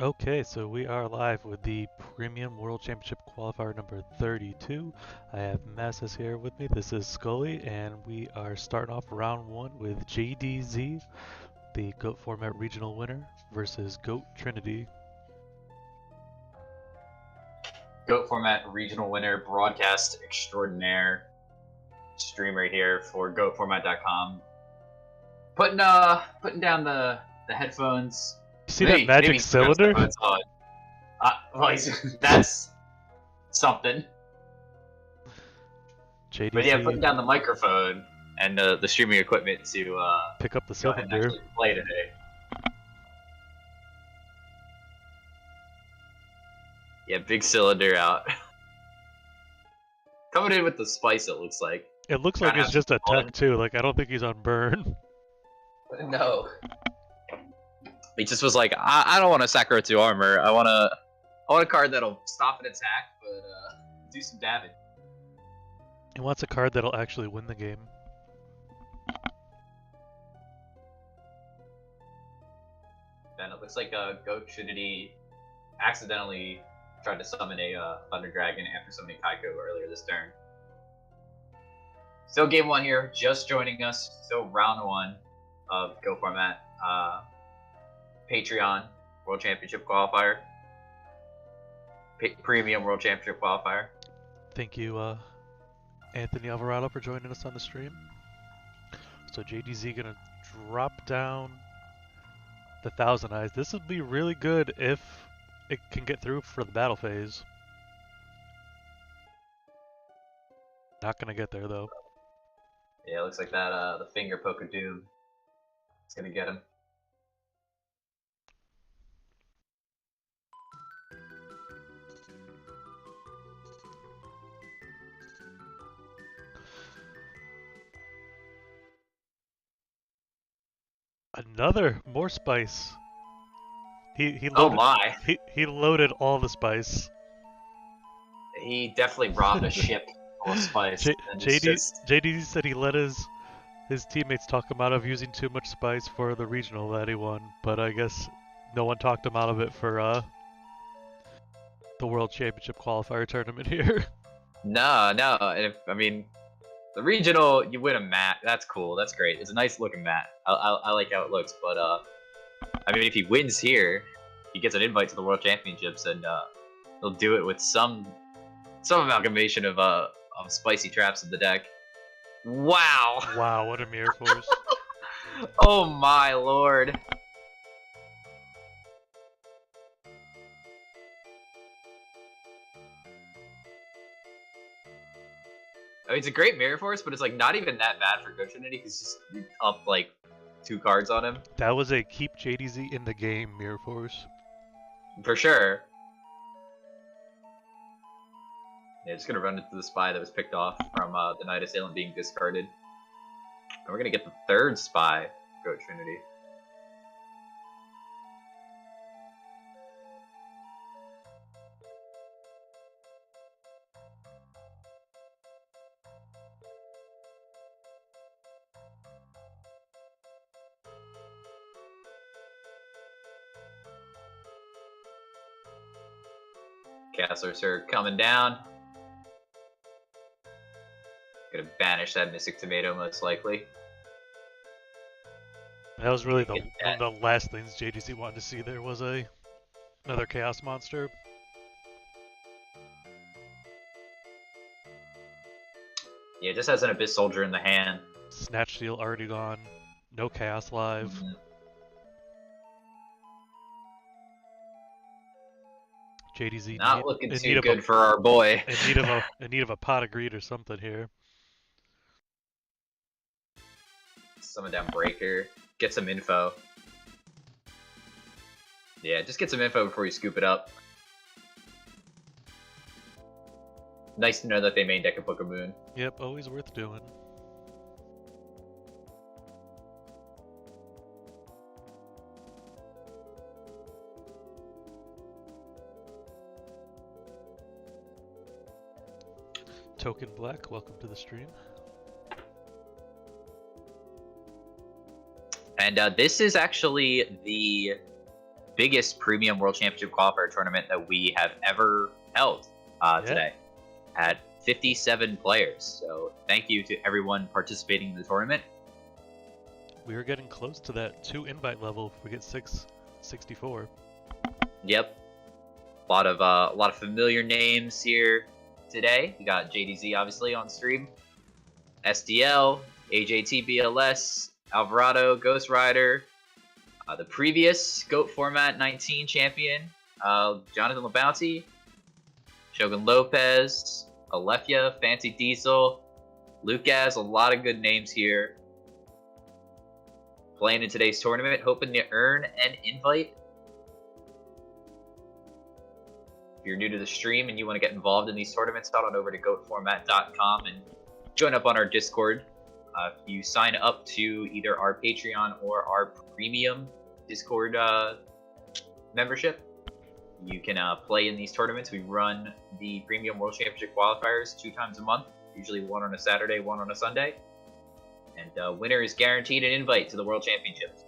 Okay, so we are live with the Premium World Championship Qualifier number 32. I have Masses here with me. This is Scully, and we are starting off round one with JDZ, the GOAT format regional winner, versus GOAT Trinity. GOAT format regional winner, broadcast extraordinaire, streamer here for GOATformat.com. Putting down the headphones. See that magic cylinder? Well, that's something. JDZ. But yeah, putting down the microphone and the streaming equipment to pick up the go ahead and cylinder. actually play today. Yeah, big cylinder out. Coming in with the spice, it looks like. It looks like it's just a tech too. Like, I don't think he's on burn. No. He just was like, I don't want a Sakura 2 armor. I want a card that'll stop an attack, but do some damage. He wants a card that'll actually win the game. Then it looks like GOAT Trinity accidentally tried to summon a Thunder Dragon after summoning Kaiko earlier this turn. Still game one here, just joining us. Still round one of GOAT format. Patreon World Championship Qualifier. Premium World Championship Qualifier. Thank you, Anthony Alvarado, for joining us on the stream. So JDZ gonna drop down the Thousand Eyes. This would be really good if it can get through for the battle phase. Not gonna get there though. Yeah, it looks like that the finger poke of doom is gonna get him. More spice. He loaded, oh my! He loaded all the spice. He definitely robbed a ship full of spice. JD said he let his teammates talk him out of using too much spice for the regional that he won, but I guess no one talked him out of it for the World Championship Qualifier tournament here. No. And I mean, the regional, you win a mat. That's cool. That's great. It's a nice looking mat. I like how it looks. But I mean, if he wins here, he gets an invite to the World Championships, and he'll do it with some amalgamation of spicy traps in the deck. Wow. Wow, what a mirror force. Oh my lord. I mean, it's a great mirror force, but it's like not even that bad for GOAT Trinity because just up like 2 cards on him. That was a keep JDZ in the game mirror force. For sure. Yeah, just gonna run into the spy that was picked off from the Night Assailant being discarded. And we're gonna get the 3rd spy, GOAT Trinity. Chaos Sir coming down. Gonna banish that Mystic Tomato most likely. That was really one of the last things JDC wanted to see. There was another Chaos Monster. Yeah, it just has an Abyss Soldier in the hand. Snatch Seal already gone. No Chaos live. JDZ not looking too good for our boy. in need of a pot of greed or something here. Summon down Breaker. Get some info. Yeah, just get some info before you scoop it up. Nice to know that they main deck a Book of Moon. Yep, always worth doing. Token Black, welcome to the stream. And this is actually the biggest premium World Championship qualifier tournament that we have ever held today at 57 players. So thank you to everyone participating in the tournament. We are getting close to that 2 invite level if we get 664. Yep. A lot of familiar names here today. We got JDZ obviously on stream. SDL, AJT BLS, Alvarado, Ghost Rider, the previous GOAT Format 19 champion, Jonathan LeBounty, Shogun Lopez, Alefia, Fancy Diesel, Lucas, a lot of good names here. Playing in today's tournament, hoping to earn an invite. If you're new to the stream and you want to get involved in these tournaments, head on over to goatformat.com and join up on our Discord. If you sign up to either our Patreon or our premium Discord membership, you can play in these tournaments. We run the Premium World Championship qualifiers 2 times a month, usually one on a Saturday, one on a Sunday. And winner is guaranteed an invite to the World Championships.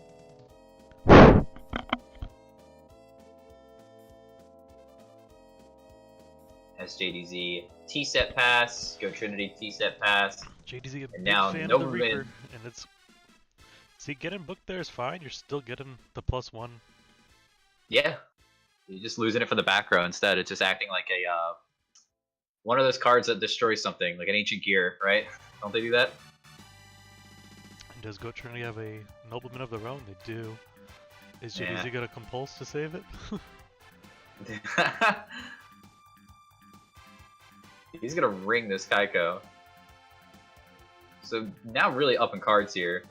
SJDZ T-set pass, Go Trinity T-set pass. JDZ a big now fan no of the Reaper, and it's... See, getting booked there is fine, you're still getting the +1. Yeah. You're just losing it for the back row instead. It's just acting like a one of those cards that destroys something, like an ancient gear, right? Don't they do that? And does Go Trinity have a Nobleman of their own? They do. Is JDZ gonna compulse to save it? He's gonna ring this Kaiko. So now really up in cards here.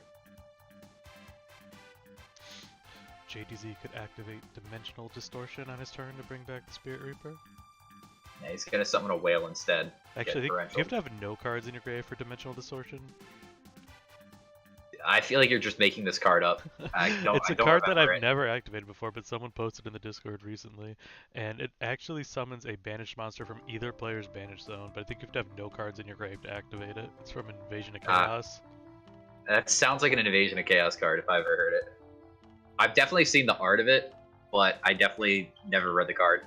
JDZ could activate Dimensional Distortion on his turn to bring back the Spirit Reaper. Yeah, he's gonna summon a whale instead. Actually, do you have to have no cards in your grave for Dimensional Distortion? I feel like you're just making this card up. It's a card that I've never activated before, but someone posted in the Discord recently, and it actually summons a banished monster from either player's banished zone, but I think you have to have no cards in your grave to activate it. It's from Invasion of Chaos. That sounds like an Invasion of Chaos card if I ever heard it. I've definitely seen the art of it, but I definitely never read the card.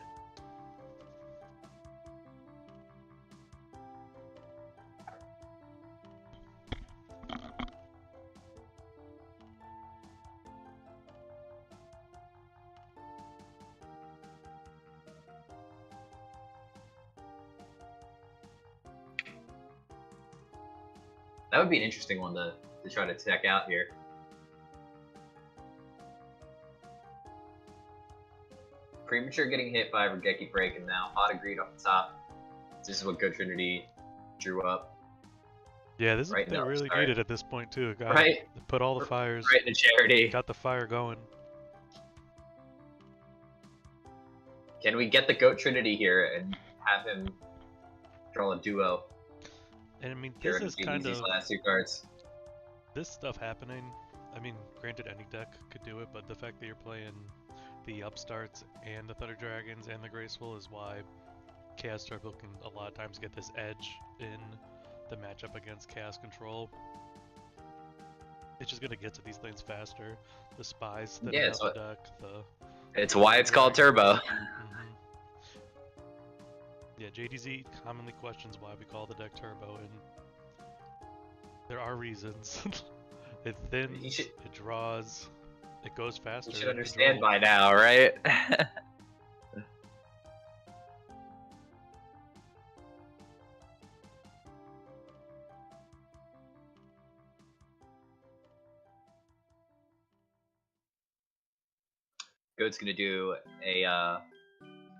That would be an interesting one to try to check out here. Premature getting hit by Regeki Break, and now Hot Agreed off the top. This is what Good Trinity drew up. Yeah, this is what they really needed at this point too. Got right. Put all the fires. Right into charity. Got the fire going. Can we get the Goat Trinity here and have him draw a duo? And I mean, this is kind of last 2 cards. This stuff happening. I mean, granted, any deck could do it, but the fact that you're playing the Upstarts and the Thunder Dragons and the Graceful is why Chaos Turbo can a lot of times get this edge in the matchup against Chaos Control. It's just gonna get to these things faster. The spies that are on the deck, it's why it's called Turbo. Yeah, JDZ commonly questions why we call the deck Turbo, and there are reasons. It thins, it draws, it goes faster. You should understand by now, right? Goat's gonna do a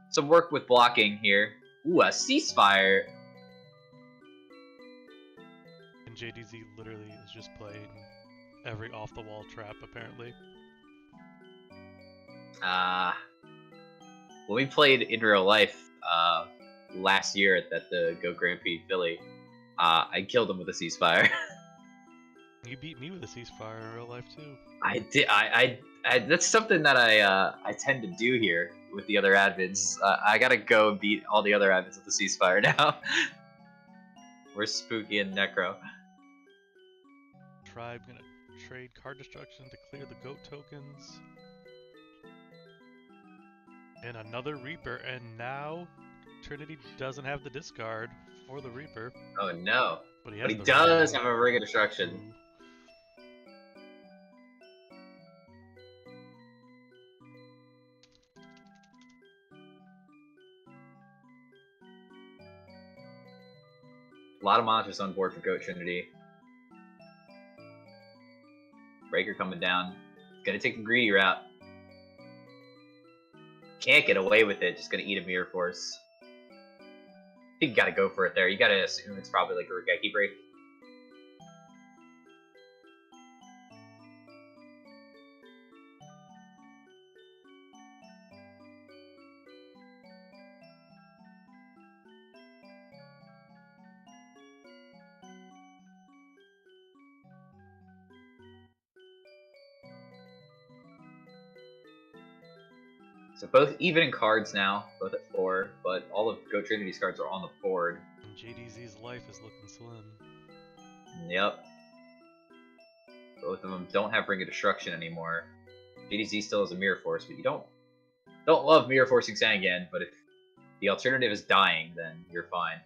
some work with blocking here. Ooh, a ceasefire. And JDZ literally is just playing every off-the-wall trap, apparently. When we played in real life last year at the Go Grand Prix Philly, I killed him with a ceasefire. You beat me with a ceasefire in real life too. I did. I that's something that I tend to do here with the other admins. I gotta go and beat all the other admins with the ceasefire now. We're Spooky and Necro. Tribe gonna trade card destruction to clear the goat tokens. And another Reaper, and now Trinity doesn't have the discard for the Reaper. Oh no. But he, But has he the does ring. have a Ring of Destruction. A lot of monsters on board for Goat Trinity. Breaker coming down. Gonna take the greedy route. Can't get away with it, just gonna eat a Mirror Force. I think you gotta go for it there. You gotta assume it's probably like a Regeki break. So both even in cards now, both at 4, but all of Goat Trinity's cards are on the board. And JDZ's life is looking slim. Yep. Both of them don't have Ring of Destruction anymore. JDZ still has a Mirror Force, but you don't love Mirror Forcing Sangan, but if the alternative is dying, then you're fine.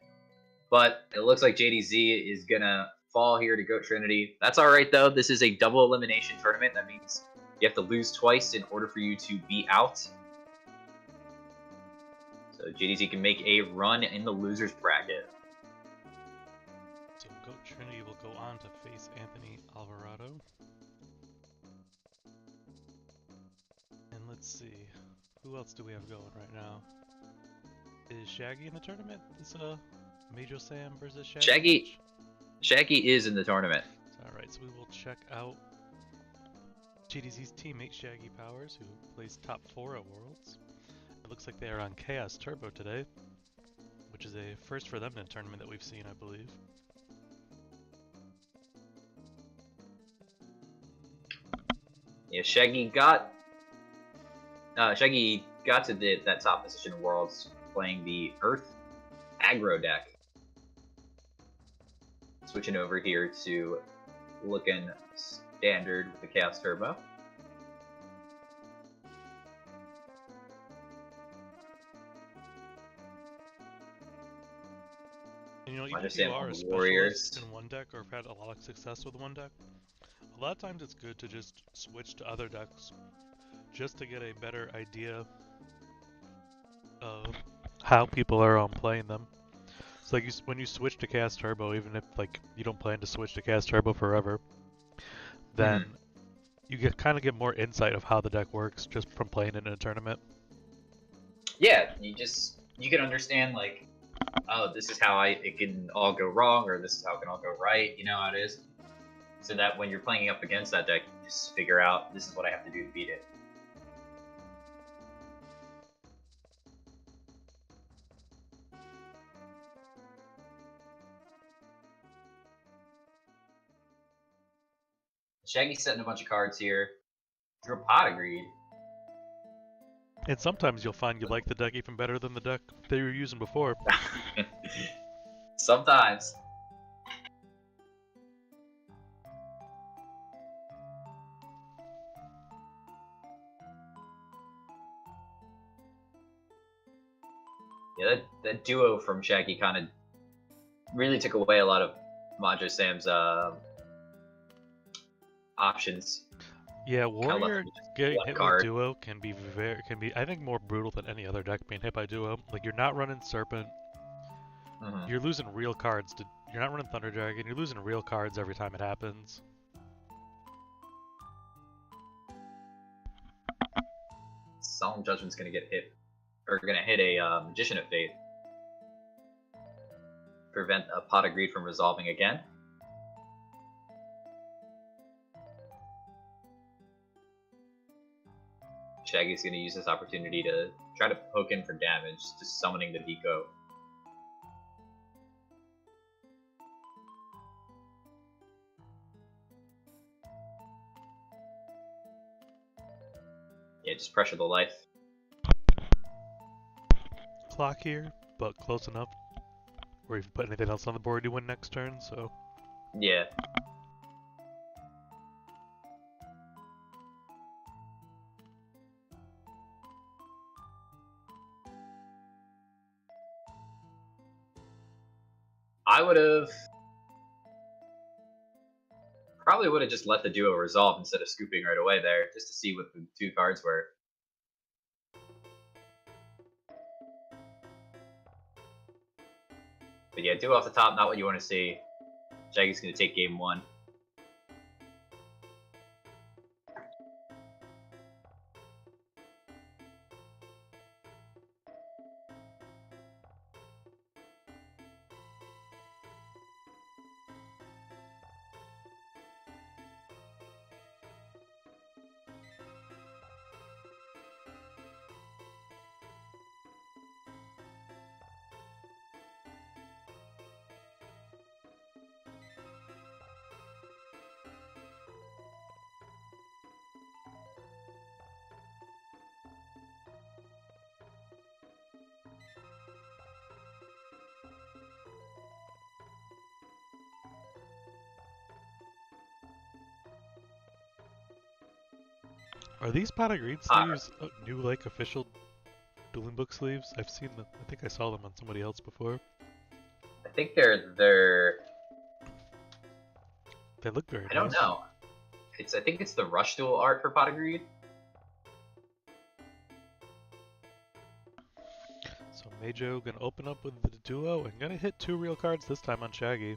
But it looks like JDZ is gonna fall here to Goat Trinity. That's alright though, this is a double elimination tournament. That means you have to lose twice in order for you to be out. So JDZ can make a run in the loser's bracket. So Goat Trinity will go on to face Anthony Alvarado. And let's see, who else do we have going right now? Is Shaggy in the tournament? Is Major Sam versus Shaggy? Shaggy is in the tournament. Alright, so we will check out JDZ's teammate Shaggy Powers, who plays top 4 at Worlds. It looks like they are on Chaos Turbo today, which is a first for them in a tournament that we've seen, I believe. Yeah, Shaggy got to that top position in Worlds playing the Earth aggro deck. Switching over here to looking standard with the Chaos Turbo. And, you know, even if Understand you are on a the Warriors. specialist in one deck or have had a lot of success with one deck, a lot of times it's good to just switch to other decks just to get a better idea of how people are playing them. So like when you switch to Cast Turbo, even if like you don't plan to switch to Cast Turbo forever, then you kind of get more insight of how the deck works just from playing it in a tournament. Yeah, you can understand like, oh, this is how it can all go wrong, or this is how it can all go right. You know how it is. So that when you're playing up against that deck, you just figure out this is what I have to do to beat it. Shaggy's setting a bunch of cards here. Drew a Pot of Greed. And sometimes you'll find you like the deck even better than the deck that you were using before. Sometimes. Yeah, that duo from Shaggy kind of really took away a lot of Majo Sam's options. Yeah, Warrior getting hit card. with Duo can be I think more brutal than any other deck being hit by Duo. Like you're not running Serpent. You're losing real cards you're not running Thunder Dragon, you're losing real cards every time it happens. Solemn Judgment's gonna get hit, or gonna hit a Magician of Fate. Prevent a Pot of Greed from resolving again. Shaggy's gonna use this opportunity to try to poke in for damage, just summoning the Vico. Yeah, just pressure the life. Clock here, but close enough. Or if you put anything else on the board, you win next turn, so. Yeah. I probably would have just let the duo resolve instead of scooping right away there, just to see what the 2 cards were. But yeah, duo off the top, not what you want to see. Shaggy's going to take game 1. Are these pot of greed sleeves new, like, official dueling book sleeves? I've seen them. I think I saw them on somebody else before. I think they're. They look very nice. I don't know. I think it's the Rush Duel art for Pot of Greed. So Majo gonna open up with the duo and gonna hit 2 real cards this time on Shaggy.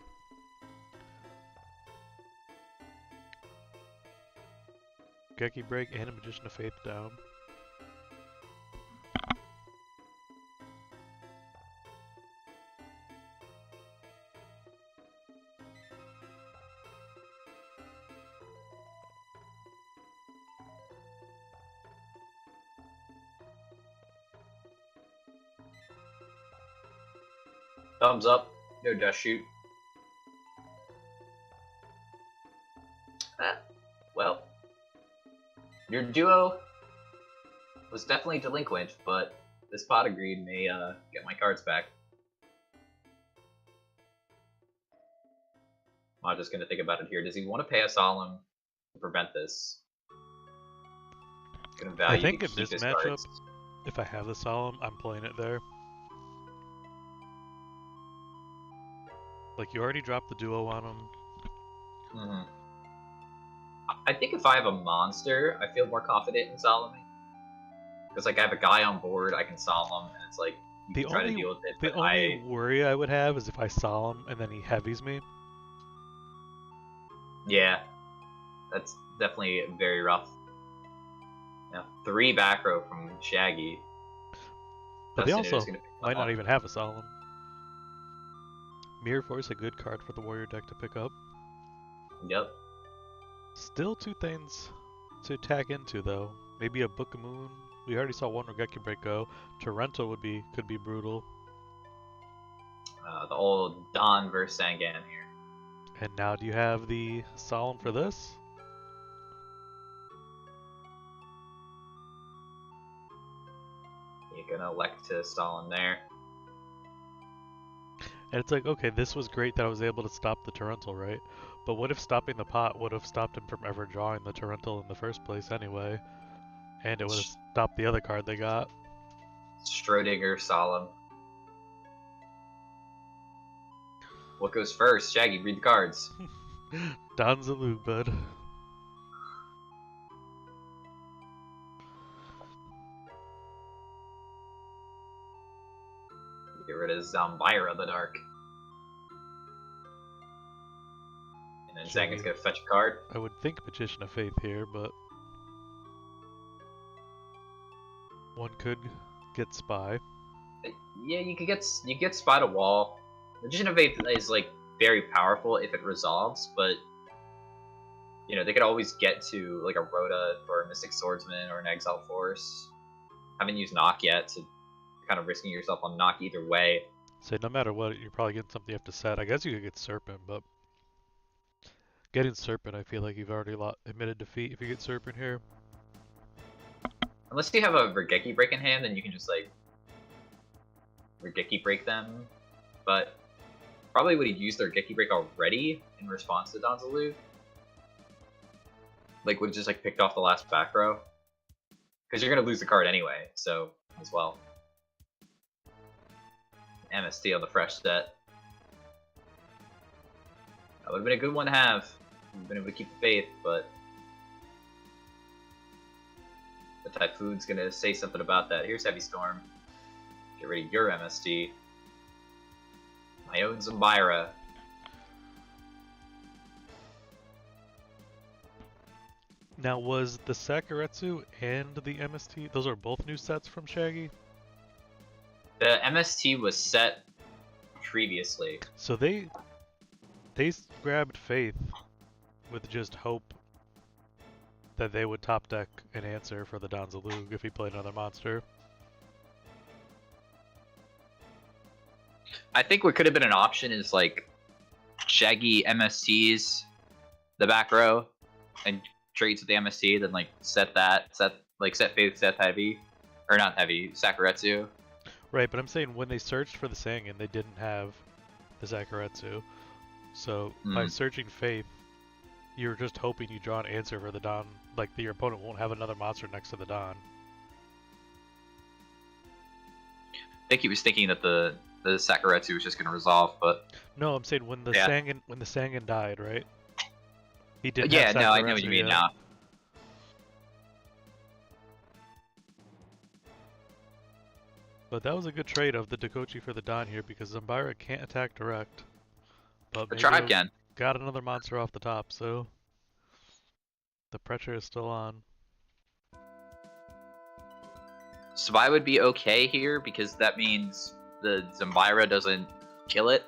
Geki Break and a Magician of Faith down. Thumbs up, no dust shoot. Well, your duo was definitely delinquent, but this Pot of Greed may get my cards back. I'm just gonna think about it here. Does he want to pay a Solemn to prevent this? Gonna value I think to in keep this his matchup, cards. if I have the Solemn, I'm playing it there. Like, you already dropped the duo on him. Mm-hmm. I think if I have a monster, I feel more confident in Solemn. Because like I have a guy on board, I can Solemn, and it's like you can try to deal with it. The only worry I would have is if I Solemn and then he heavies me. Yeah, that's definitely very rough. Now, 3 back row from Shaggy. But they also might not even have a Solemn. Mirror Force, a good card for the Warrior deck to pick up. Yep. Still 2 things to attack into, though. Maybe a Book of Moon. We already saw 1 Regeki Break go. Torrential could be brutal. The old Don versus Sangan here. And now do you have the Solemn for this? You're gonna elect to Solemn there. And it's like, okay, this was great that I was able to stop the Torrential, right? But what if stopping the pot would have stopped him from ever drawing the Torrential in the first place anyway? And it would have stopped the other card they got. Schrodinger Solemn. What goes first? Shaggy, read the cards. Don Zalug, bud. Get rid of Zambira the Dark. And then Sangan's gonna fetch a card. I would think Magician of Faith here, but one could get Spy. Yeah, you get Spy to wall. Magician of Faith is like very powerful if it resolves, but you know they could always get to like a Rhoda for a Mystic Swordsman or an Exile Force. Haven't used Knock yet, so kind of risking yourself on Knock either way. So no matter what, you're probably getting something you have to set. I guess you could get Serpent, but getting Serpent, I feel like you've already admitted defeat if you get Serpent here. Unless you have a Regeki Break in hand, then you can just like Regeki Break them. But probably would have used their Regeki Break already in response to Donzaloo. Like would have just like picked off the last back row. Because you're gonna lose the card anyway, so as well. MST on the fresh set. would have been a good one to have. We've been able to keep the faith, but the Typhoon's gonna say something about that. Here's Heavy Storm. Get rid of your MST. My own Zambira. Now, was the Sakuretsu and the MST, those are both new sets from Shaggy? The MST was set previously. So they grabbed Faith with just hope that they would top deck an answer for the Donzalug if he played another monster. I think what could have been an option is like Shaggy MSTs the back row and trades with the MST, then like set Faith, set Heavy, or not Heavy, Sakuretsu. Right, but I'm saying when they searched for the Sangan, they didn't have the Sakuretsu. So by searching Faith, you're just hoping you draw an answer for the Don, like your opponent won't have another monster next to the Don. I think he was thinking that the Sakuretsu was just going to resolve, but no, I'm saying when the Sangan died, right? He didn't. Yeah, have no, I know what Sakuretsu you mean yet. now. But that was a good trade of the Dakochi for the Don here because Zambira can't attack direct. But The maybe tribe it can. got another monster off the top, so the pressure is still on. Spy would be okay here because that means the Zambira doesn't kill it,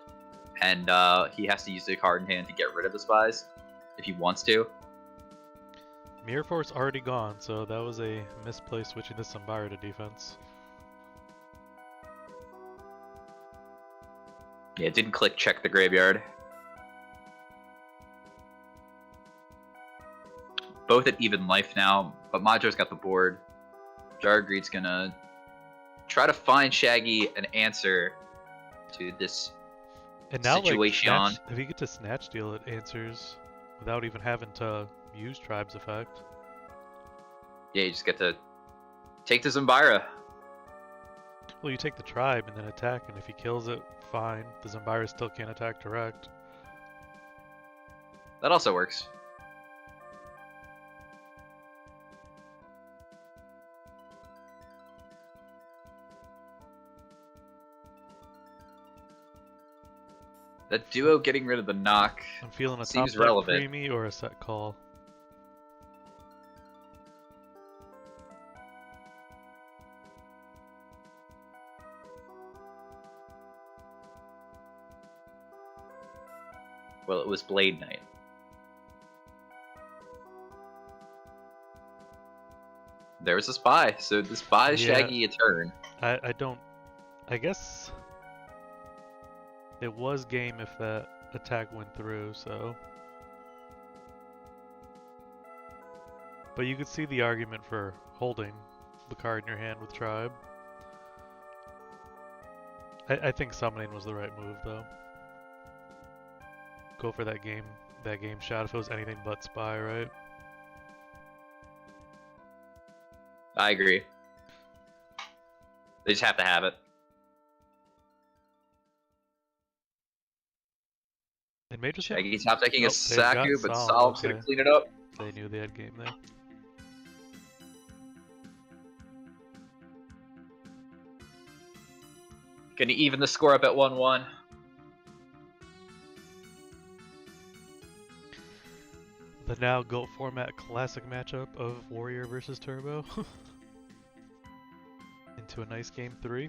and he has to use the card in hand to get rid of the spies if he wants to. Mirror Force already gone, so that was a misplay switching this Zambira to defense. Yeah, it didn't click check the graveyard. Both at even life now, but Majo's got the board. Jargreed's gonna try to find Shaggy an answer to this situation. Like, if you get to Snatch Deal, it answers without even having to use Tribe's effect. Yeah, you just get to take the Zambira. Well, you take the Tribe and then attack, and if he kills it, fine. The Zambira still can't attack direct. That also works. That duo getting rid of the knock I'm feeling a seems top deck relevant. preemie or a set call. Well, it was Blade Knight. There was a spy, so the spy is Shaggy a turn. I guess it was game if that attack went through, so. But you could see the argument for holding the card in your hand with Tribe. I think summoning was the right move, though. Go for that game shot if it was anything but spy, right? I agree. They just have to have it. And Major Shaggy top decking a they've got Saku, but Sol, Sol's okay. gonna clean it up. They knew they had game there. Gonna even the score up at 1-1. The now GOAT format classic matchup of Warrior versus Turbo. Into a nice game 3.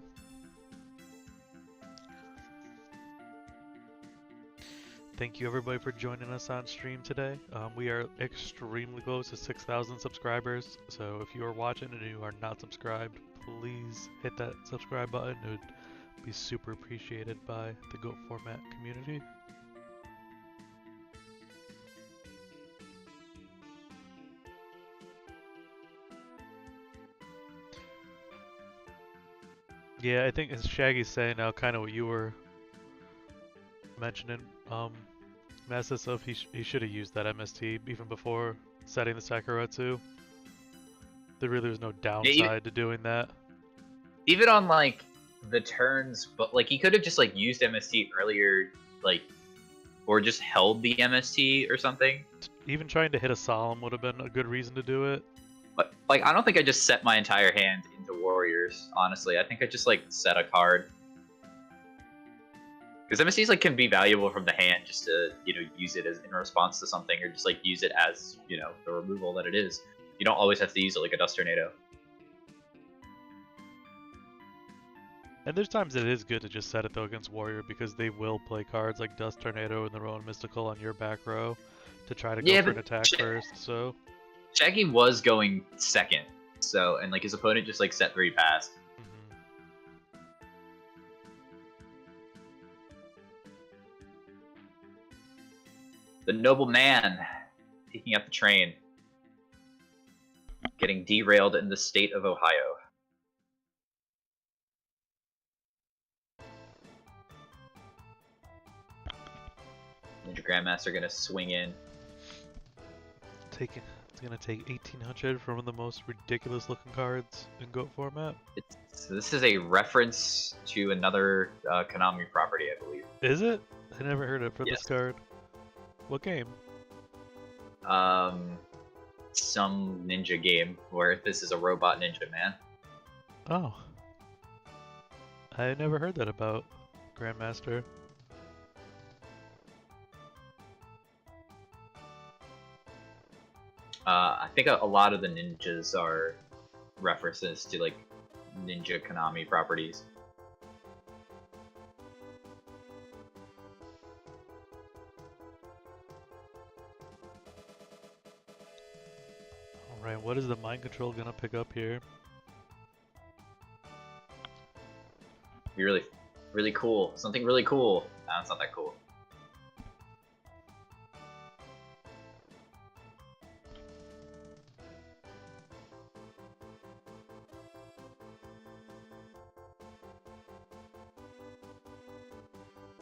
Thank you everybody for joining us on stream today. We are extremely close to 6,000 subscribers, so if you are watching and you are not subscribed, please hit that subscribe button. It would be super appreciated by the GOAT format community. Yeah, I think as Shaggy's saying now, kind of what you were mentioning, Masses of he should have used that MST even before setting the Sakuretsu. There really was no downside to doing that. Even on like the turns, but like he could have just like used MST earlier, like or just held the MST or something. Even trying to hit a solemn would have been a good reason to do it. But like, I don't think I just set my entire hand into warriors. Honestly, I think I just like set a card. Because MSTs like can be valuable from the hand just to use it as in response to something, or just like use it as the removal that it is. You don't always have to use it like a Dust Tornado. And there's times it is good to just set it though against warrior, because they will play cards like Dust Tornado and their own Mystical on your back row to try to go for an attack first. So Shaggy was going second, so and like his opponent just like set 3 past. The noble man taking up the train, getting derailed in the state of Ohio. Ninja Grandmaster gonna swing in. It's gonna take 1800 from the most ridiculous looking cards in GOAT format. This is a reference to another Konami property, I believe. Is it? I never heard it for this card. What game? Some ninja game where this is a robot ninja man. Oh. I never heard that about Grandmaster. I think a lot of the ninjas are references to like ninja Konami properties. Alright, what is the mind control gonna pick up here? Be really cool. Something really cool. Nah, it's not that cool.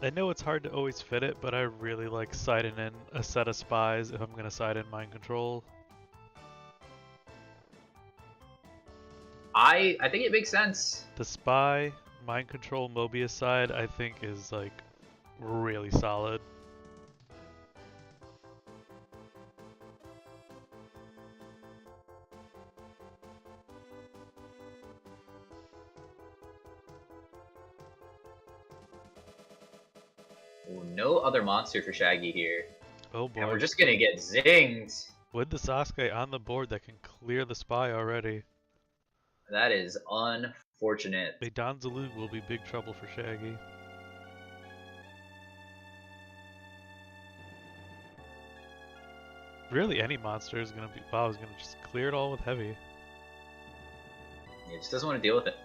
I know it's hard to always fit it, but I really like siding in a set of spies if I'm gonna side in mind control. I think it makes sense. The spy, mind control, Mobius side, I think is like really solid. Ooh, no other monster for Shaggy here. Oh boy. And we're just gonna get zinged. With the Sasuke on the board that can clear the spy already. That is unfortunate. A Donzalud will be big trouble for Shaggy. Really, any monster is gonna be. Wow, is gonna just clear it all with heavy. He just doesn't want to deal with it.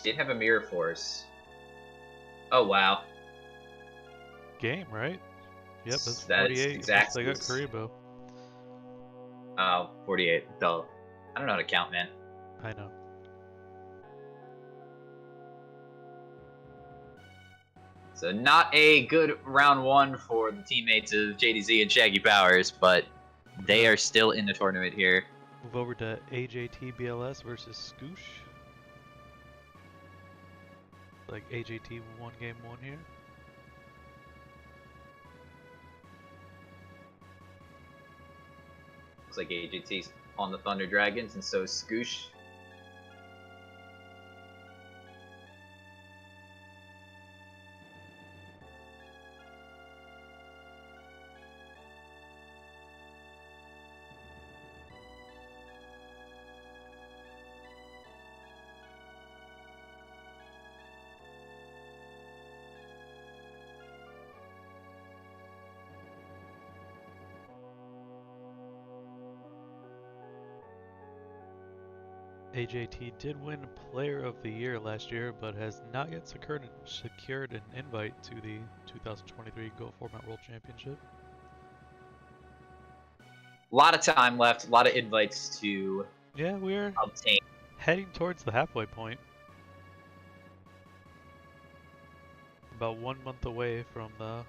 Did have a Mirror Force. Oh wow. Game, right? Yep, that's That 48. is exactly. They got Karibo. 48. Dull. I don't know how to count, man. I know. So not a good round 1 for the teammates of JDZ and Shaggy Powers, but they are still in the tournament here. Move over to AJT BLS versus Scoosh. Like AJT won game 1 here. Looks like AJT's on the Thunder Dragons, and so is Scoosh. AJT did win Player of the Year last year, but has not yet secured an invite to the 2023 GO Format World Championship. A lot of time left, a lot of invites to we're obtain. heading towards the halfway point. About 1 month away from the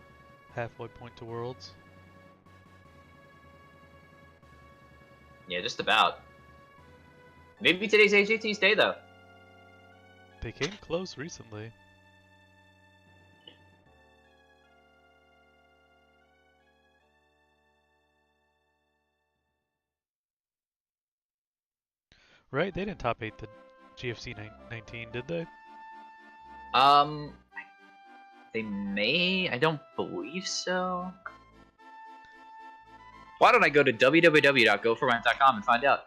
halfway point to Worlds. Yeah, just about. Maybe today's AJT's day, though. They came close recently. Right? They didn't top 8 the GFC 19, did they? Um, they may. I don't believe so. Why don't I go to www.goformant.com and find out?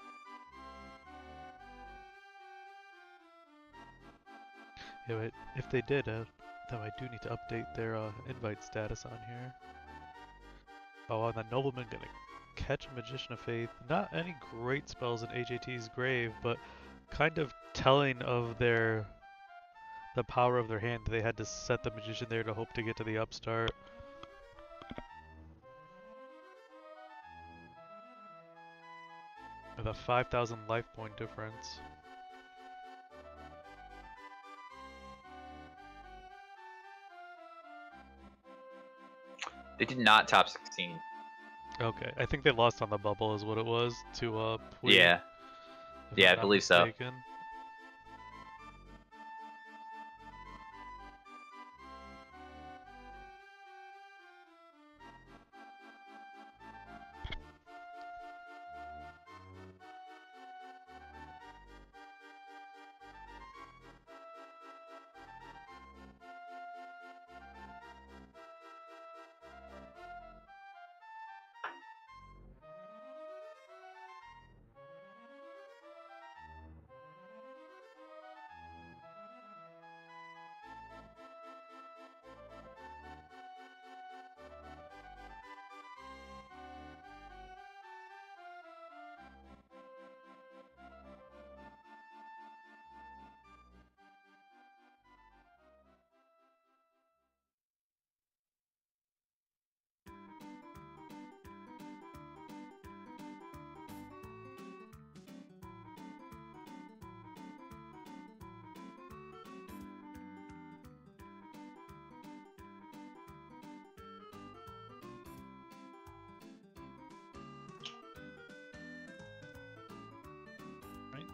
Yeah, wait, if they did, though I do need to update their invite status on here. Oh, and the Nobleman gonna catch Magician of Faith. Not any great spells in AJT's grave, but kind of telling of the power of their hand. They had to set the Magician there to hope to get to the upstart. With a 5,000 life point difference. They did not top 16. Okay, I think they lost on the bubble is what it was to Pui, Yeah. Yeah, I believe so.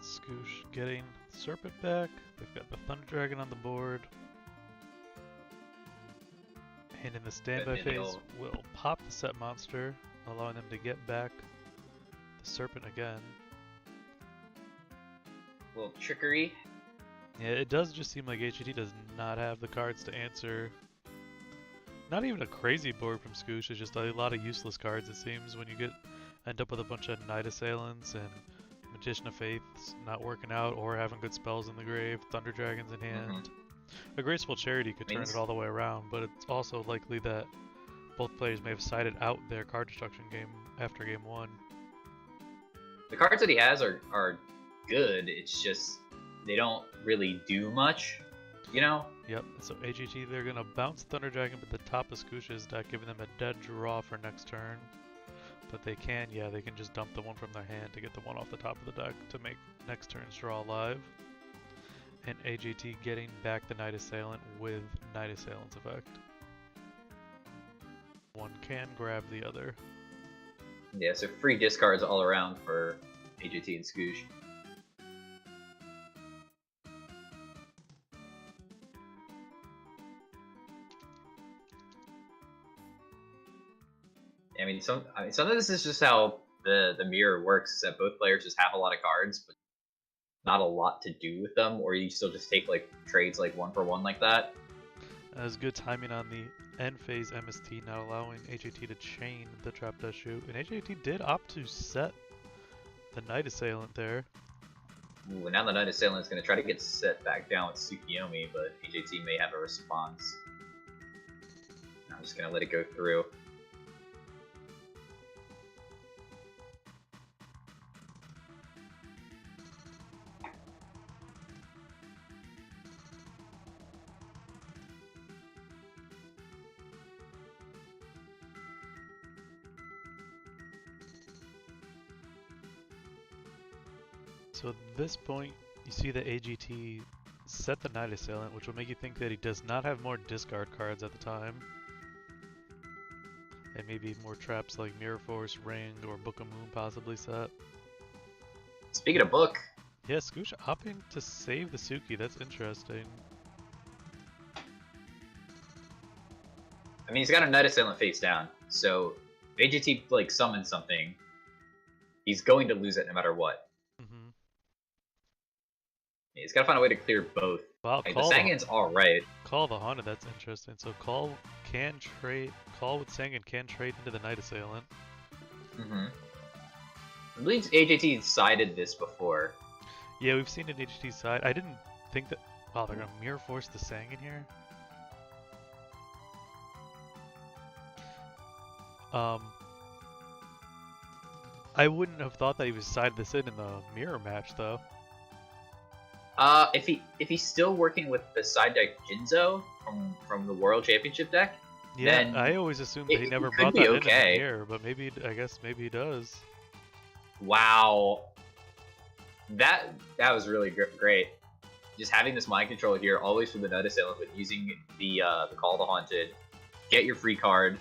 Scoosh getting Serpent back. They've got the Thunder Dragon on the board. And in the standby phase, we'll pop the set monster, allowing them to get back the Serpent again. A little trickery. Yeah, it does just seem like HET does not have the cards to answer. Not even a crazy board from Scoosh, it's just a lot of useless cards it seems when you end up with a bunch of Night Assailants and Magician of Faith's not working out or having good spells in the grave, Thunder Dragons in hand. A Graceful Charity could turn it all the way around, but it's also likely that both players may have sided out their card destruction game after game 1. The cards that he has are good, it's just they don't really do much, you know? Yep, so AGT, they're going to bounce Thunder Dragon at the top of Scoosh's deck, giving them a dead draw for next turn. But they can just dump the one from their hand to get the one off the top of the deck to make next turn's draw live. And AGT getting back the Night Assailant with Night Assailant's effect. One can grab the other. Yeah, so free discards all around for AGT and Scoosh. I mean, some of this is just how the mirror works. Is that both players just have a lot of cards, but not a lot to do with them, or you still just take like trades like 1-for-1 like that. That was good timing on the end phase MST, not allowing HAT to chain the Trap Death Shoot, and HAT did opt to set the Night Assailant there. Ooh, now the Night Assailant is going to try to get set back down with Tsukiyomi, but HAT may have a response. I'm just going to let it go through. So at this point, you see that AGT set the Night Assailant, which will make you think that he does not have more discard cards at the time. And maybe more traps like Mirror Force, Ring, or Book of Moon possibly set. Speaking of Book. Yeah, Scoosh opting to save the Suki, that's interesting. I mean, he's got a Night Assailant face down, so if AGT like summons something, he's going to lose it no matter what. He's got to find a way to clear both. Wow, Like, the Sangan's alright. Call the Haunted, that's interesting. So Call can trade. Call with Sangan can trade into the Night Assailant. Mm-hmm. I believe AJT sided this before. Yeah, we've seen an AJT side. I didn't think that. Wow, they're gonna Mirror Force the Sangan here. I wouldn't have thought that he was sided this in the mirror match though. If he's still working with the side deck Jinzo from the World Championship deck, yeah, then I always assumed that he never brought that in the mirror, but maybe I guess maybe he does. Wow, that was really great. Just having this mind control here, always from the Night Assailant, but using the Call of the Haunted, get your free card,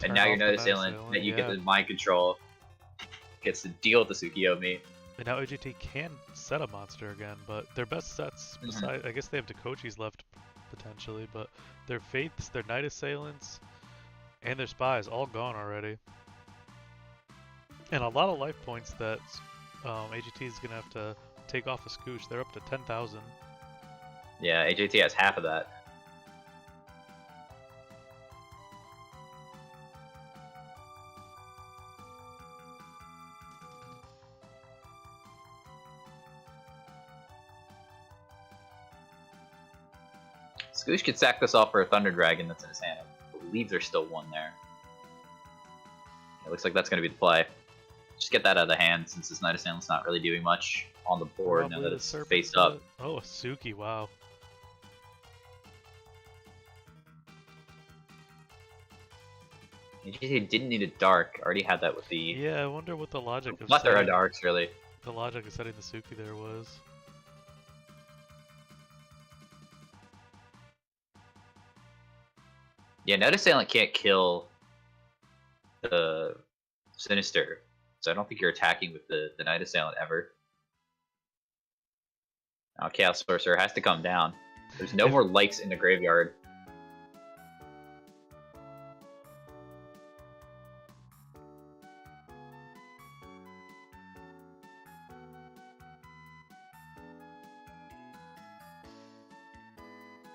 and now your Night Assailant that you get the mind control gets to deal with the Tsukiyomi. And now AJT can set a monster again, but their best sets, besides, I guess they have Dakochi's left potentially, but their Faiths, their Night Assailants, and their Spies all gone already. And a lot of life points that AJT is going to have to take off a Scooch. They're up to 10,000. Yeah, AJT has half of that. Scooch could sack this off for a Thunder Dragon that's in his hand. I believe there's still one there. It looks like that's going to be the play. Just get that out of the hand since this Night Assailant's not really doing much on the board now that it's face up. Oh, a Suki, wow. AJT didn't need a Dark. Already had that with the... Yeah, I wonder what the logic of plethora of Darks, really. The logic of setting the Suki there was. Yeah, Night Assailant can't kill the Sinister, so I don't think you're attacking with the Night Assailant ever. Now Chaos Sorcerer has to come down. There's no more lights in the graveyard.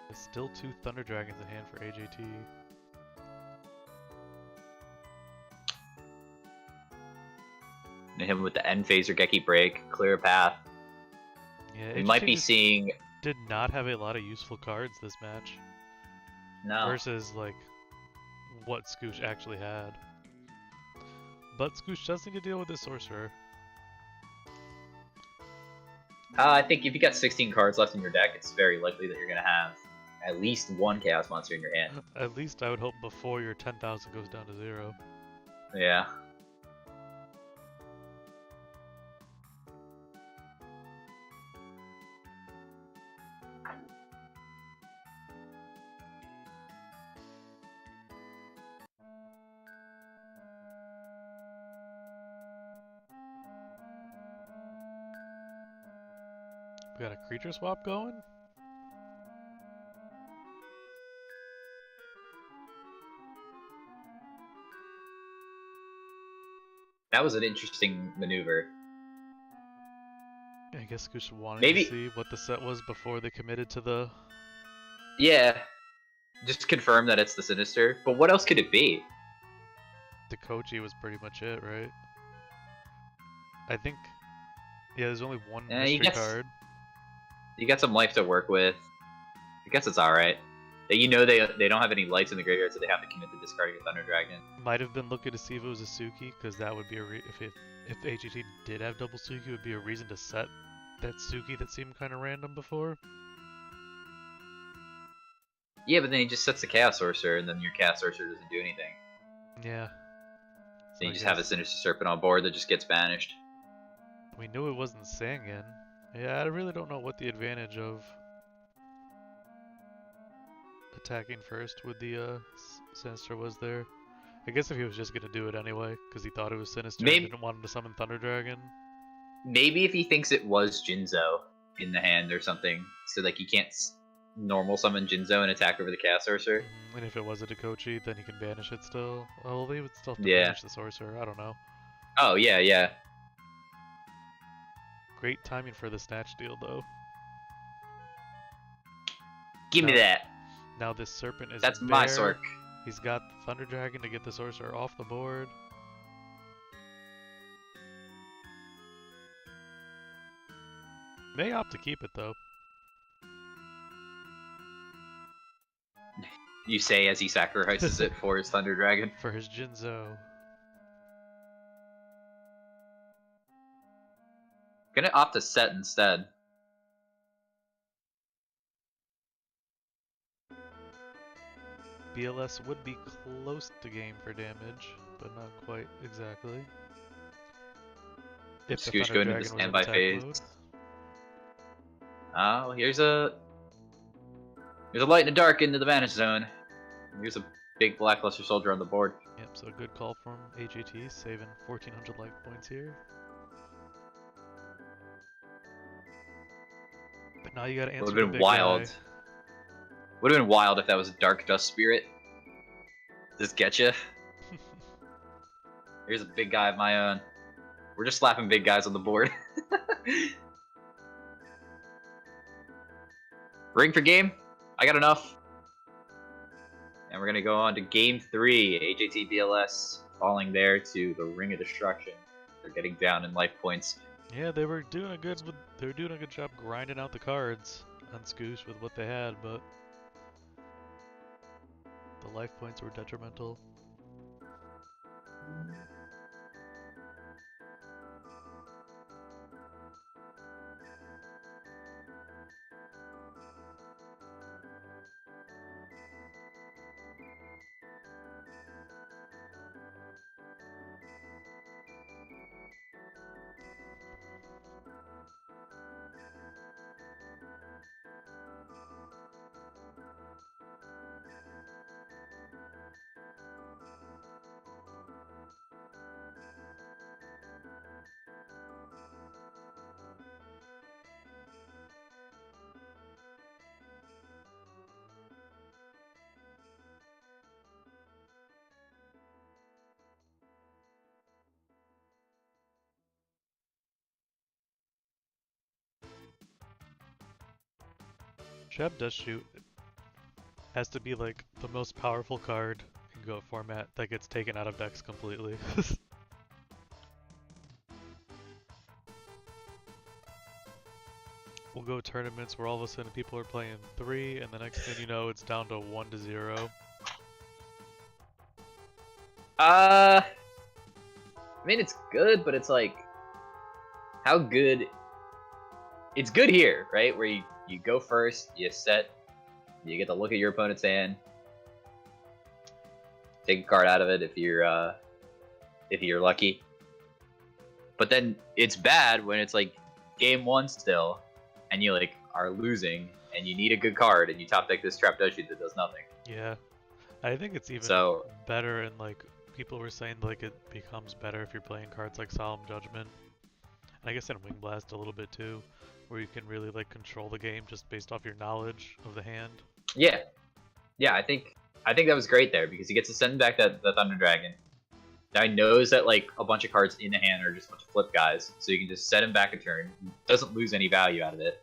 There's still 2 Thunder Dragons in hand for AJT. And him with the end phaser Geki Break, clear a path. Yeah, we might be seeing. Did not have a lot of useful cards this match. No. Versus like what Scooch actually had. But Scooch does need to deal with this Sorcerer. I think if you got 16 cards left in your deck, it's very likely that you're gonna have at least one Chaos Monster in your hand. At least I would hope before your 10,000 goes down to 0. Yeah. We got a creature swap going? That was an interesting maneuver. I guess Scooch wanted to see what the set was before they committed to the... Yeah. Just confirm that it's the Sinister. But what else could it be? Dakochi was pretty much it, right? I think... Yeah, there's only one mystery card. You got some life to work with. I guess it's alright. You know they don't have any lights in the graveyard, so they have to commit to discarding a Thunder Dragon. Might have been looking to see if it was a Suki, because that would be a if AGT did have double Suki, it would be a reason to set that Suki that seemed kind of random before. Yeah, but then he just sets the Chaos Sorcerer, and then your Chaos Sorcerer doesn't do anything. Yeah. So you just have a Sinister Serpent on board that just gets banished. We knew it wasn't Sangan. Yeah, I really don't know what the advantage of attacking first with the Sinister was there. I guess if he was just gonna do it anyway, because he thought it was Sinister and didn't want him to summon Thunder Dragon. Maybe if he thinks it was Jinzo in the hand or something, so like he can't normal summon Jinzo and attack over the Chaos Sorcerer. And if it was a Dakochi, then he can banish it still. Well, they would still have to banish the Sorcerer, I don't know. Oh, yeah, yeah. Great timing for the Snatch deal, though. Give me that. Now this Serpent is That's bare. my Sork. He's got Thunder Dragon to get the Sorcerer off the board. May opt to keep it though. You say as he sacrifices it for his Thunder Dragon. For his Jinzo. Gonna opt to set instead. BLS would be close to game for damage, but not quite exactly. If the Scooch Thunder going into Dragon the was in standby attack phase. mode. Oh, here's a light in the dark into the Vanish Zone. Here's a big Blackluster Soldier on the board. Yep, so good call from AJT, saving 1400 life points here. But now you gotta answer Would have the been big wild. guy. Would have been wild if that was a Dark Dust Spirit. Just get you. Here's a big guy of my own. We're just slapping big guys on the board. Ring for game. I got enough. And we're gonna go on to game 3. AJT BLS falling there to the Ring of Destruction. They're getting down in life points. Yeah, they were doing a good job grinding out the cards on Scoosh with what they had, but the life points were detrimental. Shab Does Shoot has to be like the most powerful card in Go format that gets taken out of decks completely. We'll go tournaments where all of a sudden people are playing 3 and the next thing you know it's down to 1-0. I mean, it's good, but it's like, how good? It's good here, right? Where you go first, you set, you get to look at your opponent's hand, take a card out of it if you're lucky. But then it's bad when it's like game 1 still, and you like are losing, and you need a good card, and you top deck this Trap Doshi that does nothing. Yeah, I think it's even better, and like people were saying like it becomes better if you're playing cards like Solemn Judgment, and I guess in Wing Blast a little bit too, where you can really like control the game just based off your knowledge of the hand. Yeah, I think that was great there because he gets to send back the Thunder Dragon. Now he knows that like a bunch of cards in the hand are just a bunch of flip guys, so you can just set him back a turn. Doesn't lose any value out of it.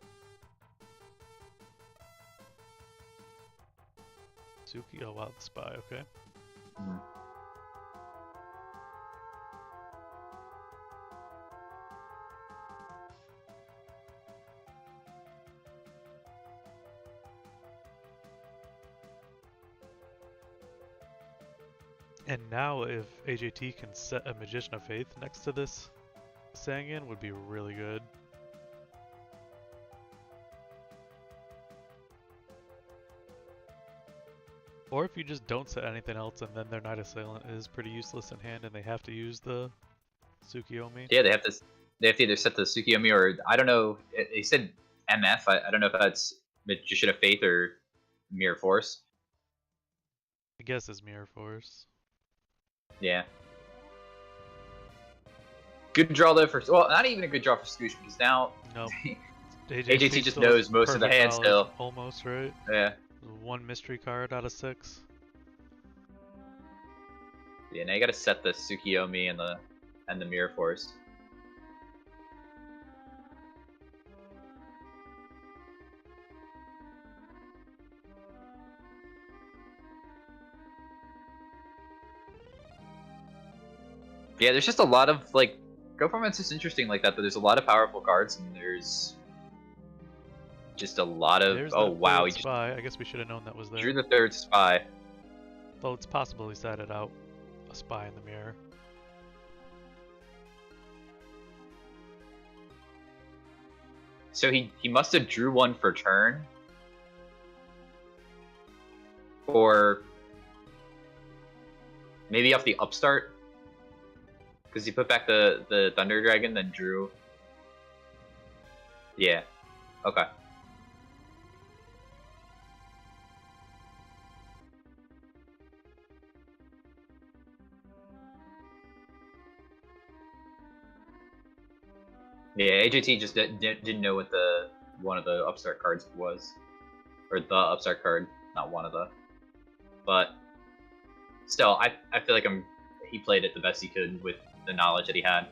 Suki, oh wow, the spy, okay. Mm. And now if AJT can set a Magician of Faith next to this Sangan would be really good. Or if you just don't set anything else and then their Knight Assailant is pretty useless in hand and they have to use the Tsukiyomi. Yeah, they have to either set the Tsukiyomi or I don't know. They said MF. I don't know if that's Magician of Faith or Mirror Force. I guess it's Mirror Force. Yeah. Good draw though for well, not even a good draw for Scooch because now no. AJT just knows most of the hand still. Almost right. Yeah. 1 mystery card out of 6. Yeah, now you gotta set the Tsukiyomi and the Mirror Force. Yeah, there's just a lot of like Go format's just interesting like that. But there's a lot of powerful cards, and there's just a lot of There's oh that wow, third he just spy. I guess we should have known that was there. drew the third spy. Though it's possible he sat it out a spy in the mirror. So he must have drew one for turn, or maybe off the upstart, because he put back the Thunder Dragon, then drew. Yeah. Okay. Yeah, AJT just didn't know what the one of the upstart cards was, or the upstart card, not one of the. But still, I feel like he played it the best he could with the knowledge that he had.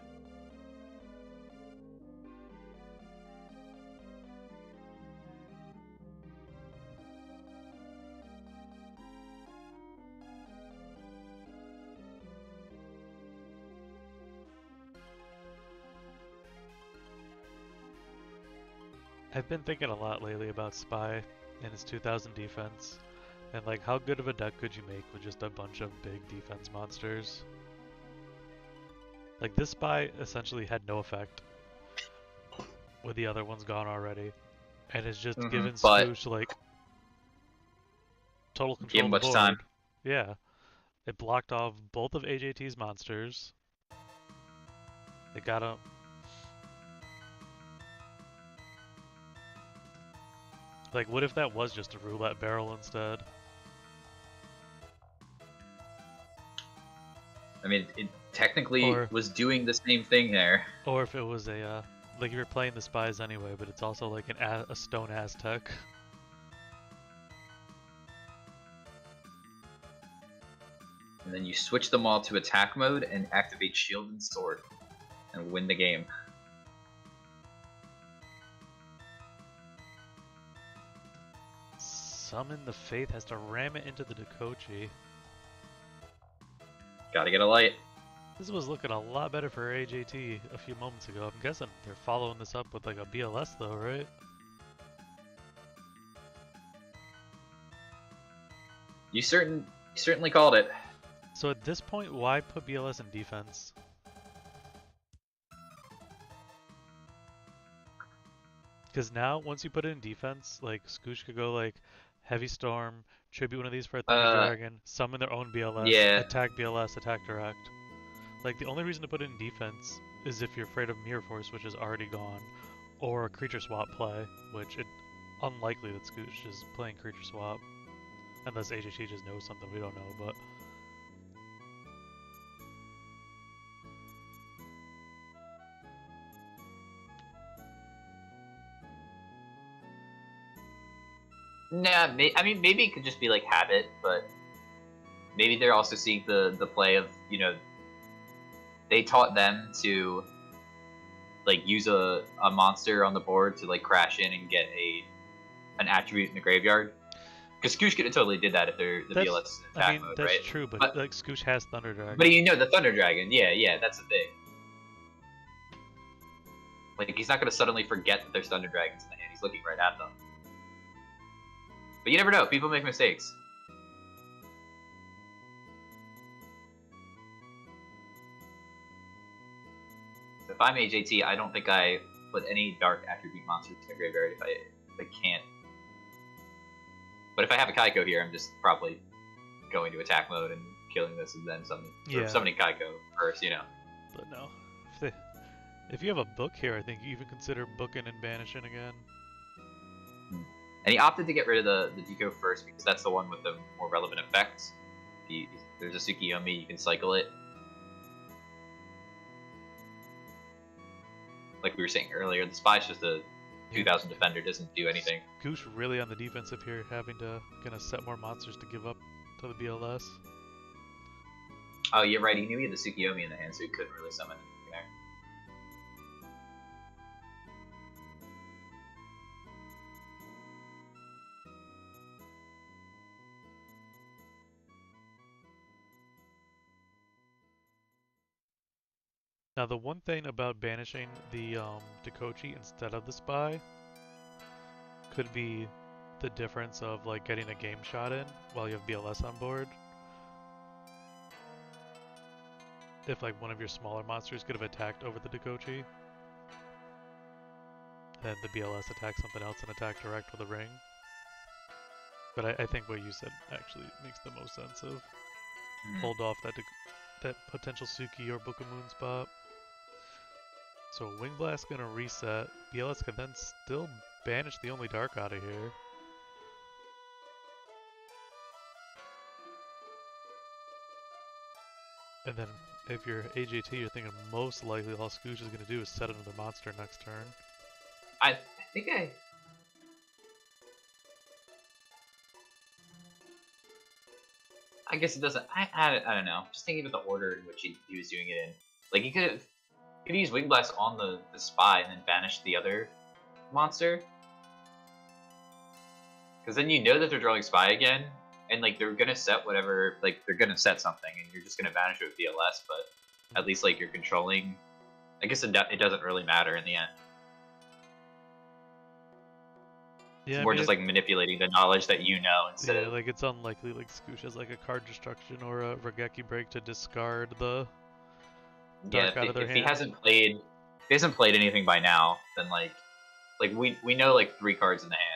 I've been thinking a lot lately about Spy and his 2000 defense, and like how good of a deck could you make with just a bunch of big defense monsters? Like this Spy essentially had no effect with the other ones gone already, and it's just given But Scooch like total give control him of the much board. time. Yeah, it blocked off both of AJT's monsters. It got him. Like, what if that was just a roulette barrel instead? I mean, it technically was doing the same thing there. Or if it was a, like you're playing the spies anyway, but it's also like a stone Aztec. And then you switch them all to attack mode and activate shield and sword, and win the game. Summon the Faith has to ram it into the Dakochi. Gotta get a light. This was looking a lot better for AJT a few moments ago. I'm guessing they're following this up with like a BLS though, right? You certainly called it. So at this point, why put BLS in defense? Because now, once you put it in defense, like Scooch could go like Heavy Storm, tribute one of these for a Thunder Dragon, summon their own BLS, attack BLS, attack direct. Like the only reason to put it in defense is if you're afraid of Mirror Force, which is already gone, or a creature swap play, which it's unlikely that Scooch is playing creature swap, unless AJT just knows something we don't know. But nah, I mean maybe it could just be like habit, but maybe they're also seeing the play of, you know, they taught them to like use a monster on the board to like crash in and get an attribute in the graveyard. Because Scooch could have totally did that if they're the BLS is in attack mode, that's right? true, but like Scooch has Thunder Dragon. But you know the Thunder Dragon, yeah, that's the thing. Like he's not gonna suddenly forget that there's Thunder Dragons in the hand. He's looking right at them. But you never know. People make mistakes. So if I'm AJT, I don't think I put any dark attribute monsters in the graveyard if I can't. But if I have a Kaiko here, I'm just probably going to attack mode and killing this and then summoning Kaiko first, you know. But no. If you have a book here, I think you even consider booking and banishing again. And he opted to get rid of the Deco first because that's the one with the more relevant effects. If there's a Tsukiyomi, you can cycle it. Like we were saying earlier, the Spy's just a 2000 defender, doesn't do anything. Scooch really on the defensive here, having to gonna set more monsters to give up to the BLS. Oh, you're right. He knew he had the Tsukiyomi in the hand, so he couldn't really summon it. Now the one thing about banishing the Dekochi instead of the spy could be the difference of like getting a game shot in while you have BLS on board. If like one of your smaller monsters could have attacked over the Dekochi, and the BLS attacked something else and attacked direct with a ring. But I think what you said actually makes the most sense of hold off that potential Suki or Book of Moon spot. So Wing Blast gonna reset. BLS can then still banish the only dark out of here. And then if you're AJT, you're thinking most likely all Scooch is gonna do is set another monster next turn. I think I guess it doesn't. I don't know. Just thinking about the order in which he was doing it in. Like he could use Wing Blast on the spy and then banish the other monster. Because then you know that they're drawing spy again, and like they're gonna set whatever. Like they're gonna set something, and you're just gonna banish it with BLS. But at least like you're controlling. I guess it doesn't really matter in the end. Yeah, it's more just like manipulating the knowledge that you know instead of like it's unlikely like Scooch has like a card destruction or a Regeki break to discard the dark out of their hand. If he hasn't played anything by now, then like we know like 3 cards in the hand.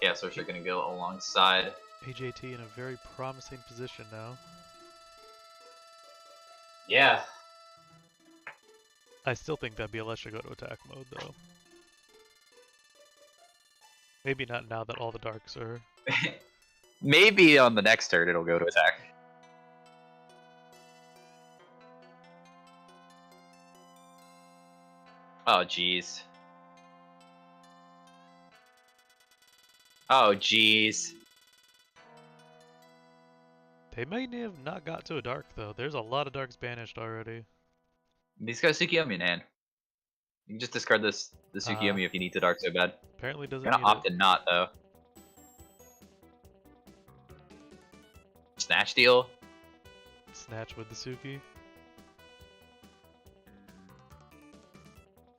Yeah, so we're gonna go alongside AJT in a very promising position now. Yeah. I still think that BLS should go to attack mode though. Maybe not now that all the darks are... Maybe on the next turn it'll go to attack. Oh jeez. Oh jeez. They may have not got to a dark though. There's a lot of darks banished already. He's got Tsukiyomi in hand. You can just discard the Tsukiyomi if you need to dark so bad. Apparently doesn't. I'm gonna opt to not though. Snatch deal. Snatch with the Suki.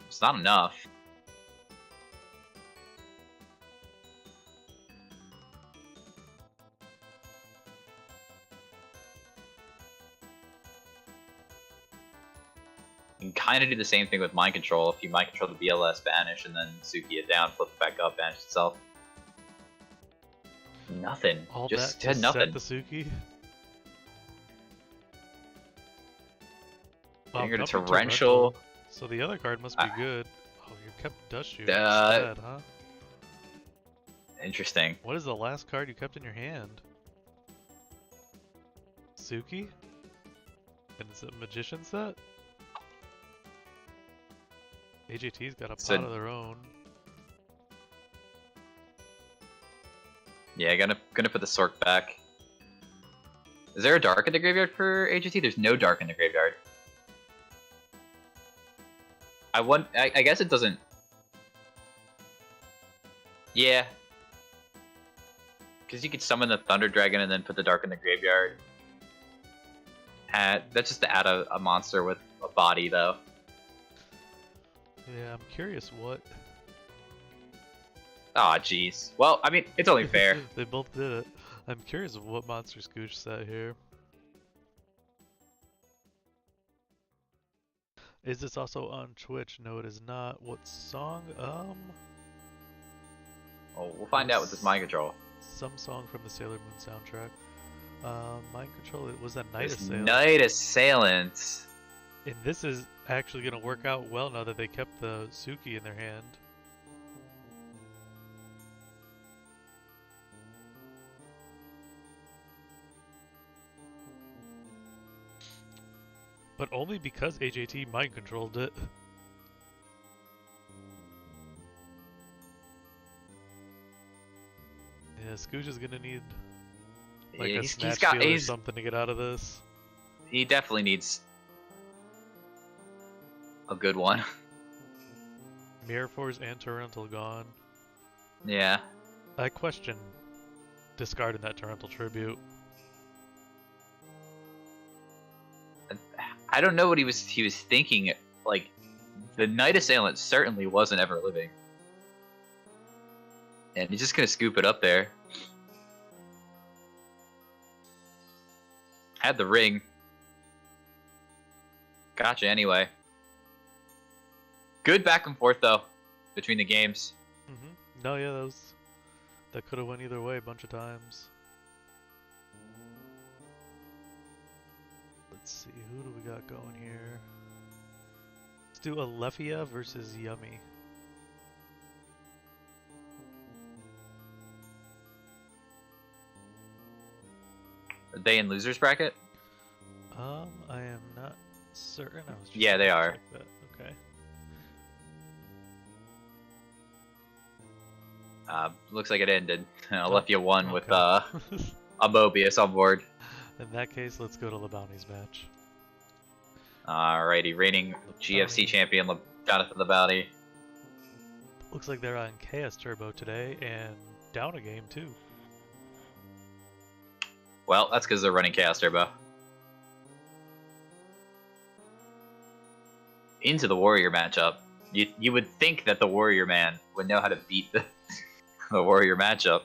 It's not enough. You can kind of do the same thing with Mind Control. If you Mind Control the BLS, banish, and then Suki it down, flip it back up, banish itself. Nothing. All just that had nothing. Set the Suki. You're gonna torrential. So the other card must be good. Oh, you kept Dust Shoot instead, huh? Interesting. What is the last card you kept in your hand? Suki? And it's a Magician set? AJT's got a pot of their own. Yeah, gonna put the Sork back. Is there a dark in the graveyard for AJT? There's no dark in the graveyard. I guess it doesn't. Yeah. Because you could summon the Thunder Dragon and then put the dark in the graveyard. That's just to add a monster with a body, though. Yeah, I'm curious what... Aw, jeez. Well, I mean, it's only fair. They both did it. I'm curious of what monster Scooch set here. Is this also on Twitch? No, it is not. What song? Oh, we'll find out with this Mind Control. Some song from the Sailor Moon soundtrack. Mind Control, it was that Night Assailant. Night Assailant. And this is actually going to work out well now that they kept the Suki in their hand. But only because AJT mind controlled it. Yeah, Scooch is gonna need like a snatch deal or something to get out of this. he definitely needs a good one. Mirror Force and Torrential gone. Yeah. I question discarding that Torrential Tribute. I don't know what he was thinking. Like, the Night Assailant certainly wasn't ever living. And he's just gonna scoop it up there. Had the ring. Gotcha anyway. Good back and forth though between the games. No, yeah, that could have went either way a bunch of times. Let's see, who do we got going here? Let's do Alephia versus Yummy. Are they in losers bracket? I am not certain. I was just Yeah, they gonna are. check that. Okay. Looks like it ended. Alephia won with okay. a Mobius on board. In that case, let's go to LeBounty's match. Alrighty, reigning GFC champion Jonathan the Bounty. Looks like they're on Chaos Turbo today and down a game too. Well, that's because they're running Chaos Turbo. Into the Warrior matchup. You would think that the Warrior man would know how to beat the, the Warrior matchup.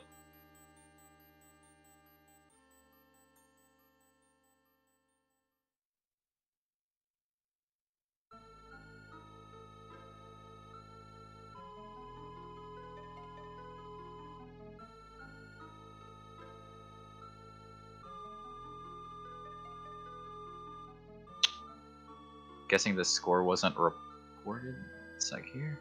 Guessing the score wasn't reported. It's like here.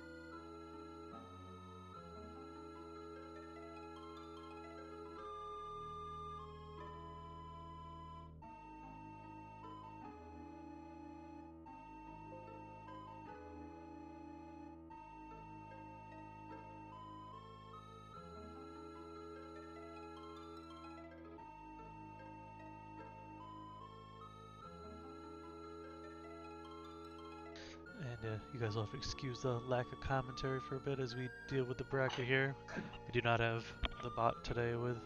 And you guys will have to excuse the lack of commentary for a bit as we deal with the bracket here. We do not have the bot today with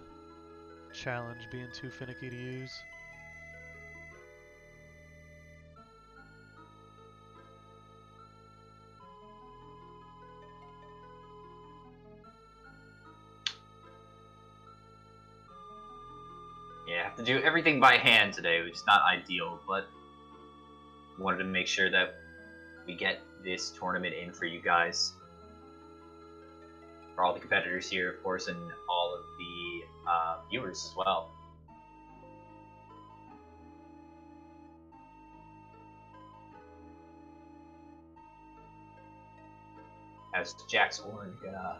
challenge being too finicky to use. Yeah, have to do everything by hand today, which is not ideal, but wanted to make sure that we get this tournament in for you guys. For all the competitors here, of course, and all of the viewers as well. As Jack's Horn gonna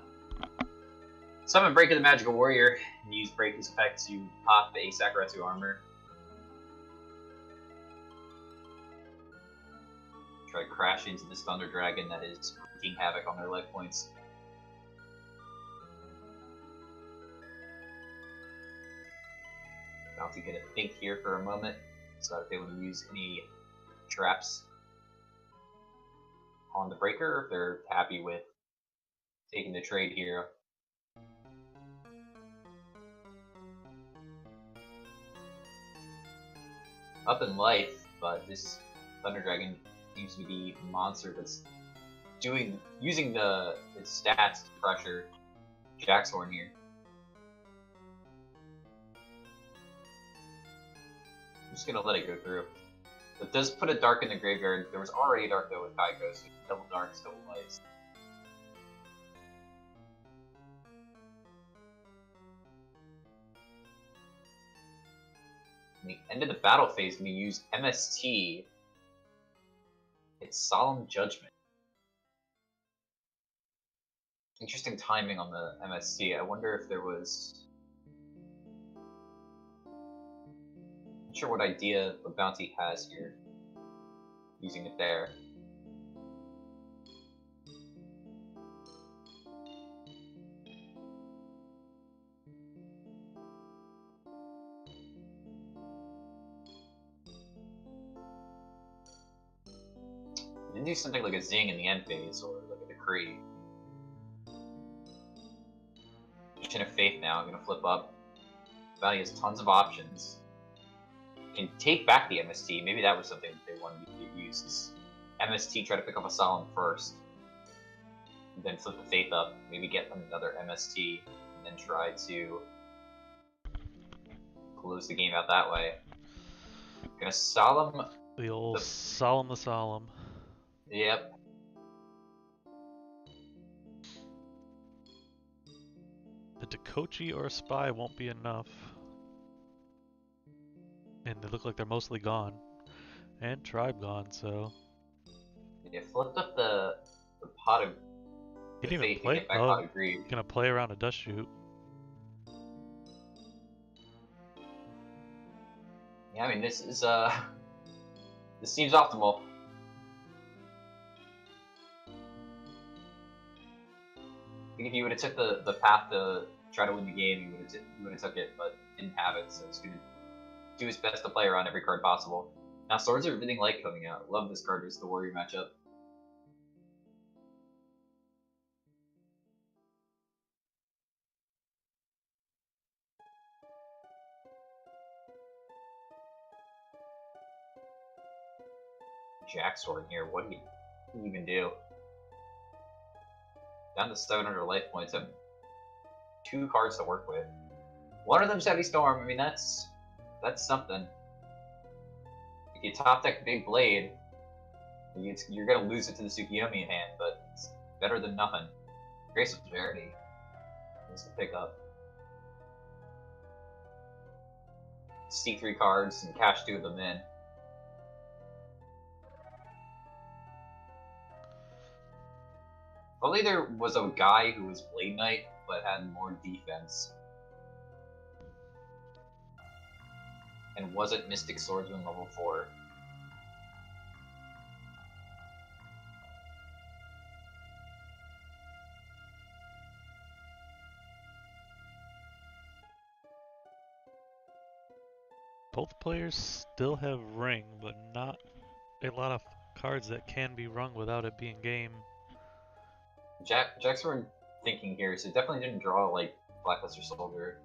summon Break of the Magical Warrior and use Breaker's effect to pop a Sakuretsu armor. Try to crash into this Thunder Dragon that is wreaking havoc on their life points. Bounty gonna think here for a moment, so that if they want to use any traps on the Breaker, if they're happy with taking the trade here. Up in life, but this Thunder Dragon seems to be a monster that's using its stats to pressure Jack's Horn here. I'm just gonna let it go through. It does put a dark in the graveyard. There was already a dark though with Kaiko, so double darks, double lights. At the end of the battle phase, we use MST. It's Solemn Judgment. Interesting timing on the MST. I wonder if there was... Not sure what idea the Bounty has here. Using it there. do something like a Zing in the end phase, or like a Decree. Chin of Faith now, I'm gonna flip up. Valley has tons of options. Can take back the MST, maybe that was something that they wanted to get used. MST, try to pick up a Solemn first. And then flip the Faith up, maybe get another MST, and then try to close the game out that way. Gonna Solemn. The old Solemn the Solemn. Yep. The Dakochi or a Spy won't be enough. And they look like they're mostly gone. And Tribe gone, so... Yeah, flipped up the Pot of... He the didn't even Faith play... to get back Oh, Pot of Greed. gonna play around a Dust Shoot. Yeah, I mean, this is, this seems optimal. I think if you would have took the path to try to win the game, you would have took it, but didn't have it, so it's gonna do his best to play around every card possible. Now, Swords of Everything Light coming out. Love this card versus the Warrior matchup. Jack Sword here, what do you even do? Down to 700 life points, I have 2 cards to work with. One of them's Heavy Storm, I mean, that's something. If you top deck Big Blade, you're gonna lose it to the Tsukiyomi in hand, but it's better than nothing. Grace of Charity is to pick up. Steal 3 cards and cash 2 of them in. Only there was a guy who was Blade Knight, but had more defense. And wasn't Mystic Swordsman level 4. Both players still have Ring, but not a lot of cards that can be rung without it being game. Jack's were thinking here, so definitely didn't draw like Blackluster Soldier.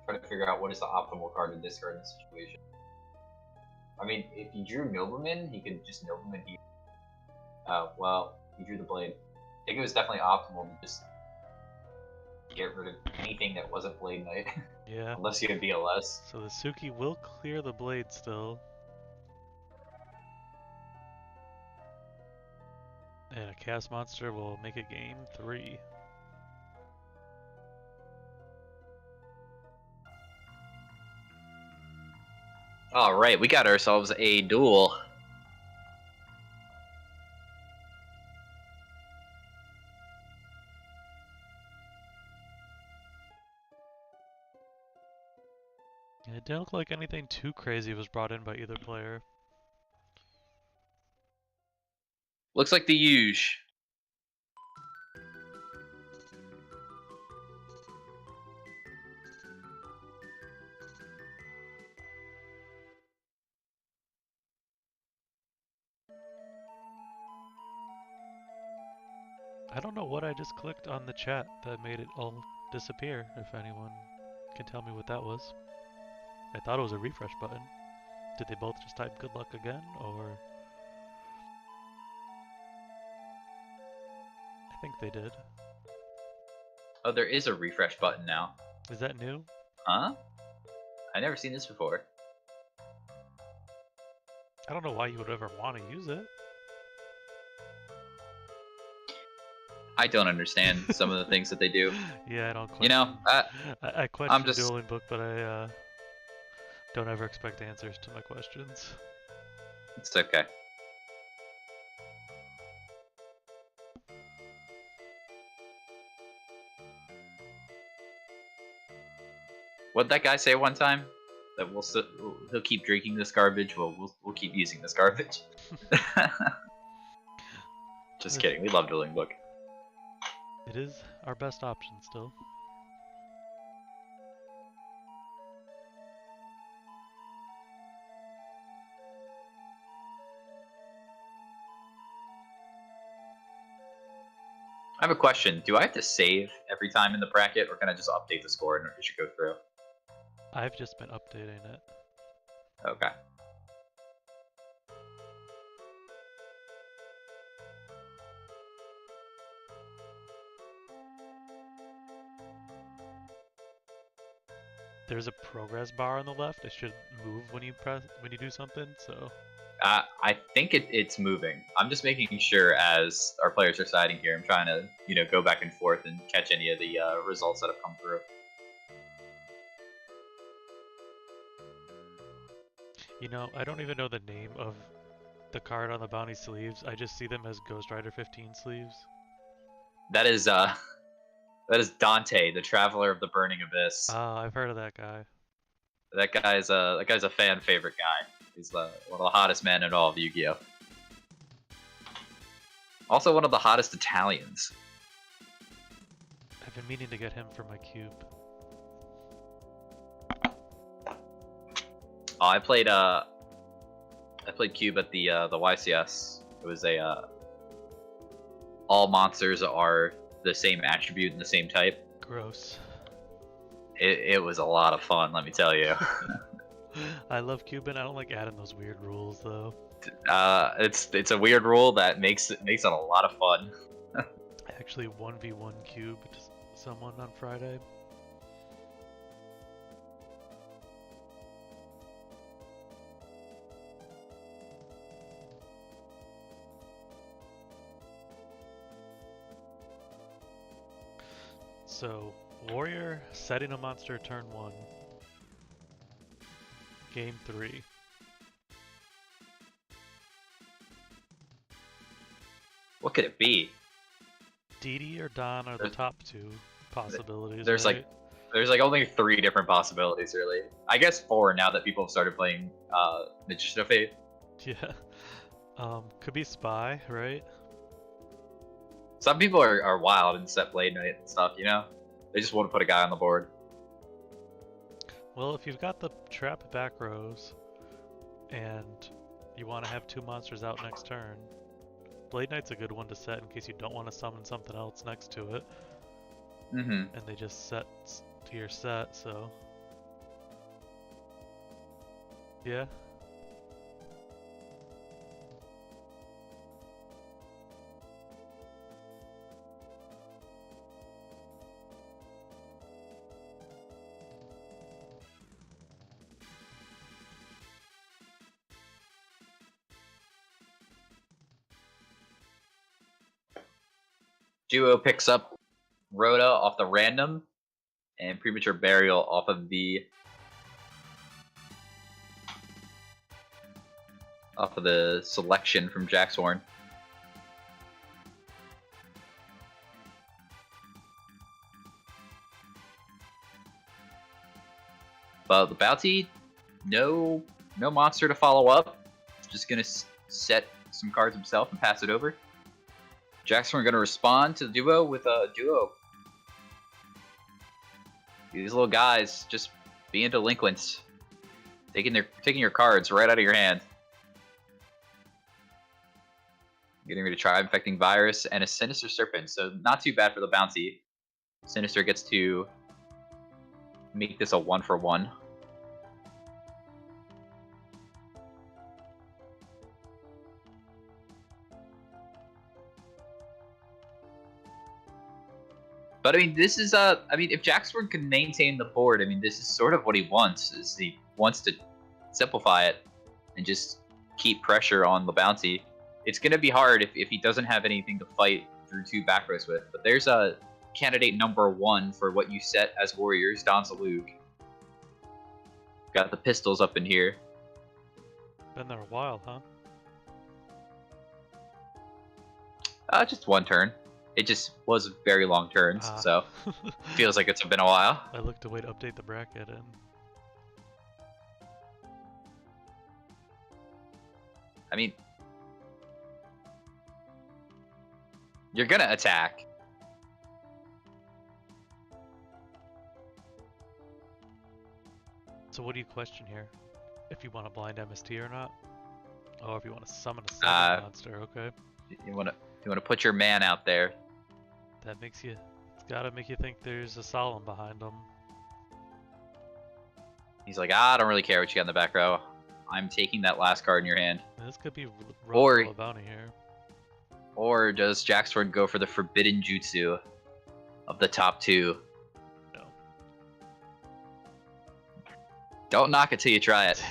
Trying to figure out what is the optimal card to discard in this situation. I mean, if he drew Nobleman, he could just Nobleman here. Oh, well, he drew the Blade. I think it was definitely optimal to just get rid of anything that wasn't Blade Knight. Yeah. Unless you had BLS. So the Suki will clear the Blade still. And a Chaos Monster will make it game 3. Alright, we got ourselves a duel. It didn't look like anything too crazy was brought in by either player. Looks like the huge. I don't know what I just clicked on the chat that made it all disappear, if anyone can tell me what that was. I thought it was a refresh button. Did they both just type good luck again, or... I think they did. Oh, there is a refresh button now. Is that new? Huh? I've never seen this before. I don't know why you would ever want to use it. I don't understand some of the things that they do. Yeah, I don't question. You know, I question I'm just... Dueling Book, but I don't ever expect answers to my questions. It's okay. What'd that guy say one time? That he'll keep drinking this garbage. Well, we'll keep using this garbage. Just kidding. We love Dueling Book. It is our best option still. have a question. Do I have to save every time in the bracket, or can I just update the score and it should go through? I've just been updating it. Okay. There's a progress bar on the left. It should move when you do something. So. I think it's moving. I'm just making sure as our players are siding here. I'm trying to go back and forth and catch any of the results that have come through. I don't even know the name of the card on the bounty sleeves. I just see them as Ghost Rider 15 sleeves. That is Dante, the Traveler of the Burning Abyss. Oh, I've heard of that guy. That guy's a fan favorite guy. He's one of the hottest men in all of Yu-Gi-Oh. Also one of the hottest Italians. I've been meaning to get him for my cube. Oh, I played cube at the YCS. It was all monsters are the same attribute and the same type. Gross. It was a lot of fun, let me tell you. I love Cuban. I don't like adding those weird rules though. It's a weird rule that makes it a lot of fun. I actually 1v1 cubed someone on Friday. So, Warrior setting a monster turn 1. Game 3. What could it be? Didi or Don are the top two possibilities. There's right? there's only 3 different possibilities really. I guess 4 now that people have started playing Magician of Fate. Yeah. Could be Spy, right? Some people are wild and set Blade Knight and stuff, They just want to put a guy on the board. Well, if you've got the trap back rows and you want to have 2 monsters out next turn, Blade Knight's a good one to set in case you don't want to summon something else next to it. Mm-hmm. And they just set to your set, so... Yeah. Duo picks up Rhoda off the random, and Premature Burial off of the selection from Jaxhorn. But the bounty, no monster to follow up. Just gonna set some cards himself and pass it over. Jaxhorn gonna respond to the duo with a duo. These little guys just being delinquents, taking your cards right out of your hand. Getting ready to try Infecting Virus and a Sinister Serpent, so not too bad for the bounty. Sinister gets to make this a 1-for-1. But I mean, this is if Jaxhorn can maintain the board, I mean, this is sort of what he wants. Is he wants to simplify it and just keep pressure on the bounty. It's gonna be hard if he doesn't have anything to fight through 2 back rows with. But there's a candidate number 1 for what you set as warriors, Don Salug. Got the pistols up in here. Been there a while, huh? Just 1 turn. It just was very long turns, so feels like it's been a while. I looked away to update the bracket and... I mean... You're gonna attack. So what do you question here? If you want to blind MST or not? Oh, if you want to summon a 7 monster, okay. You wanna put your man out there. That makes you. It's gotta make you think there's a solemn behind them. He's like, I don't really care what you got in the back row. I'm taking that last card in your hand. This could be Or- a bounty here. Or does Jacksword go for the forbidden jutsu of the top two? No. Don't knock it till you try it.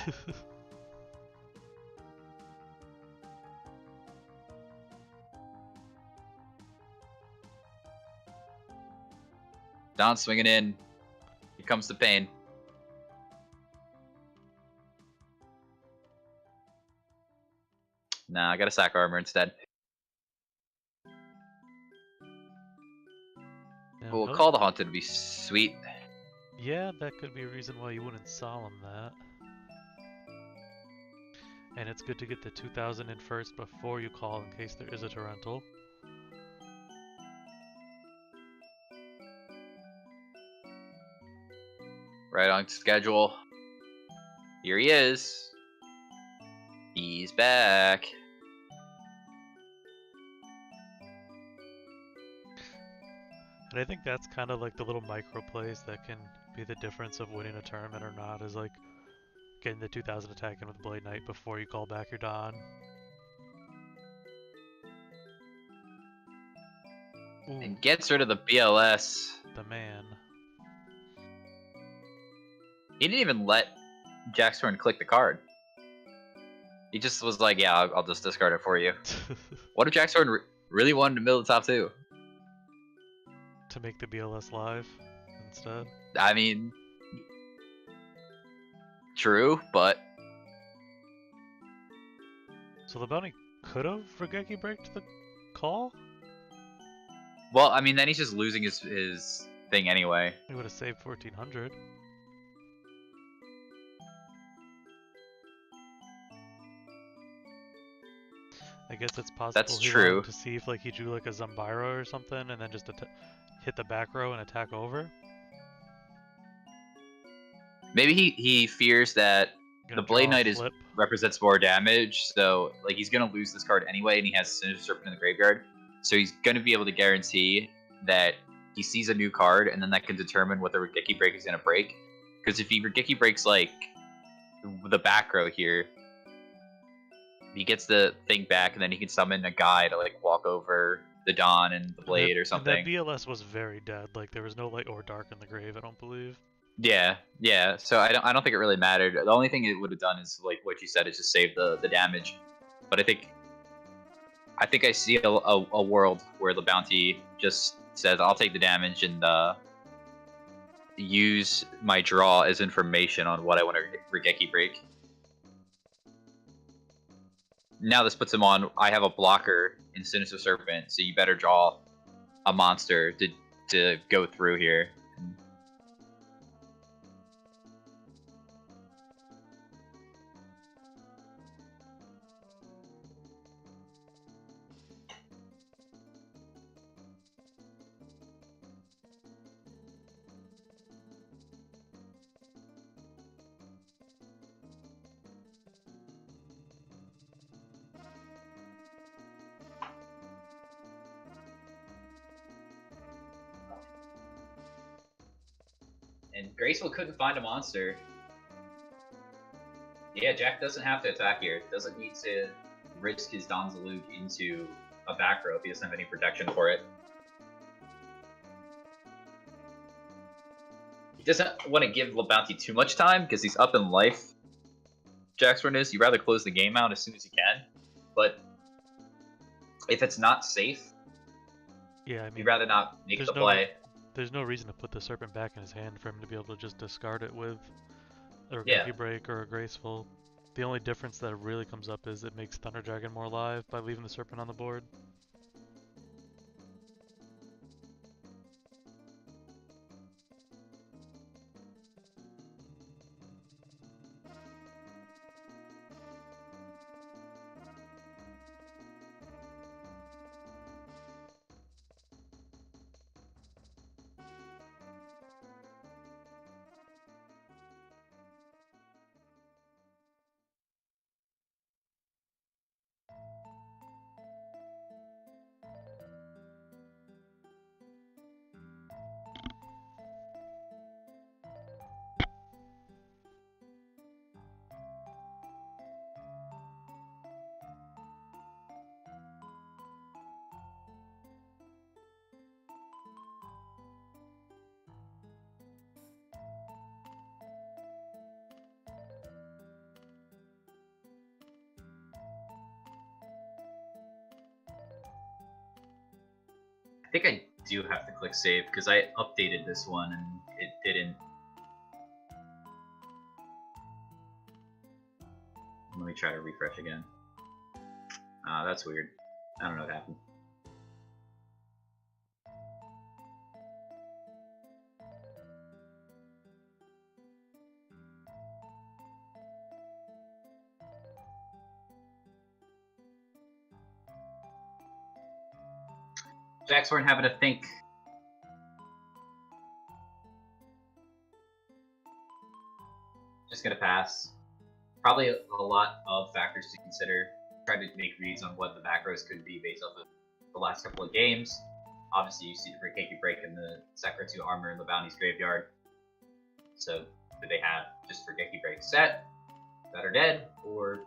Don swinging in. Here comes the pain. Nah, I gotta sack armor instead. We'll call the Haunted to be sweet. Yeah, that could be a reason why you wouldn't solemn that. And it's good to get the 2000 in first before you call in case there is a torrential. Right on schedule. Here he is. He's back. And I think that's kind of like the little micro plays that can be the difference of winning a tournament or not, is like getting the 2000 attack in with Blade Knight before you call back your Don. Ooh, And gets rid of the BLS. the man. He didn't even let Jackstorm click the card. He just was like, yeah, I'll just discard it for you. What if Jackstorm really wanted to mill the top two? To make the BLS live instead. I mean, true, but So the bounty could have Regeki breaked the call? well, I mean, then he's just losing his thing anyway. He would have saved 1400. I guess it's possible That's he true. wanted to see if like he drew like a Zambiro or something and then just hit the back row and attack over. Maybe he fears that Gonna the Blade draw a Knight flip. represents more damage, so like he's gonna lose this card anyway, and he has Sinister Serpent in the graveyard, so he's gonna be able to guarantee that he sees a new card, and then that can determine what the Regeki break is gonna break. Because if he Regeki breaks like the back row here, he gets the thing back, and then he can summon a guy to like walk over the Dawn and the Blade or something. And that BLS was very dead. Like there was no light or dark in the grave. I don't believe. Yeah. So I don't think it really mattered. The only thing it would have done is like what you said, is just save the damage. But I think I see a world where the bounty just says, I'll take the damage and use my draw as information on what I want to Regeki break. Now this puts him on, I have a blocker in Sinister Serpent, so you better draw a monster to go through here. And Graceful couldn't find a monster. Yeah, Jack doesn't have to attack here. Doesn't need to risk his Donzalug into a back row if he doesn't have any protection for it. He doesn't want to give Bounty too much time because he's up in life. Jackstorm is. You'd rather close the game out as soon as you can. But if it's not safe, Yeah, I mean, you'd rather not make the play. There's no reason to put the Serpent back in his hand for him to be able to just discard it with a Regeki break or a Graceful. The only difference that really comes up is it makes Thunder Dragon more alive by leaving the Serpent on the board. think I do have to click save because I updated this one and it didn't. Let me try to refresh again. That's weird. I don't know what happened. Jax weren't having to think. Just gonna pass. Probably a lot of factors to consider. Try to make reads on what the macros could be based off of the last couple of games. Obviously, you see the Rikeki break in the Sakura 2 armor in the Bounty's graveyard. So, do they have just Rikeki break set that are dead, or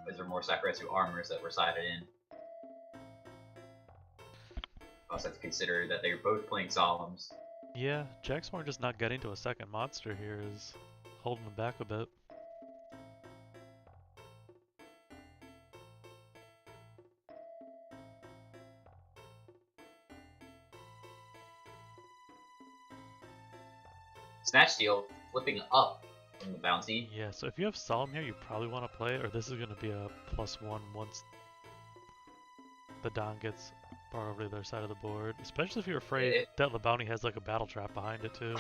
is there more Sakura 2 armors that were sided in? Also have to consider that they're both playing Solemns. Yeah, Jaxmore just not getting to a second monster here is holding them back a bit. Snatch Steal flipping up from the Bounty. Yeah, so if you have Solemn here, you probably want to play it, or this is going to be a +1 once the Don gets far over to their side of the board. Especially if you're afraid that the Bounty has like a battle trap behind it too.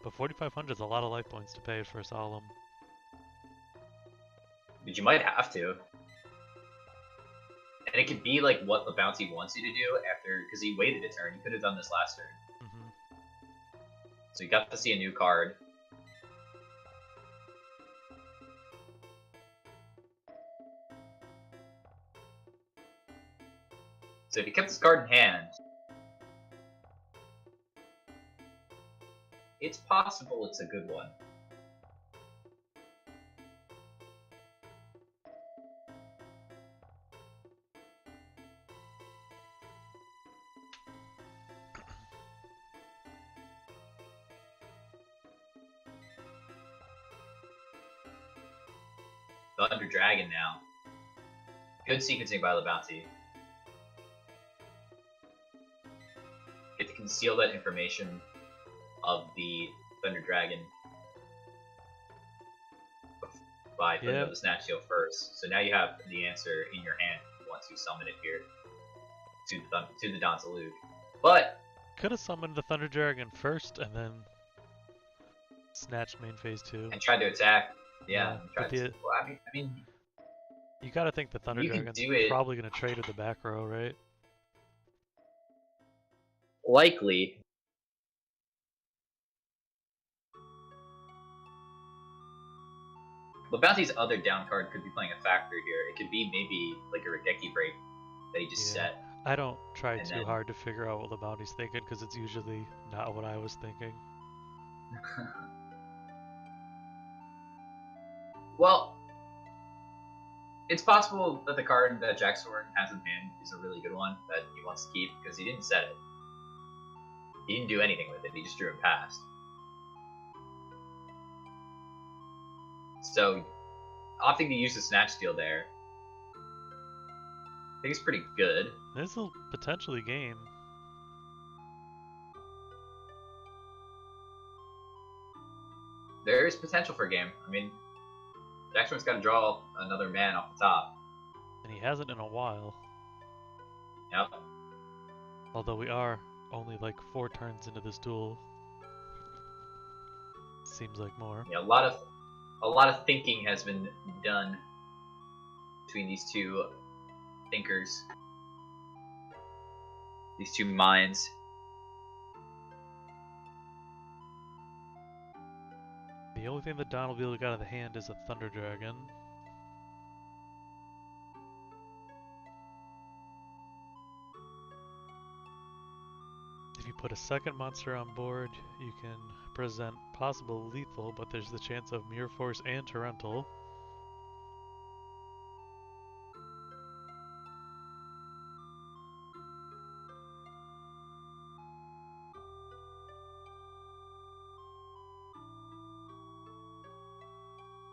But 4,500 is a lot of life points to pay for a Solemn. But you might have to. And it could be like what the Bounty wants you to do after, because he waited a turn. He could have done this last turn. So you got to see a new card. So if he kept this card in hand, it's possible it's a good one. Thunder Dragon now. Good sequencing by the Bounty. Get to conceal that information of the Thunder Dragon by putting up the Snatch Steal first. So now you have the answer in your hand if you want to summon it here to the Dansalug. But could have summoned the Thunder Dragon first and then snatched main phase 2. And tried to attack. Yeah, I mean, you gotta think the Thunder Dragon's probably gonna trade with the back row, right? Likely. The Bounty's other down card could be playing a factor here. It could be maybe like a Rikeki break that he just set. I don't try too hard to figure out what the Bounty's thinking because it's usually not what I was thinking. Well, it's possible that the card that Jaxhorn has in hand is a really good one that he wants to keep because he didn't set it. He didn't do anything with it, he just drew him past. So, opting to use the Snatch Steal there, I think it's pretty good. This will potentially game. There is potential for a game. I mean, Jaxhorn's got to draw another man off the top. And he hasn't in a while. Yep. Although we are only like 4 turns into this duel. Seems like more. Yeah, a lot of thinking has been done between these two thinkers. These two minds. The only thing that Don will be able to get out of the hand is a Thunder Dragon. If you put a second monster on board, you can present possible lethal, but there's the chance of Mirror Force and Torrential.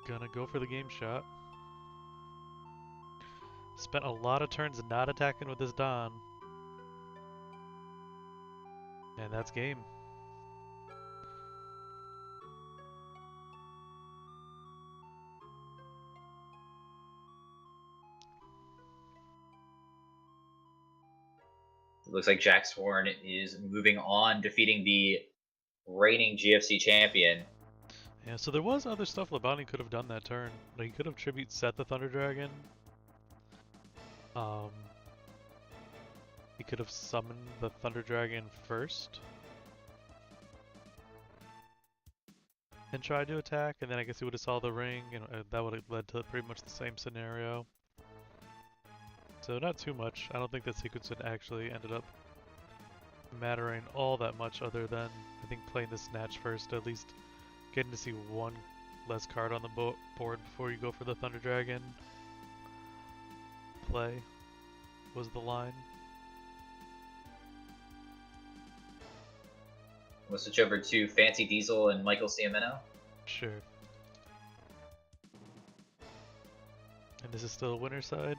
Gonna go for the game shot. Spent a lot of turns not attacking with this Don. And that's game. It looks like Jack Sworn is moving on, defeating the reigning GFC champion. Yeah, so there was other stuff Labani could have done that turn. Like, he could have tribute set the Thunder Dragon. He could have summoned the Thunder Dragon first. And tried to attack, and then I guess he would have saw the ring, and that would have led to pretty much the same scenario. So not too much. I don't think that sequence actually ended up mattering all that much, other than I think playing the Snatch first, at least getting to see one less card on the board before you go for the Thunder Dragon play was the line. We'll switch over to Fancy Diesel and Michael Ciamino. Sure. And this is still winner's side?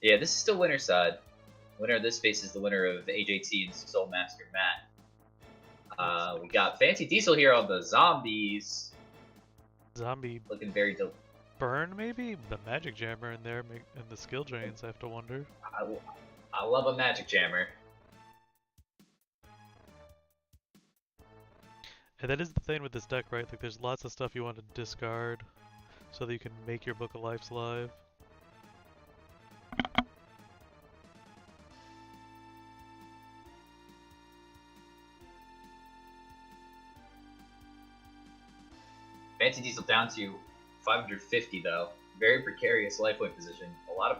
Yeah, this is still winner's side. Winner of this face is the winner of AJT and Soul Master Matt. We got Fancy Diesel here on the zombies. Zombie looking very burn, maybe? The Magic Jammer in there, and the skill drains, I have to wonder. I love a Magic Jammer. And that is the thing with this deck, right? Like, there's lots of stuff you want to discard so that you can make your Book of Lives live. Fancy Diesel down to 550 though. Very precarious life point position. A lot of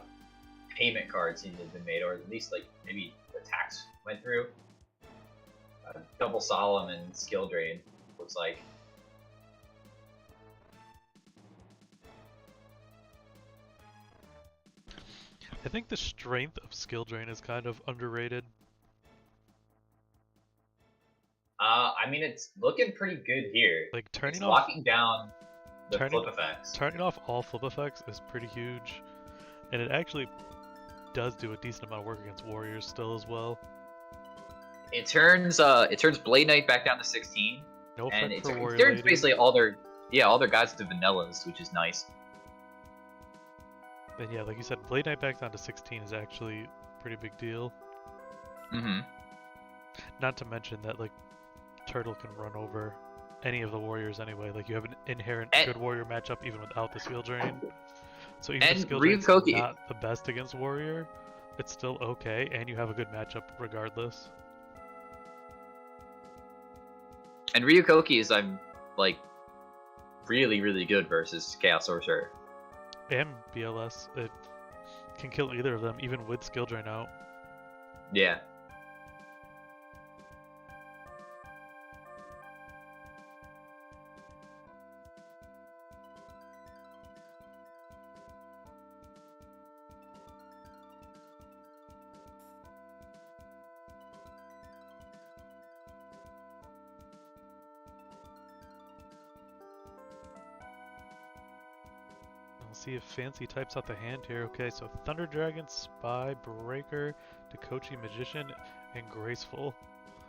payment cards seem to have been made, or at least like maybe the tax went through. Double Solemn and Skill Drain, looks like. I think the strength of Skill Drain is kind of underrated. I mean, it's looking pretty good here. Like, turning off, locking down the flip effects. Turning off all flip effects is pretty huge, and it actually does do a decent amount of work against warriors still as well. It turns Blade Knight back down to 16. No and effect for warrior turns lady. basically all their guys to vanillas, which is nice. And yeah, like you said, Blade Knight back down to 16 is actually a pretty big deal. Mm-hmm. Not to mention that, like, Turtle can run over any of the warriors anyway. Like, you have an inherent good warrior matchup even without the skill drain. So even if skill drain's not the best against warrior, it's still okay, and you have a good matchup regardless. And Ryukoki is, like, really, really good versus Chaos Sorcerer. And BLS, it can kill either of them, even with skill drain out. Yeah. See if Fancy types out the hand here. Okay, so Thunder Dragon, Spy, Breaker, Dakochi Magician, and Graceful.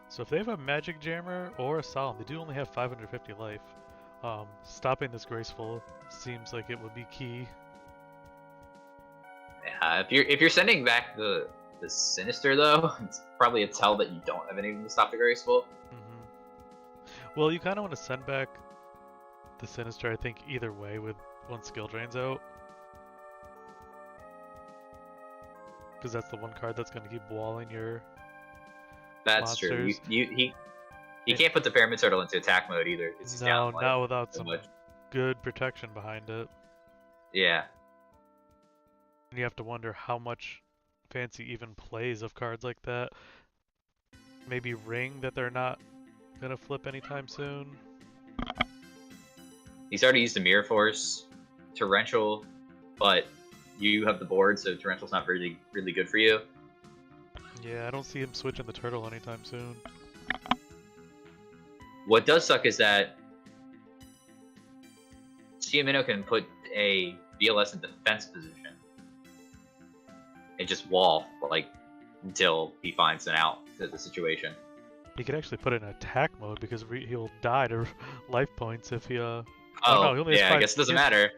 So if they have a Magic Jammer or a Solemn, they do only have 550 life. Stopping this Graceful seems like it would be key. Yeah, if you're sending back the Sinister though, it's probably a tell that you don't have anything to stop the Graceful. Mm-hmm. Well, you kind of want to send back the Sinister, I think, either way with one skill drains out, because that's the one card that's going to keep walling your monsters. True. You can't put the Pyramid Turtle into attack mode either. It's no, not without some good protection behind it. Yeah. And you have to wonder how much Fancy even plays of cards like that. Maybe Ring that they're not going to flip anytime soon. He's already used the Mirror Force. Torrential, but you have the board, so Torrential's not really good for you. Yeah, I don't see him switching the Turtle anytime soon. What does suck is that Ciamino can put a BLS in defense position. and just wall like until he finds an out to the situation. He could actually put it in attack mode because he'll die to life points if he Oh, no, he only has yeah, I guess it doesn't matter.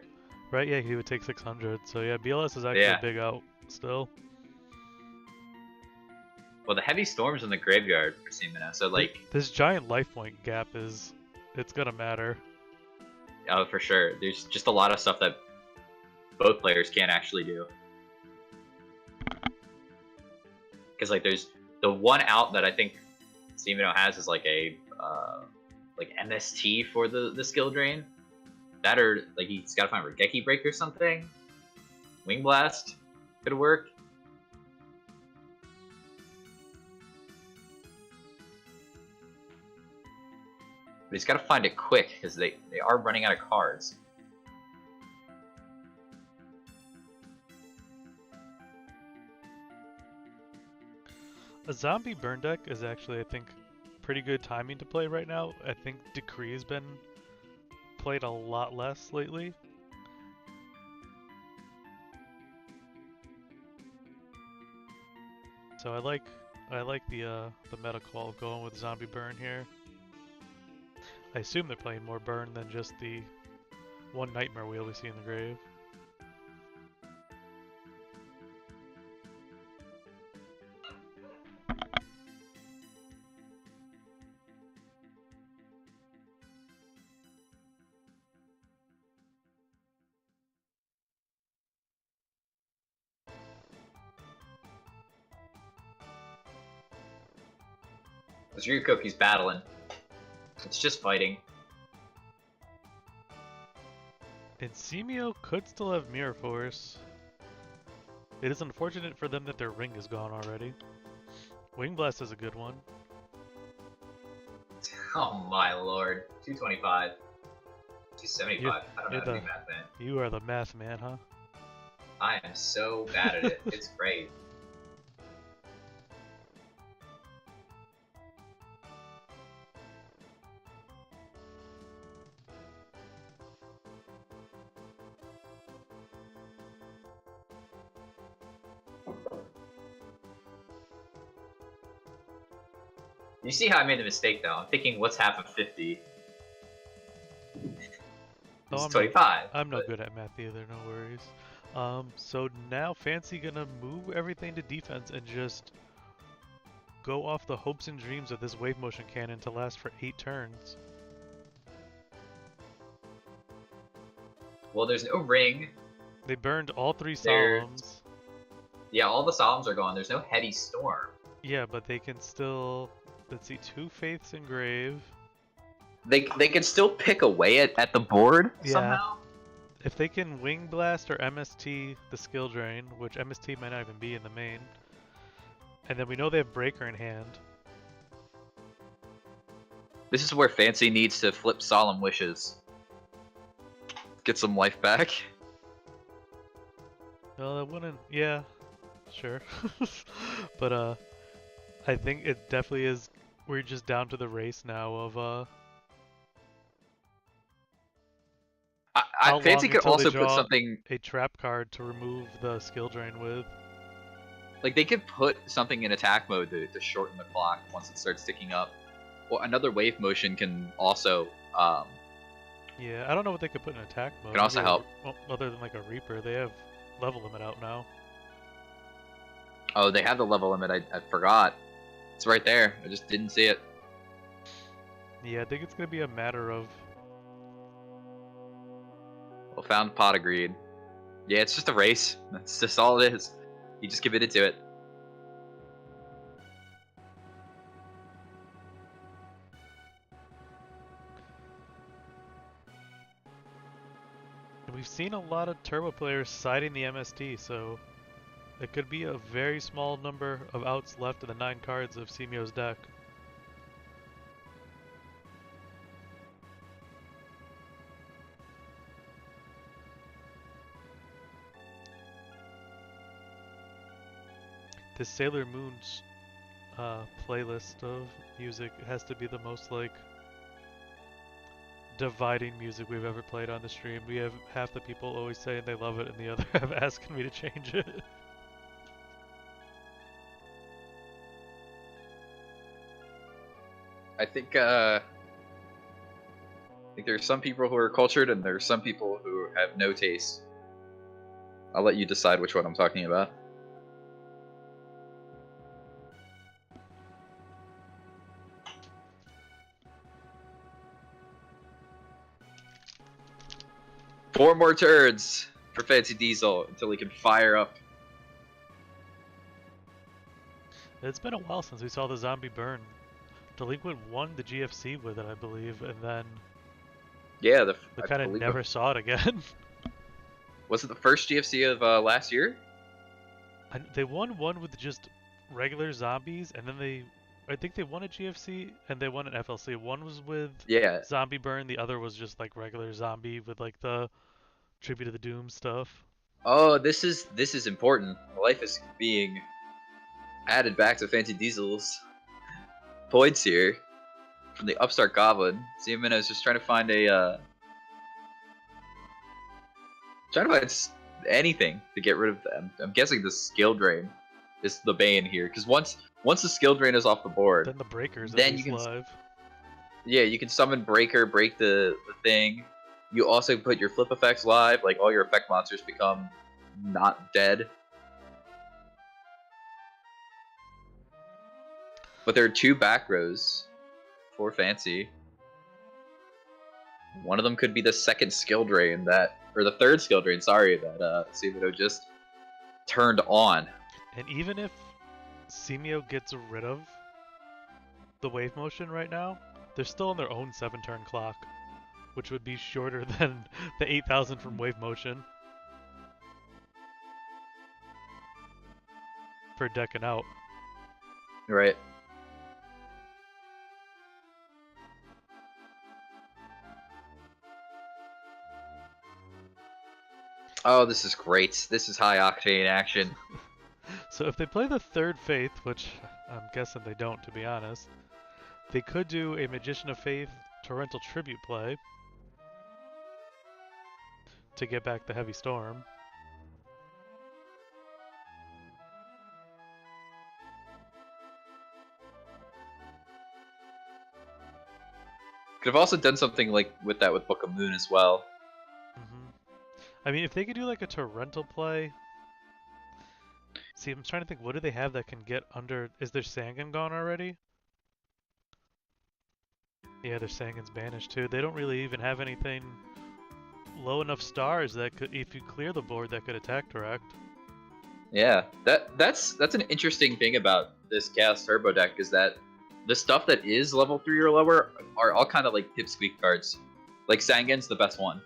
Right, yeah, he would take 600. So yeah, BLS is actually a big out still. Well, the heavy storm's in the graveyard for Semino, so like this giant life point gap it's gonna matter. Oh, for sure. There's just a lot of stuff that both players can't actually do. Because like there's the one out that I think Semino has is like a like MST for the skill drain. That or like he's got to find Regeki Break or something. Wing Blast could work. But he's got to find it quick because they are running out of cards. A zombie burn deck is actually, I think, pretty good timing to play right now. I think Decree has been played a lot less lately. So I like the meta call of going with zombie burn here. I assume they're playing more burn than just the one nightmare we always see in the grave. This Ryukoki's battling. It's just fighting. And Semio could still have Mirror Force. It is unfortunate for them that their ring is gone already. Wing Blast is a good one. Oh my lord. 225. 275. I don't know how to do math, man. You are the math man, huh? I am so bad at it. It's great. You see how I made the mistake though? I'm thinking what's half of 50? It's 25. I'm no good at math either, no worries. So now Fancy gonna move everything to defense and just go off the hopes and dreams of this wave motion cannon to last for 8 turns. Well, there's no ring. They burned all 3 solemns. Yeah, all the solemns are gone. There's no heady storm. Yeah, but they can still... Let's see, 2 faiths in grave. They can still pick away at the board somehow. If they can Wing Blast or MST the skill drain, which MST might not even be in the main, and then we know they have Breaker in hand. This is where Fancy needs to flip Solemn Wishes. Get some life back. Well, that wouldn't... Yeah, sure. But, I think it definitely is... We're just down to the race now of, Fancy could also put something... A trap card to remove the skill drain with. Like, they could put something in attack mode to shorten the clock once it starts ticking up. Or another wave motion can also... yeah, I don't know what they could put in attack mode. Can also help. Well, other than like a Reaper, they have level limit out now. Oh, they have the level limit. I forgot. It's right there. I just didn't see it. Yeah, I think it's going to be a matter of... Well, found pot agreed. Yeah, it's just a race. That's just all it is. You just committed to it. We've seen a lot of turbo players siding the MST, so it could be a very small number of outs left of the 9 cards of Semio's deck. This Sailor Moon's playlist of music has to be the most like dividing music we've ever played on the stream. We have half the people always saying they love it and the other half asking me to change it. I think there are some people who are cultured and there are some people who have no taste. I'll let you decide which one I'm talking about. Four more turns for Fancy Diesel until he can fire up. It's been a while since we saw the zombie burn. Delinquent won the GFC with it, I believe, and then Yeah, we kind of never saw it again. Was it the first GFC of last year? They won one with just regular zombies, and then I think they won a GFC and they won an FLC. One was with zombie burn, the other was just like regular zombie with like the Tribute to the Doom stuff. Oh, this is important. Life is being added back to Fancy Diesel's points here from the Upstart Goblin. Siemens is just trying to find anything to get rid of them. I'm guessing the skill drain is the bane here, because once the skill drain is off the board, then the breakers then you can live. Yeah, you can summon breaker, break the thing. You also put your flip effects live, like all your effect monsters become not dead. But there are two back rows for Fancy. One of them could be the second skill drain or the third skill drain, sorry, that Simio just turned on. And even if Simio gets rid of the wave motion right now, they're still on their own 7-turn clock, which would be shorter than the 8,000 from wave motion for decking out. Right. Oh, this is great. This is high octane action. So if they play the third Faith, which I'm guessing they don't, to be honest, they could do a Magician of Faith Torrential Tribute play to get back the Heavy Storm. Could have also done something like with that with Book of Moon as well. I mean, if they could do like a torrential play. See, I'm trying to think, what do they have that can get under? Is their Sangan gone already? Yeah, their Sangan's banished too. They don't really even have anything low enough stars that could, if you clear the board, that could attack direct. Yeah, that's an interesting thing about this Chaos Turbo deck, is that the stuff that is level 3 or lower are all kind of like pipsqueak cards. Like Sangan's the best one.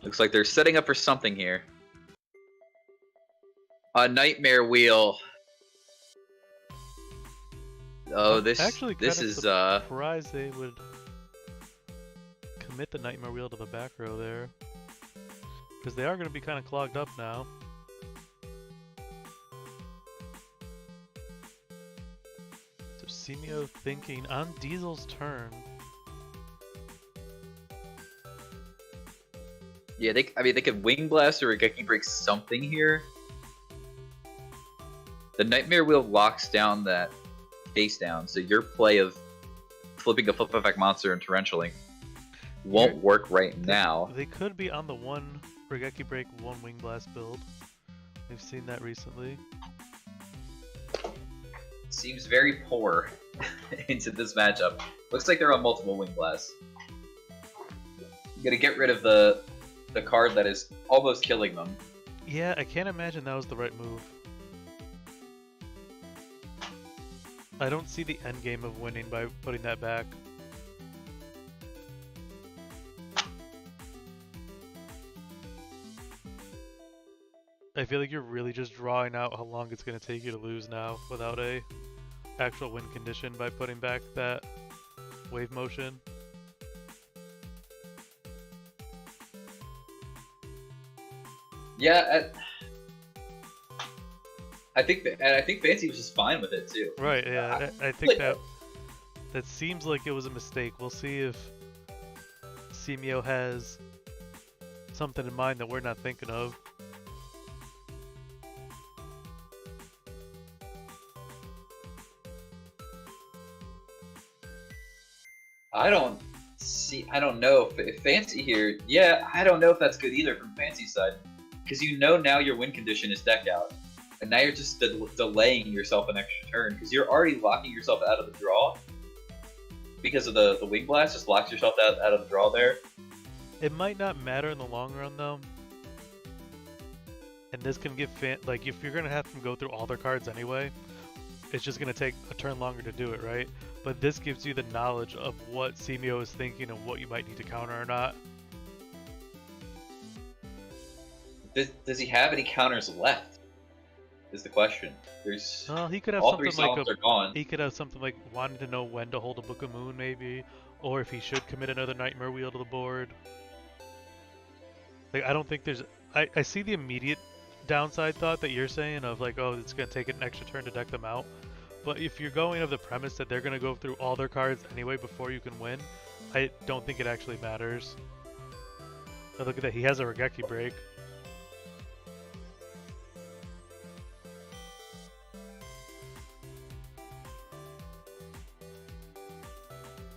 Looks like they're setting up for something here. A Nightmare Wheel. Oh, this is surprised they would commit the Nightmare Wheel to the back row there, because they are going to be kind of clogged up now. So Simio thinking on Diesel's turn. Yeah, they could Wing Blast or a Geki Break something here. The Nightmare Wheel locks down that face down, so your play of flipping a flip effect monster and torrentialing won't work right now. They could be on the one Regeki Break, one Wing Blast build. We've seen that recently. Seems very poor into this matchup. Looks like they're on multiple Wing Blasts. You gotta get rid of the card that is almost killing them. Yeah, I can't imagine that was the right move. I don't see the end game of winning by putting that back. I feel like you're really just drawing out how long it's going to take you to lose now without a actual win condition by putting back that wave motion. Yeah, I think Fancy was just fine with it too. Right. Yeah. I think that seems like it was a mistake. We'll see if Simio has something in mind that we're not thinking of. I don't know if Fancy here. Yeah, I don't know if that's good either from Fancy's side, because now your win condition is deck out, and now you're just delaying yourself an extra turn because you're already locking yourself out of the draw because of the Wing Blast. Just locks yourself out of the draw there. It might not matter in the long run though, and this can give like if you're gonna have them go through all their cards anyway, it's just gonna take a turn longer to do it, right? But this gives you the knowledge of what Simio is thinking and what you might need to counter or not. Does he have any counters left? Is the question. Well, he could have all something three like are gone. He could have something like wanting to know when to hold a Book of Moon, maybe, or if he should commit another Nightmare Wheel to the board. Like, I don't think there's. I see the immediate downside thought that you're saying of like, oh, it's gonna take an extra turn to deck them out. But if you're going of the premise that they're gonna go through all their cards anyway before you can win, I don't think it actually matters. But look at that, he has a Regeki break.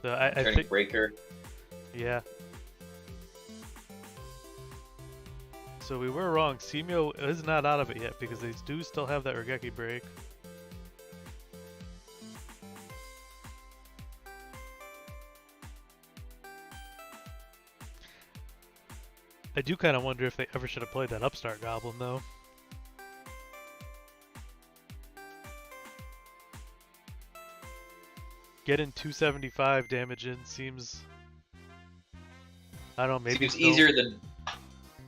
So I think breaker. Yeah. So we were wrong. Simio is not out of it yet because they do still have that Regeki break. I do kind of wonder if they ever should have played that Upstart Goblin though. Getting 275 damage in seems, I don't know, maybe seems easier than.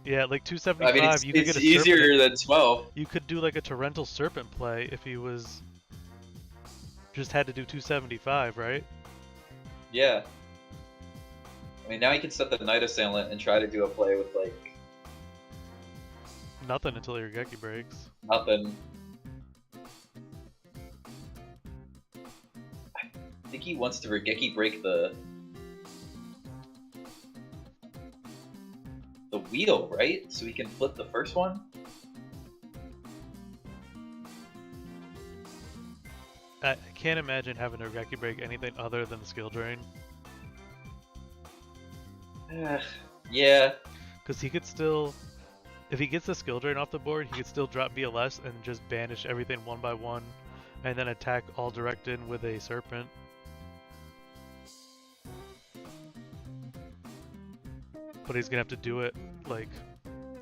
Yeah, like 275. I mean, you could get a easier serpent. than 12. You could do like a Torrential Serpent play if he was just had to do 275, right? Yeah. I mean, now he can set the Night Assailant and try to do a play with like nothing until your Regeki breaks. Nothing. I think he wants to Regeki break the wheel, right? So he can flip the first one? I can't imagine having a Regeki break anything other than the skill drain. Yeah. Because he could still, if he gets the skill drain off the board, he could still drop BLS and just banish everything one by one, and then attack all direct in with a Serpent. But he's gonna have to do it like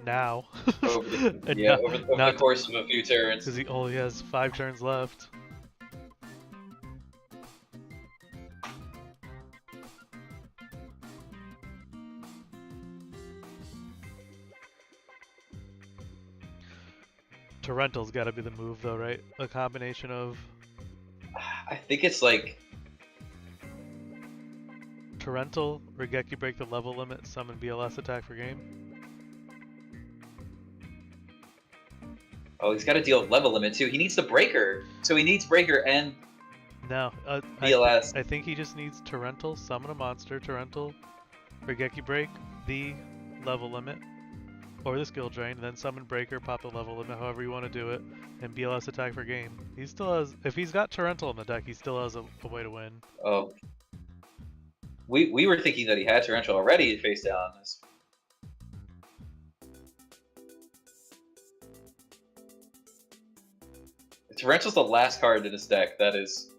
now. Over the course of a few turns. Because he only has 5 turns left. Torrental's got to be the move though, right? A combination of. I think it's like. Torrental, Regeki break the level limit, summon BLS attack for game. Oh, he's got to deal with level limit too. He needs the breaker, so he needs breaker and. No, BLS. I think he just needs Torrental, summon a monster, Torrental, Regeki break the level limit, or the skill drain, then summon breaker, pop the level limit, however you want to do it, and BLS attack for game. He still has, if he's got Torrental in the deck, he still has a way to win. Oh. We were thinking that he had Torrential already face down on this. Torrential's the last card in his deck. That is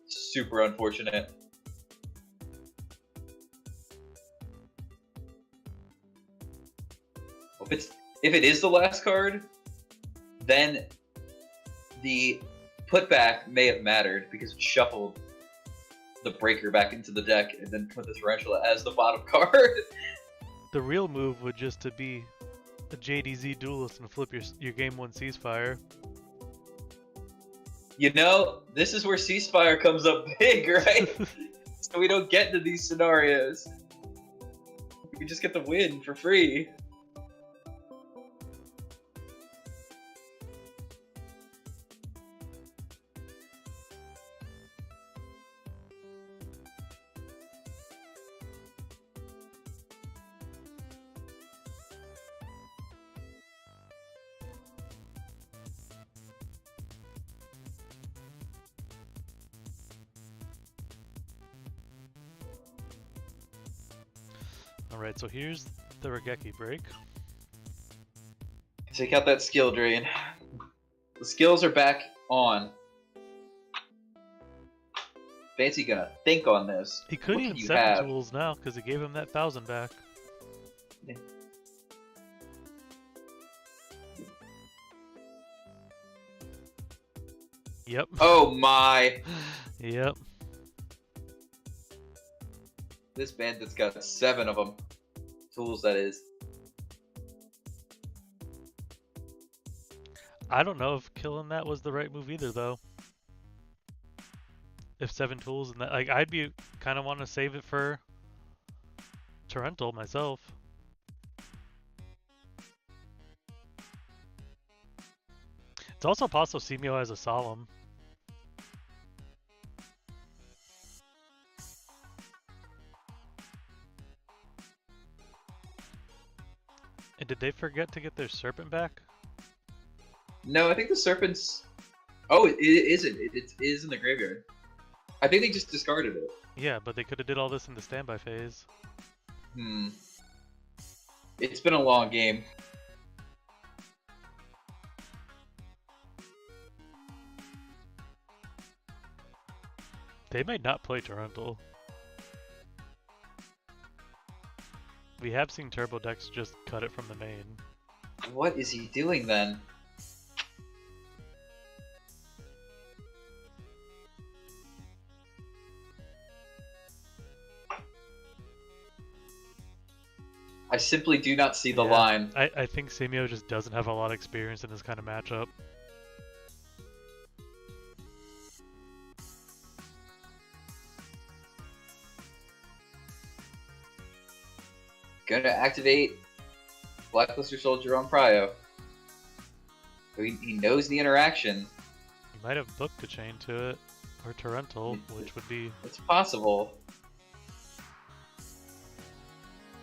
super unfortunate. If it is the last card, then the putback may have mattered because it shuffled the breaker back into the deck and then put the Tarantula as the bottom card. The real move would just to be a JDZ duelist and flip your game 1 ceasefire. You know, this is where Ceasefire comes up big, right? So we don't get into these scenarios. We just get the win for free. Alright, so here's the Regeki break. Take out that skill drain. The skills are back on. Fancy gonna think on this. He could even 7 tools now because he gave him that 1,000 back. Yeah. Yep. Oh my! Yep. This bandit's got 7 of them. Tools, that is. I don't know if killing that was the right move either, though. If 7 tools and that, like, I'd be kind of want to save it for Torrental myself. It's also possible Simio has a Solemn. And did they forget to get their Serpent back? No, I think the Serpent's... Oh, it isn't. It is in the graveyard. I think they just discarded it. Yeah, but they could have did all this in the standby phase. It's been a long game. They might not play Torrental. We have seen Turbo decks just cut it from the main. What is he doing then? I simply do not see the line. I think Simio just doesn't have a lot of experience in this kind of matchup. Gonna activate Blackluster Soldier on Prio. So he knows the interaction. He might have booked a chain to it, or Torrental, which would be... It's possible.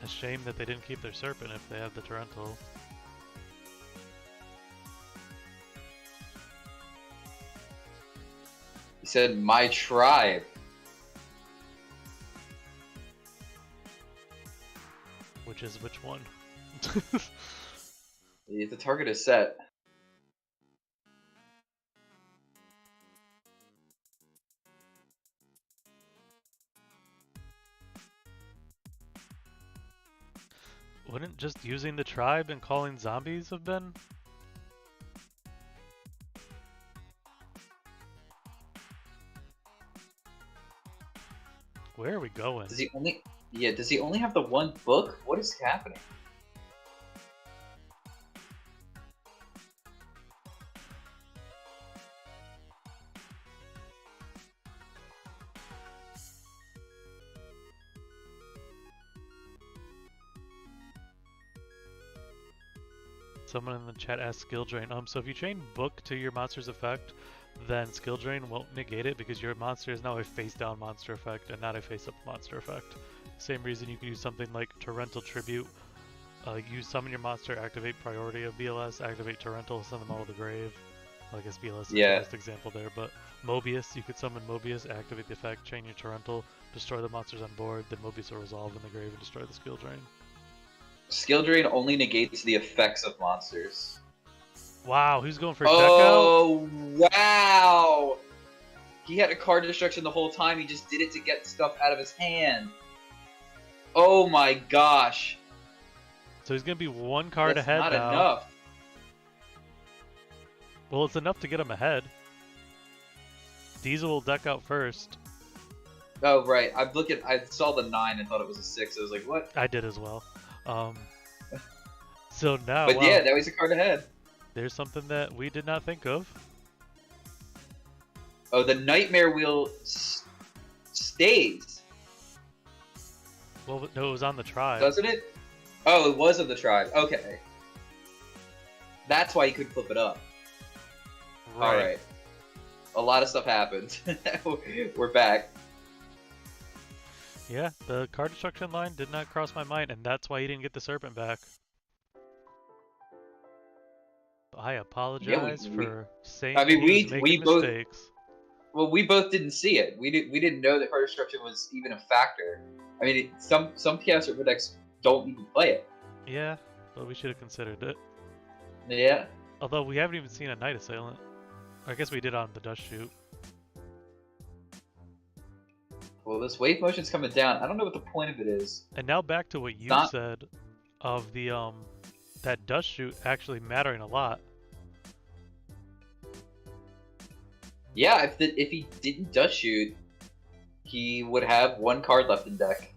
A shame that they didn't keep their Serpent if they have the Torrental. He said, my tribe. Which is which one? The target is set. Wouldn't just using the tribe and calling zombies have been? Where are we going? Does he only... Yeah, does he only have the one book? What is happening? Someone in the chat asked skill drain. So if you chain book to your monster's effect, then skill drain won't negate it because your monster is now a face down monster effect and not a face up monster effect. Same reason you could use something like Torrental Tribute. You summon your monster, activate priority of BLS, activate Torrental, send them all to the grave. Well, I guess BLS is the best example there, but Mobius, you could summon Mobius, activate the effect, chain your Torrental, destroy the monsters on board, then Mobius will resolve in the grave and destroy the skill drain. Skill drain only negates the effects of monsters. Wow, who's going for deck Oh, wow! He had a card destruction the whole time, he just did it to get stuff out of his hand. Oh my gosh. So he's going to be one card That's ahead not now. enough. Well, it's enough to get him ahead. Diesel will deck out first. Oh, right. I saw the 9 and thought it was a 6. I was like, what? I did as well. So now, But yeah, now he's a card ahead. There's something that we did not think of. Oh, the Nightmare Wheel stays, Well, no, it was on the tribe. doesn't it? Oh, it was of the tribe. Okay. That's why you could flip it up. Right. Alright. A lot of stuff happened. We're back. Yeah, the card destruction line did not cross my mind, and that's why he didn't get the serpent back. I apologize for saying I mean, that he was making mistakes. Well, we both didn't see it. We didn't know that card destruction was even a factor. I mean, some Chaos Serpent decks don't even play it. Yeah, but we should have considered it. Yeah. Although we haven't even seen a Night Assailant. I guess we did on the Dust Shoot. Well, this wave motion's coming down. I don't know what the point of it is. And now back to what you said of the that Dust Shoot actually mattering a lot. Yeah, if he didn't Dust Shoot, he would have one card left in deck.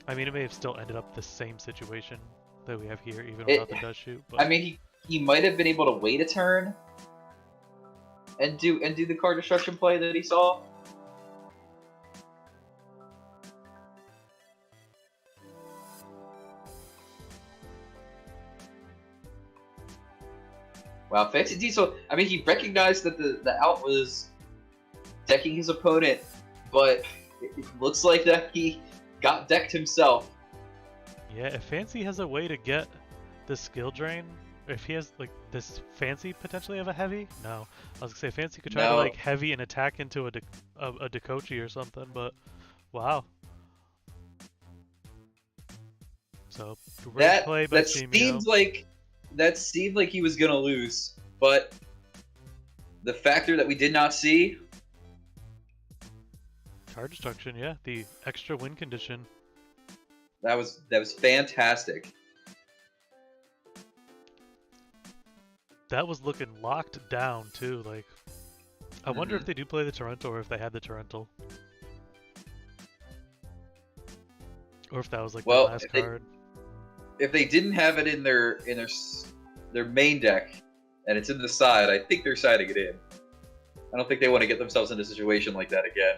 I mean, it may have still ended up the same situation that we have here, even without the Dust Shoot. But I mean, he might have been able to wait a turn and do the card destruction play that he saw. Wow, Fancy Diesel. I mean, he recognized that the out was decking his opponent, but it looks like that he got decked himself. yeah, if Fancy has a way to get the skill drain, if he has like this Fancy potentially have a heavy? No, I was gonna say Fancy could try to like heavy and attack into a Dekochi or something, but wow. So great play by Chimio. That seemed like he was gonna lose, but the factor that we did not see. Card destruction, yeah, the extra win condition. That was fantastic. That was looking locked down too. Like, I wonder if they do play the Torrential or if they had the Torrential, or if that was like the last card. If they didn't have it in their main deck, and it's in the side, I think they're siding it in. I don't think they want to get themselves in a situation like that again.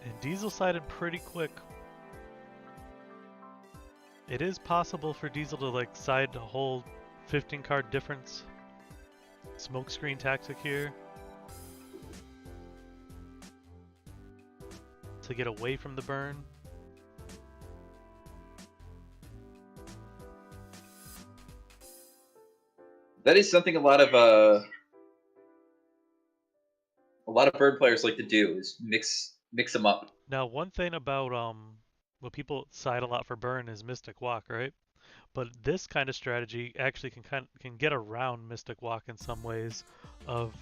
And Diesel sided pretty quick. It is possible for Diesel to like side a whole 15 card difference. Smokescreen tactic here. To get away from the burn. That is something a lot of burn players like to do, is mix them up. Now, one thing about what people side a lot for burn is Mystic Walk, right? But this kind of strategy actually can get around Mystic Walk in some ways. Of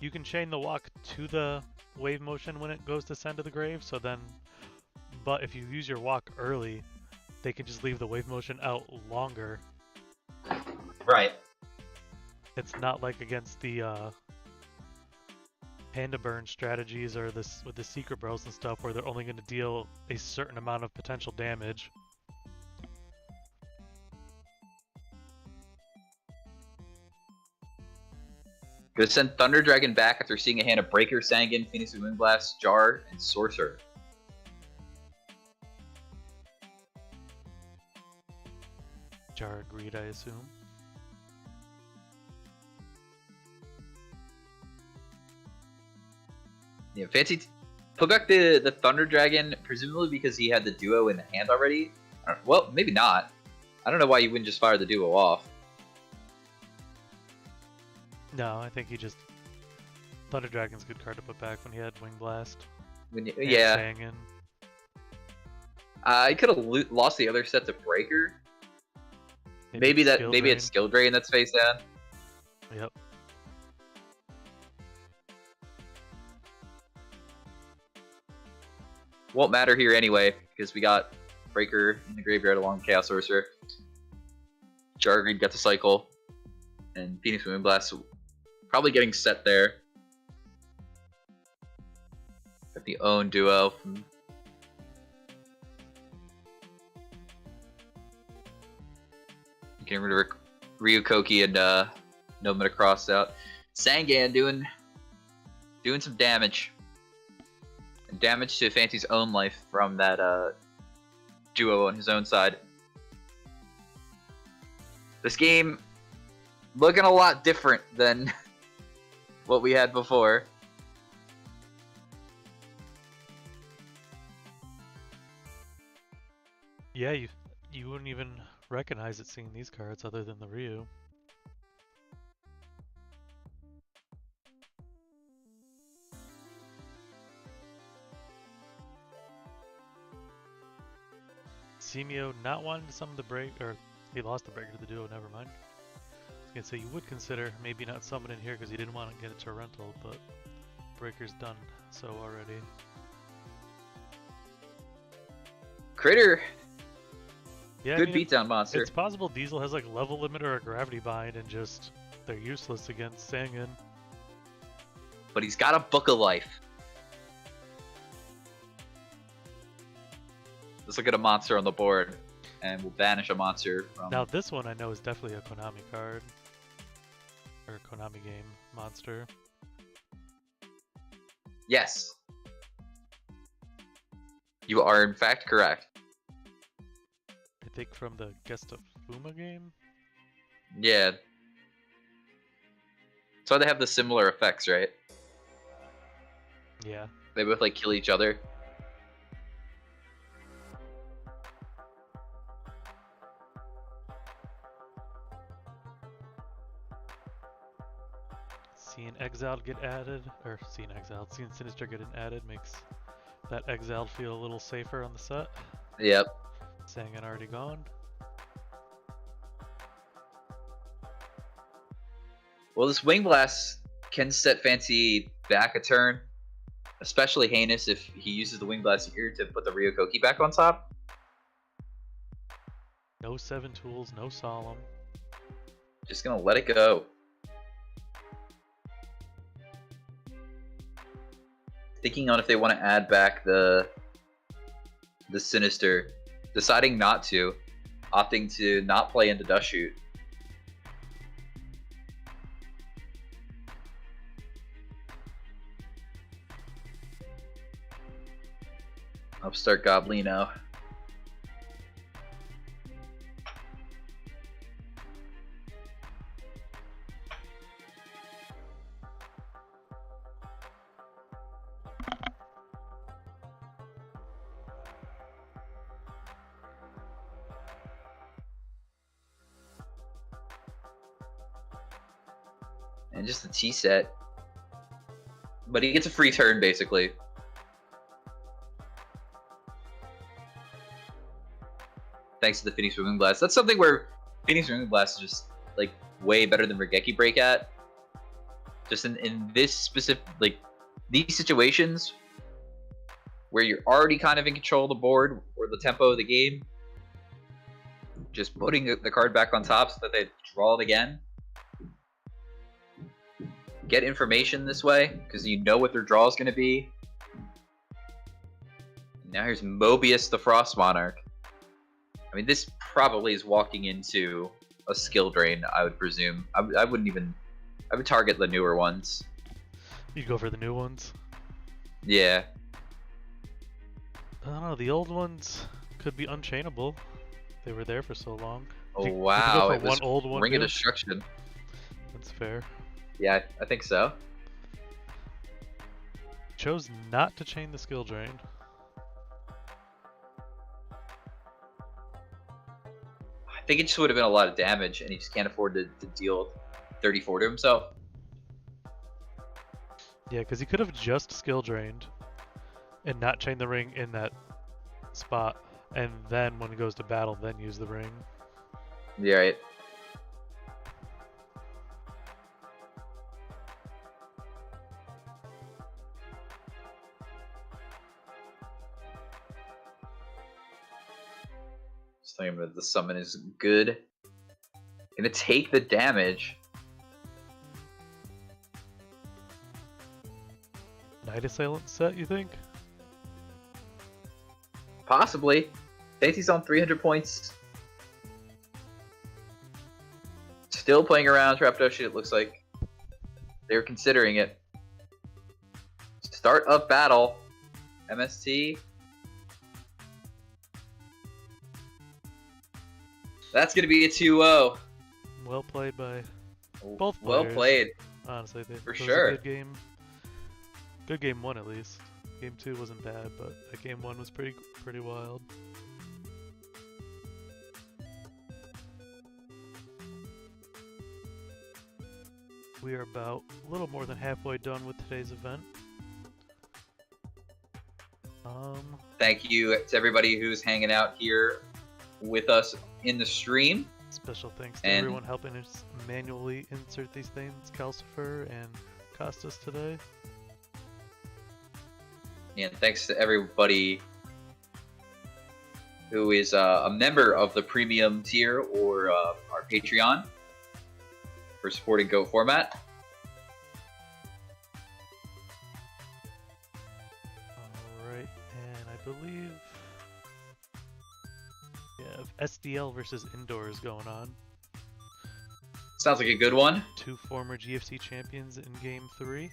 you can chain the walk to the wave motion when it goes to send to the grave. So then, but if you use your walk early, they can just leave the wave motion out longer. Right. It's not like against the Panda Burn strategies or this with the Secret Bros and stuff where they're only going to deal a certain amount of potential damage. Gonna send Thunder Dragon back after seeing a hand of Breaker, Sangan, Phoenix Windblast, Jar, and Sorcerer. Jar agreed, I assume. Yeah, Fancy put back the Thunder Dragon, presumably because he had the duo in the hand already. Well, maybe not. I don't know why you wouldn't just fire the duo off. No, I think he just... Thunder Dragon's a good card to put back when he had Wing Blast. Yeah. He could have lost the other set to Breaker. Maybe it's Skill Drain that's face down. Yep. Won't matter here anyway, because we got Breaker in the graveyard along with Chaos Sorcerer. Jargreed got to cycle, and Phoenix Moonblast probably getting set there. Got the own duo from getting rid of Ryukoki and no Metacross out. Sangan doing some damage. And damage to Fancy's own life from that duo on his own side. This game looking a lot different than what we had before. Yeah, you wouldn't even recognize it seeing these cards other than the Ryu. Simio not wanting to summon the break, or he lost the breaker to the duo, never mind. I was gonna say you would consider maybe not summoning here because he didn't want to get a Torrential, but breaker's done so already. Critter! Yeah, good beatdown monster. It's possible Diesel has like level limit or a gravity bind and just they're useless against Sangan. But he's got a Book of Life. Let's look at a monster on the board, and we'll banish a monster from... Now this one I know is definitely a Konami card. Or a Konami game monster. Yes. You are in fact correct. I think from the Guest of Fuma game? Yeah. So they have the similar effects, right? Yeah. They both like kill each other. Seeing Exiled get added, or seeing Sinister get added makes that Exiled feel a little safer on the set. Yep. Sangan already gone. Well, this Wing Blast can set Fancy back a turn, especially heinous if he uses the Wing Blast here to put the Ryukoki back on top. No 7 tools, no Solemn. Just gonna let it go. Thinking on if they want to add back the Sinister, deciding not to, opting to not play into Dust Shoot. Upstart Goblino. And just a T set. But he gets a free turn, basically. Thanks to the Phoenix Wing Blast. That's something where Phoenix Wing Blast is just, like, way better than Regeki Break at. Just in this specific, like, these situations where you're already kind of in control of the board or the tempo of the game. Just putting the card back on top so that they draw it again. Get information this way, because you know what their draw is going to be. Now here's Mobius the Frost Monarch. I mean, this probably is walking into a skill drain, I would presume. I wouldn't even... I would target the newer ones. You'd go for the new ones? Yeah. I don't know, the old ones could be unchainable. They were there for so long. Oh, you, wow. It was one old one, Ring of dude? Destruction. That's fair. Yeah, I think so. Chose not to chain the skill drain. I think it just would have been a lot of damage, and he just can't afford to deal 34 to himself. Yeah, because he could have just skill drained and not chain the ring in that spot, and then when he goes to battle, then use the ring. Yeah, right. Telling him that the summon is good. Gonna take the damage. Night Assailant set, you think? Possibly. Stacy's on 300 points. Still playing around Trapdoshi, it looks like. They're considering it. Start of battle. MST. That's going to be a 2-0. Well played by both players. Well played. Honestly, it For was sure. a good game. Good game 1 at least. Game 2 wasn't bad, but that game 1 was pretty wild. We are about a little more than halfway done with today's event. Thank you to everybody who's hanging out here with us in the stream. Special thanks to everyone helping us manually insert these things, Calcifer and Costas today. And thanks to everybody who is a member of the premium tier or our Patreon for supporting Go Format. Alright, and I believe we have SDL versus Indoors going on. Sounds like a good one. 2 former GFC champions in Game 3.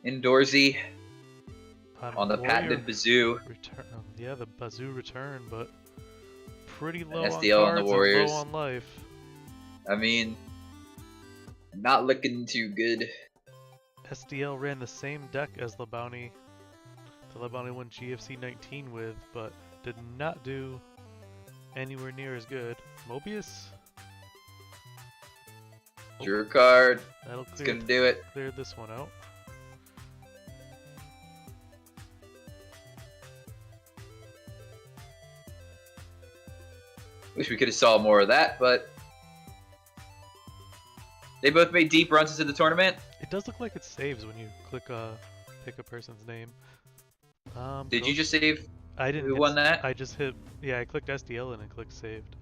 Indoorsy on the Warrior patented Bazoo. Return, yeah, the Bazoo return, but pretty low SDL on on the cards Warriors. and low on life. I mean, not looking too good. SDL ran the same deck as LeBounty. The LeBounty won GFC 19 with, but did not do anywhere near as good. Mobius? Drew a card. That'll It's gonna do it. clear this one out. Wish we could have saw more of that, but they both made deep runs into the tournament. It does look like it saves when you click pick a person's name. Did you just save? I didn't. Who won that? I just hit. Yeah, I clicked SDL and it clicked saved.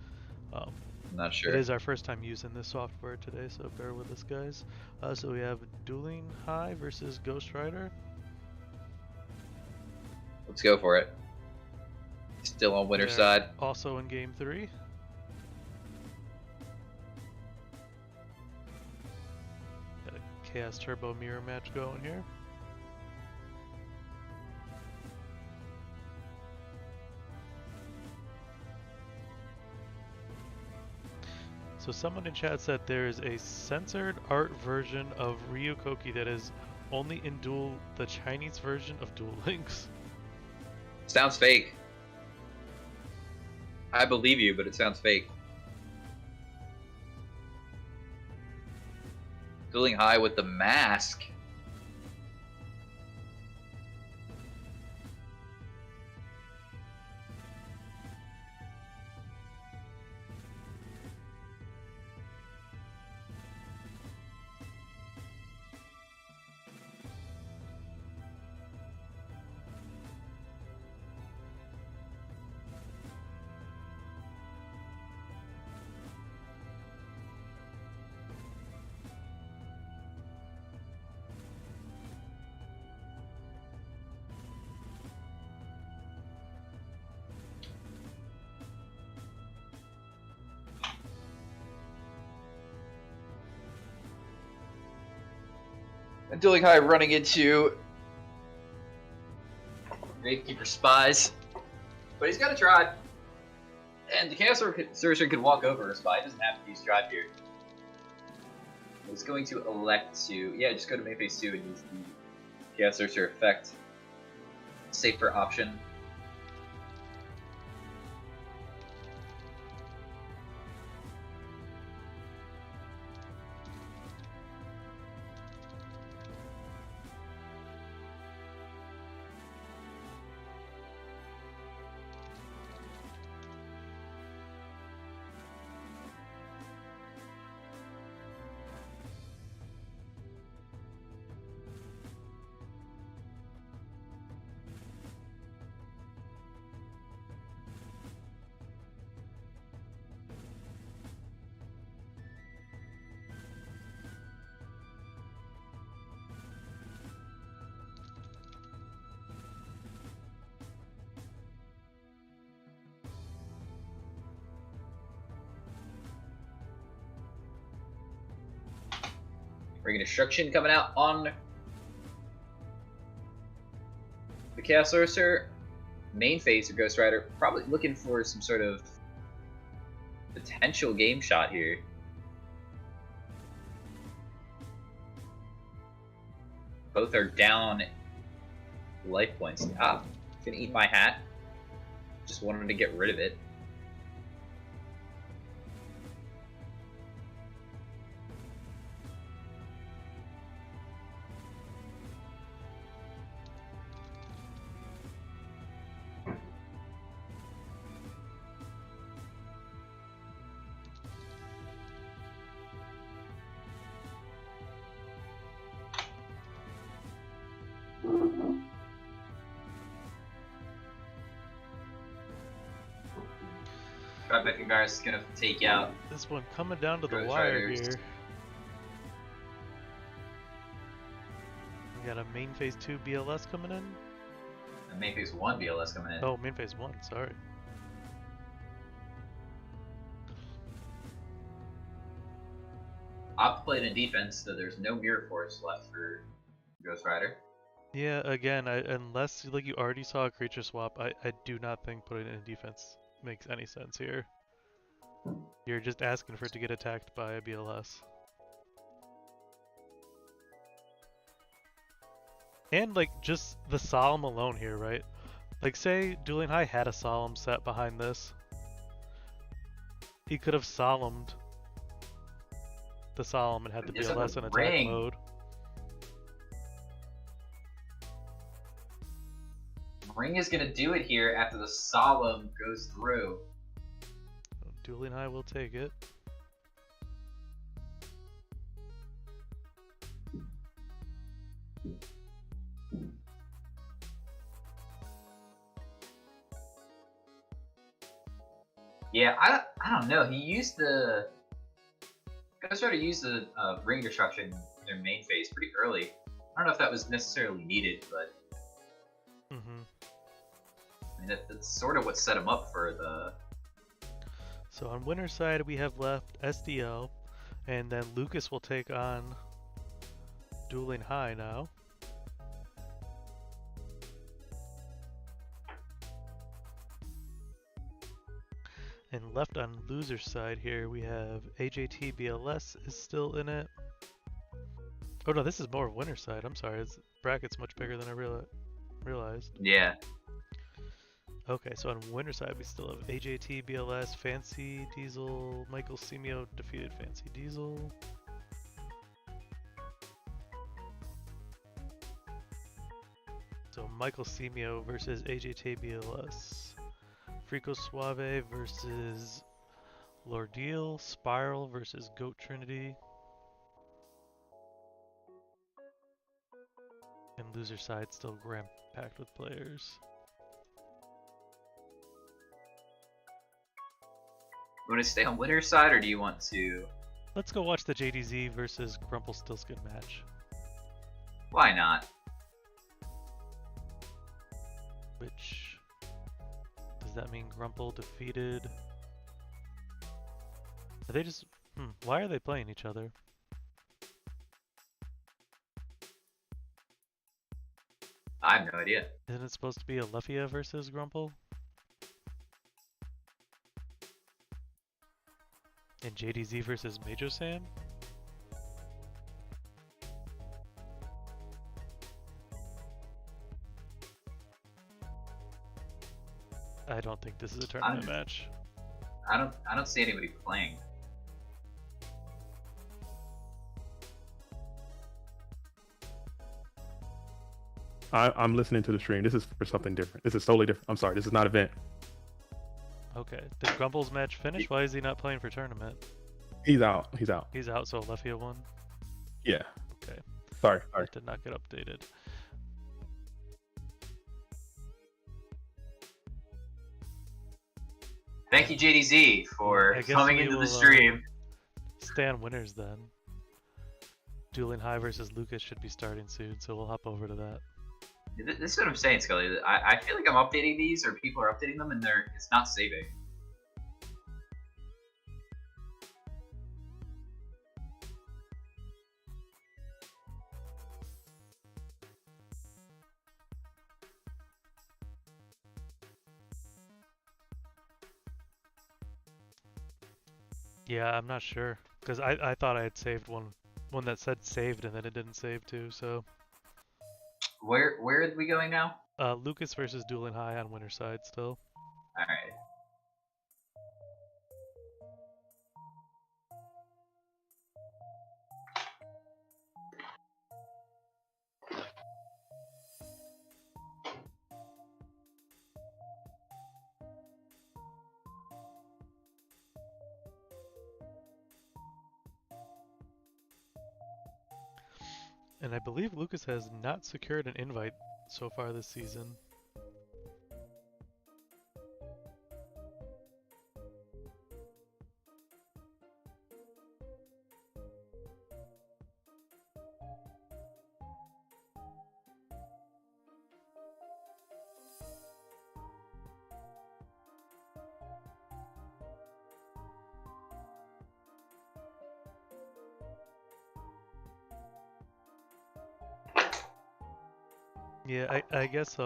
I'm not sure. It is our first time using this software today, so bear with us, guys. So we have Dueling High versus Ghost Rider. Let's go for it. Still on winner They're side. Also in Game 3. Got a Chaos Turbo Mirror match going here. So someone in chat said there is a censored art version of Ryu Koki that is only in the Chinese version of Duel Links. Sounds fake. I believe you, but it sounds fake. Dueling High with the mask. And Dueling High running into Gravekeeper Spies. But he's got a tribe. And the Chaos Sorcerer can walk over a spy. He doesn't have to use tribe here. He's going to elect to, yeah, just go to main phase 2 and use the Chaos Sorcerer effect. Safer option. Ring of Destruction coming out on the Chaos Sorcerer. Main phase of Ghost Rider, probably looking for some sort of potential game shot here. Both are down life points. Ah, gonna eat my hat. Just wanted to get rid of it. Beckengars is gonna take out this one coming down to the Ghost wire Riders. here. We got a main phase 2 BLS coming in. and main phase 1 BLS coming in. Oh, main phase 1, sorry. Op played in defense, so there's no Mirror Force left for Ghost Rider. Yeah, again, unless like you already saw a creature swap, I do not think putting it in defense makes any sense here. You're just asking for it to get attacked by a BLS. And like just the Solemn alone here, right? Like say Dueling High had a Solemn set behind this. He could have Solemned the Solemn and had the He doesn't BLS in have attack ring. mode. Ring is gonna do it here after the Solemn goes through. Dueling High will take it. Yeah, I don't know. He used the Ghost Rider used the ring destruction in their main phase pretty early. I don't know if that was necessarily needed, but I mean that's sort of what set him up for the. So on winner's side we have left SDL, and then Lucas will take on Dueling High now. And left on loser's side here we have AJT BLS is still in it. Oh no, this is more of winner's side. I'm sorry, its bracket's much bigger than I realized. Yeah. Okay, so on winner's side we still have AJT BLS, Fancy Diesel, Michael Simio defeated Fancy Diesel. So Michael Simio versus AJT BLS. Frico Suave versus Lordeal, Spiral versus Goat Trinity. And loser side still grand packed with players. You want to stay on winner's side, or do you want to? Let's go watch the JDZ versus Grumpelstiltskin match. Why not? Which, does that mean Grumple defeated? Are they just, why are they playing each other? I have no idea. Isn't it supposed to be Alephia versus Grumple? And JDZ versus Major Sam? I don't think this is a tournament match. I don't see anybody playing. I'm listening to the stream. This is for something different. This is totally different. I'm sorry. This is not event. Okay. Did Grumple's match finish? Why is he not playing for tournament? He's out. He's out. He's out, so Alephia won? Yeah. Okay. Sorry. That did not get updated. Thank you, JDZ, for I guess coming we into will, the stream. Stay on winners then. Dueling High versus Lucas should be starting soon, so we'll hop over to that. This is what I'm saying, Scully. I feel like I'm updating these, or people are updating them, and it's not saving. Yeah, I'm not sure because I thought I had saved one that said saved and then it didn't save too. So Where are we going now? Lucas versus Dueling High on winner side still. All right. And I believe Lucas has not secured an invite so far this season. Yeah, I guess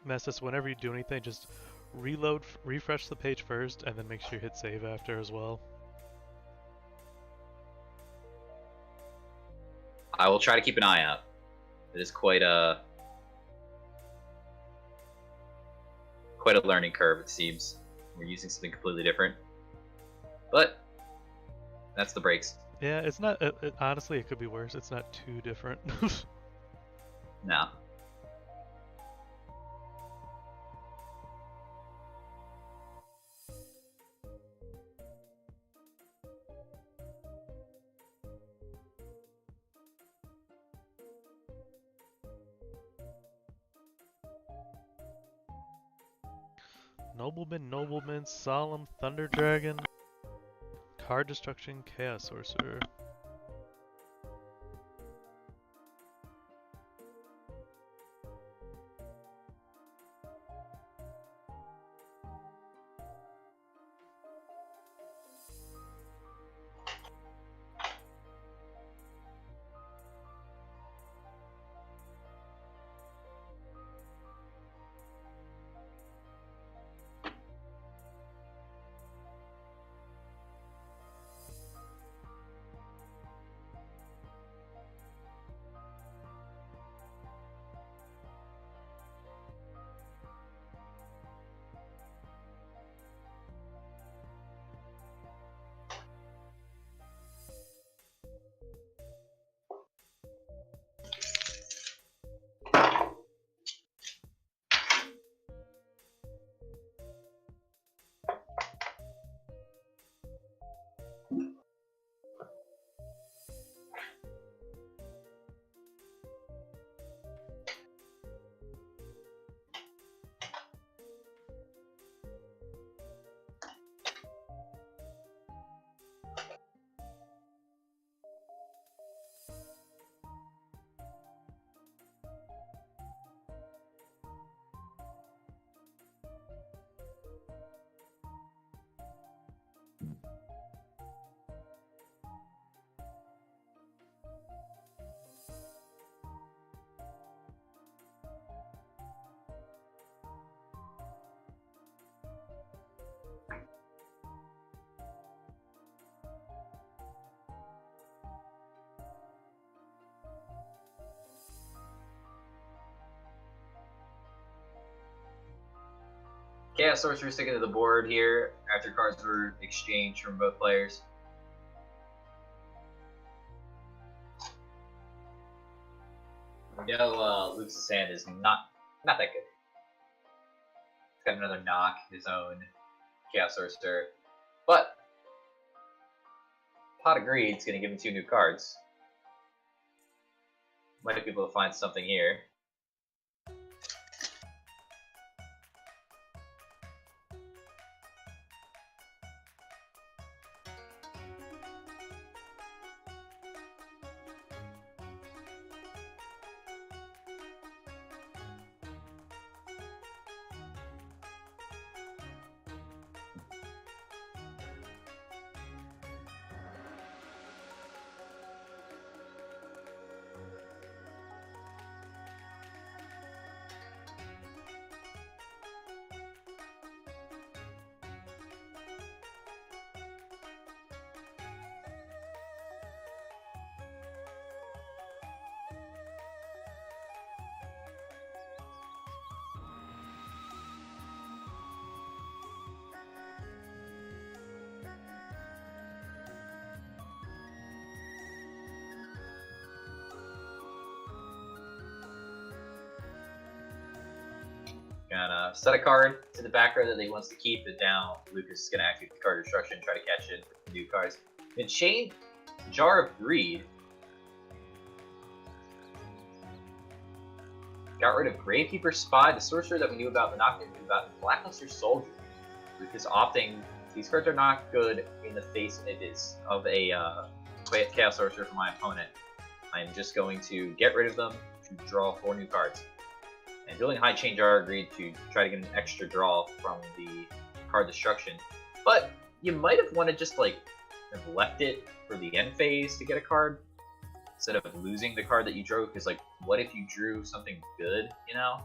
Messis, whenever you do anything, just refresh the page first, and then make sure you hit save after as well. I will try to keep an eye out. It is quite a learning curve, it seems. We're using something completely different, but that's the breaks. Yeah, it's not. Honestly, it could be worse. It's not too different. No. Nobleman, Solemn, Thunder Dragon, Card Destruction, Chaos Sorcerer. Chaos Sorcerer sticking to the board here after cards were exchanged from both players. We know Luke's hand is not that good. He's got another knock, his own Chaos Sorcerer. But Pot of Greed's going to give him 2 new cards. Might be able to find something here. Gonna set a card to the back row that he wants to keep, but now Lucas is gonna activate the card destruction, try to catch it with new cards. And chain Jar of Greed. Got rid of Gravekeeper Spy, the sorcerer that we knew about, but not knew about, and Blackluster Soldier. Lucas opting. These cards are not good in the face of a Chaos Sorcerer from my opponent. I'm just going to get rid of them to draw 4 new cards. And Dueling High Chain Jar agreed to try to get an extra draw from the card destruction. But you might have wanted just like have left it for the end phase to get a card instead of losing the card that you drew. Because like, what if you drew something good? You know.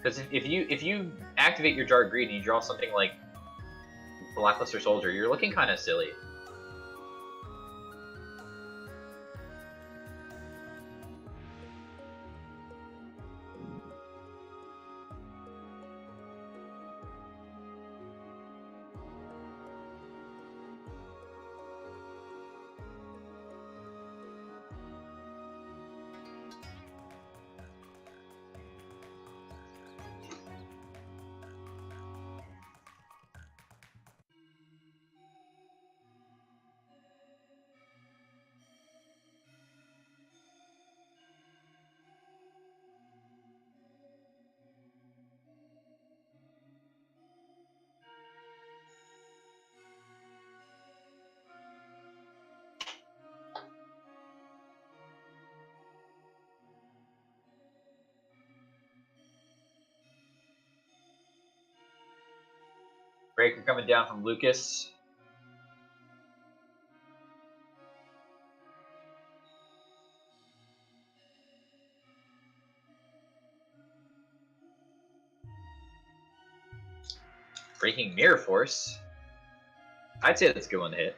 Because if you activate your Jar of Greed and you draw something like Blackluster Soldier, you're looking kind of silly. Breaker coming down from Lucas. Breaking Mirror Force. I'd say that's a good one to hit.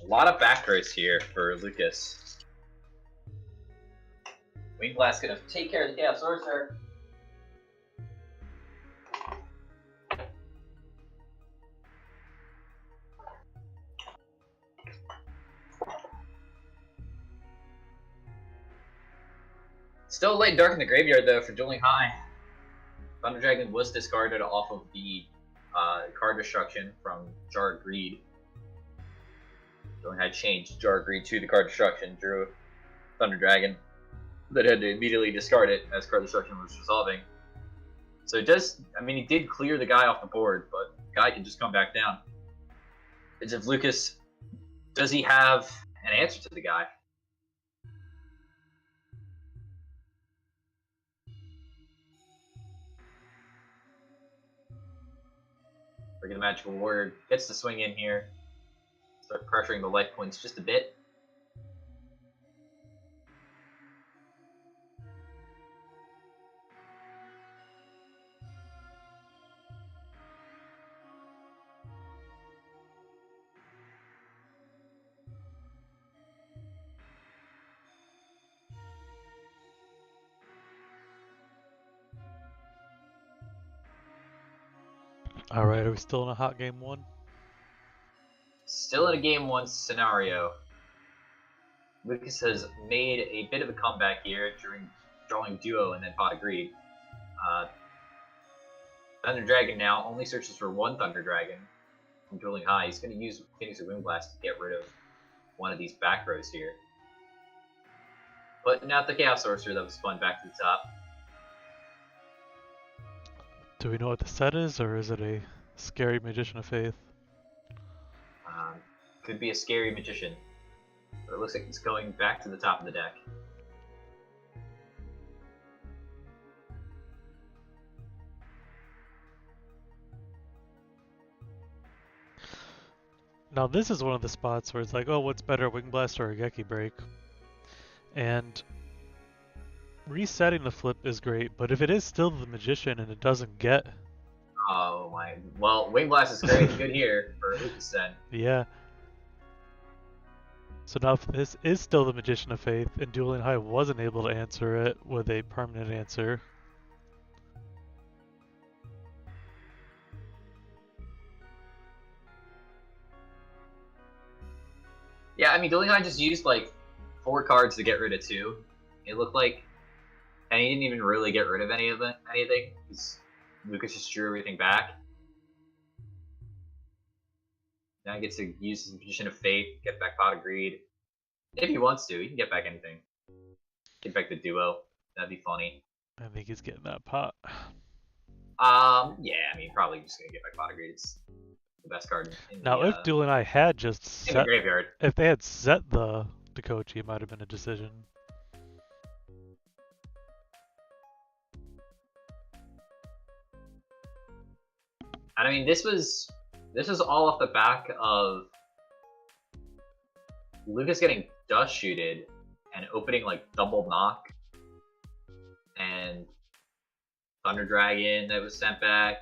A lot of back rows here for Lucas. Wing Blast gonna take care of the Chaos Sorcerer. Still late dark in the graveyard though for Dueling High. Thunder Dragon was discarded off of the card destruction from Jar of Greed. Dueling High changed Jar of Greed to the card destruction, drew Thunder Dragon, that had to immediately discard it as card destruction was resolving. So it does, I mean, he did clear the guy off the board, but the guy can just come back down. It's if Lucas, does he have an answer to the guy? Bring the Magical Warrior, gets to swing in here, start pressuring the life points just a bit. Alright, are we still in a hot game 1? Still in a game 1 scenario. Lucas has made a bit of a comeback here during drawing Duo and then Pot of Greed. Thunder Dragon now only searches for 1 Thunder Dragon from Dueling High. He's going to use Phoenix or Wing Blast to get rid of one of these back rows here. Putting out the Chaos Sorcerer that was spun back to the top. Do we know what the set is, or is it a scary Magician of Faith? Could be a scary Magician, but it looks like it's going back to the top of the deck. Now this is one of the spots where it's like, oh, what's better, Wing Blast or a Geki Break? And resetting the flip is great, but if it is still the Magician and it doesn't get... Oh my... Well, Wing Blast is great. Good here for Lucas then. Yeah. So now if this is still the Magician of Faith and Dueling High wasn't able to answer it with a permanent answer... Yeah, I mean, Dueling High just used like 4 cards to get rid of 2. It looked like, and he didn't even really get rid of anything. Lucas just drew everything back. Now he gets to use his Magician of Fate, get back Pot of Greed. If he wants to, he can get back anything. Get back the duo. That'd be funny. I think he's getting that pot. Yeah, I mean, probably just gonna get back Pot of Greed. It's the best card in Now, the, if Dueling Eye had just in the set, graveyard. if they had set the Dakochi, it might have been a decision. And I mean, this was all off the back of Lucas getting dust shooted and opening like double knock and Thunder Dragon that was sent back,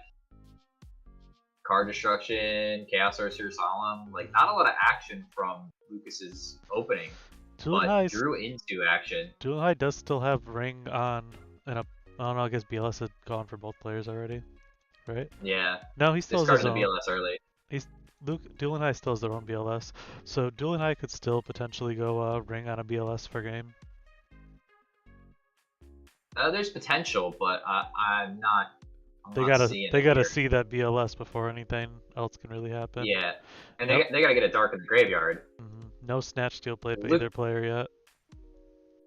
card destruction, Chaos Sorcerer Solemn. Like, not a lot of action from Lucas's opening, but drew into action. Dueling High does still have Ring on, and I don't know, I guess BLS had gone for both players already, right? Yeah. No, he still has his discarded the own. BLS early. Dueling High still has their own BLS, so Dueling High could still potentially go Ring on a BLS for game. There's potential, but I'm not. They gotta see that BLS before anything else can really happen. Yeah, and they gotta get a Dark in the graveyard. No Snatch Steal played by either player yet.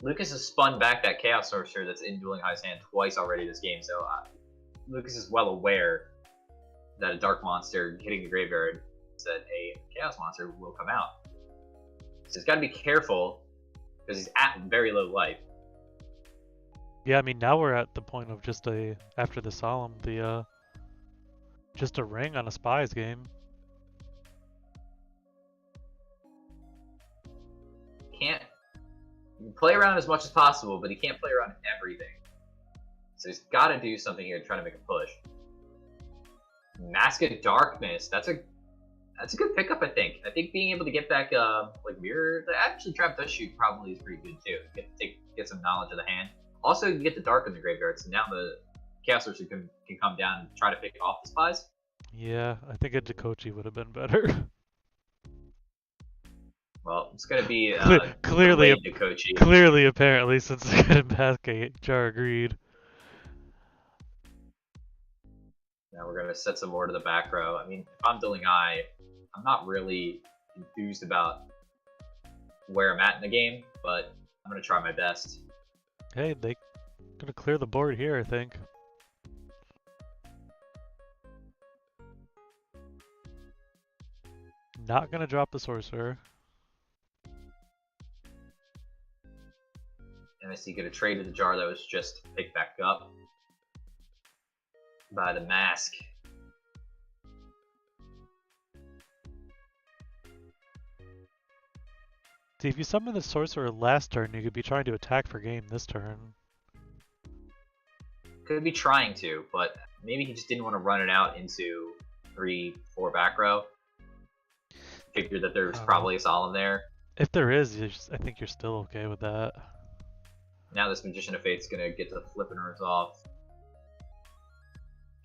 Lucas has spun back that Chaos Sorcerer that's in Dueling High's hand twice already this game, so Lucas is well aware that a Dark Monster hitting the graveyard said a Chaos Monster will come out. So he's got to be careful because he's at very low life. Yeah, I mean, now we're at the point of just after the Solemn, just a Ring on a Spies game. He can play around as much as possible, but he can't play around everything. So he's got to do something here to try to make a push. Mask of Darkness, that's a good pickup, I think. I think being able to get back like Mirror, actually Trap Dust Shoot probably is pretty good too. Get some knowledge of the hand. Also, you get the Dark in the graveyard, so now the Chaos Sorcerer can come down and try to pick off the Spies. Yeah, I think a Dakochi would have been better. Well, it's gonna be clearly Dakochi. Clearly, apparently, since they got back a Jar of Greed. Now we're gonna set some more to the back row. I mean, if I'm Dueling Eye, I'm not really enthused about where I'm at in the game, but I'm gonna try my best. Hey, they gonna clear the board here, I think. Not gonna drop the Sorcerer. MSC gonna trade to the jar that was just picked back up by the Mask. See, if you summon the Sorcerer last turn, you could be trying to attack for game this turn. Could be trying to, but maybe he just didn't want to run it out into 3-4 back row. Figured that there was probably a Solemn there. If there is, I think you're still okay with that. Now this Magician of Fate's gonna get to flip and resolve.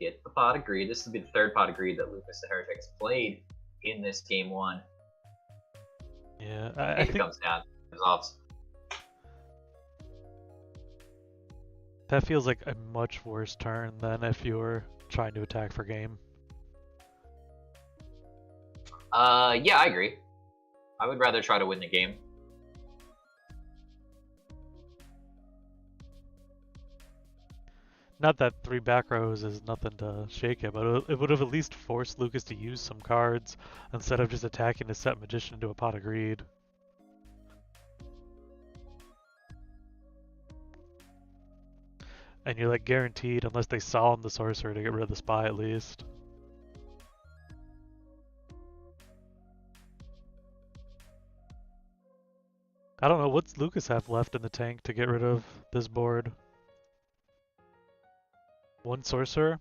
Get the Pot of Greed. This will be the third Pot of Greed that Lucas the Heretic has played in this game 1. Yeah, I think it comes down, resolves. That feels like a much worse turn than if you were trying to attack for game. Yeah, I agree. I would rather try to win the game. Not that 3 back rows is nothing to shake it, but it would have at least forced Lucas to use some cards instead of just attacking to set Magician into a Pot of Greed. And you're like guaranteed, unless they Solemn the Sorcerer, to get rid of the Spy at least. I don't know, what's Lucas have left in the tank to get rid of this board? One Sorcerer?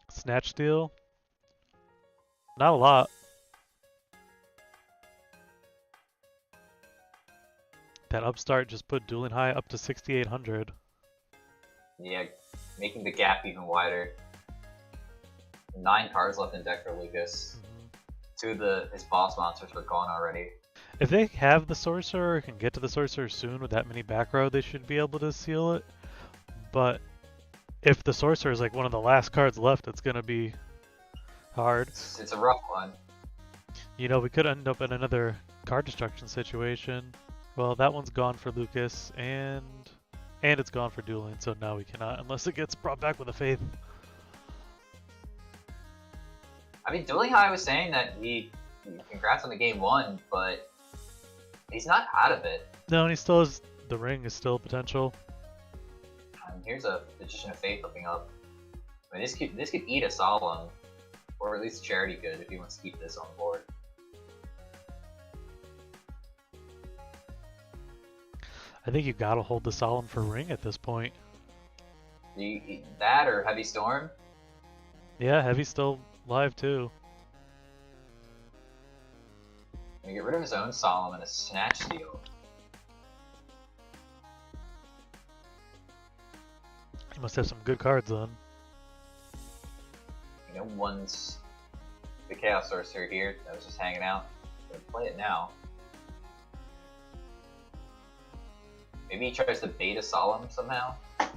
Snatch Steal? Not a lot. That upstart just put Dueling High up to 6,800. Yeah, making the gap even wider. 9 cards left in deck for Lucas. Two of his boss monsters were gone already. If they have the Sorcerer or can get to the Sorcerer soon with that many back row, they should be able to seal it. But if the Sorcerer is like one of the last cards left, it's going to be hard. It's a rough one. You know, we could end up in another card destruction situation. Well, that one's gone for Lucas, and it's gone for Dueling, so now we cannot, unless it gets brought back with a Faith. I mean, Dueling High was saying that congrats on the game 1, but he's not out of it. No, and he still has, the ring is still potential. Here's a Magician of Faith looking up. I mean, this could eat a Solemn, or at least Charity could if he wants to keep this on board. I think you gotta hold the Solemn for ring at this point. That or Heavy Storm? Yeah, Heavy's still live too. And get rid of his own Solemn and a Snatch Steal. He must have some good cards then. You know, one's the Chaos Sorcerer here that was just hanging out. Gonna play it now. Maybe he tries to bait a Solemn somehow, so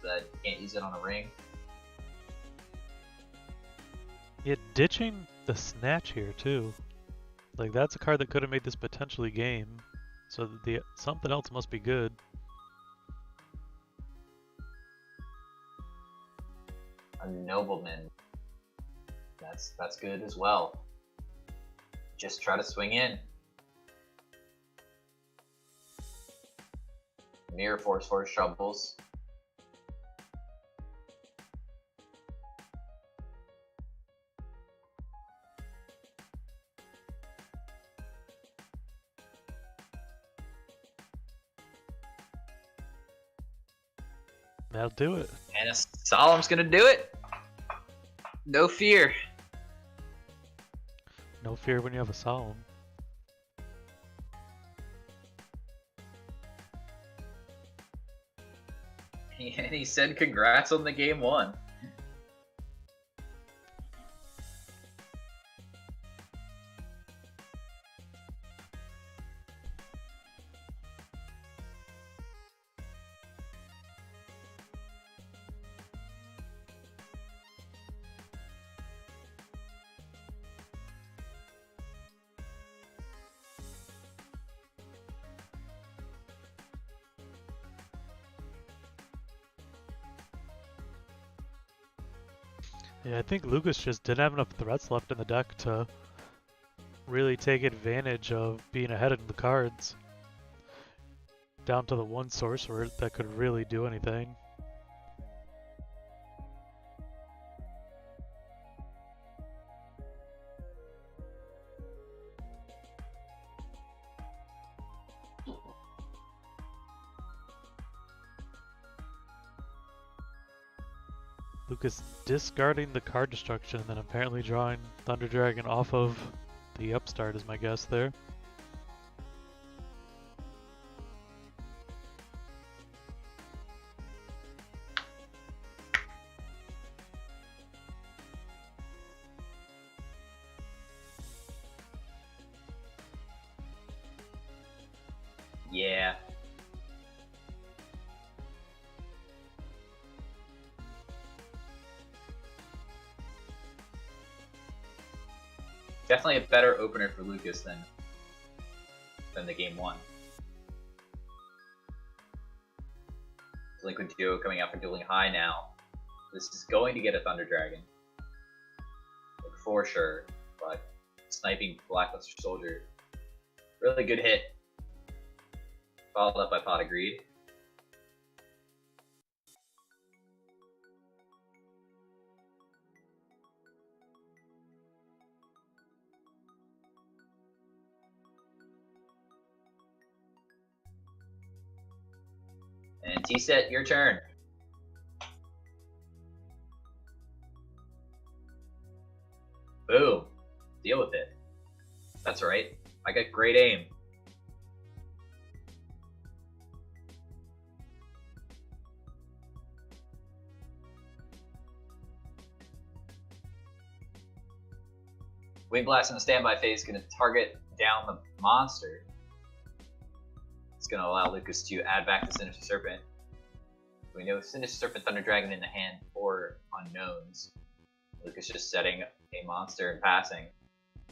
that he can't use it on a ring. Yeah, ditching the Snatch here too. Like, that's a card that could have made this potentially game. So something else must be good. A Nobleman. That's good as well. Just try to swing in. Mirror Force for Struggles. That'll do it. And a Solemn's gonna do it. No fear. No fear when you have a Solemn. And he said congrats on the game 1. Yeah, I think Lucas just didn't have enough threats left in the deck to really take advantage of being ahead in the cards. Down to the one Sorcerer that could really do anything. Lucas discarding the card destruction and then apparently drawing Thunder Dragon off of the upstart is my guess there. Yeah. Definitely a better opener for Lucas than the game 1. Liquid Duo coming out for Dueling High now. This is going to get a Thunder Dragon. Like, for sure. But sniping Blackluster Soldier. Really good hit. Followed up by Pot of Greed. And T-Set, your turn. Boom. Deal with it. That's right. I got great aim. Wing Blast in the standby phase is going to target down the monster. It's going to allow Lucas to add back the Sinister Serpent. We know Sinister Serpent, Thunder Dragon in the hand for unknowns. Lucas just setting a monster and passing.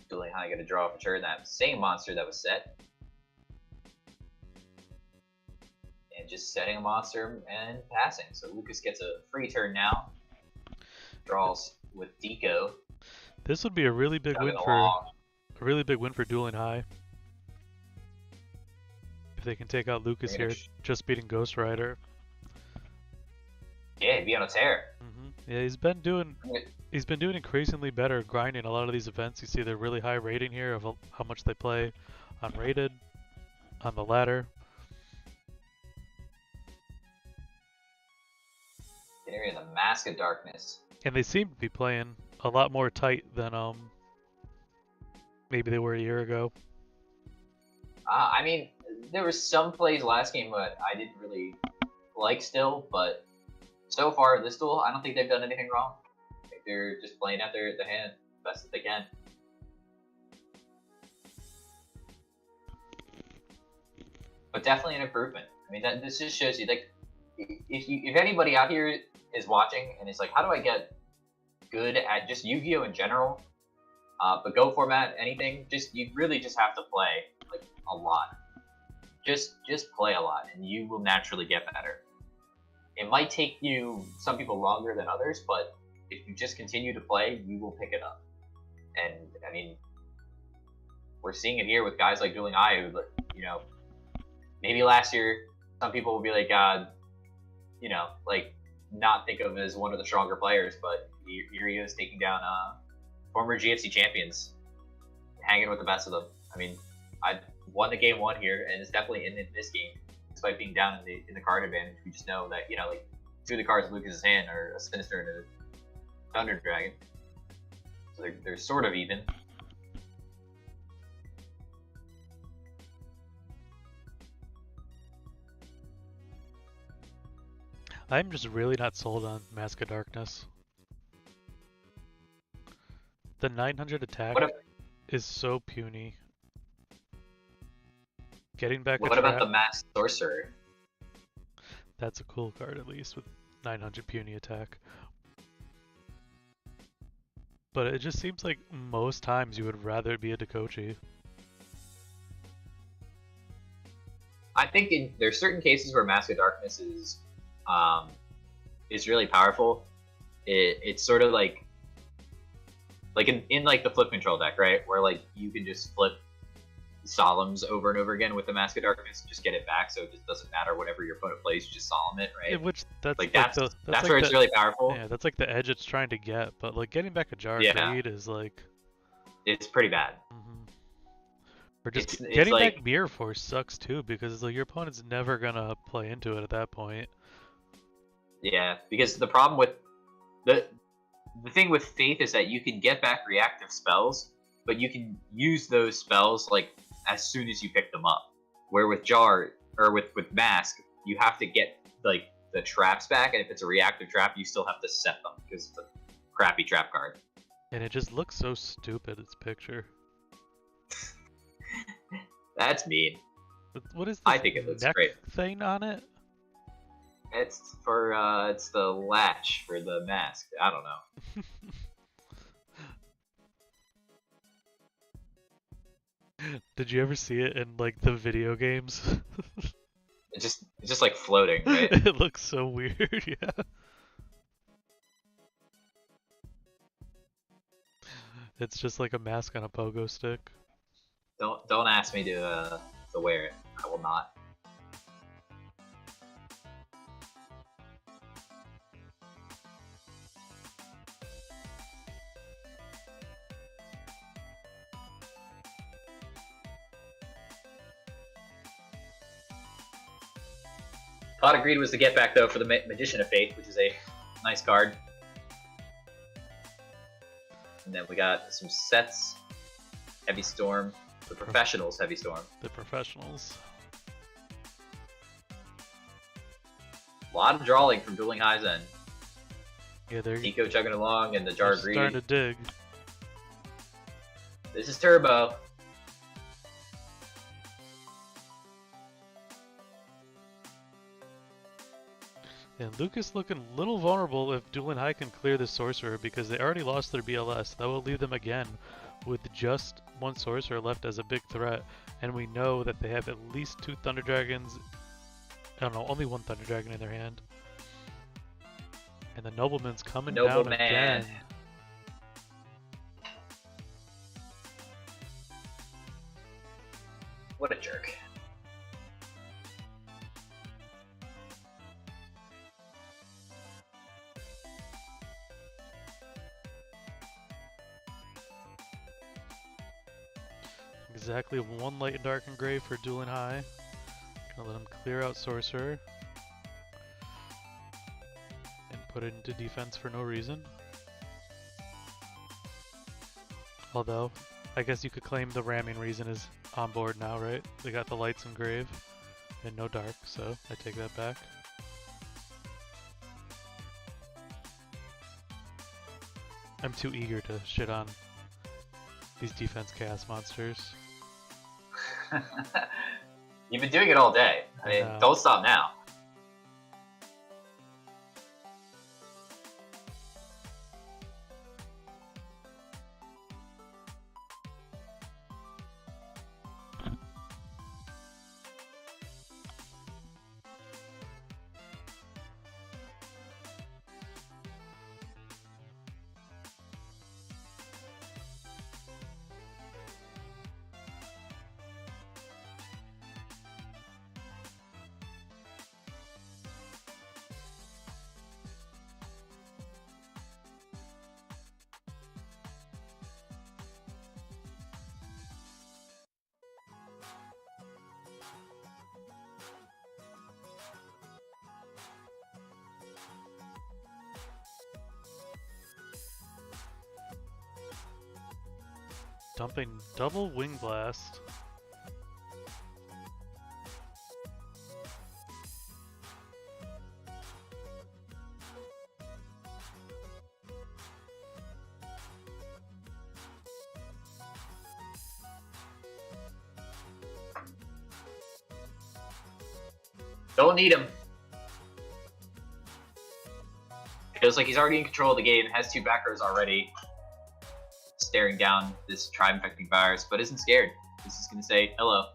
Dueling High going to draw for turn that same monster that was set. And just setting a monster and passing. So Lucas gets a free turn now. Draws with Deco. This would be a really big win for Dueling High. If they can take out Lucas here, just beating Ghost Rider. Yeah, he'd be on a tear. Yeah, he's been doing increasingly better grinding a lot of these events. You see the really high rating here of how much they play on rated, on the ladder. Area of the Mask of Darkness. And they seem to be playing a lot more tight than maybe they were a year ago. I mean, there was some plays last game that I didn't really like still, but so far this duel, I don't think they've done anything wrong. I think they're just playing out the hand best that they can. But definitely an improvement. I mean, this just shows you, like, if anybody out here is watching and it's like, how do I get good at just Yu-Gi-Oh in general, but Go format, anything, you really just have to play like a lot. Just play a lot, and you will naturally get better. It might take you, some people, longer than others, but if you just continue to play, you will pick it up. And I mean, we're seeing it here with guys like Dueling Eye, who, you know, maybe last year some people will be like, you know, like, not think of him as one of the stronger players, but here he is taking down former GFC champions, hanging with the best of them. I mean, I won the game one here, and it's definitely in this game, despite being down in the card advantage. We just know that, you know, like, two of the cards in Lucas's hand are a Sinister and a Thunder Dragon, so they're sort of even. I'm just really not sold on Mask of Darkness. The 900 attack is so puny. Getting back what about the Masked Sorcerer? That's a cool card, at least, with 900 puny attack. But it just seems like most times you would rather be a Dekochi. I think there's certain cases where Mask of Darkness is really powerful. It's sort of like in like the flip control deck, right? Where like you can just flip Solemns over and over again with the Mask of Darkness and just get it back, so it just doesn't matter whatever your opponent plays, you just Solemn it, right? That's like where it's really powerful. Yeah, that's like the edge it's trying to get, but like getting back a Jar Creed is like, it's pretty bad. Or just getting back Mirror Force sucks too, because it's like your opponent's never gonna play into it at that point. Yeah, because the problem with the thing with Faith is that you can get back reactive spells, but you can use those spells like as soon as you pick them up. Where with Jar or with Mask, you have to get like the traps back, and if it's a reactive trap, you still have to set them because it's a crappy trap card. And it just looks so stupid, its picture. That's mean. What is this I think it looks great thing on it? It's for it's the latch for the mask. I don't know. Did you ever see it in like the video games? It's just like floating, right? It looks so weird, yeah. It's just like a mask on a pogo stick. Don't ask me to wear it. I will not. Thought of Greed was the get back though for the Magician of Fate, which is a nice card. And then we got some sets. Heavy Storm. The Professionals Heavy Storm. The Professionals. A lot of drawing from Dueling High's end. Yeah, they're Nico chugging along and the Jar of Greed. starting to dig. This is Turbo. And Lucas looking a little vulnerable if Dueling High can clear the Sorcerer because they already lost their BLS. That will leave them again with just one Sorcerer left as a big threat. And we know that they have at least 2 Thunder Dragons. I don't know, only 1 Thunder Dragon in their hand. And the Nobleman's coming down again. What a jerk. Exactly 1 Light and Dark and Grave for Dueling High. Gonna let him clear out Sorcerer. And put it into defense for no reason. Although, I guess you could claim the ramming reason is on board now, right? They got the Lights and Grave and no Dark, so I take that back. I'm too eager to shit on these defense chaos monsters. You've been doing it all day. I mean, don't stop now. Dumping double Wing Blast. Don't need him. Feels like he's already in control of the game, has 2 backers already. Staring down this tribe-infecting virus, but isn't scared. This is gonna say, hello.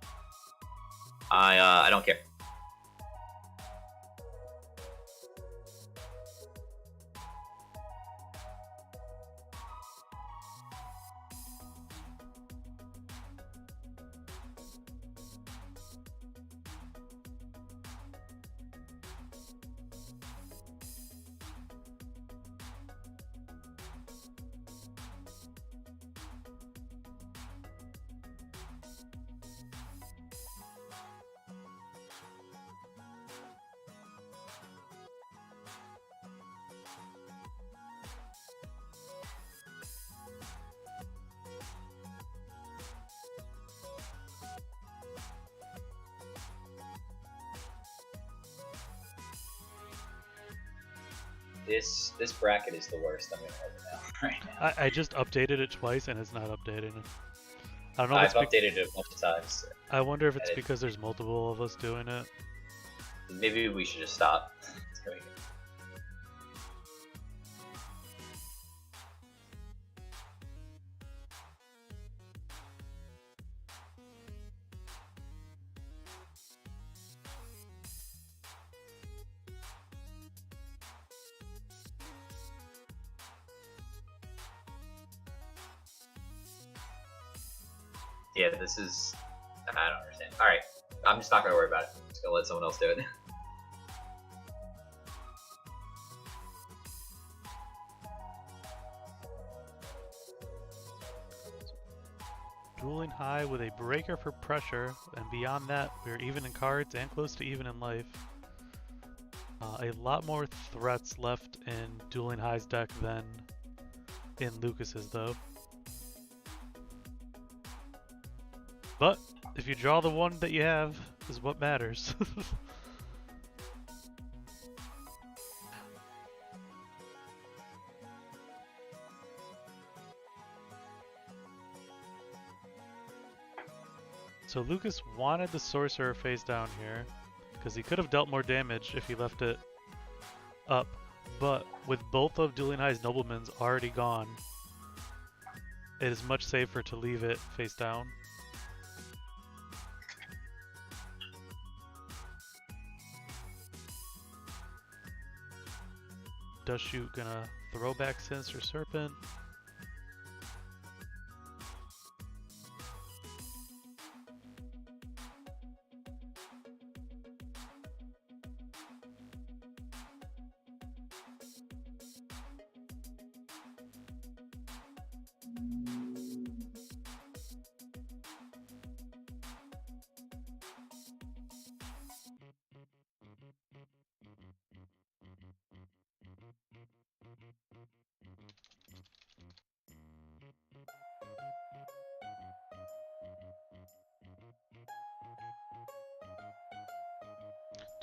I don't care. This bracket is the worst. I'm gonna hold it out right now. I just updated it twice and it's not updating. I don't know. I've updated it a bunch of times. I wonder if it's because there's multiple of us doing it. Maybe we should just stop. It's going. Yeah, this is... I don't understand. Alright, I'm just not going to worry about it. I'm just going to let someone else do it. Dueling High with a breaker for pressure, and beyond that, we're even in cards and close to even in life. A lot more threats left in Dueling High's deck than in Lucas's, though. But if you draw the one that you have, is what matters. So Lucas wanted the Sorcerer face down here, because he could have dealt more damage if he left it up, but with both of Dueling High's Noblemen's already gone, it is much safer to leave it face down. Does shoot gonna throw back Sinister Serpent?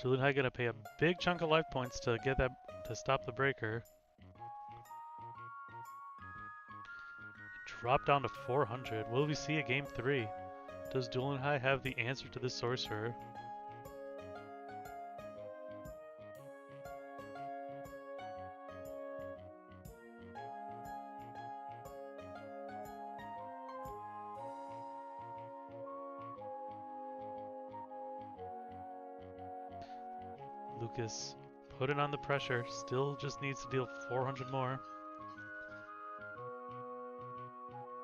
Dueling High gonna pay a big chunk of life points to get that to stop the breaker. Drop down to 400. Will we see a game 3? Does Dueling High have the answer to this Sorcerer? Lucas putting on the pressure, still just needs to deal 400 more.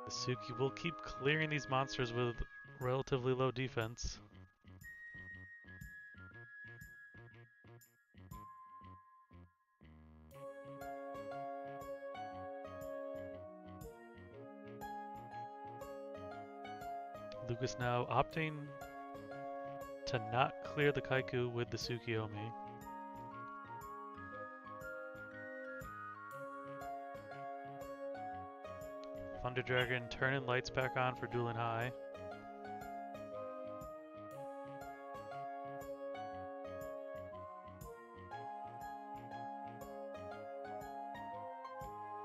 Suki will keep clearing these monsters with relatively low defense. Lucas now opting to not clear the Kaiku with the Tsukiyomi. Thunder Dragon turning lights back on for Dueling High.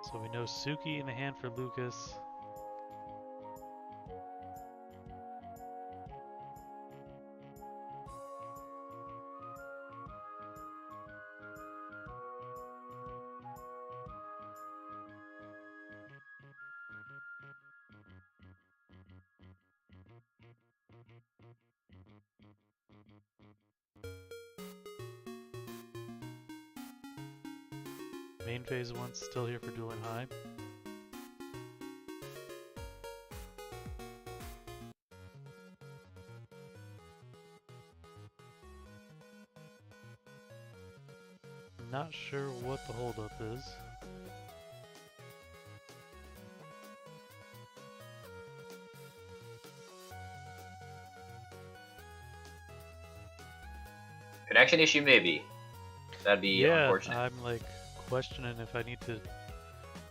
So we know Suki in the hand for Lucas. Main phase 1's still here for Dueling High. Not sure what the holdup is. Connection issue, maybe. That'd be unfortunate. I'm like questioning if I need to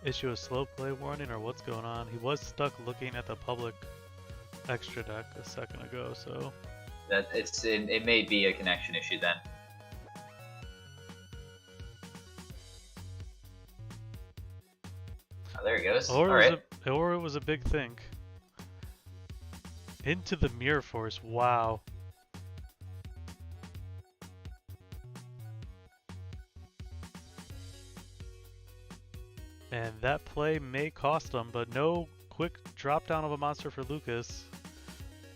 issue a slow play warning or what's going on. He was stuck looking at the public extra deck a second ago, so That it may be a connection issue then. Oh, there he goes. or it was a big think. Into the Mirror Force, wow. And that play may cost him, but no quick drop down of a monster for Lucas.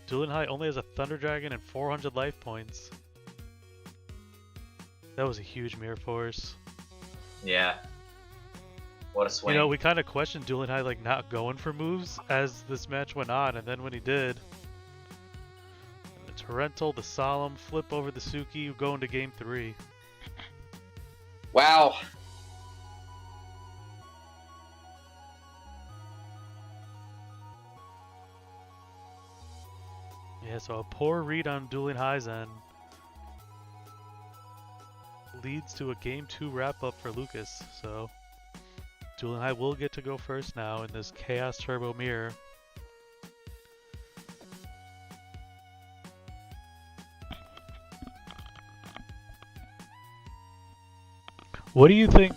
Dueling High only has a Thunder Dragon and 400 life points. That was a huge Mirror Force. Yeah. What a swing. You know, we kind of questioned Dueling High like not going for moves as this match went on, and then when he did, the Torrential, the Solemn, flip over the Suki, go into game 3. Wow. Yeah, so a poor read on Dueling High's end. leads to a Game 2 wrap-up for Lucas, so Duel and I will get to go first now in this Chaos Turbo Mirror. What do you think?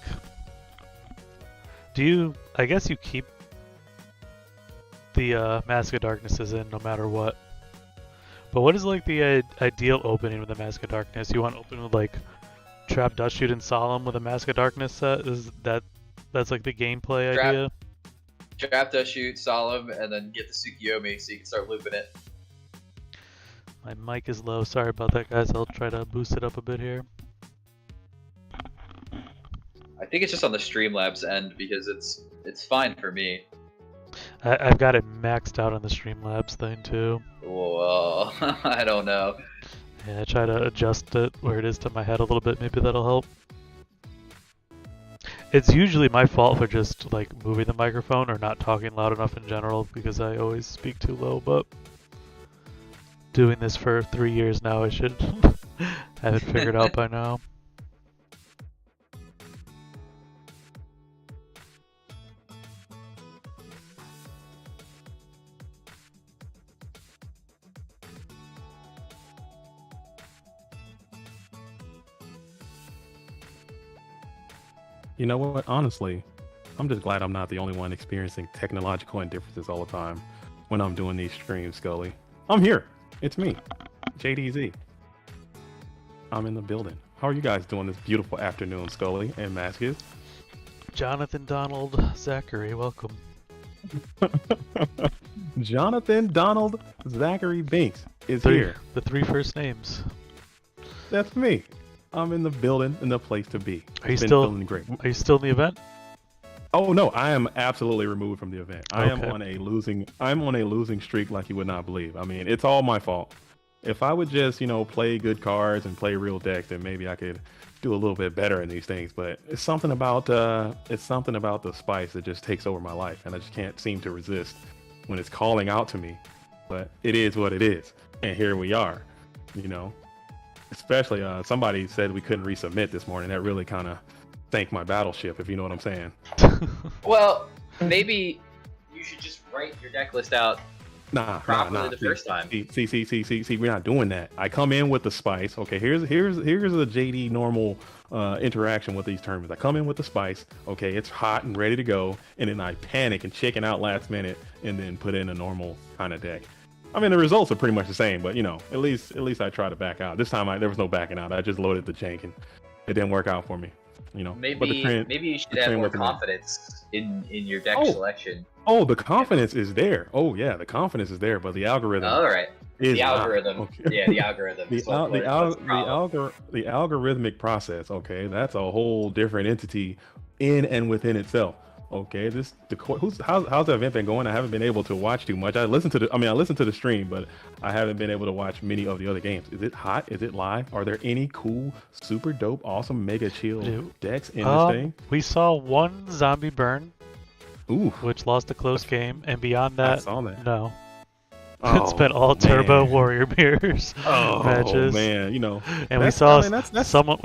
I guess you keep the Mask of Darknesses in no matter what. But what is like the ideal opening with the Mask of Darkness? You want to open with like Trap, Dust Shoot, and Solemn with a Mask of Darkness set? That's like the gameplay idea? Trap, Dust Shoot, Solemn, and then get the Tsukiyomi so you can start looping it. My mic is low. Sorry about that, guys. I'll try to boost it up a bit here. I think it's just on the Streamlabs end because it's fine for me. I've got it maxed out on the Streamlabs thing too. Whoa, I don't know. Yeah, I try to adjust it where it is to my head a little bit. Maybe that'll help. It's usually my fault for just like moving the microphone or not talking loud enough in general because I always speak too low, but doing this for 3 years now, I should have it figured out by now. You know what? Honestly, I'm just glad I'm not the only one experiencing technological indifferences all the time when I'm doing these streams, Scully. I'm here. It's me, JDZ. I'm in the building. How are you guys doing this beautiful afternoon, Scully and Maskus? Jonathan, Donald, Zachary, welcome. Jonathan, Donald, Zachary Binks is here. The 3 first names. That's me. I'm in the building, in the place to be. Are you still in the event? Oh no, I am absolutely removed from the event. I am Okay. on a losing streak like you would not believe. I mean, it's all my fault. If I would just, play good cards and play real decks, then maybe I could do a little bit better in these things. But it's something about the spice that just takes over my life, and I just can't seem to resist when it's calling out to me. But it is what it is, and here we are. Especially somebody said we couldn't resubmit this morning. That really kind of sank my battleship, if you know what I'm saying. Well, maybe you should just write your deck list out properly the first time. See, we're not doing that. I come in with the spice. Okay, here's a JD normal interaction with these tournaments. I come in with the spice. Okay, it's hot and ready to go, and then I panic and chicken out last minute, and then put in a normal kind of deck. I mean, the results are pretty much the same, but at least I try to back out. This time there was no backing out. I just loaded the jank, and it didn't work out for me. Maybe you should have more confidence in your deck selection. Oh, the confidence is there. Oh yeah, the confidence is there, but the algorithm. All right. The algorithm. Okay. Yeah, the algorithm. the algorithmic process. Okay, that's a whole different entity in and within itself. Okay, how's the event been going? I haven't been able to watch too much. I listened to the stream, but I haven't been able to watch many of the other games. Is it hot? Is it live? Are there any cool, super dope, awesome, mega chill decks in this thing? We saw one zombie burn, Ooh, which lost a close game, and beyond that, I saw that. no. Oh, It's been all turbo warrior mirrors matches. Oh man, and we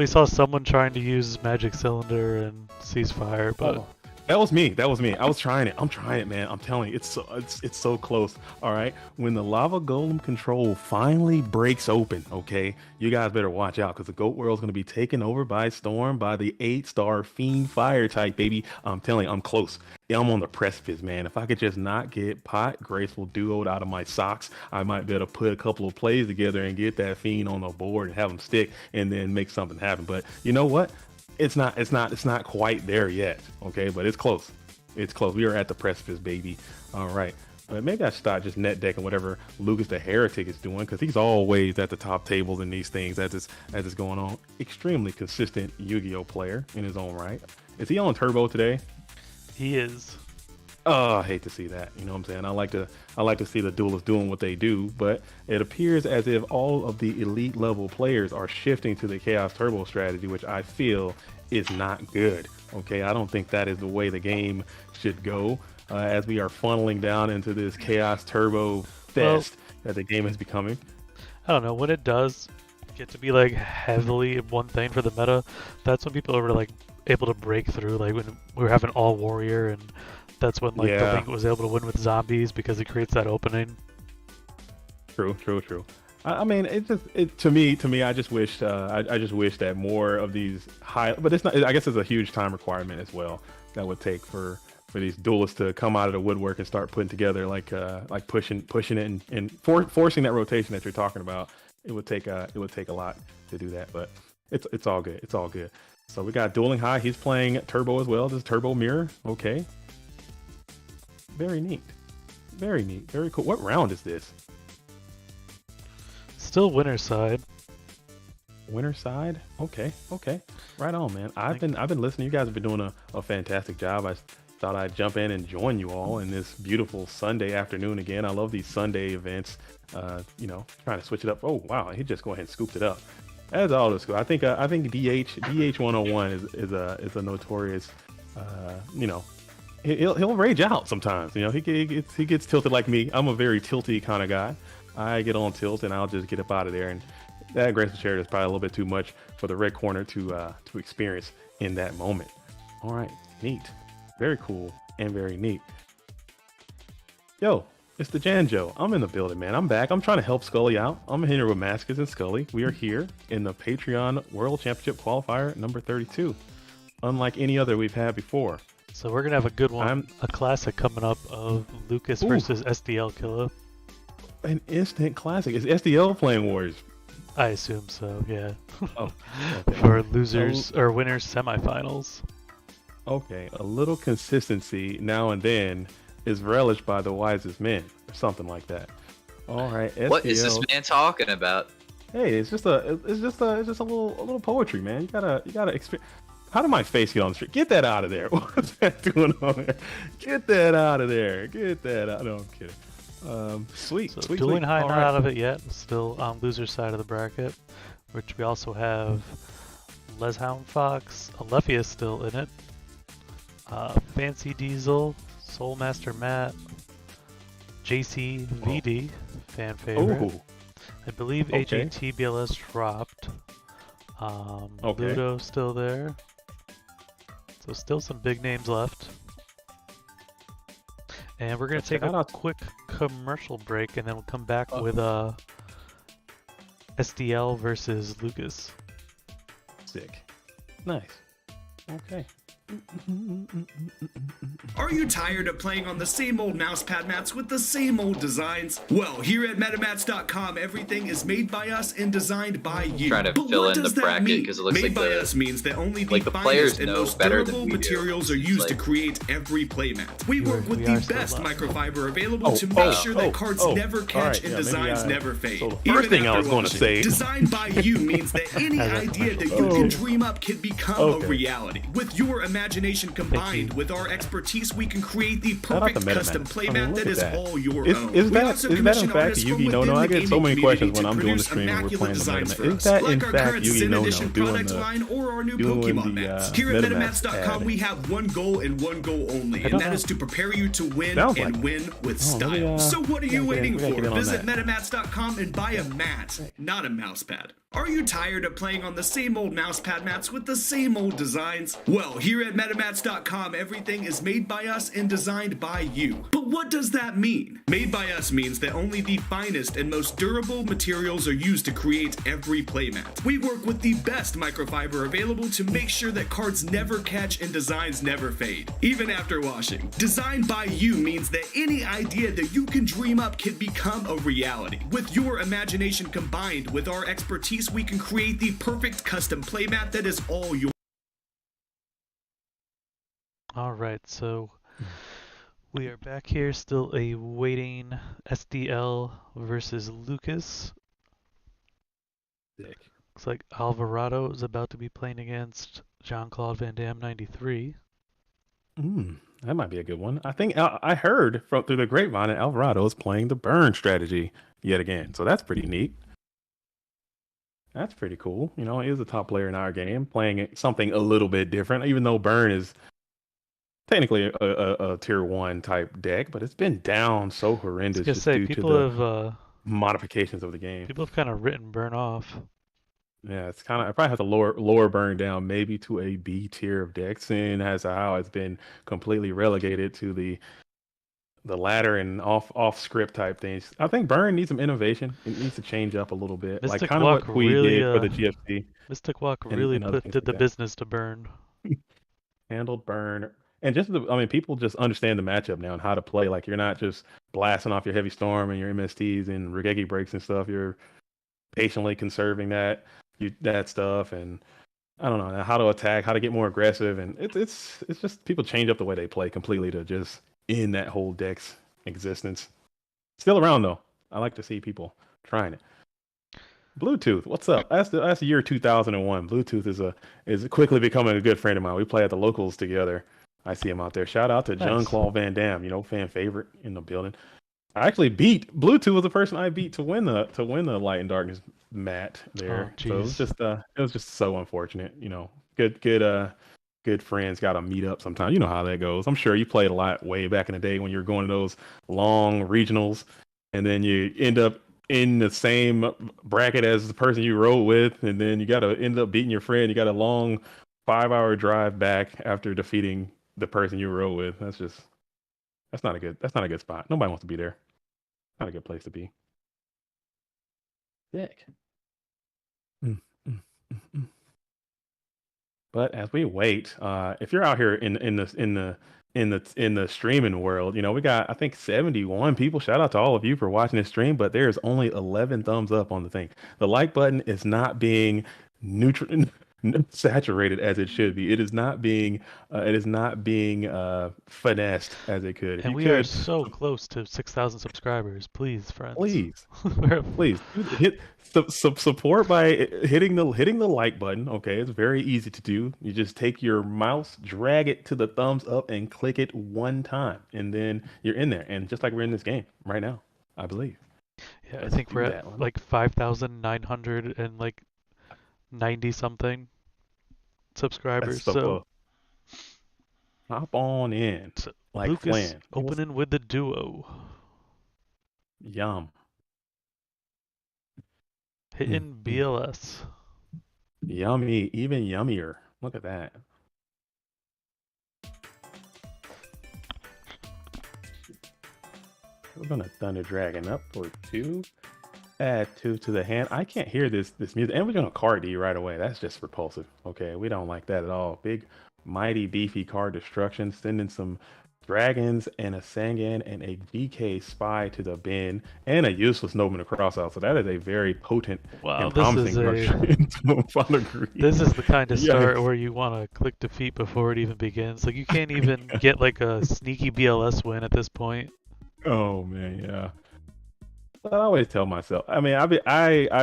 saw someone trying to use Magic Cylinder and Ceasefire, but. That was me. I was trying it. I'm trying it, man. I'm telling you, it's so close. All right. When the lava golem control finally breaks open, okay, you guys better watch out because the goat world's gonna be taken over by storm by the 8-star fiend fire type, baby. I'm telling you, I'm close. Yeah, I'm on the precipice, man. If I could just not get Pot Graceful Duo'd out of my socks, I might be able to put a couple of plays together and get that fiend on the board and have him stick and then make something happen. But you know what? It's not quite there yet, okay, but it's close. It's close. We are at the precipice, baby. All right, but maybe I should start just net decking whatever Lucas the Heretic is doing because he's always at the top tables in these things as it's going on. Extremely consistent Yu-Gi-Oh player in his own right. Is he on turbo today? He is. Oh, I hate to see that. You know what I'm saying? I like to see the duelists doing what they do, but it appears as if all of the elite level players are shifting to the Chaos Turbo strategy, which I feel is not good. Okay, I don't think that is the way the game should go as we are funneling down into this Chaos Turbo fest that the game is becoming. I don't know what it does. get to be like heavily one thing for the meta, that's when people are like able to break through. Like when we were having all warrior, and that's when like the Yeah. Link was able to win with zombies because it creates that opening. True. I mean, to me, I just wish that more of these high, but it's not. I guess it's a huge time requirement as well that would take for these duelists to come out of the woodwork and start putting together like pushing it and forcing that rotation that you're talking about. It would take a lot to do that, but it's all good. It's all good. So we got Dueling High. He's playing Turbo as well. This is Turbo Mirror. Okay. Very neat. Very neat. Very cool. What round is this? Still winner's side. Winner side. Okay. Right on, man. I've been listening. You guys have been doing a fantastic job. I thought I'd jump in and join you all in this beautiful Sunday afternoon again. I love these Sunday events. Trying to switch it up. Oh wow, he just go ahead and scooped it up. As all this go. I think DH 101 is a notorious. He'll rage out sometimes. He gets tilted like me. I'm a very tilty kind of guy. I get on tilt and I'll just get up out of there. And that graceful chariot is probably a little bit too much for the red corner to experience in that moment. All right, neat, very cool and very neat. Yo, it's the Janjo. I'm in the building, man. I'm back. I'm trying to help Scully out. I'm here with Mascus and Scully. We are here in the Patreon World Championship Qualifier number 32, unlike any other we've had before. So we're gonna have a good one, a classic coming up of Lucas versus SDL Killer. An instant classic. Is SDL playing Warriors? I assume so, yeah. Oh, okay. For losers or winners semifinals. Okay, a little consistency now and then is relished by the wisest men, or something like that. All right, SDL. What is this man talking about? Hey, it's just a little poetry, man. You gotta experience. How did my face get on the street? Get that out of there. What's that doing on there? Get that out of there. Get that out. No, I'm kidding. Sweet. Dueling High All not right. out of it yet. Still on loser's side of the bracket, which we also have Leshound Fox. Alephia still in it. Fancy Diesel, Soulmaster Matt, JC VD, fan favorite. Ooh, I believe okay. HATBLS dropped. Okay. Ludo still there. So still some big names left. And we're going to take a quick commercial break, and then we'll come back with SDL versus Lucas. sick. Nice. Okay. Are you tired of playing on the same old mousepad mats with the same old designs? Well, here at metamats.com, everything is made by us and designed by you. Trying to but fill what in does the that bracket mean? because it looks made like by us means that only the the players finest and know most better than durable we do. materials are It's used like- to create every playmat. We work with we the are still best live. microfiber available to make sure that cards never catch alright, and yeah, maybe designs I- never fade. so the Even first thing I after was gonna launching, say- designed by you means that any As a idea that you commercial. can dream up can become Okay. a reality. With your imagination combined you. with our expertise, we can create the Shout out to perfect custom MetaMats. playmat I mean, look that at is that. all your Is own. that- We also is that in commission fact artists a from Yugi No No? within I the get so gaming many community questions when to I'm doing the produce stream and we're immaculate playing the designs MetaMats. for Is us, that like in our fact current Yugi Zen No No Edition doing product the line or our new doing Pokemon the, mats? Here at MetaMats metamats.com, ad? we have one goal and one goal only, and that is to prepare you to win Sounds and like- win with Oh, let me, style. So what are you we gotta waiting get for? on Visit that. metamats.com and buy a mat, not a mousepad. Are you tired of playing on the same old mousepad mats with the same old designs? Well, here at metamats.com, everything is made by us and designed by you. But what does that mean? Made by us means that only the finest and most durable materials are used to create every playmat. We work with the best microfiber available to make sure that cards never catch and designs never fade, even after washing. Designed by you means that any idea that you can dream up can become a reality. With your imagination combined with our expertise, we can create the perfect custom playmat that is all yours. Alright, so we are back here still awaiting SDL versus Lucas. Sick. Looks like Alvarado is about to be playing against Jean-Claude Van Damme 93. That might be a good one. I think I heard through the grapevine that Alvarado is playing the burn strategy yet again. So that's pretty neat. That's pretty cool. You know, he is a top player in our game, playing something a little bit different, even though burn is technically a tier 1 type deck, but it's been down so horrendous I was just gonna say due to people the have modifications of the game. kind of written burn off. Yeah, it's kind of I probably have to lower burn down maybe to a B tier of decks, seeing as how it's been completely relegated to the ladder and off script type things. I think burn needs some innovation. It needs to change up a little bit, like Mystic kind of Walk what Kui really, did for the GFC Mystic Walk really and other things did like the that. business to burn. Handled burn. And just I mean, people just understand the matchup now and how to play. Like you're not just blasting off your heavy storm and your MSTs and Regeki breaks and stuff. You're patiently conserving that stuff and I don't know how to attack, how to get more aggressive, and it's just people change up the way they play completely to just end that whole deck's existence. Still around though. I like to see people trying it. Bluetooth, what's up? That's the year 2001. Bluetooth is quickly becoming a good friend of mine. We play at the locals together. I see him out there. Shout out to John Nice. Claude Van Damme, fan favorite in the building. I actually beat Bluetooth was the person I beat to win the Light and Darkness mat there. Oh, So jeez. it was just so unfortunate. Good friends got to meet up sometimes. You know how that goes. I'm sure you played a lot way back in the day when you were going to those long regionals, and then you end up in the same bracket as the person you rode with, and then you got to end up beating your friend. You got a long 5-hour drive back after defeating the person you rode with. That's not a good spot. Nobody wants to be there. Not a good place to be. Dick. Mm, mm, mm, mm. But as we wait, if you're out here in the streaming world, we got I think 71 people. Shout out to all of you for watching this stream, but there's only 11 thumbs up on the thing. The like button is not being neutral saturated as it should be. It is not being finessed as it could. If And you we are could, so close to 6,000 subscribers. Please, friends. please. Please hit support by hitting the like button. Okay, it's very easy to do. You just take your mouse, drag it to the thumbs up, and click it one time, and then you're in there. And just like we're in this game right now, I believe. Yeah, I Let's think do we're that at one. like 5,900 and like 90 something That's subscribers. so So, close. Hop on in, like Lucas Flan. opening with the duo, Yum. hitting BLS. Yummy, even yummier. Look at that. We're gonna Thunder Dragon up for 2. Add 2 to the hand. I can't hear this music, and we're gonna card D right away. That's just repulsive. Okay, we don't like that at all. Big, mighty, beefy card destruction. Sending some dragons and a Sangan and a GK spy to the bin, and a useless nobleman to cross out. So that is a very potent Wow, and promising this is the kind of start Yikes. where you want to click defeat before it even begins. Like you can't even get like a sneaky BLS win at this point. Oh man, yeah. I always tell myself. I mean, I've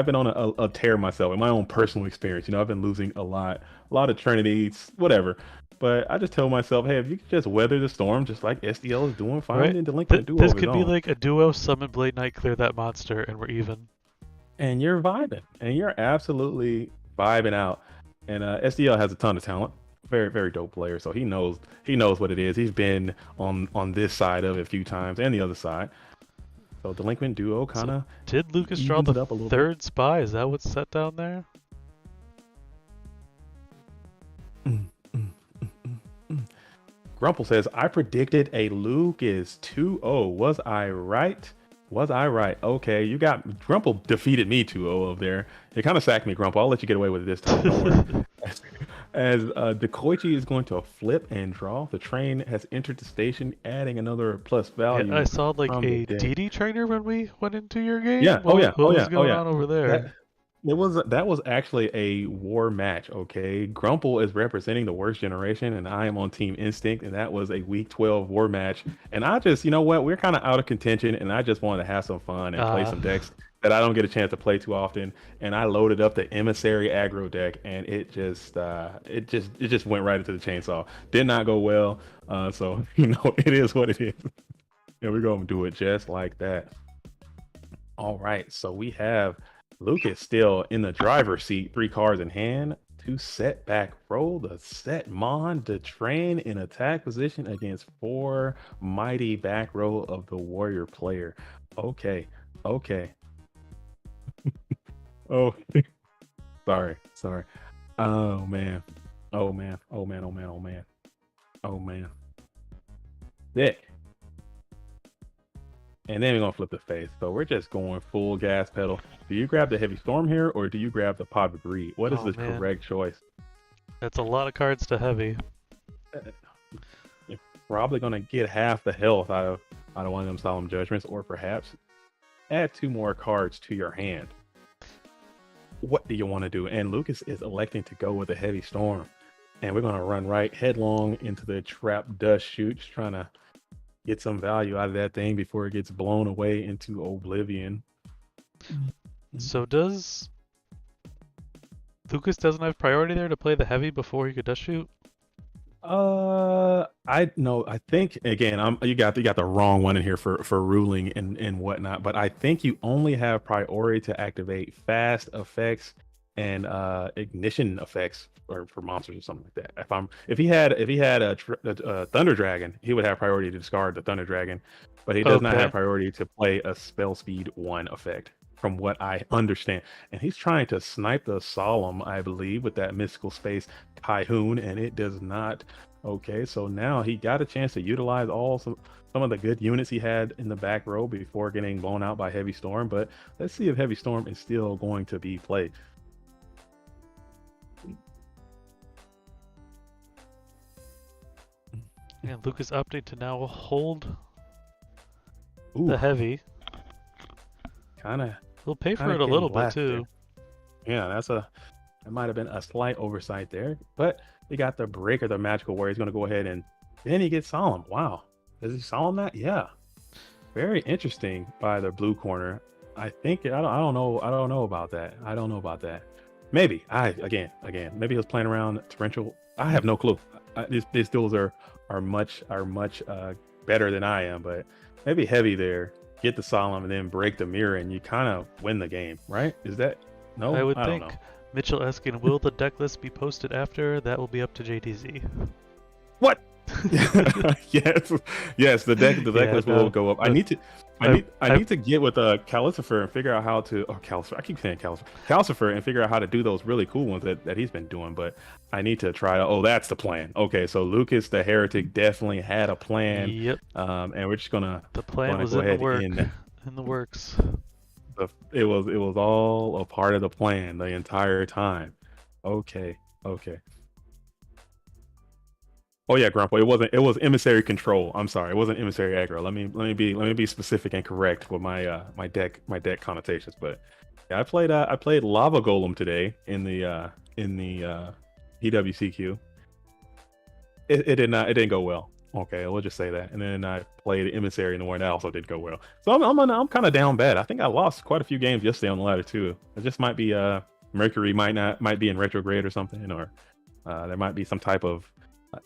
been on a tear myself in my own personal experience. I've been losing a lot of Trinities, whatever. But I just tell myself, hey, if you could just weather the storm, just like SDL is doing, fine, Right? then Delinquent Duo This of his could be own, like a duo summon Blade Knight, clear that monster, and we're even. and you're vibing, and you're absolutely vibing out. And SDL has a ton of talent, very very dope player, so he knows what it is. He's been on this side of it a few times and the other side. So Delinquent Duo kind of Did Lucas draw evens it the up a little third spy? Is that what's set down there? Grumple says, I predicted a Lucas 2-0. Was I right? Was I right? Okay, you got Grumple defeated me 2-0 up there. You kind of sacked me, Grumple. I'll let you get away with it this time. Don't worry. As Dekoichi is going to flip and draw, the train has entered the station, adding another plus value. Yeah, I saw like from a the deck. DD trainer when we went into your game. Yeah. What was going on over there? That was actually a war match. Okay, Grumple is representing the worst generation, and I am on Team Instinct, and that was a Week 12 war match. And I just, you know what, we're kind of out of contention, and I just wanted to have some fun and play some decks that I don't get a chance to play too often. And I loaded up the Emissary aggro deck, and it just went right into the chainsaw. Did not go well. So it is what it is. And we're gonna do it just like that. All right, so we have Lucas still in the driver's seat, 3 cards in hand, 2 set back roll, the set Mon to train in attack position against 4 mighty back row of the warrior player. Okay. Oh, Sorry. Oh man. Oh man. Oh man. Oh man. Oh man. Oh man. Thick. And then we're gonna flip the face. So we're just going full gas pedal. Do you grab the heavy storm here, or do you grab the pot of greed? What is Oh, the man. correct choice? That's a lot of cards to heavy. You're probably gonna get half the health out of one of them solemn judgments, or perhaps add 2 more cards to your hand. What do you want to do? And Lucas is electing to go with a heavy storm, and we're gonna run right headlong into the trap dust chute, just trying to get some value out of that thing before it gets blown away into oblivion. So does Lucas doesn't have priority there to play the heavy before he could dust shoot? I no, I think again, you got the wrong one in here for ruling and whatnot, but I think you only have priority to activate fast effects and ignition effects or for monsters or something like that. If he had a Thunder Dragon, he would have priority to discard the Thunder Dragon, but he does not Okay. have priority to play a spell speed 1 effect, from what I understand. And he's trying to snipe the Solemn, I believe, with that mystical space Tyhoon, and it does not. Okay, so now he got a chance to utilize some of the good units he had in the back row before getting blown out by Heavy Storm. But let's see if Heavy Storm is still going to be played. And Lucas opted to now hold Ooh, the heavy. kind of. He'll pay for Kinda it a getting little bit blasted. too. Yeah, that might have been a slight oversight there, but he got the breaker, the magical warrior. He's going to go ahead and then he gets solemn. Wow, does he solemn that? Yeah, very interesting by the blue corner. I think I don't know about that. I don't know about that. Maybe again maybe he was playing around torrential. I have no clue. These duels are much better than I am, but maybe heavy there. Get the solemn and then break the mirror, and you kind of win the game, right? Is that no? I would don't think. know. Mitchell asking, will the deck list be posted after? That will be up to JDZ. What? yes. The deck list will go up. I need to get with Calcifer and figure out how to. Oh, Calcifer. I keep saying Calcifer and figure out how to do those really cool ones that he's been doing. But I need to try to. Oh, that's the plan. Okay, so Lucas the Heretic definitely had a plan. Yep. And we're just gonna. The plan gonna was go in the ahead work. and- In the works. It was all a part of the plan the entire time. Okay. Oh yeah, Grandpa. It was emissary control. I'm sorry, it wasn't emissary aggro. Let me be specific and correct with my my deck connotations. But yeah, I played Lava Golem today in the EWCQ. It didn't go well. Okay, we'll just say that. And then I played Emissary in the war, and that also didn't go well. So I'm kind of down bad. I think I lost quite a few games yesterday on the ladder too. It just might be Mercury might be in retrograde or something, or there might be some type of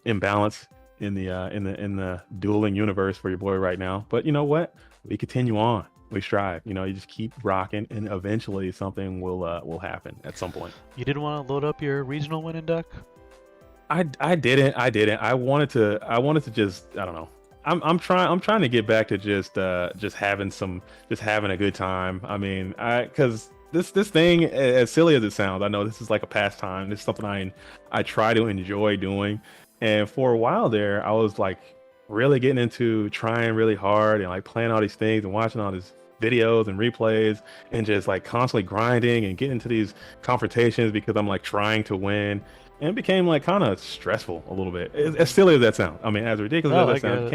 imbalance in the dueling universe for your boy right now. But you know what? We continue on. We strive. You just keep rocking, and eventually something will happen at some point. You didn't want to load up your regional winning deck? I didn't. I wanted to just, I don't know. I'm trying to get back to just having a good time. I mean, because this thing, as silly as it sounds, I know this is like a pastime. This is something I try to enjoy doing. And for a while there, I was like really getting into trying really hard and like playing all these things and watching all these videos and replays and just like constantly grinding and getting into these confrontations because I'm like trying to win. And it became like kind of stressful a little bit. As silly as that sounds, I mean, as ridiculous as that sounds, it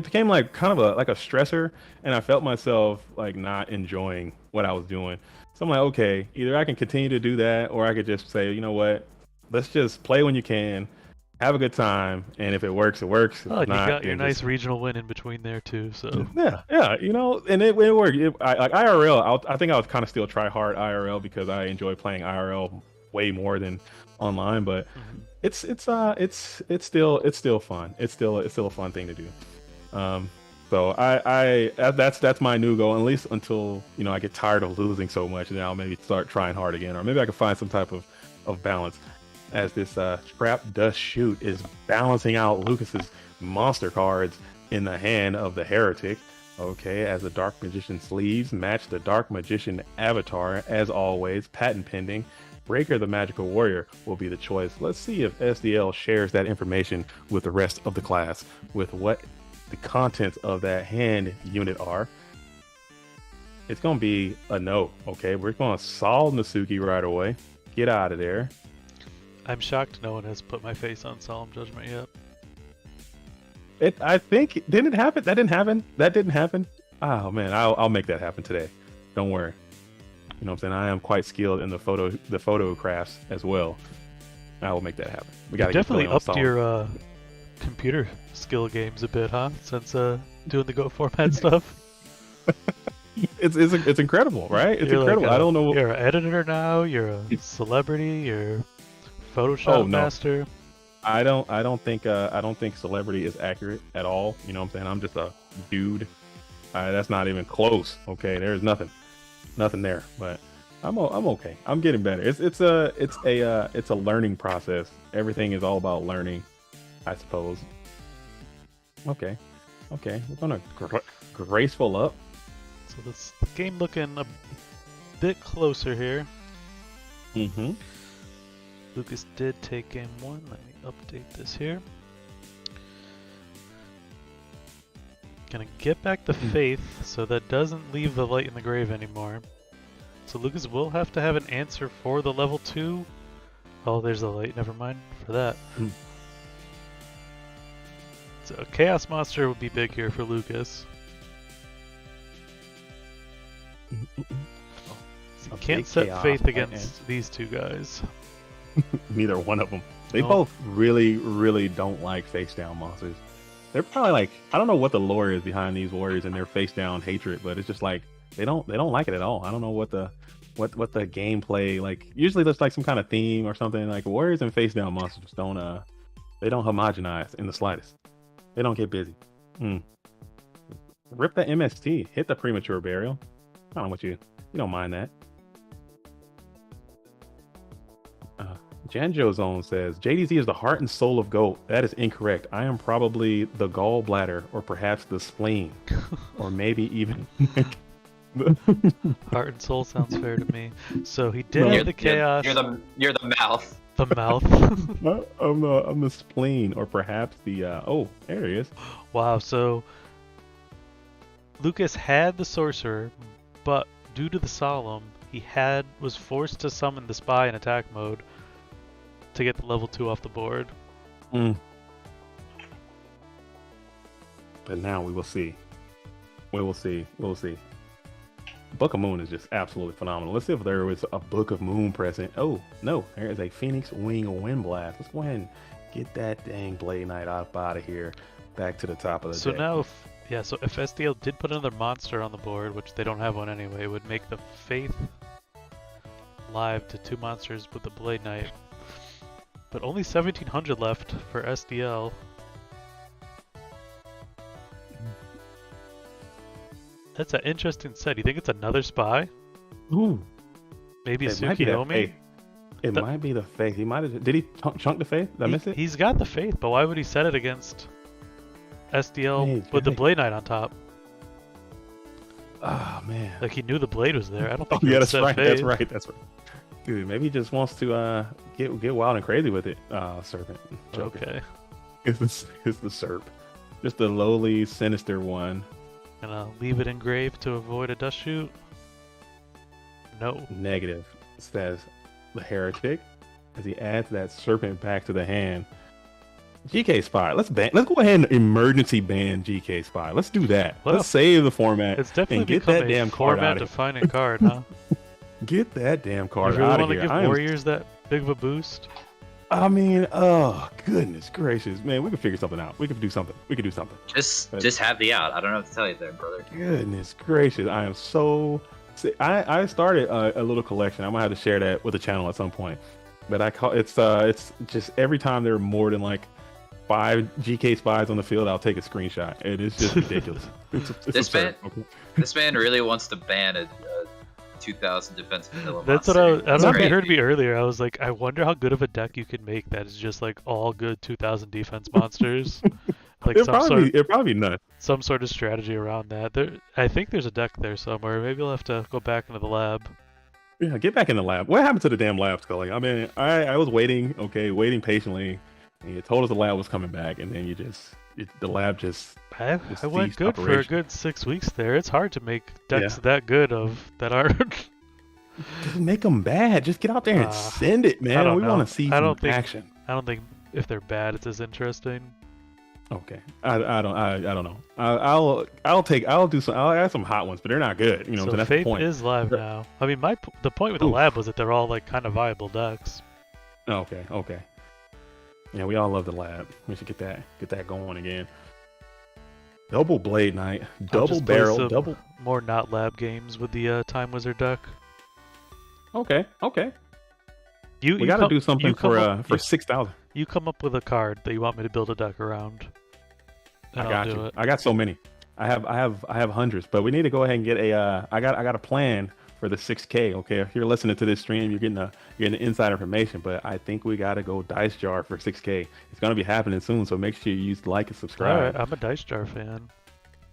became like kind of like a stressor, and I felt myself like not enjoying what I was doing. So I'm like, okay, either I can continue to do that, or I could just say, you know what, let's just play when you can, have a good time, and if it works, it works. Oh, If you not, got your then nice just- regional win in between there too. So yeah, and it worked. Like IRL, I think I was kind of still try hard IRL because I enjoy playing IRL way more than online, but it's still fun. It's still a fun thing to do. So that's my new goal, at least until I get tired of losing so much, and then I'll maybe start trying hard again, or maybe I can find some type of balance as this trap dust shoot is balancing out Lucas's monster cards in the hand of the Heretic. Okay, as the Dark Magician sleeves match the Dark Magician avatar, as always, patent pending. Breaker the Magical Warrior will be the choice. Let's see if SDL shares that information with the rest of the class, with what the contents of that hand unit are. It's going to be a no. Okay, we're going to solve Nasuki right away. Get out of there. I'm shocked no one has put my face on Solemn Judgment yet. I think, didn't it happen? That didn't happen? That didn't happen? Oh man, I'll make that happen today. Don't worry. You know what I'm saying? I am quite skilled in the photo crafts as well. I will make that happen. We got to definitely upped your computer skill games a bit, huh? Since doing the Go format stuff. It's incredible, right? It's incredible. Like I don't know. You're an editor now. You're a celebrity. You're Photoshop master. I don't think celebrity is accurate at all. You know what I'm saying? I'm just a dude. That's not even close. Okay, there's nothing there. But I'm okay. I'm getting better. It's a learning process. Everything is all about learning, I suppose. Okay, we're gonna graceful up. So this game looking a bit closer here. Mm-hmm. Lucas did take game 1. Let me update this here. Gonna get back the faith, so that doesn't leave the light in the grave anymore. So Lucas will have to have an answer for the level 2. Oh, there's the light. Never mind for that. So a Chaos Monster would be big here for Lucas. So you can't set faith against these two guys. Neither one of them. They both really, really don't like face down monsters. They're probably like, I don't know what the lore is behind these warriors and their face down hatred, but it's just like they don't like it at all. I don't know what the gameplay, like usually there's like some kind of theme or something. Like warriors and face down monsters don't homogenize in the slightest. They don't get busy. Rip the MST, hit the premature burial. I don't know what you don't mind that. Janjo Zone says, JDZ is the heart and soul of GOAT. That is incorrect. I am probably the gallbladder or perhaps the spleen. Or maybe even... Heart and soul sounds fair to me. So he did have the chaos. You're the mouth. The mouth. I'm the spleen or perhaps the... oh, there he is. Wow, so... Lucas had the sorcerer, but due to the solemn, he was forced to summon the spy in attack mode to get the level 2 off the board. But now we will see. We'll see. Book of Moon is just absolutely phenomenal. Let's see if there is a Book of Moon present. Oh, no. There is a Phoenix Wing Wind Blast. Let's go ahead and get that dang Blade Knight out of here. Back to the top of the deck. So now, if SDL did put another monster on the board, which they don't have one anyway, it would make the Faith live to 2 monsters with the Blade Knight. But only 1,700 left for SDL. That's an interesting set. You think it's another spy? Ooh. Maybe Tsukiyomi? It might be the Faith. He might have. Did he chunk the Faith? Did I miss it? He's got the Faith, but why would he set it against SDL with the Blade Knight on top? Oh man. Like he knew the blade was there. I don't think. That's right. Faith. That's right. Dude, maybe he just wants to get wild and crazy with it. Serpent. Okay. It's the Serp. Just a lowly, sinister one. Gonna leave it engraved to avoid a dust shoot? No. Negative, says the heretic as he adds that serpent back to the hand. GK Spy. Let's go ahead and emergency ban GK Spy. Let's do that. Well, let's save the format. It's definitely and get that damn card out of here. Format-defining card, huh? Get that damn card out of here. You really want to give Warriors that big of a boost? I mean, oh goodness gracious, man, we could figure something out. We could do something. Just have the out. I don't know what to tell you there, brother. Goodness gracious, I am so. See, I started a little collection. I'm gonna have to share that with the channel at some point. But I call it's just every time there are more than like 5 GK spies on the field, I'll take a screenshot. It is just ridiculous. This man really wants to ban a 2,000 defensive vanilla That's monster. what I don't know if you heard me earlier. I was like, I wonder how good of a deck you can make that is just like all good 2,000 defense monsters. Like it'd probably be nuts. Some sort of strategy around that. I think there's a deck there somewhere. Maybe I'll have to go back into the lab. Yeah, get back in the lab. What happened to the damn lab, Scully? I mean, I was waiting, okay, waiting patiently, and you told us the lab was coming back, and then the lab just I went ceased good for a operation. good 6 weeks there. It's hard to make decks Yeah. that good of that are. Just make them bad. Just get out there and send it, I man. don't We know. want to see I some don't think- action. I don't think if they're bad, it's as interesting. Okay, I don't know. I'll do some. I'll add some hot ones, but they're not good. You know, So that's the Faith point. is live now. I mean, the point with the Oof. lab was that they're all like kind of viable decks. Okay. Yeah, we all love the lab. We should get that going again. Double blade knight, I'll double just play barrel, some double. more not lab games with the Time Wizard deck. Okay. You We got to do something for you, 6,000. You come up with a card that you want me to build a deck around. And I got I'll do you. it. I got so many. I have hundreds, but we need to go ahead and get a. I got a plan for the 6K. Okay, if you're listening to this stream, you're getting the inside information. But I think we got to go dice jar for 6K. It's gonna be happening soon, so make sure you use like and subscribe. All right, I'm a Dice Jar fan.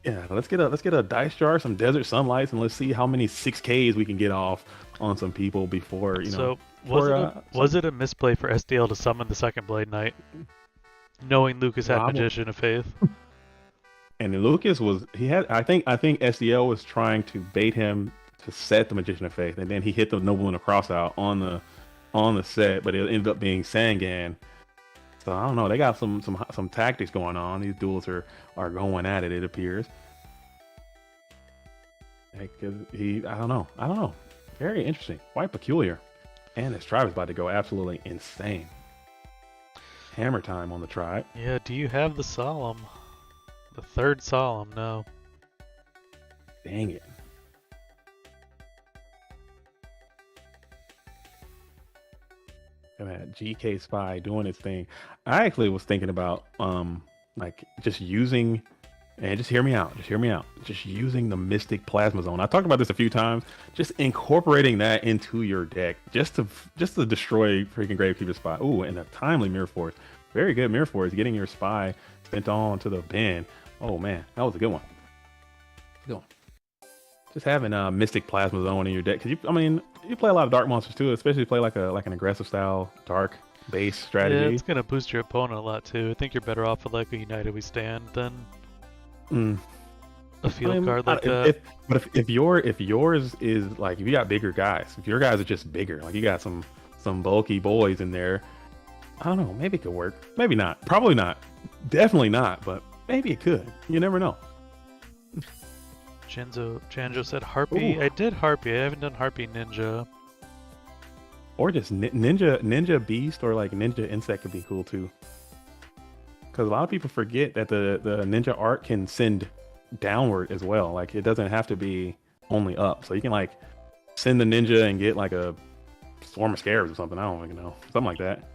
Yeah, let's get a dice jar, some desert sunlights, and let's see how many 6Ks we can get off on some people before So was it a misplay for SDL to summon the second Blade Knight, knowing Lucas had Magician of Faith? And Lucas I think SDL was trying to bait him to set the Magician of Faith, and then he hit the Nobleman of Cross out on the set, but it ended up being Sangan. So I don't know. They got some tactics going on. These duels are going at it. It appears. I don't know. Very interesting. Quite peculiar. And this tribe is about to go absolutely insane. Hammer time on the tribe. Yeah. Do you have the Solemn? The third Solemn? No. Dang it. That GK Spy doing its thing. I actually was thinking about like just using, and just hear me out. Just using the Mystic Plasma Zone. I talked about this a few times. Just incorporating that into your deck, just to destroy freaking Gravekeeper Spy. Ooh, and a timely Mirror Force. Very good Mirror Force. Getting your Spy sent on to the bin. Oh man, that was a good one. Just having a Mystic Plasma Zone in your deck, because you play a lot of dark monsters too, especially if you play like an aggressive style dark base strategy. Yeah, it's gonna boost your opponent a lot too. I think you're better off with like a United We Stand than a field card like that. If yours is like, if you got bigger guys, if your guys are just bigger, like you got some bulky boys in there, I don't know, maybe it could work. Maybe not. Probably not. Definitely not. But maybe it could. You never know. Chanjo said Harpy. Ooh. I did Harpy. I haven't done Harpy Ninja. Or just Ninja Beast or like Ninja Insect could be cool too. Because a lot of people forget that the Ninja art can send downward as well. Like it doesn't have to be only up. So you can like send the Ninja and get like a Swarm of Scarabs or something. I don't even know. Something like that.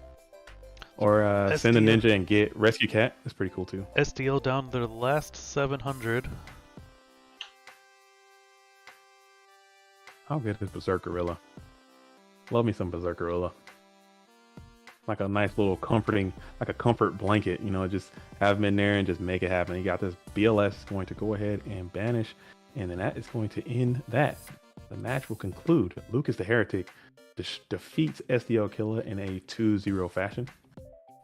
Or send the Ninja and get Rescue Cat. That's pretty cool too. SDL down to the last 700. How good is Berserkerilla? Love me some Berserkerilla. Like a nice little comforting, like a comfort blanket, just have him in there and just make it happen. You got this BLS is going to go ahead and banish, and then that is going to end that. The match will conclude. Lucas the Heretic defeats SDL Killer in a 2-0 fashion.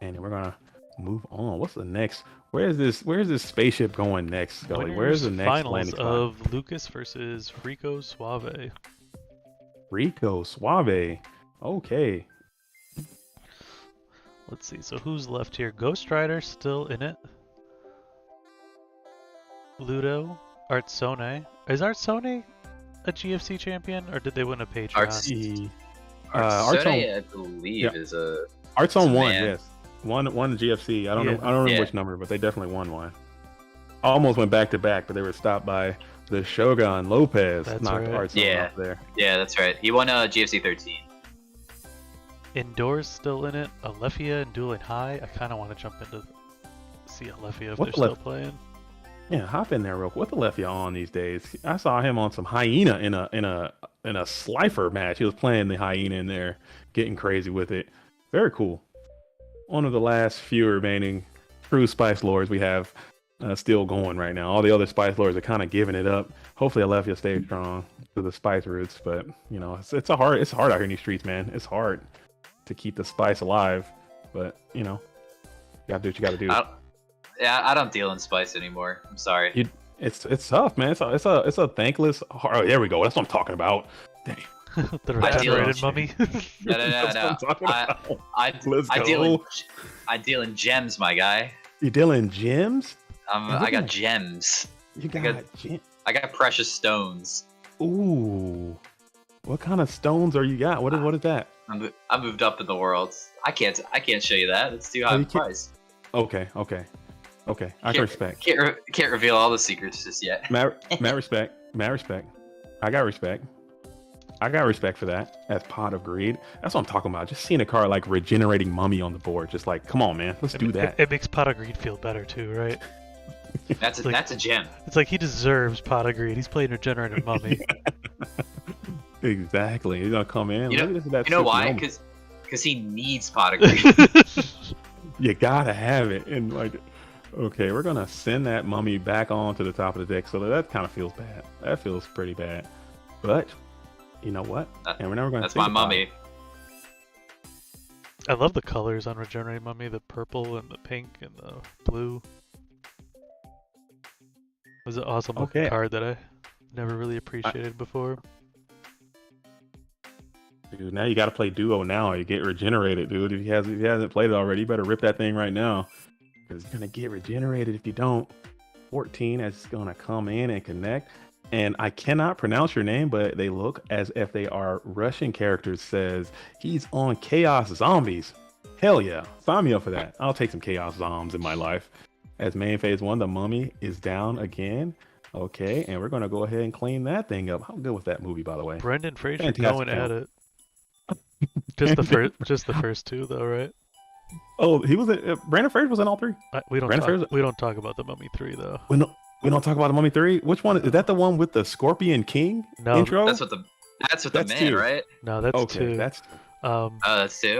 And then we're gonna move on. What's the next? Where's this spaceship going next, Scully? Where's the next finals landing spot? of Lucas versus Rico Suave? Rico Suave. Okay. Let's see. So who's left here? Ghost Rider still in it. Ludo, Artsone. Is Artsone a GFC champion, or did they win a Patreon? Artsone, I believe, is a Artsone won. man. Yes, won GFC. I don't know. I don't remember Yeah. which number, but they definitely won one. Almost went back to back, but they were stopped by the Shogun Lopez. That's Knocked right. Artsone off there. Yeah, that's right. He won GFC 13. Indoors still in it. Alephia and Dueling High. I kind of want to jump into see Alephia if What's they're still playing. Yeah, hop in there real quick. What the left y'all on these days? I saw him on some Hyena in a Slifer match. He was playing the Hyena in there, getting crazy with it. Very cool. One of the last few remaining true Spice Lords we have still going right now. All the other spice lords are kind of giving it up. Hopefully, Alethea stays strong to the spice roots, but you know, it's hard out here in these streets, man. It's hard to keep the spice alive, but you know, you gotta do what you gotta do. I don't deal in spice anymore. I'm sorry. It's tough, man. It's a thankless. Oh, there we go. That's what I'm talking about. Dang. The regenerated mummy. No. Let's I go. deal in gems, my guy. You dealing gems? I got gems. You got gems. I got precious stones. Ooh. What kind of stones are you got? What is that? I moved up in the world. I can't show you that. It's too high of a price. Okay. I can respect. Can't reveal all the secrets just yet. Mad respect. I got respect. I got respect for that as Pot of Greed. That's what I'm talking about. Just seeing a card like regenerating mummy on the board. Just like, come on, man. Let's do that. It makes Pot of Greed feel better too, right? That's a gem. It's like he deserves Pot of Greed. He's playing regenerated mummy. Exactly. He's gonna come in. You know why? Because he needs Pot of Greed. You gotta have it. And like, okay, we're gonna send that mummy back on to the top of the deck. So that kind of feels bad. That feels pretty bad. But you know what? And we're never going to. That's my mummy. I love the colors on regenerated mummy. The purple and the pink and the blue. It was an awesome looking card that I never really appreciated before. Dude, now you got to play duo now. You get regenerated, dude. If he hasn't played it already, you better rip that thing right now, because it's gonna get regenerated if you don't. 14 is gonna come in and connect. And I cannot pronounce your name, but they look as if they are Russian characters. Says he's on Chaos Zombies. Hell yeah, sign me up for that. I'll take some Chaos Zombs in my life. As main phase 1, the mummy is down again. Okay, and we're gonna go ahead and clean that thing up. How good was that movie, by the way? Brendan Fraser going at it. Just the first two, though, right? Oh, he was in, Brandon Fraser was in all 3. We don't talk about the Mummy 3 though. We don't talk about the Mummy 3. Which one is that? The one with the Scorpion King intro? That's what the man, 2. Right? No, that's 2. That's 2. All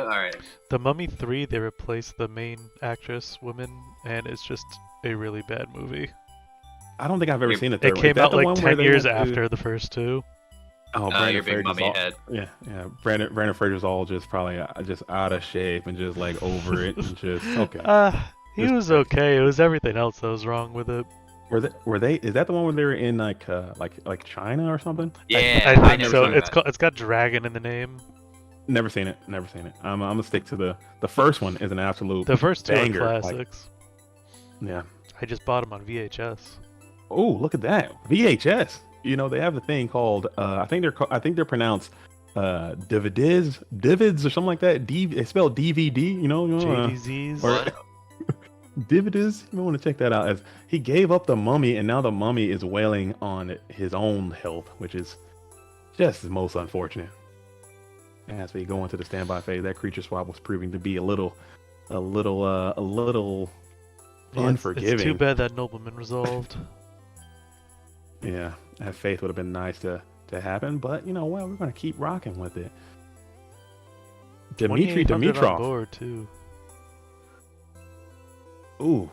right. The Mummy 3, they replaced the main actress woman, and it's just a really bad movie. I don't think I've ever seen it. It came out like 10 years after the first 2. Oh, Brandon your big mummy head. Yeah. Brandon Fraser's all just probably just out of shape and just like over it and just okay. He was okay. It was everything else that was wrong with it. Were they? Is that the one where they were in like China or something? Yeah, I think so. It's got dragon in the name. Never seen it. I'm gonna stick to the first one. Is an absolute. The first 2 banger, are classics. Yeah. I just bought them on VHS. Oh, look at that VHS. You know, they have a thing called I think they're pronounced divids or something like that. It's spelled DVD. You know, JDZs. Or divids. You want to check that out. As he gave up the mummy, and now the mummy is wailing on his own health, which is just the most unfortunate. As we go into the standby phase, that creature swap was proving to be a little unforgiving. It's too bad that nobleman resolved. Yeah, that faith would have been nice to happen, but you know what? We're gonna keep rocking with it. Dimitrov on board too. Ooh,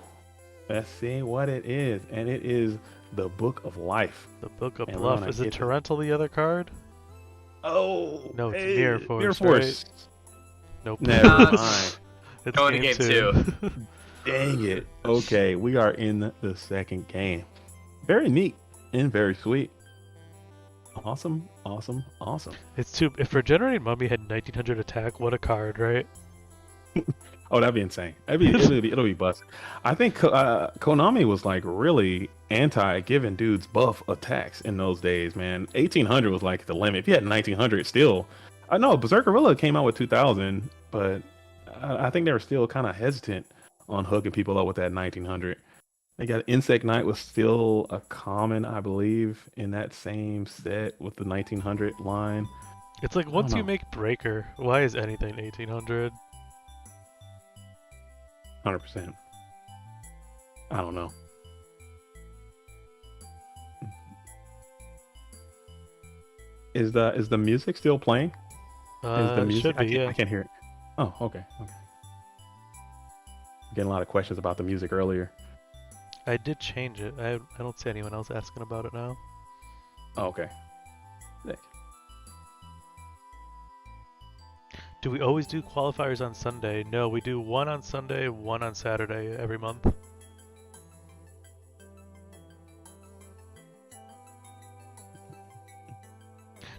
let's see what it is, and it is the Book of Life. The Book of Bluff. Is it Torrental the other card? Oh no, it's Mirror Force. Mirror Force. Right? Nope. Never mind. It's going to game 2. Dang it. Okay, we are in the second game. Very neat and very sweet. Awesome. It's too. If Regenerating Mummy had 1900 attack, what a card, right? Oh, that'd be insane. It'll be busted. I think Konami was like really anti giving dudes buff attacks in those days, man. 1800 was like the limit. If you had 1900, still. I know Berserkerilla came out with 2000, but I think they were still kind of hesitant on hooking people up with that 1900. They got Insect Knight was still a common, I believe, in that same set with the 1900 line. It's like once you make Breaker, why is anything 1800? 100%. I don't know. Is the music still playing? Is the music? Should be, I can't hear it. Oh, okay. Getting a lot of questions about the music earlier. I did change it. I don't see anyone else asking about it now. Oh, okay. Sick. Do we always do qualifiers on Sunday? No, we do one on Sunday, one on Saturday every month.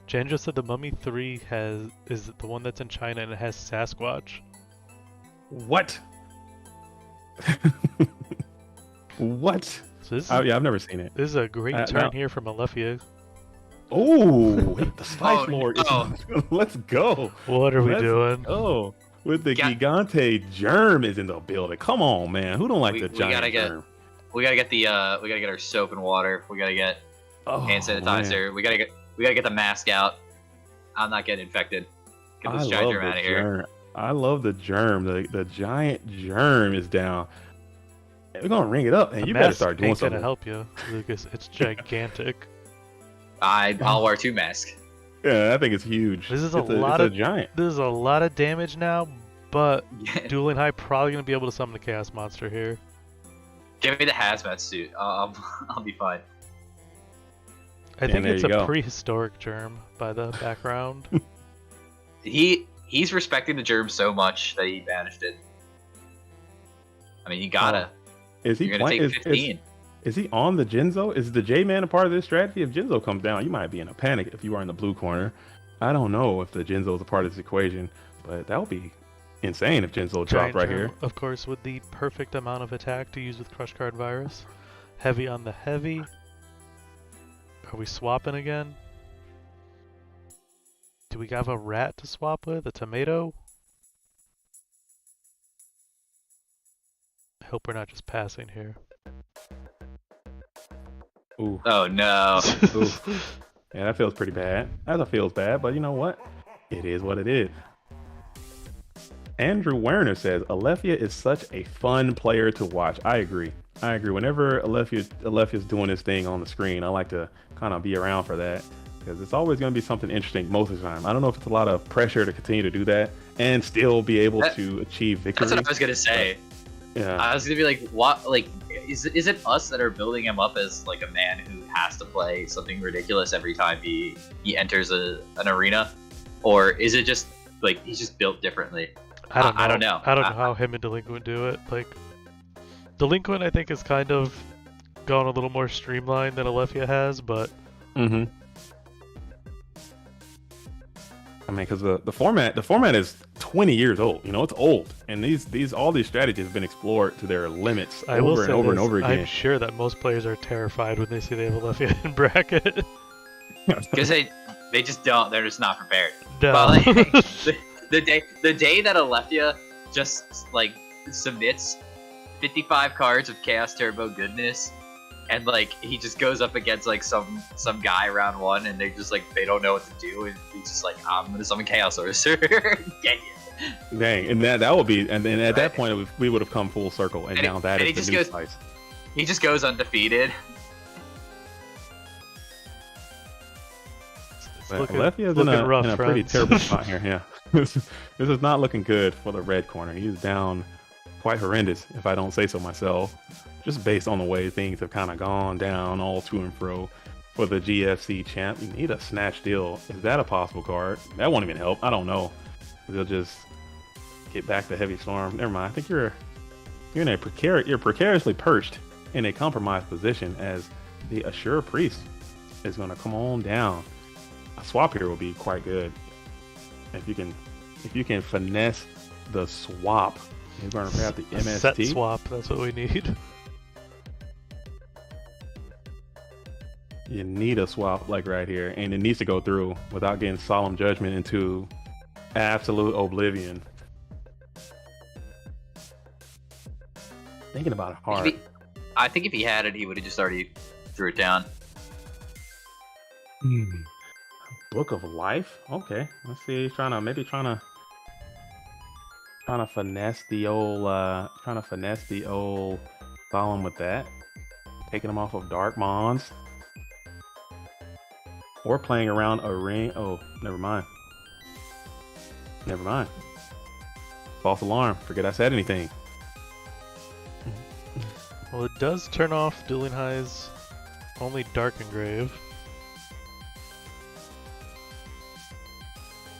Jan just said the Mummy 3 is the one that's in China and it has Sasquatch. What? What? So this is, Oh, yeah, I've never seen it. this is a great turn no. here from Alefia. Oh, the Spice Oh, Lord. no. Let's go. What are we Let's doing? go. With the Gigante Germ is in the building. Come on, man. Who don't like the giant germ? We gotta get our soap and water. We gotta get hand sanitizer. Man. We gotta get the mask out. I'm not getting infected. Get this giant germ out of here. I love the germ. The giant germ is down. We're gonna ring it up, and you better start doing something. Gonna help you, Lucas. It's gigantic. I'll wear 2 masks. Yeah, I think it's huge. This is it's a giant. This is a lot of damage now, but Dueling High probably gonna be able to summon the Chaos Monster here. Give me the hazmat suit. I'll be fine. I think it's a prehistoric germ by the background. He's respecting the germ so much that he banished it. I mean, you gotta. Is he You're gonna take 15. Is he on the Jinzo? Is the J-Man a part of this strategy? If Jinzo comes down, you might be in a panic if you are in the blue corner. I don't know if the Jinzo is a part of this equation, but that would be insane if Jinzo dropped right here. Of course, with the perfect amount of attack to use with Crush Card Virus. Heavy on the heavy. Are we swapping again? Do we have a rat to swap with? A tomato? I hope we're not just passing here. Ooh. Oh no. Ooh. Yeah, that feels pretty bad. That feels bad, but you know what? It is what it is. Andrew Werner says, Alefia is such a fun player to watch. I agree. Whenever Alefia's doing this thing on the screen, I like to kind of be around for that because it's always going to be something interesting most of the time. I don't know if it's a lot of pressure to continue to do that and still be able to achieve victory. That's what I was gonna say. Yeah. I was gonna be like, what? Like, is it us that are building him up as like a man who has to play something ridiculous every time he enters an arena, or is it just like he's just built differently? I don't know. I don't know how him and Delinquent do it. Like, Delinquent, I think, is kind of gone a little more streamlined than Alefia has, but. Mm-hmm. I mean, because the format is 20 years old. You know, it's old, and all these strategies have been explored to their limits over and over again. I'm sure that most players are terrified when they see they have Alefia in bracket. Because they just don't. They're just not prepared. No. But, like, the day that Alefia just like submits 55 cards of Chaos Turbo goodness, and like he just goes up against like some guy round 1, and they just like they don't know what to do, and he's just like, I'm gonna summon Chaos Sorcerer. Get you. Dang, and that would be, and then at that point we would have come full circle, and now that is the new slice. He just goes undefeated. Alefia is in a pretty terrible spot here. Yeah, this is not looking good for the red corner. He's down quite horrendous, if I don't say so myself, just based on the way things have kind of gone down all to and fro for the GFC champ. You need a snatch deal. Is that a possible card? That won't even help. I don't know. They'll just get back to Heavy Storm. Never mind. I think you're precariously perched in a compromised position as the Assure Priest is going to come on down. A swap here will be quite good if you can finesse the swap. You're going to grab the MST. Set swap. That's what we need. You need a swap like right here, and it needs to go through without getting Solemn Judgment into absolute oblivion. Thinking about it hard. I think if he had it, he would have just already threw it down. Book of Life. Okay, let's see. Trying to finesse the old Solemn with that. Taking him off of Dark Mons. Or playing around a ring. Oh, never mind. False alarm. Forget I said anything. Well, it does turn off Dueling High's only Dark Engrave.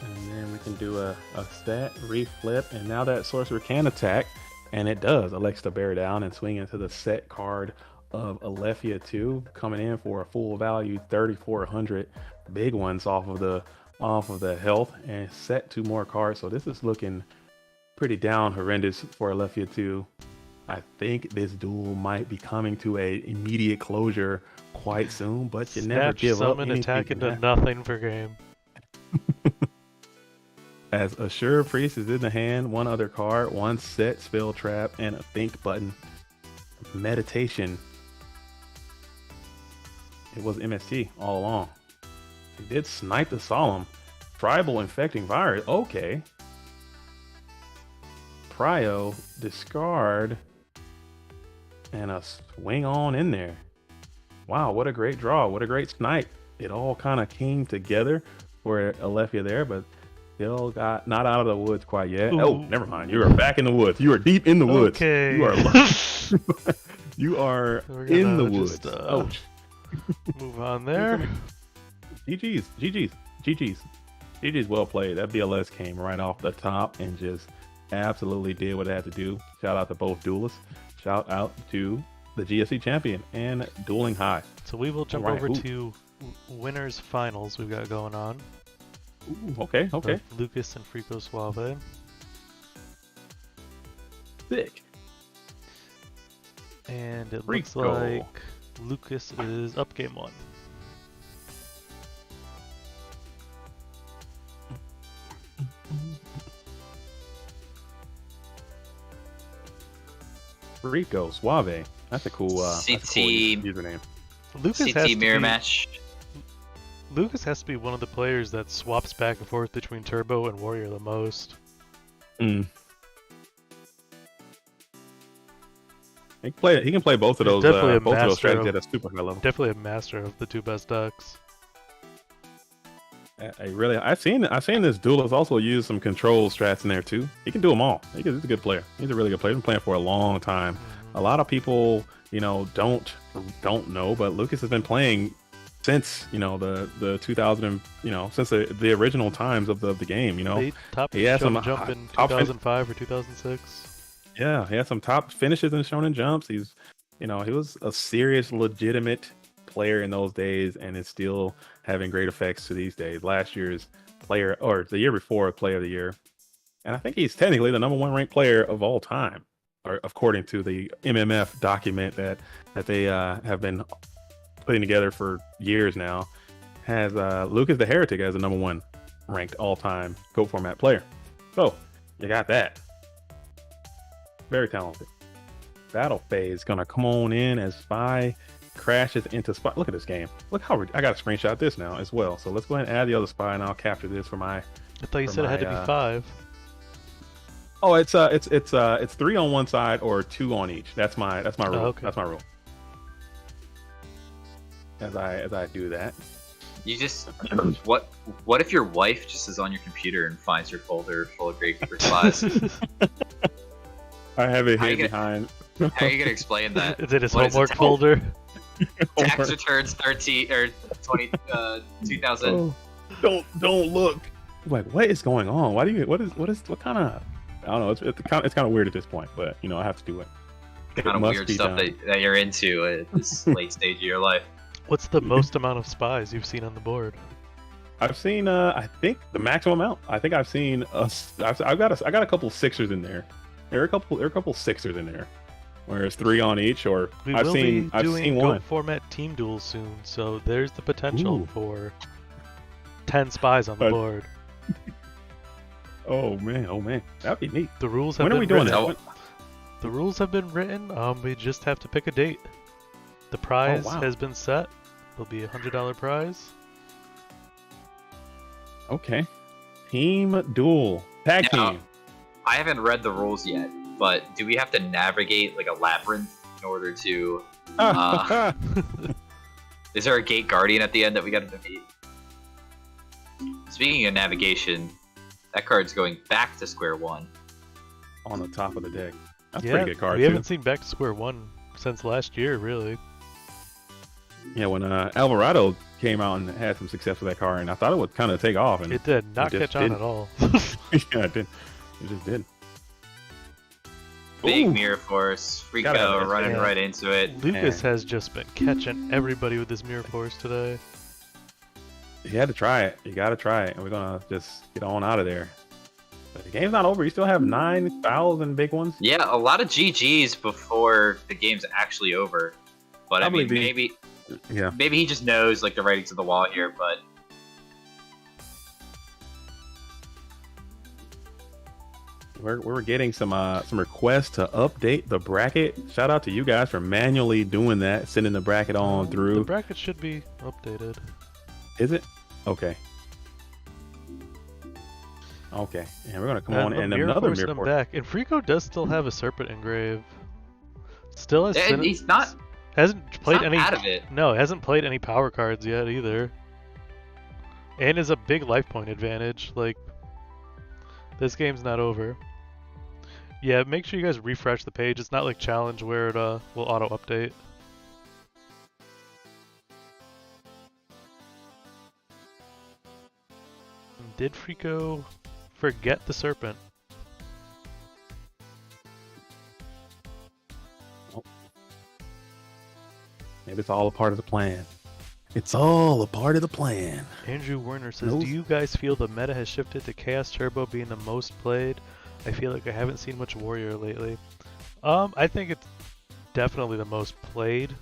And then we can do a stat, reflip, and now that sorcerer can attack, and it does. Elects to bear down and swing into the set card of Alephia 2, coming in for a full value 3,400. Big ones off of the health, and set 2 more cards. So this is looking pretty down horrendous for Alephia 2. I think this duel might be coming to a immediate closure quite soon, but you never give up. Summon, attack into nothing for game. As Assure Priest is in the hand, 1 other card, 1 set, spell trap, and a think button. Meditation. It was MST all along. He did snipe the Solemn. Tribal Infecting Virus. Okay. Prio, discard, and a swing on in there. Wow, what a great draw. What a great snipe. It all kind of came together for Alephia there, but still got not out of the woods quite yet. Ooh. Oh, never mind. You are back in the woods. You are deep in the woods. Okay. You are you are in the woods. Just, Ouch. Move on there. GG's well played. That BLS came right off the top and just absolutely did what it had to do. Shout out to both duelists. Shout out to the GSC champion and Dueling High. So we will jump over to winners finals we've got going on. Ooh, okay. With Lucas and Frico Suave. Sick. And it looks like Lucas is up game 1. Rico Suave. That's a cool username. Lucas CT mirror match. Lucas has to be one of the players that swaps back and forth between Turbo and Warrior the most. He can play both of those. Definitely both of those strategies at a super high level. Definitely a master of the 2 best decks. I've seen this duelist also use some control strats in there too. He can do them all. He's a good player. He's a really good player. He's been playing for a long time. A lot of people, don't know, but Lucas has been playing since the 2000 since the original times of the game. He has some jump in 2005 or 2006. Yeah, he had some top finishes in Shonen Jumps. He was a serious, legitimate player in those days, and is still having great effects to these days. Last year's player, or the year before, player of the year, and I think he's technically the #1 ranked player of all time, or according to the MMF document that they have been putting together for years now. Has Lucas the Heretic as the #1 ranked all time Code format player. So you got that. Very talented. Battle phase gonna come on in as Spy crashes into Spy. Look at this game. Look how I got to screenshot this now as well. So let's go ahead and add the other Spy, and I'll capture this for my. I thought you said it had to be 5. Oh, it's 3 on one side or 2 on each. That's my rule. Oh, okay. That's my rule. As I do that. You just what if your wife just is on your computer and finds your folder full of Gravekeeper Spies? I have it hidden behind. How are you gonna explain that? Is it his homework folder? Tax returns 13 or 20 2000. Oh, don't look. Like, what is going on? Why do you? What kind of? I don't know. It's kind of weird at this point, but I have to do it. Kind of weird stuff that you're into at this late stage of your life. What's the most amount of spies you've seen on the board? I've seen I think the maximum amount. I think I've seen I got a couple sixers in there. There are a couple sixers in there. Where it's 3 on each, or I've seen one. Format team duels soon, so there's the potential for 10 spies on the board. Oh man, that'd be neat. The rules have when been are we doing written. that? The rules have been written. We just have to pick a date. The prize has been set. There'll be $100 prize. Okay. Team duel. Tag team. I haven't read the rules yet, but do we have to navigate like a labyrinth in order to... is there a gate guardian at the end that we got to defeat? Speaking of navigation, that card's going back to square one. On the top of the deck. That's a yeah, pretty good card, we haven't seen Back to Square One since last year, really. Yeah, when Alvarado came out and had some success with that car, and I thought it would kind of take off, and It did not just catch on didn't. at all. Yeah, it did. It just did. Big Ooh. mirror force. Gotta have Freako that. running Yeah. right into it. Lucas has just been catching everybody with his mirror force today. You had to try it. You got to try it, and we're gonna just get on out of there. But the game's not over. You still have 9,000 big ones. Yeah, a lot of GGs before the game's actually over. But I mean, Probably Yeah. maybe he just knows like the writing's on the wall here. But We're getting some requests to update the bracket. Shout out to you guys for manually doing that, sending the bracket on The through. bracket should be updated. Is it? Okay. Okay, and we're gonna come on and mirror another force mirror them force. back. And Freako does still have a serpent engrave. Still has and he's not hasn't played any out of it. No, hasn't played any power cards yet either. And is a big life point advantage. Like, this game's not over. Yeah, make sure you guys refresh the page. It's not like challenge where it will auto update. Did Freako forget the serpent? Maybe it's all a part of the plan. It's all a part of the plan. Andrew Werner says, Nope. do you guys feel the meta has shifted to Chaos Turbo being the most played? I feel like I haven't seen much Warrior lately. I think it's definitely the most played.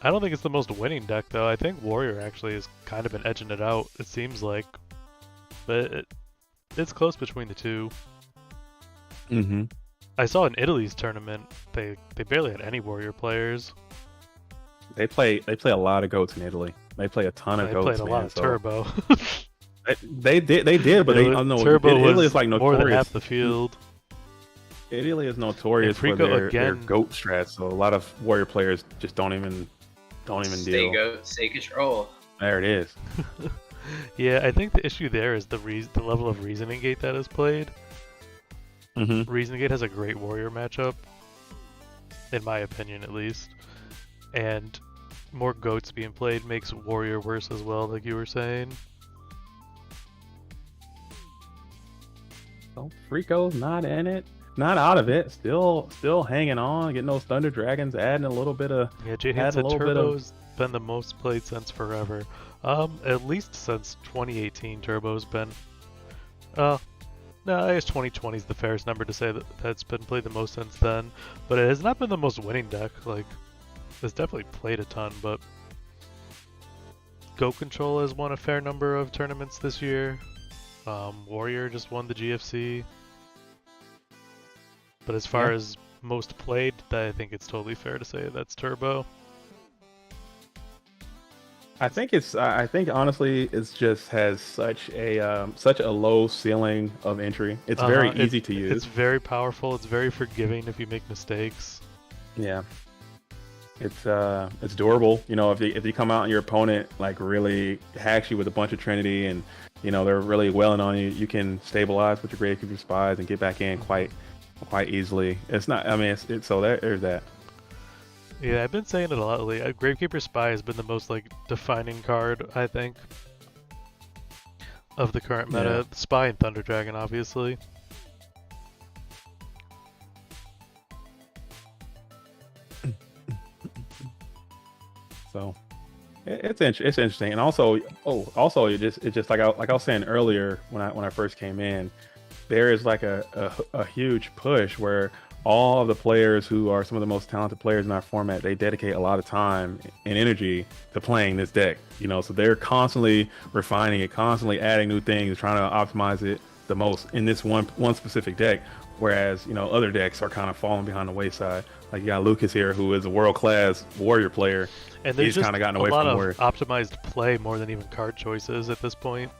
I don't think it's the most winning deck, though. I think Warrior actually has kind of been edging it out, it seems like. But it's close between the two. Mm-hmm. I saw in Italy's tournament, they barely had any Warrior players. They play a lot of goats in Italy. They play a ton of They goats. played a man, lot of so- Turbo. They did, but I know Turbo Italy was is like more notorious. than half the field. Italy is notorious for Freako their again- goat strats, so a lot of Warrior players just don't even Stay deal. stay control. There it is. Yeah, I think the issue there is the level of Reasoning Gate that is played. Mm-hmm. Reasoning Gate has a great Warrior matchup, in my opinion at least. And more goats being played makes Warrior worse as well, like you were saying. So Freako's not in it, not out of it. Still hanging on, getting those Thunder Dragons, adding a little bit of. Yeah, J-Han Had a said little bit of- Turbo's been the most played since forever. At least since 2018, Turbo's been. No, I guess 2020 is the fairest number to say that's been played the most since then. But it has not been the most winning deck. Like, it's definitely played a ton, but Go Control has won a fair number of tournaments this year. Warrior just won the GFC. But as far Yeah. as most played, I think it's totally fair to say that's Turbo. I think honestly, it's just has such a low ceiling of entry. It's very easy to use. It's very powerful. It's very forgiving if you make mistakes. Yeah. It's durable. You know, if you come out and your opponent like really hacks you with a bunch of Trinity and they're really welling on you, you can stabilize with your Gravekeeper Spies and get back in quite easily. It's not. I mean, so there's that. Yeah, I've been saying it a lot lately. Gravekeeper Spy has been the most defining card, I think, of the current meta. Yeah. Spy and Thunder Dragon, obviously. So it's interesting, and also it's just like I was saying earlier when I first came in, there is like a huge push where all of the players who are some of the most talented players in our format, they dedicate a lot of time and energy to playing this deck. So they're constantly refining it, constantly adding new things, trying to optimize it the most in this one specific deck. Whereas other decks are kind of falling behind the wayside. Like you got Lucas here, who is a world-class Warrior player. And there's He's just kind of gotten a away lot from of Warrior. optimized play more than even card choices at this point.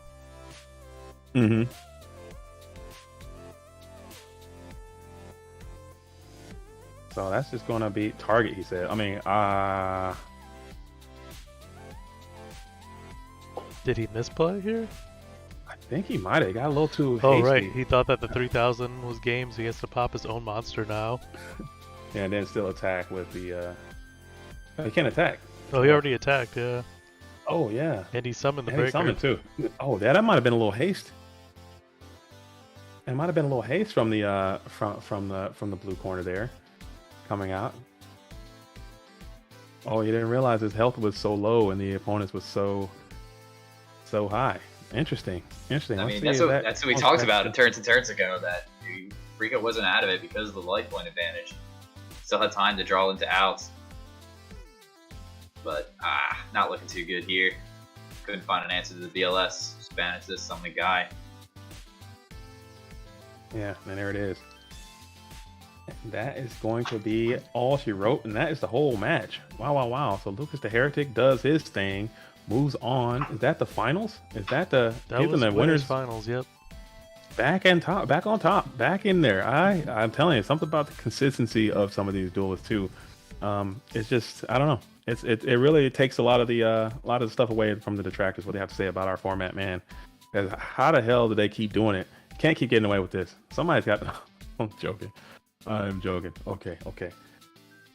Mm-hmm. So that's just gonna be target, he said. I mean, Did he misplay here? I think he might have got a little too Oh, hasty. right. He thought that the 3000 was game, so he has to pop his own monster now. and then still attack with the. He can't attack. Oh, he already attacked, yeah. Oh yeah. And he summoned the And he breaker. summoned too. Oh, that might have been a little haste. It might have been a little haste from the from the blue corner there, coming out. Oh, you didn't realize his health was so low and the opponent's was so high. Interesting. I mean, that's what we talked about turns and turns ago, that Rico wasn't out of it because of the life point advantage. Still had time to draw into outs. But, not looking too good here. Couldn't find an answer to the BLS. Just banished this summoning guy. Yeah, and there it is. And that is going to be all she wrote, and that is the whole match. Wow. So Lucas the Heretic does his thing, moves on. Is that the finals? Is that the winners finals? Yep. Back on top, back in there. I'm telling you, something about the consistency of some of these duelists too. It's just, I don't know. It really takes a lot of the stuff away from the detractors, what they have to say about our format, man. Because how the hell do they keep doing it? Can't keep getting away with this. Somebody's got. I'm joking. Okay.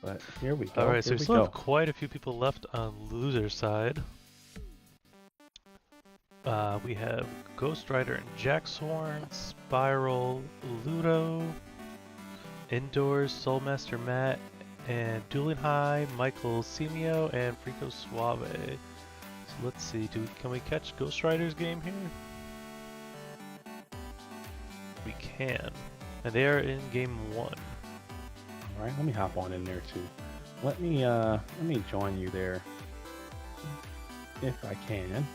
But here we go. All right, so we still have quite a few people left on loser side. We have Ghost Rider and Jack Sworn, Spiral, Ludo, Indoors, Soulmaster Matt, and Dueling High, Michael Simio, and Frico Suave. So let's see, can we catch Ghost Rider's game here? We can. And they are in game 1. All right, let me hop on in there too. Let me join you there if I can.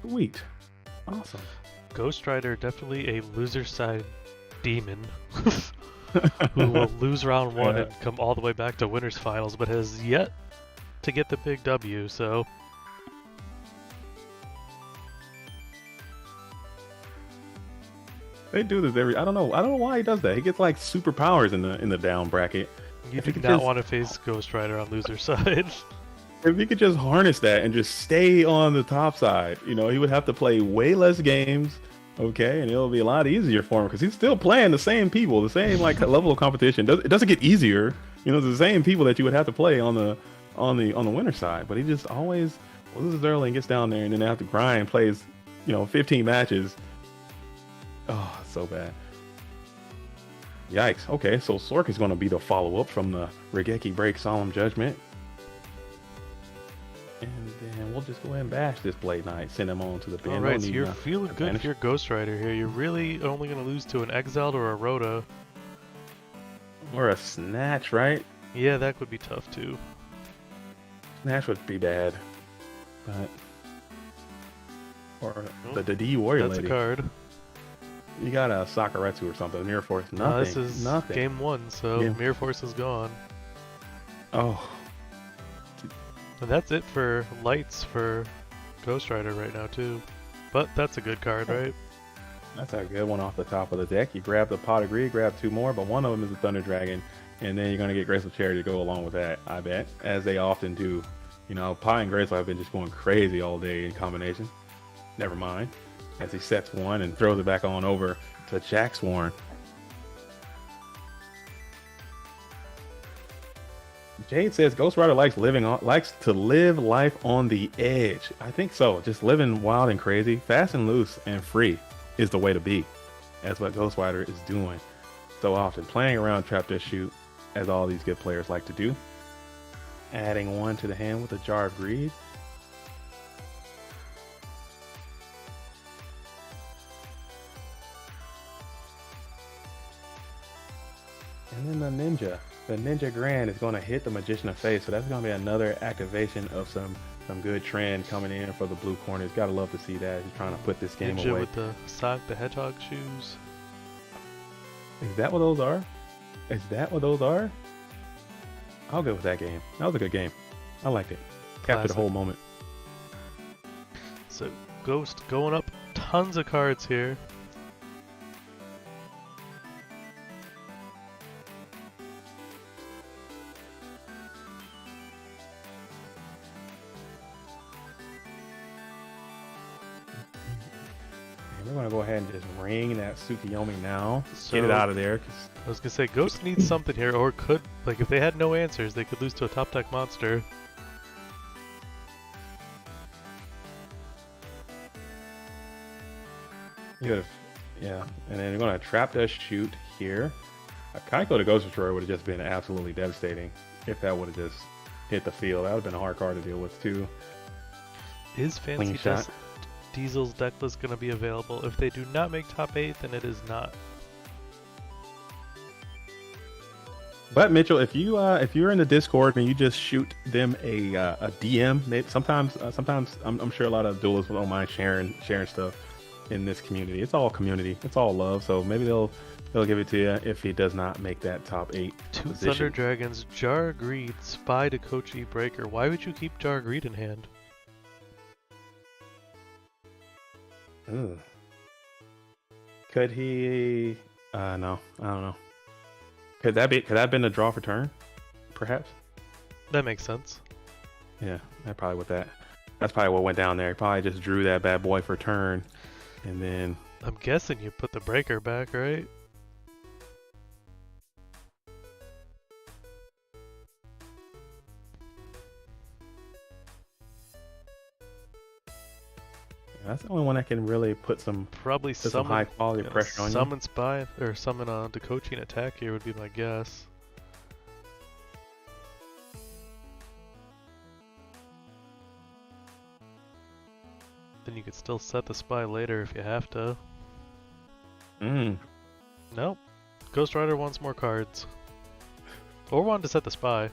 Sweet. Awesome. Ghost Rider, definitely a loser side demon who will lose round 1 and come all the way back to winners finals, but has yet to get the big W, so they do this I don't know why he does that. He gets like superpowers in the down bracket. You do not want to face Ghost Rider on loser side. If he could just harness that and just stay on the top side, he would have to play way less games, okay, and it'll be a lot easier for him because he's still playing the same people, the same like level of competition. It doesn't get easier, it's the same people that you would have to play on the winner side, but he just always loses early and gets down there, and then after grind plays 15 matches. Oh, so bad. Yikes. Okay, so Sork is going to be the follow-up from the Regeki Break Solemn Judgment. And then we'll just go ahead and bash this Blade Knight, send him on to the bin. Alright, so you're feeling good if you're Ghost Rider here. You're really only going to lose to an Exiled or a Rhoda. Or a Snatch, right? Yeah, that would be tough too. Snatch would be bad. But... Or the D Warrior Lady. That's a card. You got a Sakuretsu or something, Mirror Force. Nothing. This is nothing. game 1, so Mirror Force is gone. Oh. And that's it for lights for Ghost Rider right now too. But that's a good card, right? That's a good one off the top of the deck. You grab the Pot of Greed, grab 2 more, but one of them is a Thunder Dragon, and then you're going to get Graceful Charity to go along with that, I bet, as they often do. Pi and Graceful have been just going crazy all day in combination. Never mind. As he sets one and throws it back on over to Jack Sworn. Jade says Ghost Rider likes to live life on the edge. I think so. Just living wild and crazy, fast and loose and free is the way to be. That's what Ghost Rider is doing so often. Playing around trap this shoot, as all these good players like to do. Adding 1 to the hand with a Jar of Greed. And then the Ninja Grand is going to hit the Magician of Fate, so that's going to be another activation of some good trend coming in for the blue corners. Gotta love to see that. He's trying to put this game Ninja away. with the Sonic the Hedgehog shoes. Is that what those are? I'll go with that game. That was a good game. I liked it. Captured the whole moment. So Ghost going up tons of cards here. And we're gonna go ahead and just ring that Tsukiyomi now. So, Get it out of there. I was gonna say Ghost needs something here, or could, like, if they had no answers, they could lose to a top deck monster. Yeah, and then you're gonna trap that shoot here. A Kaiko to Ghost Destroyer would have just been absolutely devastating if that would have just hit the field. That would have been a hard card to deal with too. Is Fancy Diesel's deck list going to be available? If they do not make top 8, then it is not. But Mitchell, if you're in the Discord and you just shoot them a DM, sometimes I'm sure a lot of duelists don't mind sharing stuff in this community. It's all community. It's all love. So maybe they'll give it to you if he does not make that top 8 Two position. Thunder Dragons, Jar Greed, Spy to Kochi Breaker. Why would you keep Jar Greed in hand? Ugh. Could he? No, I don't know. Could that have been a draw for turn? Perhaps. That makes sense. Yeah, that's probably what went down there. He probably just drew that bad boy for turn, and then. I'm guessing you put the breaker back, right? That's the only one that can really put some Probably some high quality pressure on you. Summon Spy or summon Dakochi and attack here would be my guess. Then you could still set the Spy later if you have to. Nope. Ghost Rider wants more cards. Or wanted to set the Spy.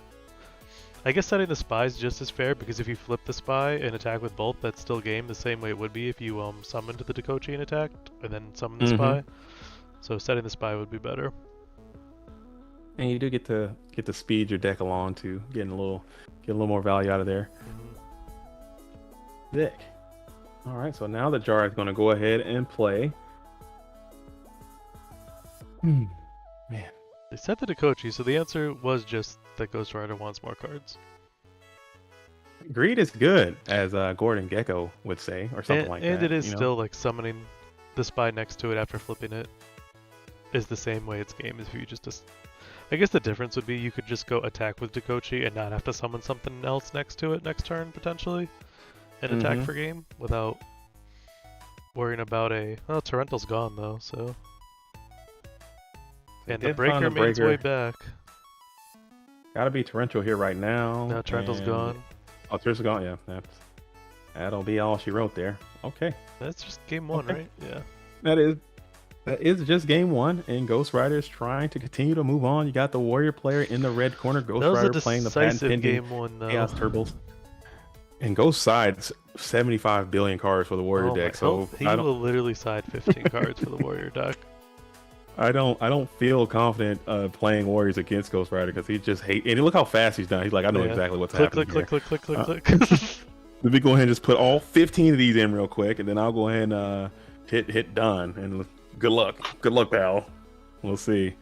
I guess setting the Spy is just as fair, because if you flip the Spy and attack with both, that's still game the same way it would be if you summoned the Dakochi and attacked, and then summoned the Spy. So setting the Spy would be better. And you do get to speed your deck along to get a little more value out of there. Sick. All right, so now the Jar is going to go ahead and play. Man. They set the Dakochi, so the answer was just that Ghost Rider wants more cards. Greed is good, as Gordon Gecko would say, or something like that. And it is still like summoning the Spy next to it after flipping it is the same way it's game as if you just... I guess the difference would be you could just go attack with Dakochi and not have to summon something else next to it next turn, potentially, and attack for game without worrying about a... Well, Torrental's gone, though, so... And the breaker made its way back. Gotta be Torrential here right now. Now Torrental's gone. Oh, Torrental's gone, yeah. That'll be all she wrote there. Okay. That's just game 1, right? Yeah. That is just game 1, and Ghost Rider is trying to continue to move on. You got the Warrior player in the red corner. Ghost Rider playing the patent pending game 1, though. Chaos Turbos. And Ghost sides 75 billion cards for the Warrior deck. So he will literally side 15 cards for the Warrior deck. I don't feel confident playing Warriors against Ghost Rider because he just hate. And look how fast he's done. He's like, I know exactly what's happening. Click. Let me go ahead and just put all 15 of these in real quick, and then I'll go ahead and hit done. And good luck, pal. We'll see.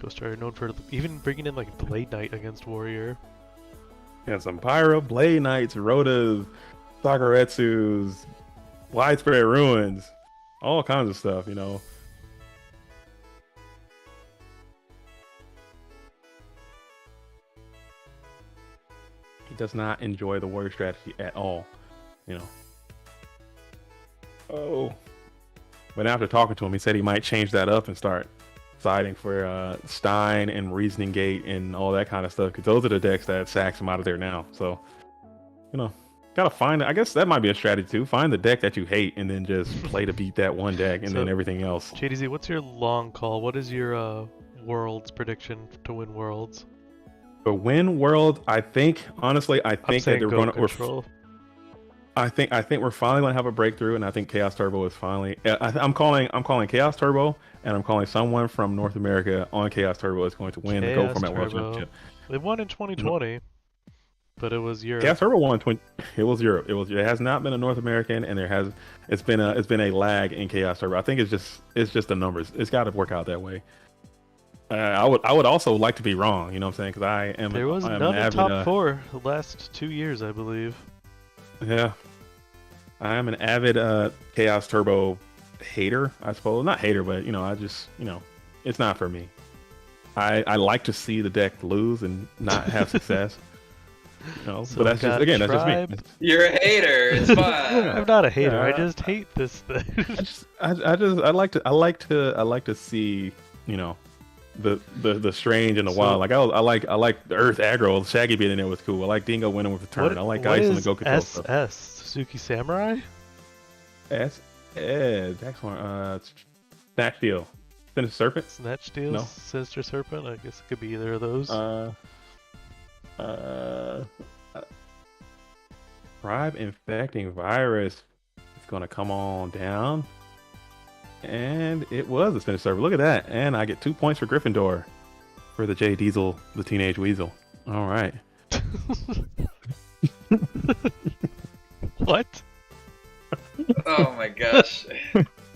Ghost Rider known for even bringing in like Blade Knight against Warrior. Yeah, some Pyro, Blade Knights, Rotas, Sakuretsus, Widespread Ruins, all kinds of stuff, you know. He does not enjoy the Warrior strategy at all, you know. Oh. But after talking to him, he said he might change that up and start siding for Stein and Reasoning Gate and all that kind of stuff, because those are the decks that sacks him out of there now. So, you know, gotta find, I guess that might be a strategy too. Find the deck that you hate and then just play to beat that one deck, and then everything else. JDZ, what's your long call? What is your Worlds prediction to win Worlds? To win World, I think that they're going to. I think we're finally going to have a breakthrough, and I think Chaos Turbo is finally. I'm calling Chaos Turbo, and I'm calling someone from North America on Chaos Turbo is going to win and go from that World Championship. They won in 2020, but it was Europe. Chaos Turbo won in It was Europe. It has not been a North American, and it's been a lag in Chaos Turbo. I think it's just the numbers. It's got to work out that way. I would also like to be wrong, you know what I'm saying? Because I am. There was none in top 4 the last 2 years, I believe. Yeah, I am an avid Chaos Turbo hater, I suppose. Not hater, but I just it's not for me. I like to see the deck lose and not have success. So but that's just again, that's just me. You're a hater. It's fine. I'm not a hater. Yeah, I just hate this thing. I like to see the strange and the wild. Like I like the Earth aggro. Shaggy being in there was cool. I like Dingo winning with the turn. I like Ice on the go control stuff. Suzuki Samurai? Jackson, Snatch Steel. Sinister Serpent? Snatch Steel? No. Sinister Serpent? I guess it could be either of those. Tribe Infecting Virus. It's gonna come on down. And it was a Sinister Serpent. Look at that. And I get 2 points for Gryffindor for the J Diesel, the Teenage Weasel. All right. What? Oh my gosh.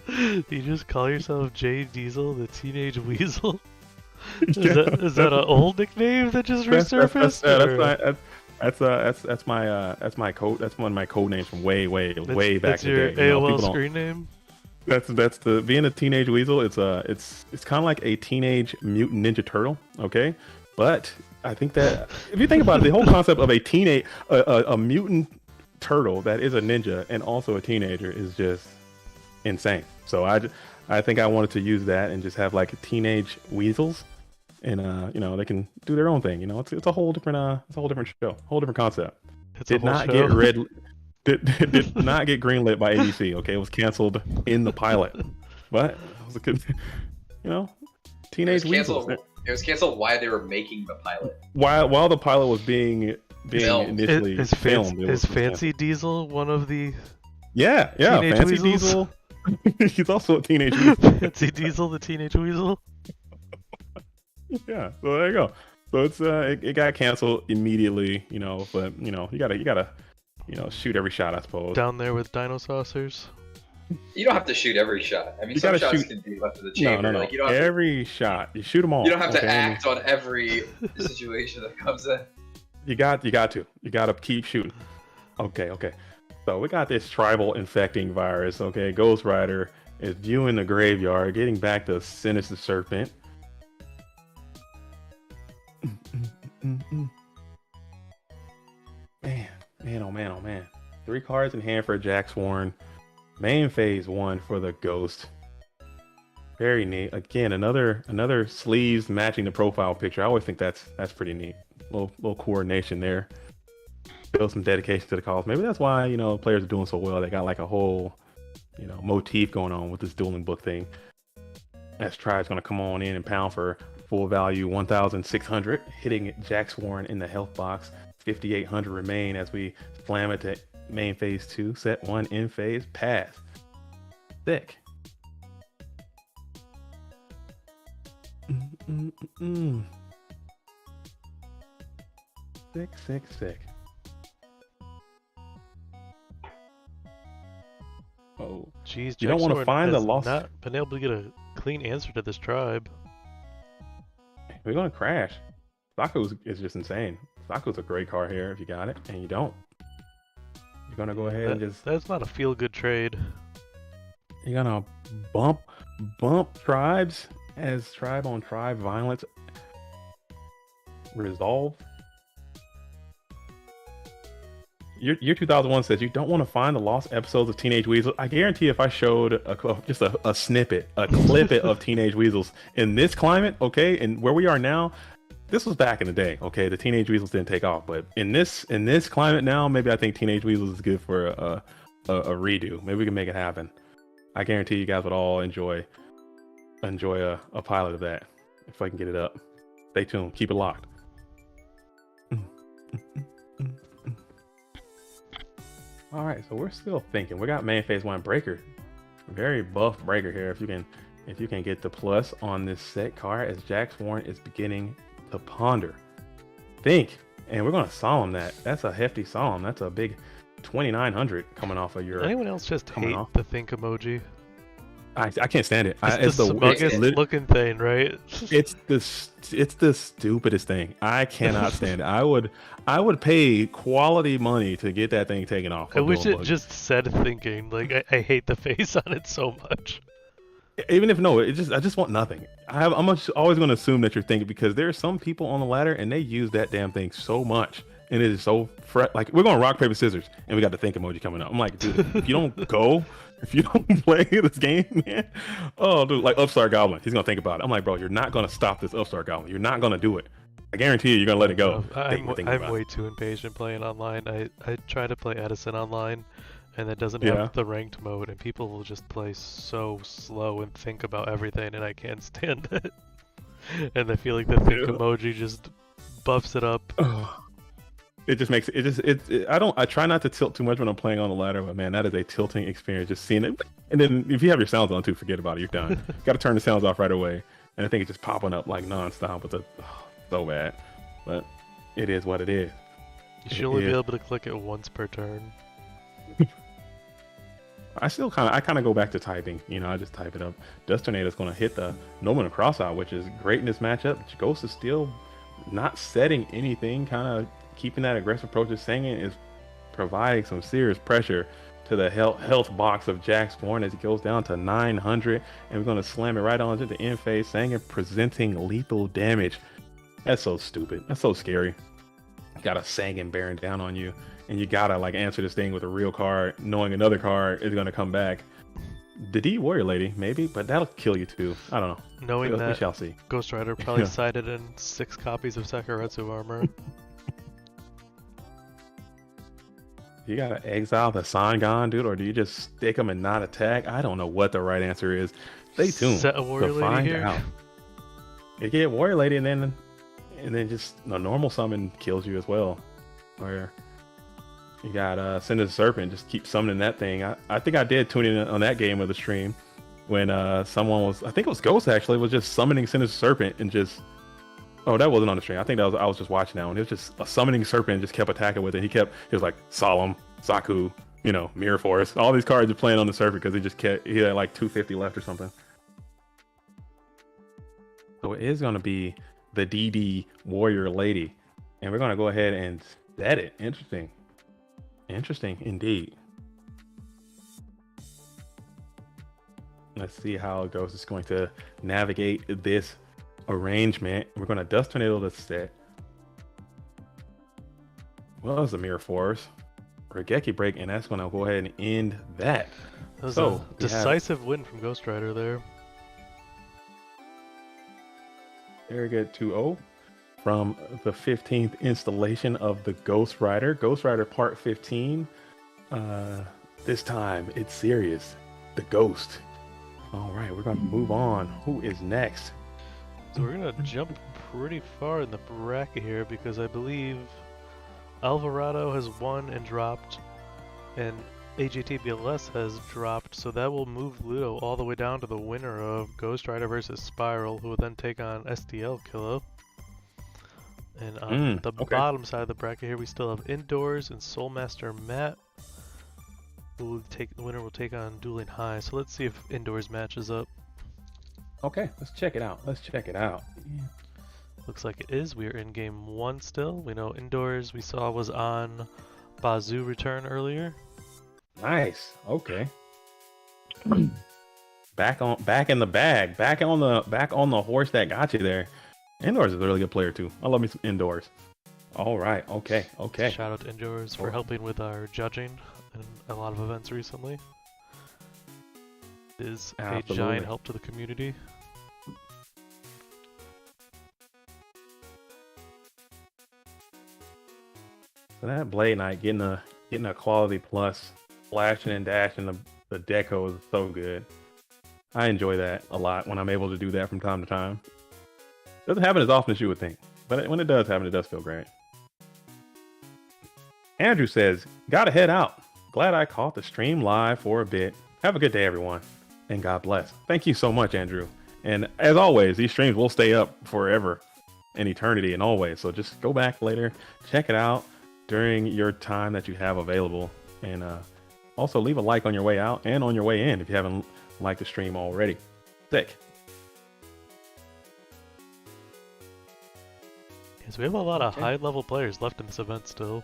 You just call yourself J Diesel, the Teenage Weasel? Is that an old nickname that just resurfaced? That's my code. That's one of my code names from way back in the day. That's your AOL screen name? That's the being a Teenage Weasel. It's kind of like a Teenage Mutant Ninja Turtle. Okay, but I think that if you think about it, the whole concept of a mutant turtle that is a ninja and also a teenager is just insane. So I think I wanted to use that and just have like teenage weasels, and they can do their own thing. It's a whole different show, whole different concept. Did not get greenlit by ABC. Okay, it was canceled in the pilot, but it was a good, teenage weasels. It was canceled while they were making the pilot. While the pilot was being initially filmed. Is Fancy Diesel one of the? Yeah, Teenage Fancy Weasels? Diesel. He's also a teenage weasel. Fancy Diesel, the Teenage Weasel. Yeah, so there you go. So it got canceled immediately, but you gotta shoot every shot, I suppose. Down there with dino saucers. You don't have to shoot every shot. I mean, some shots can be left to the chamber. No. Like, you don't have every shot, you shoot them all. You don't have to act on every situation that comes in. You got to keep shooting. Okay. So we got this tribal infecting virus. Okay, Ghost Rider is viewing the graveyard, getting back to Sinister Serpent. Man, oh man. 3 cards in hand for Jack Sworn. Main phase 1 for the Ghost. Very neat. Again, another sleeves matching the profile picture. I always think that's pretty neat. Little coordination there. Show some dedication to the cause. Maybe that's why players are doing so well. They got like a whole motif going on with this dueling book thing. As Tribe's gonna come on in and pound for full value 1,600, hitting Jack Sworn in the health box. 5,800 remain as we slam it to main phase 2. Set 1 in phase. Pass. Sick. Sick. Oh, jeez, you don't want to find the lost. Not been able to get a clean answer to this tribe. We're gonna crash. Saku is just insane. Saku's a great card here if you got it, and you don't. You're gonna go ahead and just. That's not a feel-good trade. You're gonna bump tribes as tribe on tribe violence resolve. Year 2001 says you don't want to find the lost episodes of Teenage Weasel. I guarantee if I showed just a snippet, a clip of Teenage Weasels in this climate, okay, and where we are now, this was back in the day, okay. The Teenage Weasels didn't take off, but in this climate now, maybe I think Teenage Weasels is good for a redo. Maybe we can make it happen. I guarantee you guys would all enjoy a pilot of that if I can get it up. Stay tuned. Keep it locked. All right, so we're still thinking. We got main phase 1 Breaker, very buff Breaker here. If you can get the plus on this set card as Jack Sworn is beginning to ponder, think, and we're gonna solemn that. That's a hefty solemn. That's a big 2,900 coming off of your. Anyone else just hate the think emoji? I can't stand it. It's the smuggest looking thing, right? It's the stupidest thing. I cannot stand it. I would pay quality money to get that thing taken off. I wish it just said thinking. Like I hate the face on it so much. Even if no, I just want nothing. I'm always going to assume that you're thinking, because there are some people on the ladder and they use that damn thing so much, and it is so like we're going rock paper scissors and we got the think emoji coming up. I'm like, dude, if you don't go, if you don't play this game, man, oh dude, like Upstart Goblin, he's gonna think about it. I'm like, bro, you're not gonna stop this Upstart Goblin. You're not gonna do it. I guarantee you're gonna let it go. I'm way too impatient playing online. I try to play Edison online, and it doesn't have the ranked mode, and people will just play so slow and think about everything, and I can't stand it. And I feel like the think emoji just buffs it up. It just makes I try not to tilt too much when I'm playing on the ladder, but man, that is a tilting experience just seeing it. And then if you have your sounds on too, forget about it. You're done. Got to turn the sounds off right away. And I think it's just popping up like nonstop with so bad. But it is what it is. You should only be able to click it once per turn. I kind of go back to typing. You know, I just type it up. Dust Tornado is going to hit the Nomen Crossout, which is great in this matchup. Ghost is still not setting anything, kind of keeping that aggressive approach. Just Sangin is providing some serious pressure to the health box of Jack Sporn as it goes down to 900, and we're going to slam it right onto the end phase. Sangin presenting lethal damage. That's so stupid. That's so scary. Got a Sangin bearing down on you, and you gotta like answer this thing with a real card, knowing another card is gonna come back. The D Warrior Lady, maybe, but that'll kill you too. I don't know. Knowing that, we shall see. Ghost Rider probably sided in 6 copies of Sakaretsu armor. You gotta exile the Sangan, dude, or do you just stick them and not attack? I don't know what the right answer is. Stay tuned Set a Warrior Lady here. Out. You get Warrior Lady, and then just a normal summon kills you as well. Where you got Sinister Serpent, just keep summoning that thing. I think I did tune in on that game of the stream when someone was, I think it was Ghost actually, was just summoning Sinister Serpent and just, oh, that wasn't on the stream. I think I was just watching that one. It was just a summoning serpent and just kept attacking with it. He was like Solemn, Saku, Mirror Force. All these cards are playing on the serpent because he had like 250 left or something. So it is going to be the DD Warrior Lady, and we're going to go ahead and set it. Interesting indeed. Let's see how Ghost is going to navigate this arrangement. We're going to Dust Tornado the set. Well, it's a Mirror Force, Regeki Break, and that's going to go ahead and end that. That was a decisive win from Ghost Rider there. Very good. 2-0 from the 15th installation of the Ghost Rider. Ghost Rider Part 15. This time it's serious. The Ghost. All right, we're going to move on. Who is next? So we're going to jump pretty far in the bracket here because I believe Alvarado has won and dropped, and AGTBLS has dropped, so that will move Ludo all the way down to the winner of Ghost Rider versus Spiral, who will then take on STL Kilo. And on the bottom side of the bracket here, we still have Indoors and Soulmaster Matt. The winner will take on Dueling High. So let's see if Indoors matches up. Okay, let's check it out. Looks like it is. We are in game 1 still. We know Indoors we saw was on Bazoo Return earlier. Nice. Okay. Back in the bag. Back on the horse that got you there. Indoors is a really good player too. I love me some Indoors. All right. Okay. Shout out to Indoors for helping with our judging in a lot of events recently. It is a giant help to the community. So that Blade Knight getting a quality plus, flashing and dashing the deco is so good. I enjoy that a lot when I'm able to do that from time to time. Doesn't happen as often as you would think, but when it does happen, it does feel great. Andrew says, gotta head out. Glad I caught the stream live for a bit. Have a good day, everyone, and God bless. Thank you so much, Andrew. And as always, these streams will stay up forever and eternity and always. So just go back later, check it out during your time that you have available, and also leave a like on your way out and on your way in if you haven't like the stream already. Sick. Yes, we have a lot of high-level players left in this event still.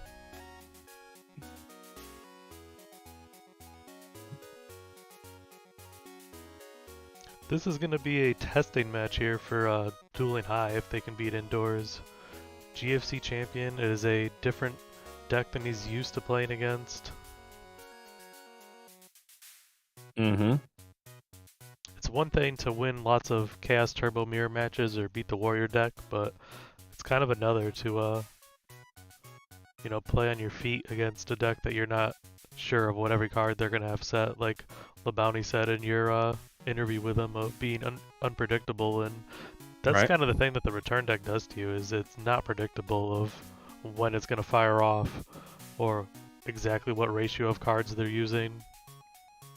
This is going to be a testing match here for Dueling High if they can beat indoors. GFC champion is a different deck than he's used to playing against. Mm-hmm. It's one thing to win lots of Chaos Turbo Mirror matches or beat the Warrior deck, but it's kind of another to, you know, play on your feet against a deck that you're not sure of what every card they're going to have set, like LeBounty said in your interview with him of being unpredictable, and that's kind of the thing that the return deck does to you, is it's not predictable of when it's going to fire off or exactly what ratio of cards they're using.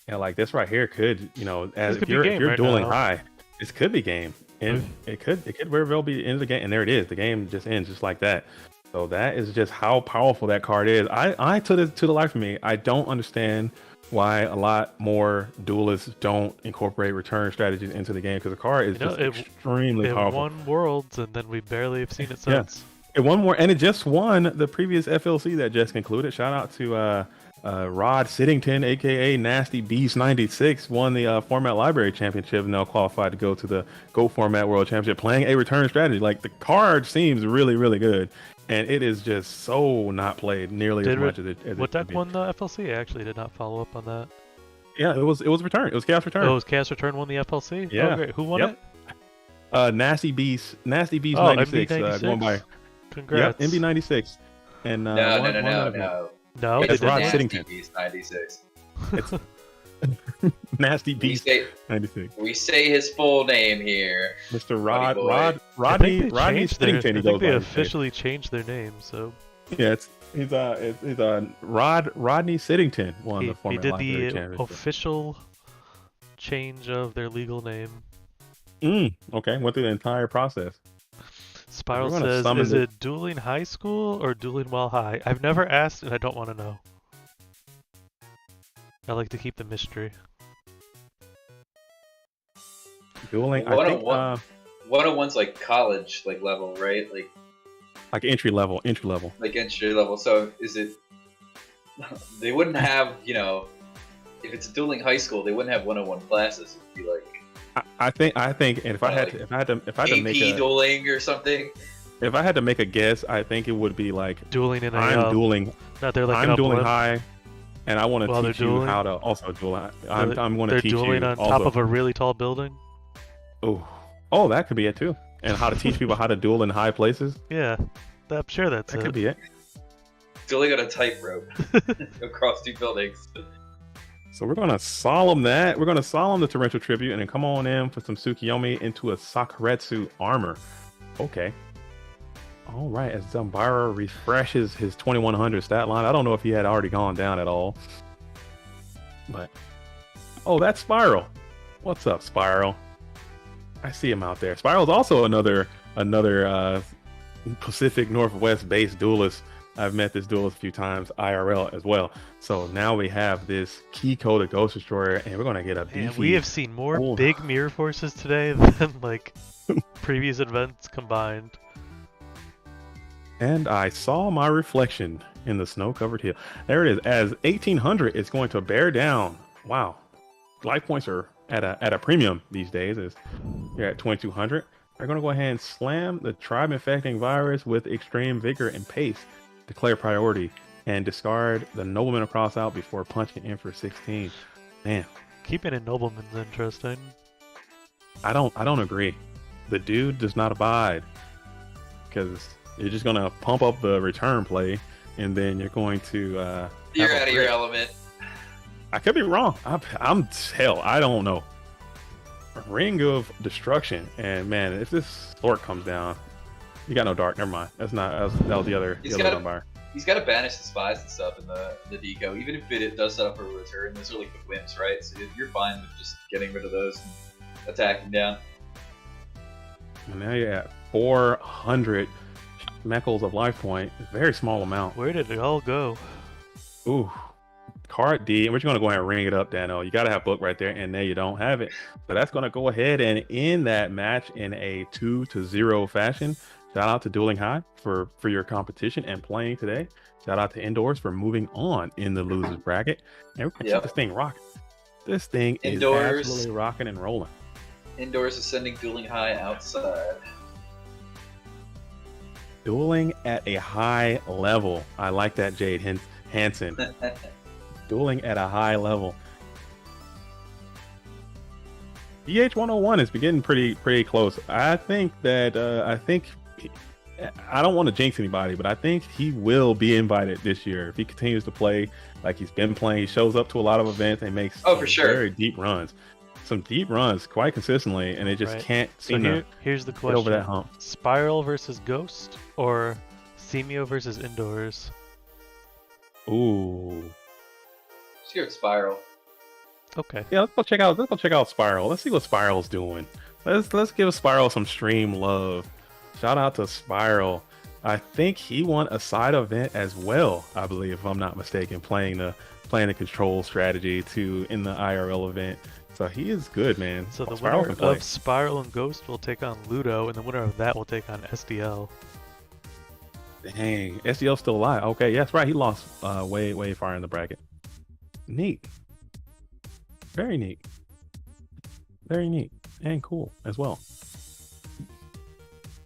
Yeah, like this right here could, you know, as if you're right dueling high, this could be game, and it could very well be the end of the game, and there it is. The game just ends just like that. So that is just how powerful that card is. I to the life of me, I don't understand why a lot more duelists don't incorporate return strategies into the game, because the card is extremely powerful. It won Worlds, and then we barely have seen it since. It won more, and it just won the previous FLC that just concluded. Shout out to Rod Sittington, aka Nasty Beast 96, won the Format Library Championship, and now qualified to go to the Go Format World Championship, playing a return strategy. Like, the card seems really, really good, and it is just so not played nearly as much as it. What deck won the FLC? I actually did not follow up on that. Yeah, it was Return. It was Chaos Return. Oh, it was Chaos Return won the FLC? Yeah. Oh, great. Who won it? Nasty Beast 96, going by. Congrats. Yep, MB96. And No, it's Rod Nasty Sittington. Beast 96. It's Nasty Beast 96. We say his full name here. Mr. I Rodney think Sittington. they officially changed their name, so. Yeah, he's Rodney Sittington won the Format He Library did the Championship. official change of their legal name. Okay, went through the entire process. Spiral says, is it Dueling High School or Dueling While High? I've never asked and I don't want to know. I like to keep the mystery. Dueling, I think, 101's like college, like level, right? Like entry level. Like entry level. So is it? They wouldn't have, you know, if it's Dueling High School, they wouldn't have 101 classes. It'd be like. I think, and if I had to make a dueling or something. If I had to make a guess, I think it would be like dueling in I'm dueling high, and I want to teach you how to also duel. I'm going to teach you. They're dueling on top of a really tall building. Oh, that could be it too. And how to teach people how to duel in high places. Yeah, I'm sure that could be it. Dueling on a tightrope across two buildings. So we're going to solemn that. We're going to solemn the torrential tribute and then come on in for some Tsukiyomi into a Sakuretsu armor. Okay. All right. As Zambara refreshes his 2100 stat line. I don't know if he had already gone down at all. But, oh, that's Spiral. What's up, Spiral? I see him out there. Spiral's also another Pacific Northwest based duelist. I've met this duelist a few times IRL as well. So now we have this key coded Ghost Destroyer, and we're going to get a beefy... We have seen more big mirror forces today than like previous events combined. And I saw my reflection in the snow-covered hill. There it is. As 1800 is going to bear down. Wow. Life points are at a premium these days. As you're at 2200. They're going to go ahead and slam the tribe-infecting virus with extreme vigor and pace. Declare priority and discard the Nobleman across out before punching in for 16. Man, keeping a Nobleman's interesting. I don't agree. The dude does not abide, because you're just gonna pump up the return play, and then you're going to. You're out of your element. I could be wrong. I'm hell. I don't know. Ring of Destruction, and man, if this sword comes down. You got no dark. Never mind. That was the other umpire. He's got to banish the spies and stuff in the deco. Even if it does set up for a return, those are like the wimps, right? So you're fine with just getting rid of those and attacking down. And now you're at 400 Meckles of life point. A very small amount. Where did it all go? Ooh. Card D, and we're just going to go ahead and ring it up, Dano. You got to have book right there, and there you don't have it. So that's going to go ahead and end that match in a 2-0 fashion. Shout out to Dueling High for your competition and playing today. Shout out to Indoors for moving on in the losers bracket. And we're going to keep this thing rocking. This thing Indoors, is absolutely rocking and rolling. Indoors is sending Dueling High outside. Dueling at a high level. I like that, Jade Hansen. Dueling at a high level. EH 101 is getting pretty close. I think that I don't want to jinx anybody, but I think he will be invited this year if he continues to play like he's been playing. He shows up to a lot of events and makes for sure very deep runs, some deep runs quite consistently, and they just can't seem to here's the get question: over that hump. Spiral versus Ghost or Semio versus Indoors? Ooh. Let's hear Spiral. Okay. Yeah, let's go check out Spiral. Let's see what Spiral's doing. Let's give Spiral some stream love. Shout out to Spiral. I think he won a side event as well, I believe, if I'm not mistaken, playing the control strategy in the IRL event. So he is good, man. So the Spiral winner of Spiral and Ghost will take on Ludo, and the winner of that will take on SDL. Dang, SDL's still alive. Okay, yeah, that's right. He lost way far in the bracket. Neat. Very neat. Very neat. And cool as well.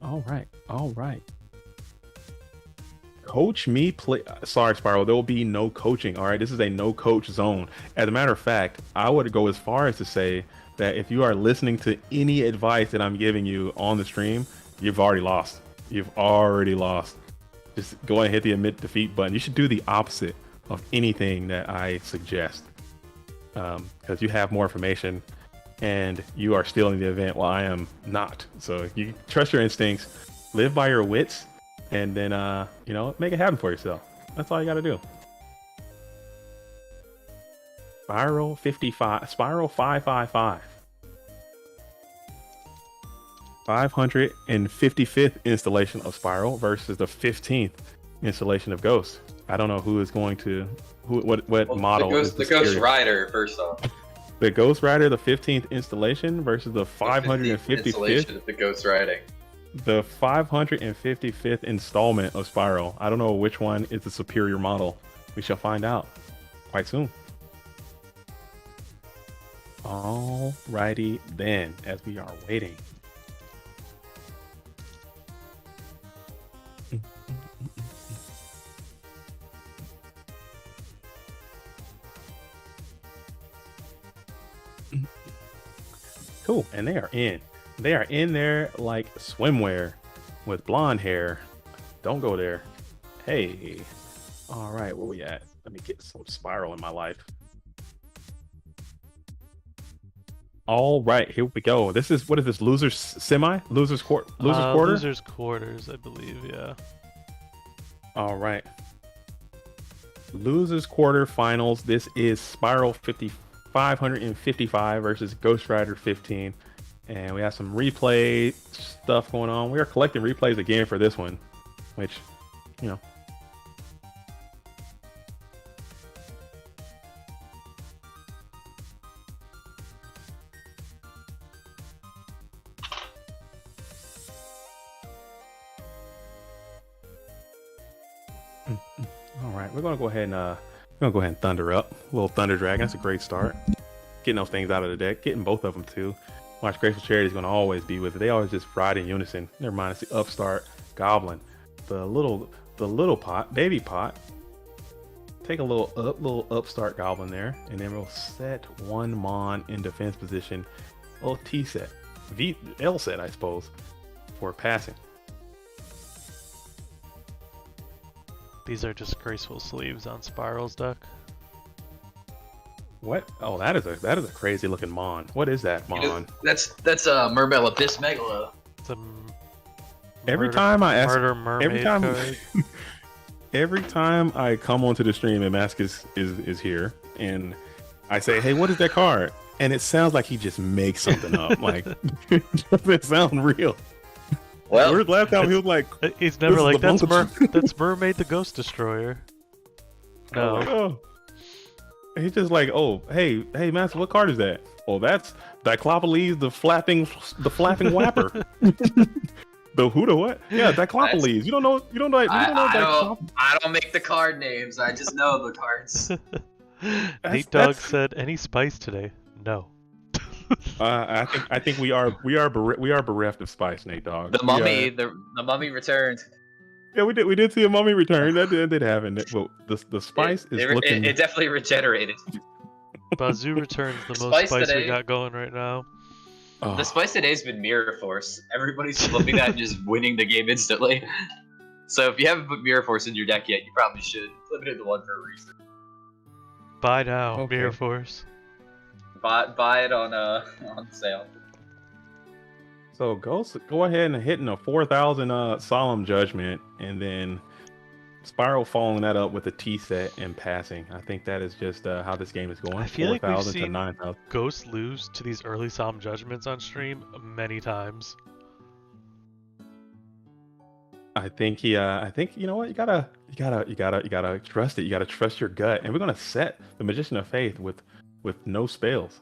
All right. Coach me, play. Sorry, Spiral. There will be no coaching. All right, this is a no coach zone. As a matter of fact, I would go as far as to say that if you are listening to any advice that I'm giving you on the stream, you've already lost. You've already lost. Just go ahead and hit the admit defeat button. You should do the opposite of anything that I suggest, because you have more information and you are still in the event while I am not. So you trust your instincts, live by your wits, and then make it happen for yourself. That's all you got to do. Spiral 55, Spiral 555. 555th installation of Spiral versus the 15th installation of Ghost. I don't know who is going to what model is the Ghost Rider first off. The Ghost Rider, the 15th installation versus the 555th installation of the Ghost Riding. The 555th installment of Spiral. I don't know which one is the superior model. We shall find out quite soon. Alrighty then, as we are waiting. Cool, and they are in there like swimwear with blonde hair. Don't go there. Hey, all right, where we at? Let me get some Spiral in my life. All right, here we go. This is, what is this, losers semi, losers quarter? Losers quarters, I believe. Yeah. All right, losers quarter finals. This is Spiral 555 versus Ghost Rider 15, and we have some replay stuff going on. We are collecting replays again for this one, which, you know, all right, we're gonna go ahead and thunder up a little Thunder Dragon. That's a great start. Getting those things out of the deck, getting both of them too. Watch, Graceful Charity is going to always be with it. They always just ride in unison. Never mind, it's the Upstart Goblin, the little pot, baby pot. Take a little Upstart Goblin there, and then we'll set one Mon in defense position. A little T set, L set, I suppose, for passing. These are just graceful sleeves on Spiral's deck. What? Oh, that is a crazy looking Mon. What is that Mon? That's Mermail Abyss Megalo. It's a Every time I ask, murder mermaid card. every time I come onto the stream and Mask is here, and I say, "Hey, what is that card?" and it sounds like he just makes something up. Like, it doesn't sound real. Well, last time he was like, He's never like, that's Mermaid the Ghost Destroyer. No. Oh, He's just like, oh, hey, Master, what card is that? Oh, that's Diclopolles, the flapping whapper. The who the what? Yeah, Diclopolles. You don't know I don't make the card names. I just know the cards. Nate Dogg said, "Any spice today?" No. I think we are bereft of spice, Nate Dogg. The mummy, the mummy returned. Yeah, we did see a mummy return. That did happen. Well, the spice is looking. It definitely regenerated. Bazoo returns the most Spice spice today. we got going right now. Oh, The spice today's been Mirror Force. Everybody's flipping that and just winning the game instantly. So if you haven't put Mirror Force in your deck yet, you probably should. Flip it into one for a reason. Buy now, Okay. Mirror Force. Buy it on sale. So go ahead and hitting a 4,000 Solemn Judgment, and then Spiral following that up with a T set and passing. I think that is just how this game is going. I feel like we've 4,000 to seen 9,000. Ghost lose to these early Solemn Judgments on stream many times. I think you know what, you gotta trust it. You gotta trust your gut, and we're gonna set the Magician of Faith with no spells.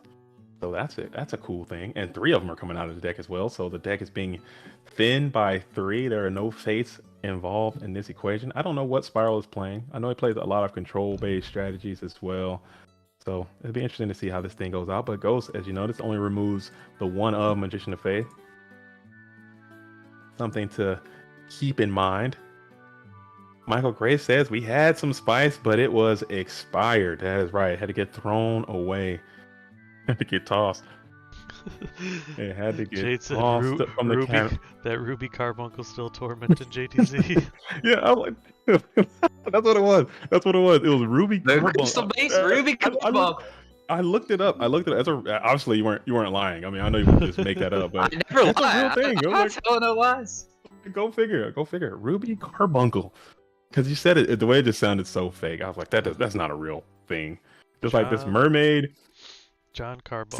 So that's a cool thing, and 3 of them are coming out of the deck as well. So the deck is being thinned by 3. There are no fates involved in this equation. I don't know what Spiral is playing. I know he plays a lot of control-based strategies as well. So it'll be interesting to see how this thing goes out. But Ghost, as you notice, only removes the 1 of Magician of Faith. Something to keep in mind. Michael Gray says we had some spice, but it was expired. That is right. It had to get thrown away. Had to get tossed. It had to get Jade said tossed from the camera. that Ruby Carbuncle still tormented JTZ. Yeah, I was like, that's what it was. That's what it was. It was Ruby The Carbuncle. crystal base Ruby Carbuncle. I looked it up. Obviously, you weren't lying. I mean, I know you would just make that up, but I never it's a lie. real thing. I'm not telling no lies. Go figure. Ruby Carbuncle. Because you said it, the way it just sounded so fake. I was like, that's not a real thing. Just like this mermaid. John Carbuncle.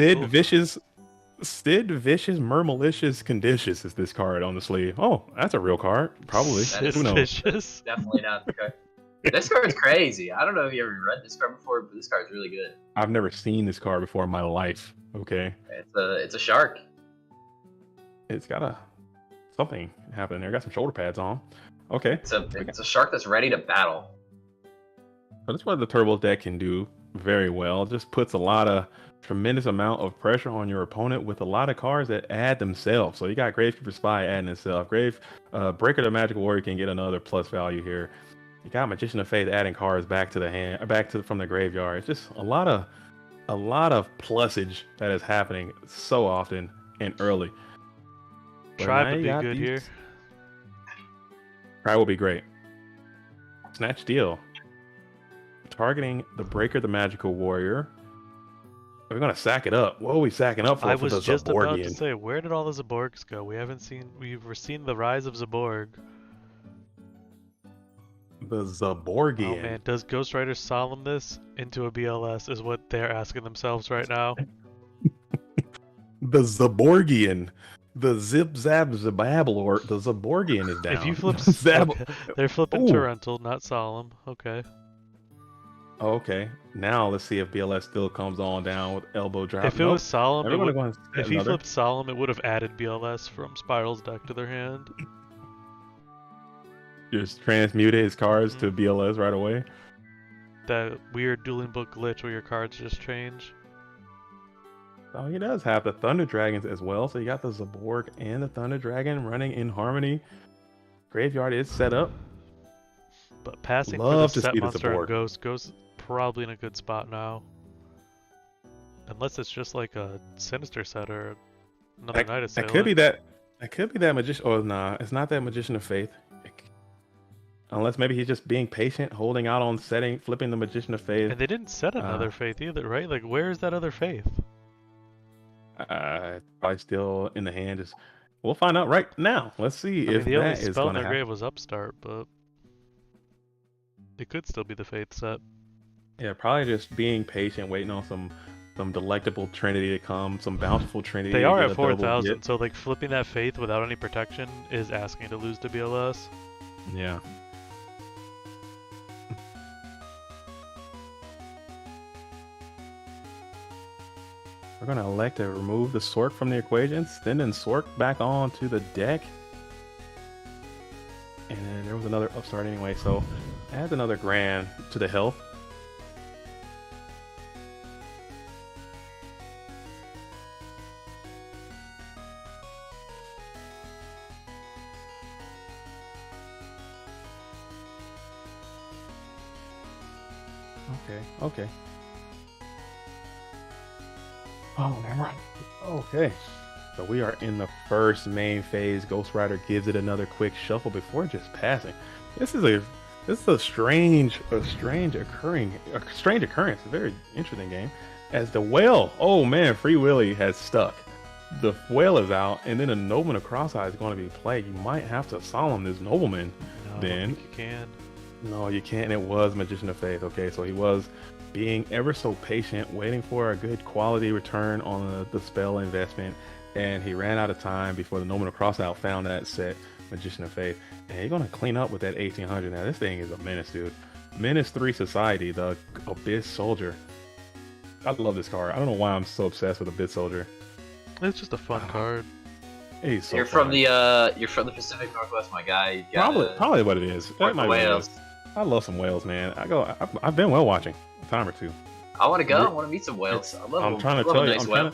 Sid Vicious Murmalicious Conditious is this card on the sleeve. Oh, that's a real card. Probably. That is Who knows? Vicious. Definitely not the card. This card's crazy. I don't know if you ever read this card before, but this card's really good. I've never seen this card before in my life. Okay. It's a shark. It's got something happening there. Got some shoulder pads on. Okay. It's a shark that's ready to battle. So that's what the Turbo deck can do very well. It just puts tremendous amount of pressure on your opponent with a lot of cards that add themselves. So you got Gravekeeper Spy adding itself. Breaker the Magical Warrior can get another plus value here. You got Magician of Faith adding cards back to the hand, from the graveyard. It's just a lot of plusage that is happening so often and early. Tribe would be good here. Tribe will be great. Snatch Deal. Targeting the Breaker the Magical Warrior. We're gonna sack it up. What are we sacking up for? I was just about to Zaborgian? say, where did all the Zaborgs go? We've seen the rise of Zaborg. The Zaborgian. Oh man, does Ghost Rider Solemn this into a BLS is what they're asking themselves right now. The Zaborgian. The Zip Zab Zabablor. The Zaborgian is down. If you flip they're flipping Ooh. Torrential, not Solemn. Okay. Okay. Now let's see if BLS still comes on down with elbow drop. If it was Solemn, Everyone going to if he flipped Solemn, it would have added BLS from Spiral's deck to their hand. Just transmuted his cards to BLS right away. That weird dueling book glitch where your cards just change. Oh, he does have the Thunder Dragons as well. So you got the Zaborg and the Thunder Dragon running in harmony. Graveyard is set up. But passing Love for to the set see the monster on Zaborg. Ghost probably in a good spot now. Unless it's just like a Sinister set or another Night Assailant. That could be that. That could be that Magician. Oh, nah, it's not that Magician of Faith. Unless maybe he's just being patient, holding out on setting, flipping the Magician of Faith. And they didn't set another Faith either, right? Like, where is that other Faith? Probably still in the hand. We'll find out right now. Let's see if the only that is spell going in to their happen. grave was Upstart, but it could still be the Faith set. Yeah, probably just being patient, waiting on some delectable Trinity to come, some bountiful Trinity. They to are get at a double 4,000, hit. so like flipping that Faith without any protection is asking to lose to BLS. Yeah. We're going to elect to remove the Sork from the equation, sending Sork back onto the deck. And there was another upstart anyway, so adds another grand to the health. Okay. Oh, man. Okay. So we are in the first main phase. Ghost Rider gives it another quick shuffle before just passing. This is a strange occurrence. A very interesting game. As the whale, oh man, Free Willy has stuck. The whale is out, and then a Nobleman of Cross-Eye is going to be played. You might have to solemn this Nobleman. No, then I don't think you can. No, you can't. It was Magician of Faith. Okay, so he was being ever so patient, waiting for a good quality return on the spell investment, and he ran out of time before the Nobleman of Cross-Eye found that set Magician of Faith, and he's gonna clean up with that 1800. Now this thing is a menace, dude. Menace 3 Society, the Abyss Soldier. I love this card. I don't know why I'm so obsessed with Abyss Soldier. It's just a fun card. He's so you're fun. You're from the Pacific Northwest, my guy. You Probably what it is. That might be what it is. Wales. I love some whales, man. I've been whale watching a time or two. I want to go. I want to meet some whales. I love I'm them. trying to tell you.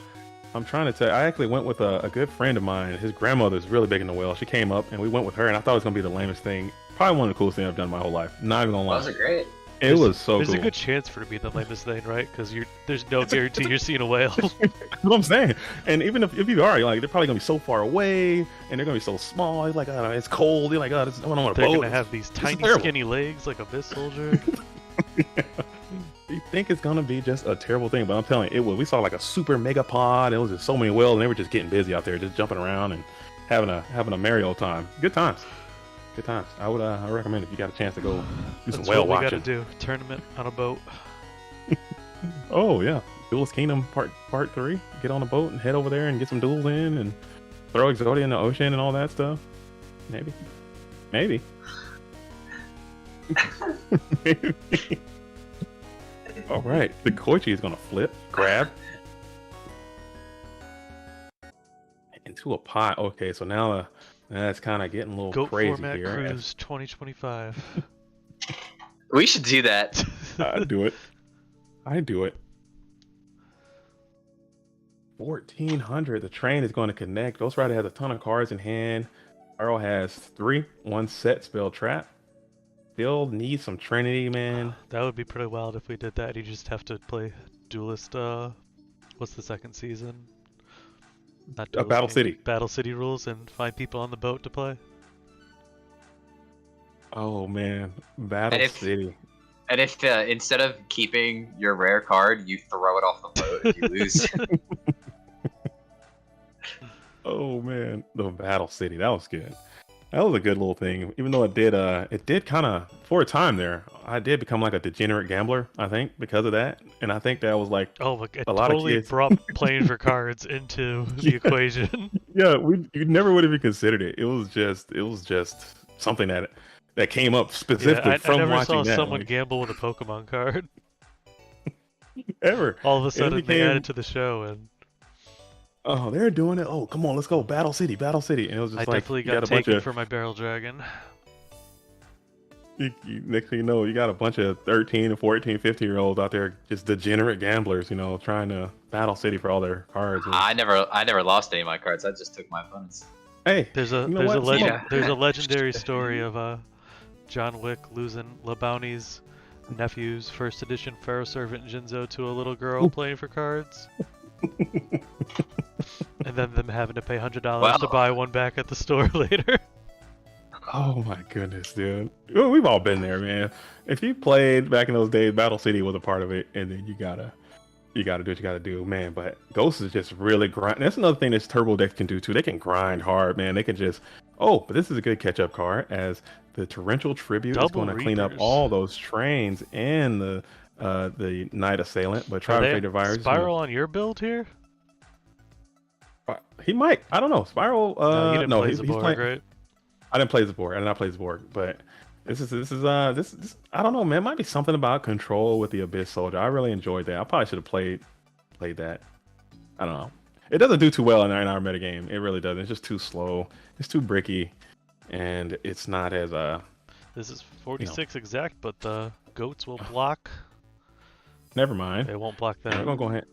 I'm trying to tell you. I actually went with a good friend of mine. His grandmother's really big into whales. She came up and we went with her, and I thought it was gonna be the lamest thing. Probably one of the coolest things I've done my whole life. Not even gonna lie. Was it great? It was so There's cool. a good chance for it to be the lamest thing, right? Because there's no guarantee you're seeing a whale. That's what I'm saying. And even if you are, you're like, they're probably gonna be so far away, and they're gonna be so small. You're like, oh, it's cold. You're like, oh, I don't want to They're boat. gonna have these tiny, terrible. skinny legs like Abyss Soldier. You think it's gonna be just a terrible thing, but I'm telling you, it was. We saw like a super mega pod. It was just so many whales, and they were just getting busy out there, just jumping around and having a merry old time. Good times. Good times. I would recommend if you got a chance to go do some That's whale what we watching. gotta do. Tournament on a boat. Oh yeah, Duelist Kingdom part 3. Get on a boat and head over there and get some duels in and throw Exodia in the ocean and all that stuff. Maybe. Maybe. All right, the Koichi is gonna flip, grab into a pot. Okay, so now that's kind of getting a little Goat crazy Format here. Cruise 2025. We should do that. I do it. 1400. The train is going to connect. Ghost Rider has a ton of cards in hand. Arrow has 3. 1 set spell trap. Still needs some Trinity, man. That would be pretty wild if we did that. You just have to play Duelist. What's the second season? Not Duelist Battle game, City. Battle City rules and find people on the boat to play. Oh man, Battle City. And if instead of keeping your rare card, you throw it off the boat if you lose. Oh man, the Battle City. That was good. That was a good little thing. Even though it did kind of, for a time there, I did become like a degenerate gambler, I think, because of that. And I think that was like, oh, look, it a lot of totally kids. brought playing for cards into the equation. Yeah, you never would have even considered it. It was just something that came up specifically I from never watching saw that. someone like, gamble with a Pokemon card. ever. All of a sudden, became- they added to the show, and Oh, they're doing it. Oh, come on, let's go. Battle City. And it was just I like, definitely you got a bunch taken of, for my Barrel Dragon. next thing you know, you got a bunch of 13 and 14, 15-year-olds out there, just degenerate gamblers, trying to Battle City for all their cards. And, I never lost any of my cards. I just took my opponents. hey, There's a you know what? there's a legendary story of John Wick losing LeBounty's nephew's first edition Pharaoh Servant Jinzo to a little girl playing for cards. And then them having to pay $100 to buy one back at the store later. Oh my goodness, dude. Well, we've all been there, man. If you played back in those days, Battle City was a part of it, and then you gotta do what you gotta do, man. But Ghost is just really grind. That's another thing this Turbo deck can do too. They can grind hard, man. They can just but this is a good catch-up card, as the Torrential Tribute is Double going to clean up Reapers. all those trains and the Night Assailant. But Tribe Virus, Spiral on your build here? he might. I don't know. Spiral. No, you didn't play he's Zaborg, playing. right? I didn't play Zaborg. I did not play Zaborg, but this is I don't know, man. It might be something about control with the Abyss Soldier. I really enjoyed that. I probably should have played that. I don't know. It doesn't do too well in our meta game. It really doesn't. It's just too slow. It's too bricky, and it's not as This is 46 exact, but the goats will block. Never mind. They won't block that. We're gonna go ahead.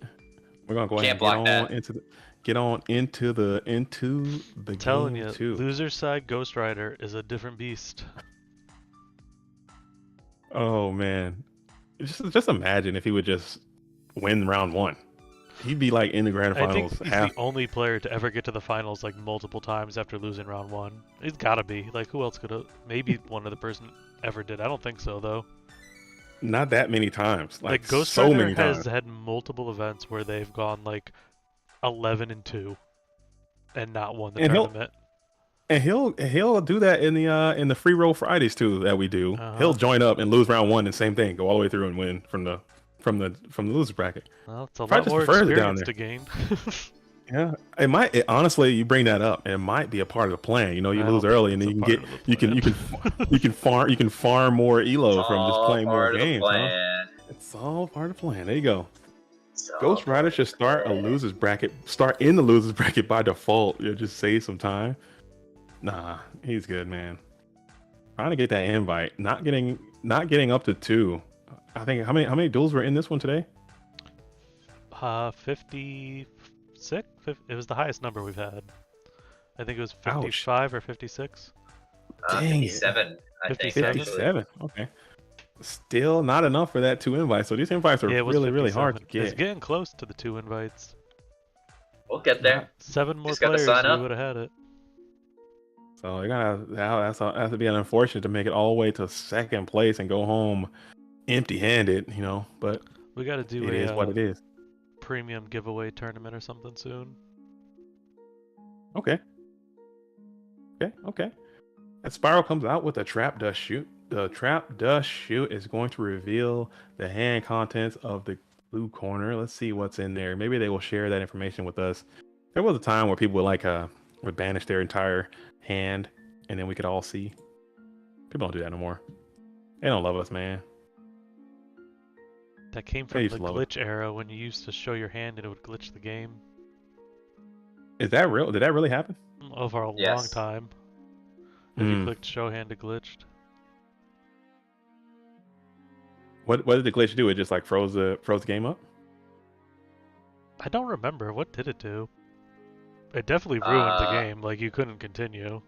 We're gonna go ahead and get on into the I'm telling game you, too. loser side Ghost Rider is a different beast. Oh man, just imagine if he would just win round 1. He'd be like in the grand I finals. think he's the only player to ever get to the finals like multiple times after losing round 1. He's gotta be. Like, who else could have? Maybe one other person ever did. I don't think so though. Not that many times. Like Ghost so Rider many has times. had multiple events where they've gone like 11-2 and not won the tournament. And he'll do that in the free roll Fridays too that we do. He'll join up and lose round 1 and same thing, go all the way through and win from the loser bracket. Well, it's a Probably lot just more prefers it down experience there. to gain. Yeah, honestly, you bring that up, it might be a part of the plan. You know, you I lose don't early, think and then it's a part of the plan. you can farm more elo from just playing more games. Huh? Plan. It's all part of the plan. There you go. It's Ghost all Rider should start in the losers bracket by default. You just save some time. Nah, he's good, man. Trying to get that invite, not getting up to 2. I think how many duels were in this one today? 56. It was the highest number we've had. I think it was 55 or 56. Dang it. 57, I think. 57. Okay. Still not enough for that 2 invites. So these invites are Yeah, it was really hard to 57. It's get. getting close to the 2 invites. We'll get there. 7 more Just gotta players, sign we up. would have had it. So you're gonna have to be unfortunate to make it all the way to 2nd place and go home empty-handed, you know. But We got to do it is what it is. premium giveaway tournament or something soon. Okay. As Spiral comes out with a trap dust shoot, the trap dust shoot is going to reveal the hand contents of the blue corner. Let's see what's in there. Maybe they will share that information with us. There was a time where people would banish their entire hand, and then we could all see. People don't do that no more. They don't love us, man. That came I from used the to love glitch era when you used to show your hand and it would glitch the game. Is that real? Did that really happen? Over a long Yes. time. If you clicked show hand, it glitched. What did the glitch do? It just like froze the game up? I don't remember. What did it do? It definitely ruined the game. Like, you couldn't continue.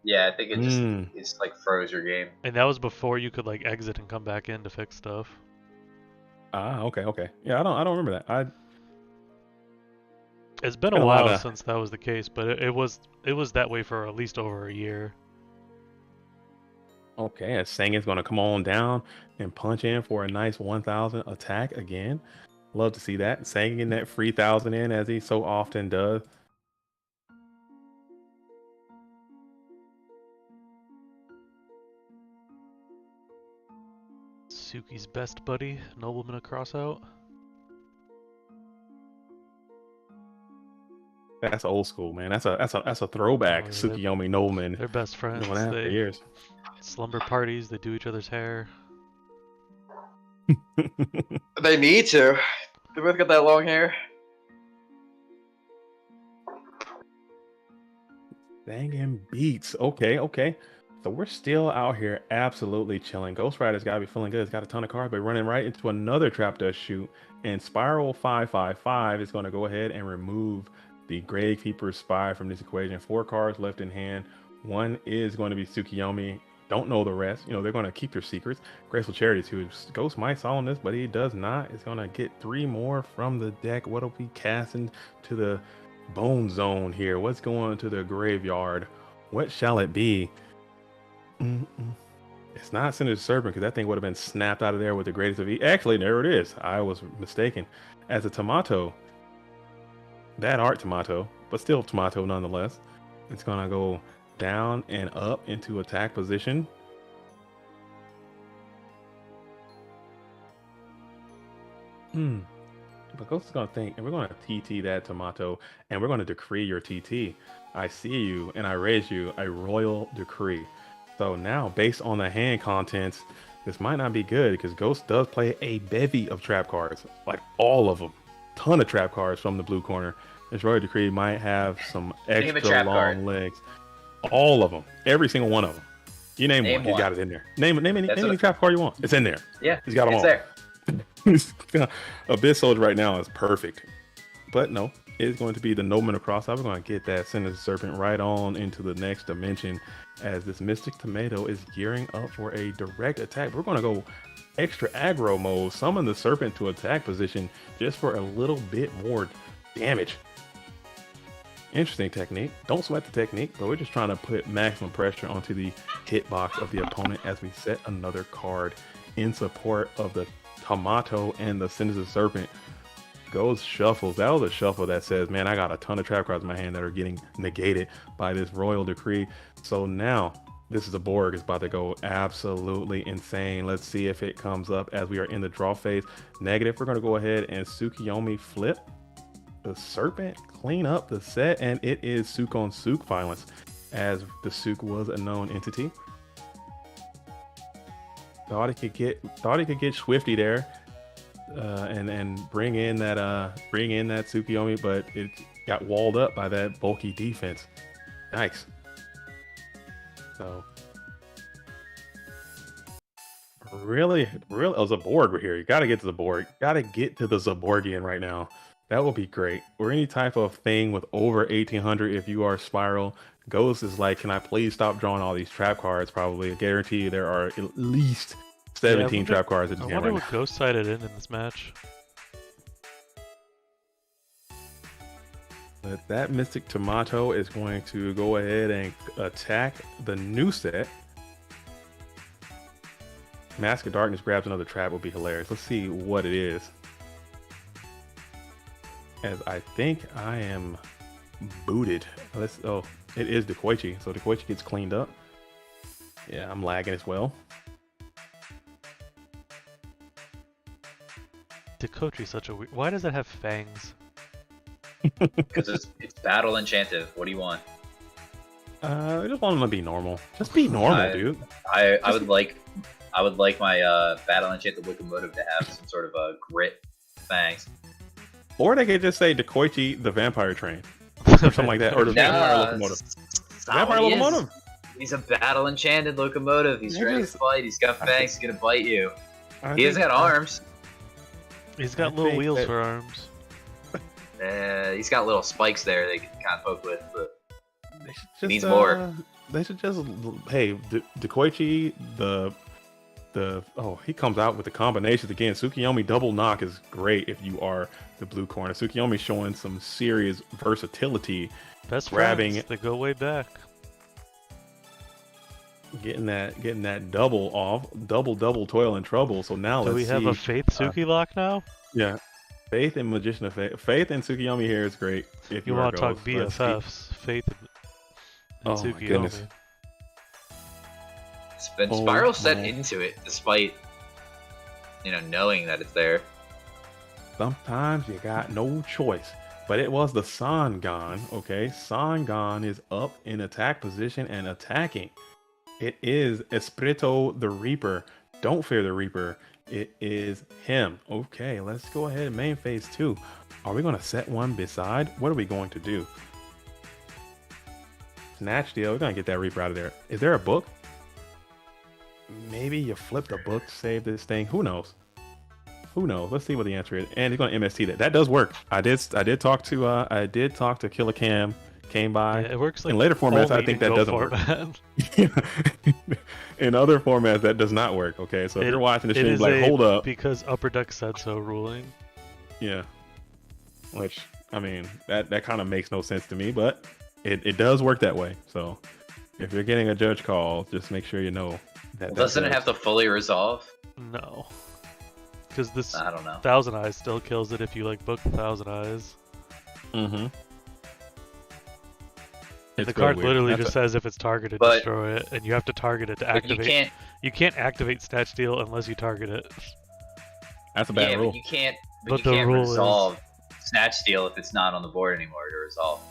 Yeah, I think it just it's like froze your game. And that was before you could like exit and come back in to fix stuff. Ah, okay. Yeah, I don't remember that. It's been a while since that was the case, but it was that way for at least over a year. Okay, as Sangin's going to come on down and punch in for a nice 1,000 attack again. Love to see that. Sangin getting that free 1,000 in as he so often does. Suki's best buddy, Nobleman across out. That's old school, man. That's a throwback. Oh, yeah, Tsukiyomi Nobleman. They're best friends. Going after years. Slumber parties, they do each other's hair. They need to. They both got that long hair. Banging beats. Okay. So we're still out here absolutely chilling. Ghost Rider's got to be feeling good. It's got a ton of cards, but running right into another trap dust shoot. And Spiral 555 is going to go ahead and remove the Gravekeeper Spy from this equation. 4 cards left in hand. One is going to be Tsukiyomi. Don't know the rest. You know, they're going to keep their secrets. Graceful Charity too. Ghost might solve on this, but he does not. It's going to get 3 more from the deck. What'll be casting to the bone zone here? What's going to the graveyard? What shall it be? It's not Sinister Serpent, because that thing would have been snapped out of there with the greatest of ease. Actually, there it is. I was mistaken. As a tomato, bad art tomato, but still tomato nonetheless. It's gonna go down and up into attack position. But Ghost is gonna think, and we're gonna TT that tomato, and we're gonna decree your TT. I see you, and I raise you a royal decree. So now, based on the hand contents, this might not be good because Ghost does play a bevy of trap cards, like all of them. ton of trap cards from the blue corner. This Royal Decree might have some Name a extra trap long card. legs. All of them. Every single one of them. You name one, you one. got it in there. Name any trap card you want. It's in there. Yeah, He's got them all. there. Abyss Soldier right now is perfect. But no, it's going to be the Nobleman across. I'm going to get that Sinister Serpent right on into the next dimension as this Mystic Tomato is gearing up for a direct attack. We're going to go extra aggro mode, summon the Serpent to attack position just for a little bit more damage. Interesting technique. Don't sweat the technique, but we're just trying to put maximum pressure onto the hitbox of the opponent as we set another card in support of the Tomato and the Sinister Serpent. Goes shuffles. That was a shuffle that says, man, I got a ton of trap cards in my hand that are getting negated by this Royal Decree. So now this is a Borg. It's about to go absolutely insane. Let's see if it comes up as we are in the draw phase. Negative. We're going to go ahead and Tsukiyomi flip the Serpent, clean up the set, and it is Sook on Sook violence, as the Sook was a known entity. Thought he could get Swifty there, and bring in that Tsukiyomi, but it got walled up by that bulky defense. Nice. So really, it was a Borg here. You got to get to the Borg. Got to get to the Zaborgian right now. That would be great. Or any type of thing with over 1800 if you are Spiral. Ghost is like, can I please stop drawing all these trap cards? Probably. I guarantee you there are at least 17 trap cards in this I game wonder right what now. Ghost sided in this match. But that Mystic Tomato is going to go ahead and attack the new set. Mask of Darkness grabs another trap would be hilarious. Let's see what it is. As I think I am booted. Oh, it is Dekoichi. So Dekoichi gets cleaned up. Yeah, I'm lagging as well. Dekoichi's such a weird... Why does it have fangs? Because it's battle enchanted. What do you want? I just want them to be normal. Just be normal, dude. I would like my battle enchanted locomotive to have some sort of a grit fangs. Or they could just say Dekoichi the Vampire Train. Or something like that. Or the Vampire Locomotive. Vampire Locomotive. He's a battle enchanted locomotive. He's ready to fight. He's got fangs. He's gonna bite you. He hasn't got arms. He's got little wheels for arms. He's got little spikes there they can kind of poke with, but he needs more. They should just, hey, Dekoichi, he comes out with the combinations again. Tsukiyomi double knock is great if you are the blue corner. Tsukiyomi showing some serious versatility. Best grabbing friends, they go way back. Getting that double off, double toil and trouble. So now Do we have a Faith Tsuki lock now? Yeah, Faith and Magician of Faith and Tsukiyomi here is great. If you want to talk BFFs, Faith and Oh my Tsukiyomi. goodness. Spiral set into it despite knowing that it's there. Sometimes you got no choice. But it was the Sangan, okay? Sangan is up in attack position and attacking. It is Espirito the Reaper. Don't fear the Reaper. It is him. Okay, let's go ahead and main phase 2. Are we going to set one beside? What are we going to do? Snatch deal. We're going to get that Reaper out of there. Is there a book? Maybe you flip the book, save this thing. Who knows? Who knows? Let's see what the answer is. And he's going to MST that. That does work. I did talk to Killer Cam. Came by. Yeah, it works like in later formats. I think that doesn't work. In other formats, that does not work. Okay, so if you're watching the stream, like, hold up, because Upper Deck said so ruling. Yeah, which I mean, that kind of makes no sense to me, but it does work that way. So if you're getting a judge call, just make sure you know that. Doesn't it have to fully resolve? No, because this I don't know. Thousand Eyes still kills it if you like book the Thousand Eyes. Mm-hmm. The card literally just says if it's targeted, destroy it, and you have to target it to activate. You can't activate Snatch Steal unless you target it. That's a bad rule. But you can't. But you can't resolve Snatch Steal if it's not on the board anymore to resolve.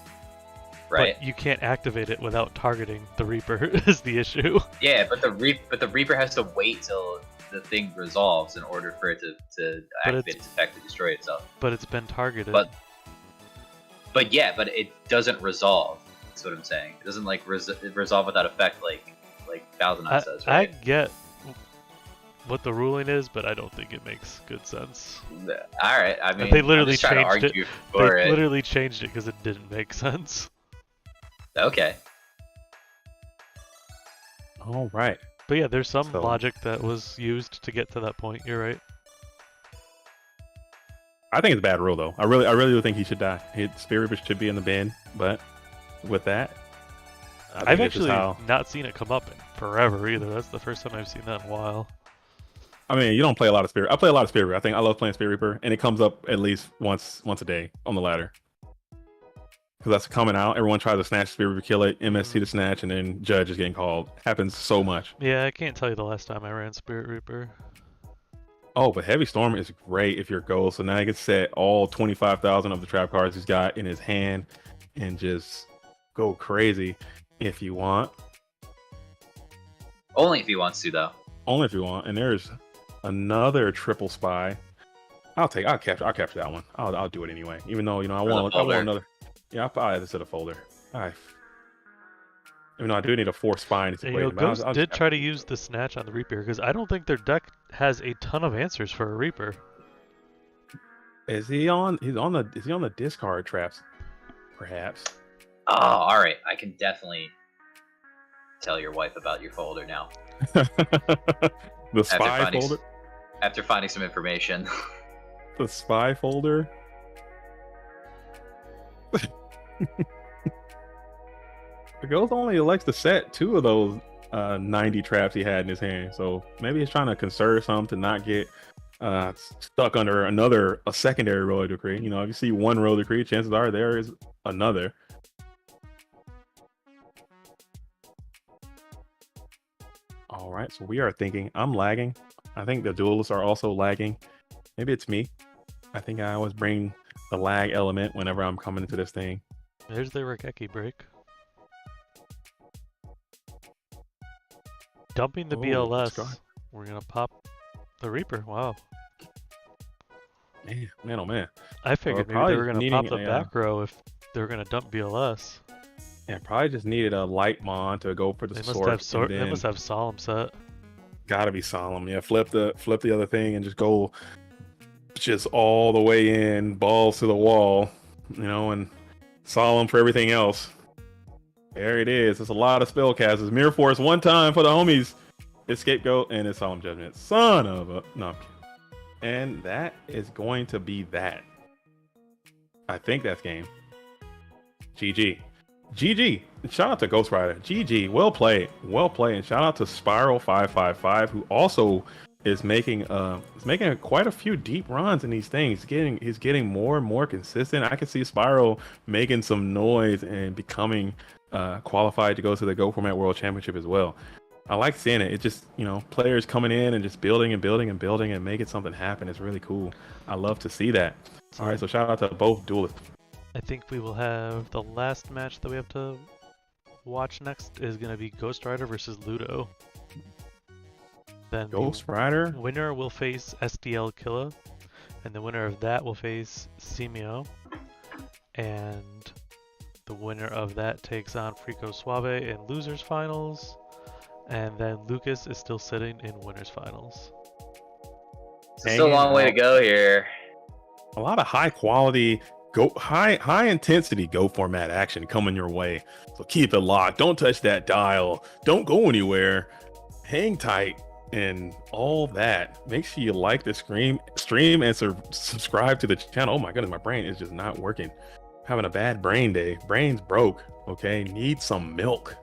Right. But you can't activate it without targeting the Reaper. Is the issue. Yeah, but the Reaper has to wait till the thing resolves in order for it to activate its effect to destroy itself. But it's been targeted. But yeah, but it doesn't resolve. That's what I'm saying. It doesn't like resolve without effect like Thousand Eyes says, right? I get what the ruling is, but I don't think it makes good sense. All right, I mean, they literally I'm just trying to changed argue it. for They it. literally changed it because it didn't make sense. Okay. All right. But yeah, there's some So- logic that was used to get to that point. You're right. I think it's a bad rule though. I really do think he should die. Spirit Reaper should be in the bin, but with that, I think I've this is actually how. not seen it come up in forever either. That's the first time I've seen that in a while. I mean, you don't play a lot of Spirit. I play a lot of Spirit Reaper. I think I love playing Spirit Reaper, and it comes up at least once a day on the ladder. Because that's coming out. Everyone tries to snatch Spirit Reaper, kill it, MST to snatch, and then Judge is getting called. Happens so much. Yeah, I can't tell you the last time I ran Spirit Reaper. Oh, but Heavy Storm is great if you're gold. So now he can set all 25,000 of the trap cards he's got in his hand and just go crazy if you want. Only if he wants to, though. Only if you want. And there's another triple spy. I'll capture that one. I'll do it anyway. Even though I want another. Yeah, I'll probably add this to the folder. Even though I do need a 4th spy in this equation. but Ghost I'll did just try to use the snatch on the Reaper because I don't think their deck has a ton of answers for a Reaper. Is he on the discard traps? Perhaps. Oh, all right. I can definitely tell your wife about your folder now. The spy folder. After finding some information. The spy folder. The Ghost only elects to set 2 of those 90 traps he had in his hand, so maybe he's trying to conserve some to not get stuck under a secondary royal decree. If you see one royal decree, chances are there is another. All right, so we are thinking. I'm lagging. I think the duelists are also lagging. Maybe it's me. I think I always bring the lag element whenever I'm coming into this thing. There's the Rakeki break. Dumping the let's go. BLS. We're gonna pop the Reaper. Wow. Man, oh man. I figured maybe probably they were gonna needing pop the back row if they were gonna dump BLS. Yeah, probably just needed a light mon to go for the sword. They must have Solemn set. Gotta be Solemn. Yeah, flip the other thing and just go just all the way in, balls to the wall, and Solemn for everything else. There it is. It's a lot of spellcasters. Mirror Force one time for the homies. It's Scapegoat and it's Solemn Judgment. Son of a no. And that is going to be that. I think that's game. GG. GG. Shout out to Ghost Rider. GG. Well played. And shout out to Spiral555, who also is making quite a few deep runs in these things. He's getting more and more consistent. I can see Spiral making some noise and becoming qualified to go to the Go Format World Championship as well. I like seeing it. It's just, players coming in and just building and making something happen. It's really cool. I love to see that. All right, so shout out to both duelists. I think we will have the last match that we have to watch next is going to be Ghost Rider versus Ludo. Then Ghost Rider? Winner will face SDL Killa, and the winner of that will face Simio. And the winner of that takes on Frico Suave in losers finals. And then Lucas is still sitting in winners finals. It's still a long way to go here. A lot of high quality, high intensity Go Format action coming your way. So keep it locked. Don't touch that dial. Don't go anywhere. Hang tight and all that. Make sure you like the stream and subscribe to the channel. Oh my goodness, my brain is just not working. Having a bad brain day. Brain's broke. Okay, need some milk.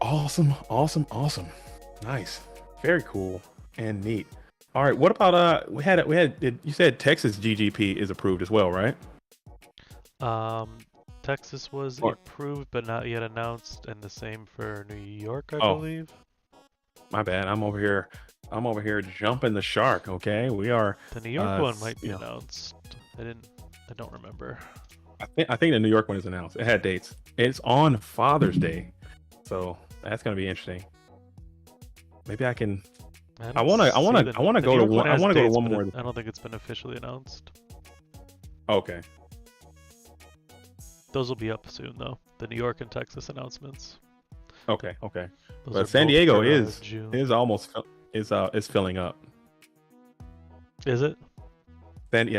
Awesome. Nice. Very cool and neat. All right, what about you said Texas GGP is approved as well, right? Texas was approved but not yet announced, and the same for New York, I believe. My bad. I'm over here jumping the shark, okay? We are The New York one might be announced. I don't remember. I think the New York one is announced. It had dates. It's on Father's Day. So that's going to be interesting. Maybe I can. I I wanna go to one. I wanna go to one more. I don't think it's been officially announced. Okay. Those will be up soon, though. The New York and Texas announcements. Okay. Those But are San both Diego for, June. is filling up. Is it?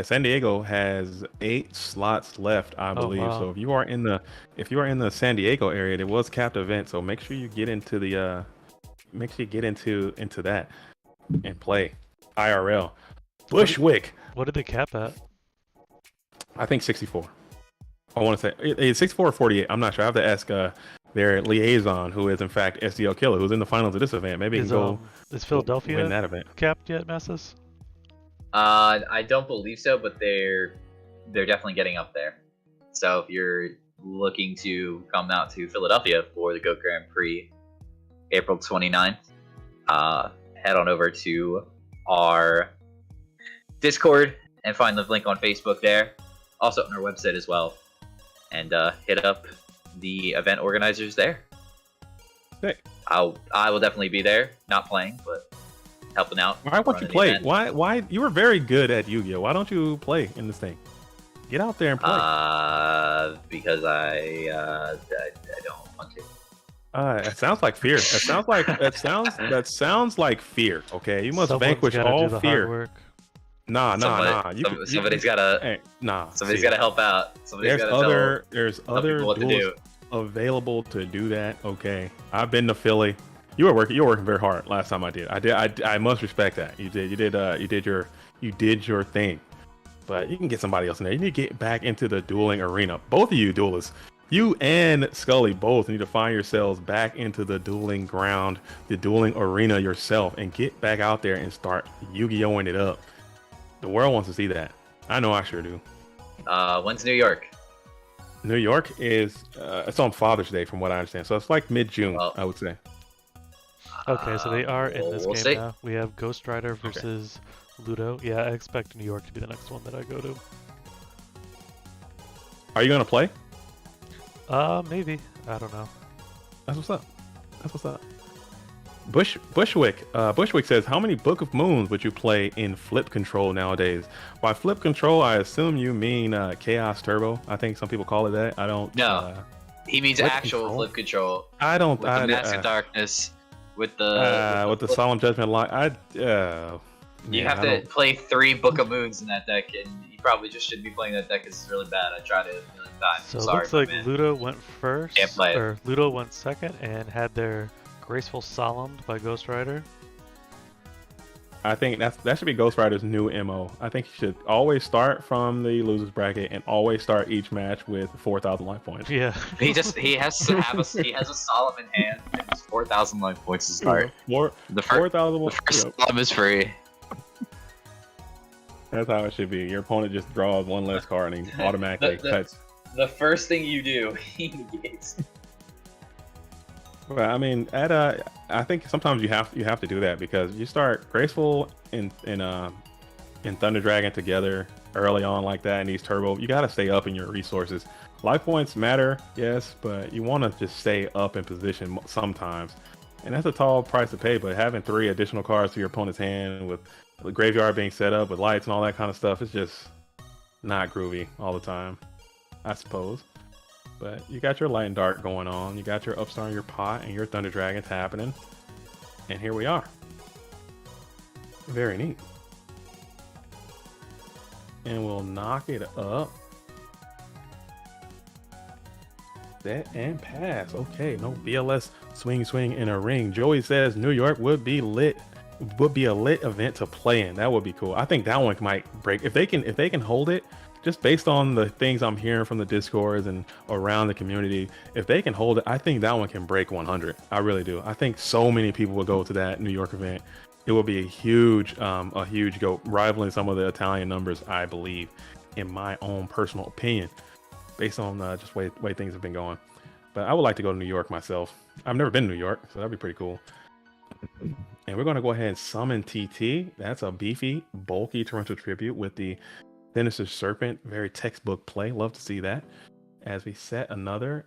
San Diego has 8 slots left, I believe. wow. So if you are in the San Diego area, it was capped event. So make sure you get into into that and play IRL. Bushwick. What did they cap at? I think 64. I want to say it's 64 or 48. I'm not sure. I have to ask their liaison, who is in fact SDL Killer, who's in the finals of this event. Maybe he can go. Is Philadelphia win that event? Capped yet, Masses? I don't believe so, but they're definitely getting up there. So if you're looking to come out to Philadelphia for the Goat Grand Prix, April 29th, head on over to our Discord and find the link on Facebook there. Also on our website as well, and hit up the event organizers there. Hey. I will definitely be there, not playing, but helping out. Why won't you play? Why you were very good at Yu-Gi-Oh! Why don't you play in this thing? Get out there and play. Because I don't want to. It sounds like fear. That sounds like fear. Okay, you must vanquish gotta all do the fear. hard work. Nah. Somebody's gotta. Somebody's gotta help out. There's other duels available to do that. Okay, I've been to Philly. You were working very hard last time I did. I must respect that. You did your thing. But you can get somebody else in there. You need to get back into the dueling arena. Both of you duelists, you and Scully both need to find yourselves back into the dueling ground, the dueling arena yourself, and get back out there and start Yu-Gi-Oh!ing it up. The world wants to see that. I know I sure do. When's New York? New York is it's on Father's Day, from what I understand. So it's like mid-June, I would say. Okay, so they are in this we'll game see. now. We have Ghost Rider versus Ludo. Yeah, I expect New York to be the next one that I go to. Are you gonna play? Maybe. I don't know. That's what's up. Bushwick says, how many Book of Moons would you play in Flip Control nowadays? By Flip Control, I assume you mean Chaos Turbo. I think some people call it that. I don't. No, he means actual Flip Control. I don't. With the Mask of Darkness, with the Solemn Judgment line. You have to play 3 Book of Moons in that deck, and you probably just shouldn't be playing that deck because it's really bad. I tried it a million times. So it looks like Ludo went first, Can't play it. or Ludo went second, and had their Graceful Solemned by Ghost Rider. I think that should be Ghost Rider's new MO. I think he should always start from the losers bracket and always start each match with 4,000 life points. Yeah. he has to have he has a Solemn in hand and it's 4,000 life points to start. The 4,000. First Solemn is free. That's how it should be. Your opponent just draws one less card and he automatically cuts. The first thing you do, he negates. Well, I mean, I think sometimes you have to do that because you start Graceful and Thunder Dragon together early on like that, and these turbo, you got to stay up in your resources. Life points matter, yes, but you want to just stay up in position sometimes, and that's a tall price to pay. But having 3 additional cards to your opponent's hand with the graveyard being set up with lights and all that kind of stuff, it's just not groovy all the time, I suppose. But you got your Light and Dark going on, you got your Upstart in your pot, and your Thunder Dragons happening. And here we are. Very neat. And we'll knock it up. Set and pass. Okay, no BLS swing in a ring. Joey says New York would be lit. Would be a lit event to play in. That would be cool. I think that one might break if they can hold it. Just based on the things I'm hearing from the Discords and around the community, if they can hold it, I think that one can break 100. I really do. I think so many people will go to that New York event. It will be a huge go, rivaling some of the Italian numbers, I believe, in my own personal opinion, based on just way things have been going. But I would like to go to New York myself. I've never been to New York, so that'd be pretty cool. And we're going to go ahead and summon TT. That's a beefy, bulky torrential tribute with the Sinister Serpent. Very textbook play. Love to see that. As we set another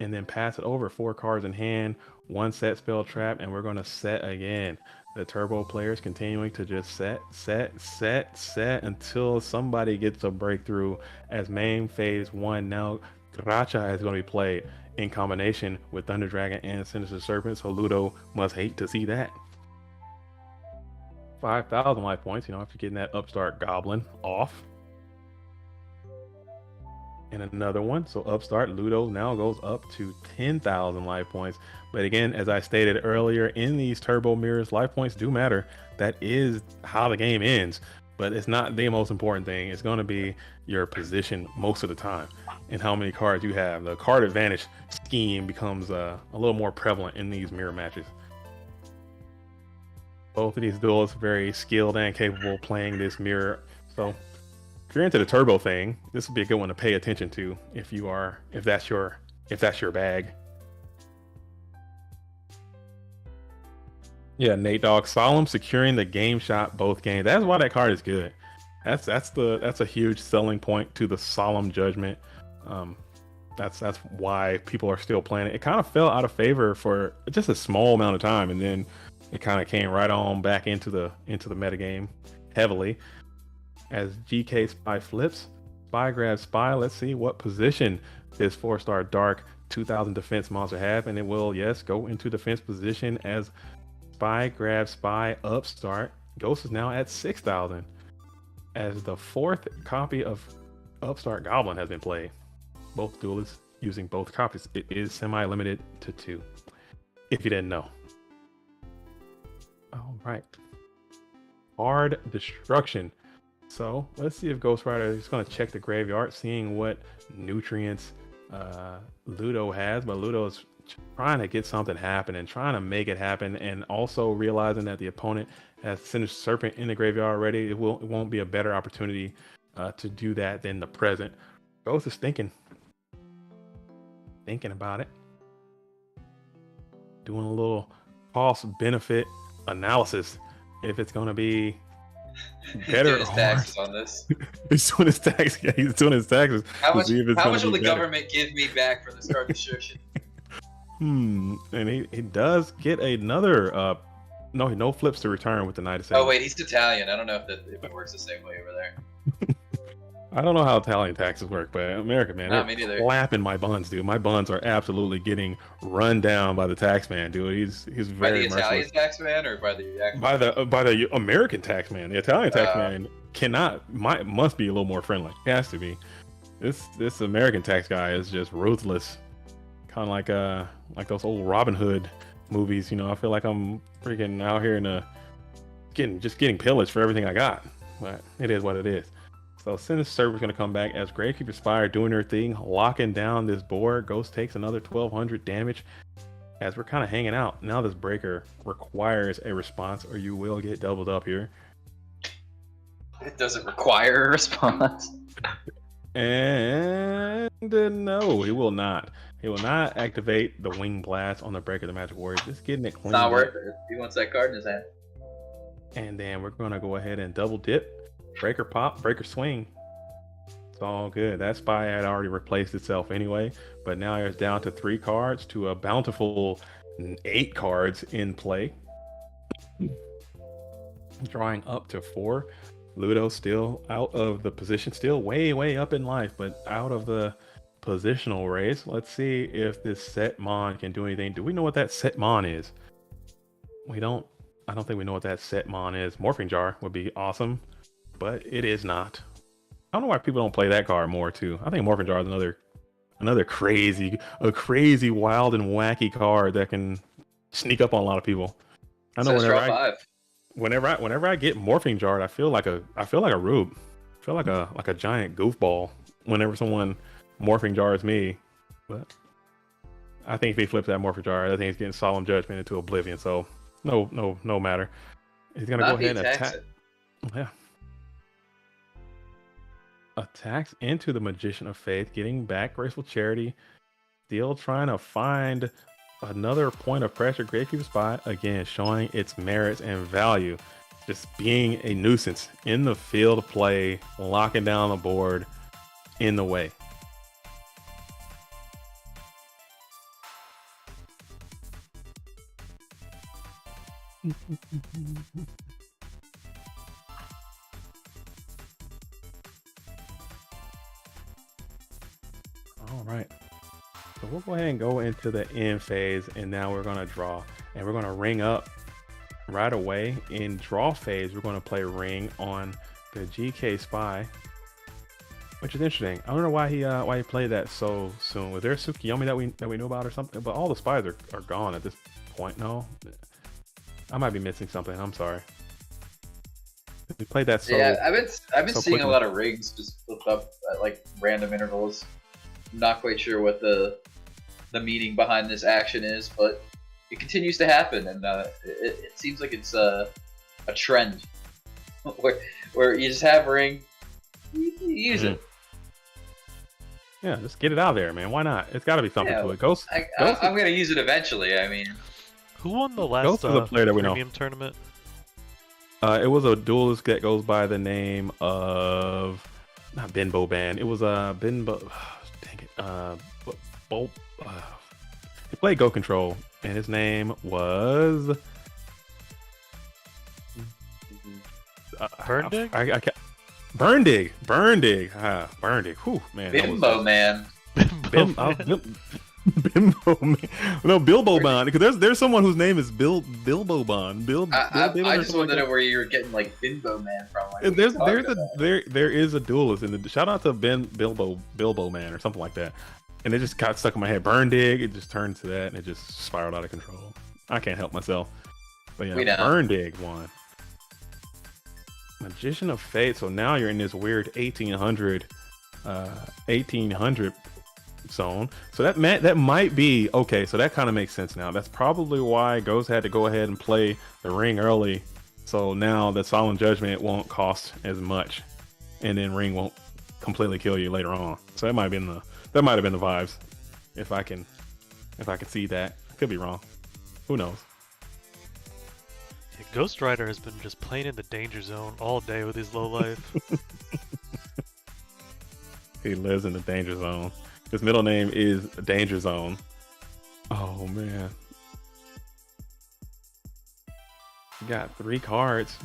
and then pass it over. 4 cards in hand, 1 set spell trap, and we're going to set again. The turbo players continuing to just set until somebody gets a breakthrough as main phase 1. Now Gracha is going to be played in combination with Thunder Dragon and Sinister Serpent, so Ludo must hate to see that. 5,000 life points, after getting that upstart goblin off. And another one, so upstart Ludo now goes up to 10,000 life points. But again, as I stated earlier, in these turbo mirrors, life points do matter. That is how the game ends, but it's not the most important thing. It's going to be your position most of the time and how many cards you have. The card advantage scheme becomes a little more prevalent in these mirror matches. Both of these duelists are very skilled and capable playing this mirror. So if you're into the turbo thing, this would be a good one to pay attention to if that's your bag. Yeah, Nate Dogg, Solemn securing the game shot both games. That's why that card is good. That's a huge selling point to the Solemn Judgment. That's why people are still playing it. It kind of fell out of favor for just a small amount of time, and then it kind of came right on back into the metagame heavily. As GK Spy flips, Spy grabs Spy. Let's see what position this 4-star Dark 2000 defense monster have, and it will, yes, go into defense position as Spy grabs Spy upstart. Ghost is now at 6,000 as the 4th copy of Upstart Goblin has been played. Both duelists using both copies. It is semi-limited to 2, if you didn't know. All right. Hard Destruction. So let's see if Ghost Rider is going to check the graveyard, seeing what nutrients Ludo has. But Ludo is trying to get something happening, trying to make it happen, and also realizing that the opponent has Sinister Serpent in the graveyard already. It won't be a better opportunity to do that than the present. Ghost is thinking about it, doing a little cost benefit analysis if it's going to be better. He's doing his taxes on this. He's doing his taxes. Yeah, he's doing his taxes. How much will the government give me back for this card destruction? And he does get another no flips to return with the Knight of Satan. Oh wait, he's Italian. I don't know if it works the same way over there. I don't know how Italian taxes work, but America, man, me neither. Clapping my buns, dude. My buns are absolutely getting run down by the tax man, dude. He's very by the Italian tax man or by the by the American tax man. The Italian tax man must be a little more friendly. It has to be. This American tax guy is just ruthless, kind of like those old Robin Hood movies. I feel like I'm freaking out here getting pillaged for everything I got. But it is what it is. So Sinister Serpent's going to come back as Gravekeeper Spire doing her thing, locking down this board. Ghost takes another 1,200 damage as we're kind of hanging out. Now this breaker requires a response or you will get doubled up here. It doesn't require a response. And no, he will not. He will not activate the Wing Blast on the breaker, the Magic Warrior. Just getting it clean. Not worth it. He wants that card in his hand. And then we're going to go ahead and double dip. Breaker pop, breaker swing. It's all good. That Spy had already replaced itself anyway, but now it's down to 3 cards to a bountiful 8 cards in play. Drawing up to 4. Ludo still out of the position, still way up in life, but out of the positional race. Let's see if this Set Mon can do anything. Do we know what that Set Mon is? I don't think we know what that Set Mon is. Morphing Jar would be awesome, but it is not. I don't know why people don't play that card more too. I think Morphin Jar is another crazy, wild and wacky card that can sneak up on a lot of people. I know whenever I get Morphing Jar, I feel like a rube. I feel like a giant goofball whenever someone Morphing Jars me. But I think if he flips that Morphing Jar, I think he's getting Solemn Judgment into oblivion. So no matter. He's gonna go ahead and attack. Yeah. Attacks into the Magician of Faith, getting back Graceful Charity, still trying to find another point of pressure. Gravekeeper Spy, again, showing its merits and value. Just being a nuisance in the field of play, locking down the board in the way. All right. So we'll go ahead and go into the end phase, and now we're gonna draw, and we're gonna ring up right away. In draw phase, we're gonna play ring on the GK Spy, which is interesting. I don't know why he played that so soon. Was there a Tsukiyomi that we knew about or something? But all the spies are gone at this point. No, I might be missing something. I'm sorry. We played that so. Yeah, I've been so seeing quickly. a lot of rings just flipped up at like random intervals. I'm not quite sure what the meaning behind this action is, but it continues to happen, and it seems like it's a trend where you just have ring, you use it. Yeah, just get it out there, man. Why not? It's got to be something to it. Ghost. I'm gonna use it eventually. I mean, Who won the last Ghost is a player that we know. premium tournament? It was a duelist that goes by the name of not Benbow Band. It was Benbow. Dang it. He played Go Control, and his name was Burndig? I can't. Burndig. Burndig. Whew, man. Bimbo man. Bimbo man. No, Bilbo Bond. Because there's someone whose name is Bilbo Bond. I just wanted to know where you were getting like Bimbo man from. Like, there is a duelist in the shout out to Bilbo man or something like that, and it just got stuck in my head. Burndig. It just turned to that, and it just spiraled out of control. I can't help myself. But yeah, Burndig won. Magician of Fate. So now you're in this weird 1800 zone. So that might be okay. So that kind of makes sense now. That's probably why Ghost had to go ahead and play the ring early. So now the Solemn Judgment won't cost as much, and then ring won't completely kill you later on. So that might have been the vibes. If I can see that, could be wrong. Who knows? Yeah, Ghost Rider has been just playing in the danger zone all day with his low life. He lives in the danger zone. His middle name is Danger Zone. Oh man. You got 3 cards.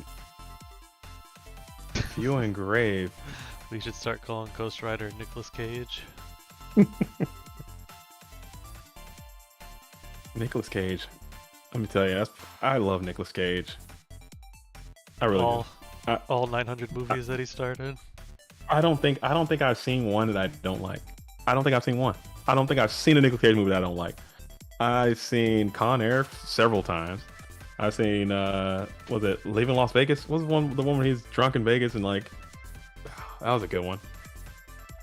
Few engraved. We should start calling Ghost Rider Nicolas Cage. Nicolas Cage. Let me tell you, I love Nicolas Cage. I really do. All 900 movies that he started. I don't think I've seen one that I don't like. I don't think I've seen one. I don't think I've seen a Nicolas Cage movie that I don't like. I've seen Con Air several times. I've seen was it Leaving Las Vegas? What was the one where he's drunk in Vegas and like that was a good one.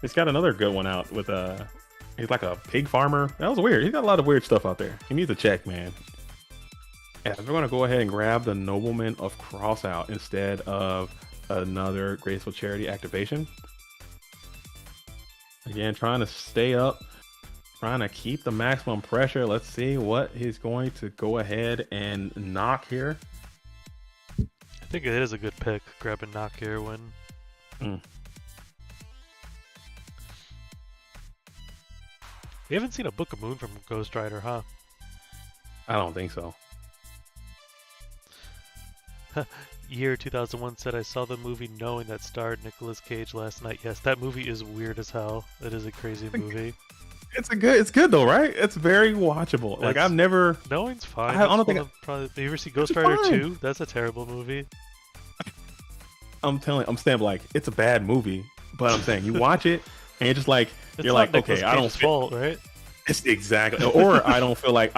He's got another good one out with he's like a pig farmer. That was weird. He's got a lot of weird stuff out there. He needs a check, man. Yeah, we're gonna go ahead and grab the Nobleman of Crossout instead of another Graceful Charity activation. Again, trying to stay up, trying to keep the maximum pressure. Let's see what he's going to go ahead and knock here. I think it is a good pick, grabbing knock here when... We haven't seen a Book of Moon from Ghost Rider, huh? I don't think so. Year 2001 said, I saw the movie knowing that starred Nicolas Cage last night. Yes, that movie is weird as hell. It is a crazy movie. It's good though, right? It's very watchable. Like I've never. Knowing's fine. I don't think. You ever see Ghost Rider 2? That's a terrible movie. I'm saying like it's a bad movie, but I'm saying you watch it and you're just like you're like Nicolas okay, I don't fault, right? It's exactly. Or I don't feel like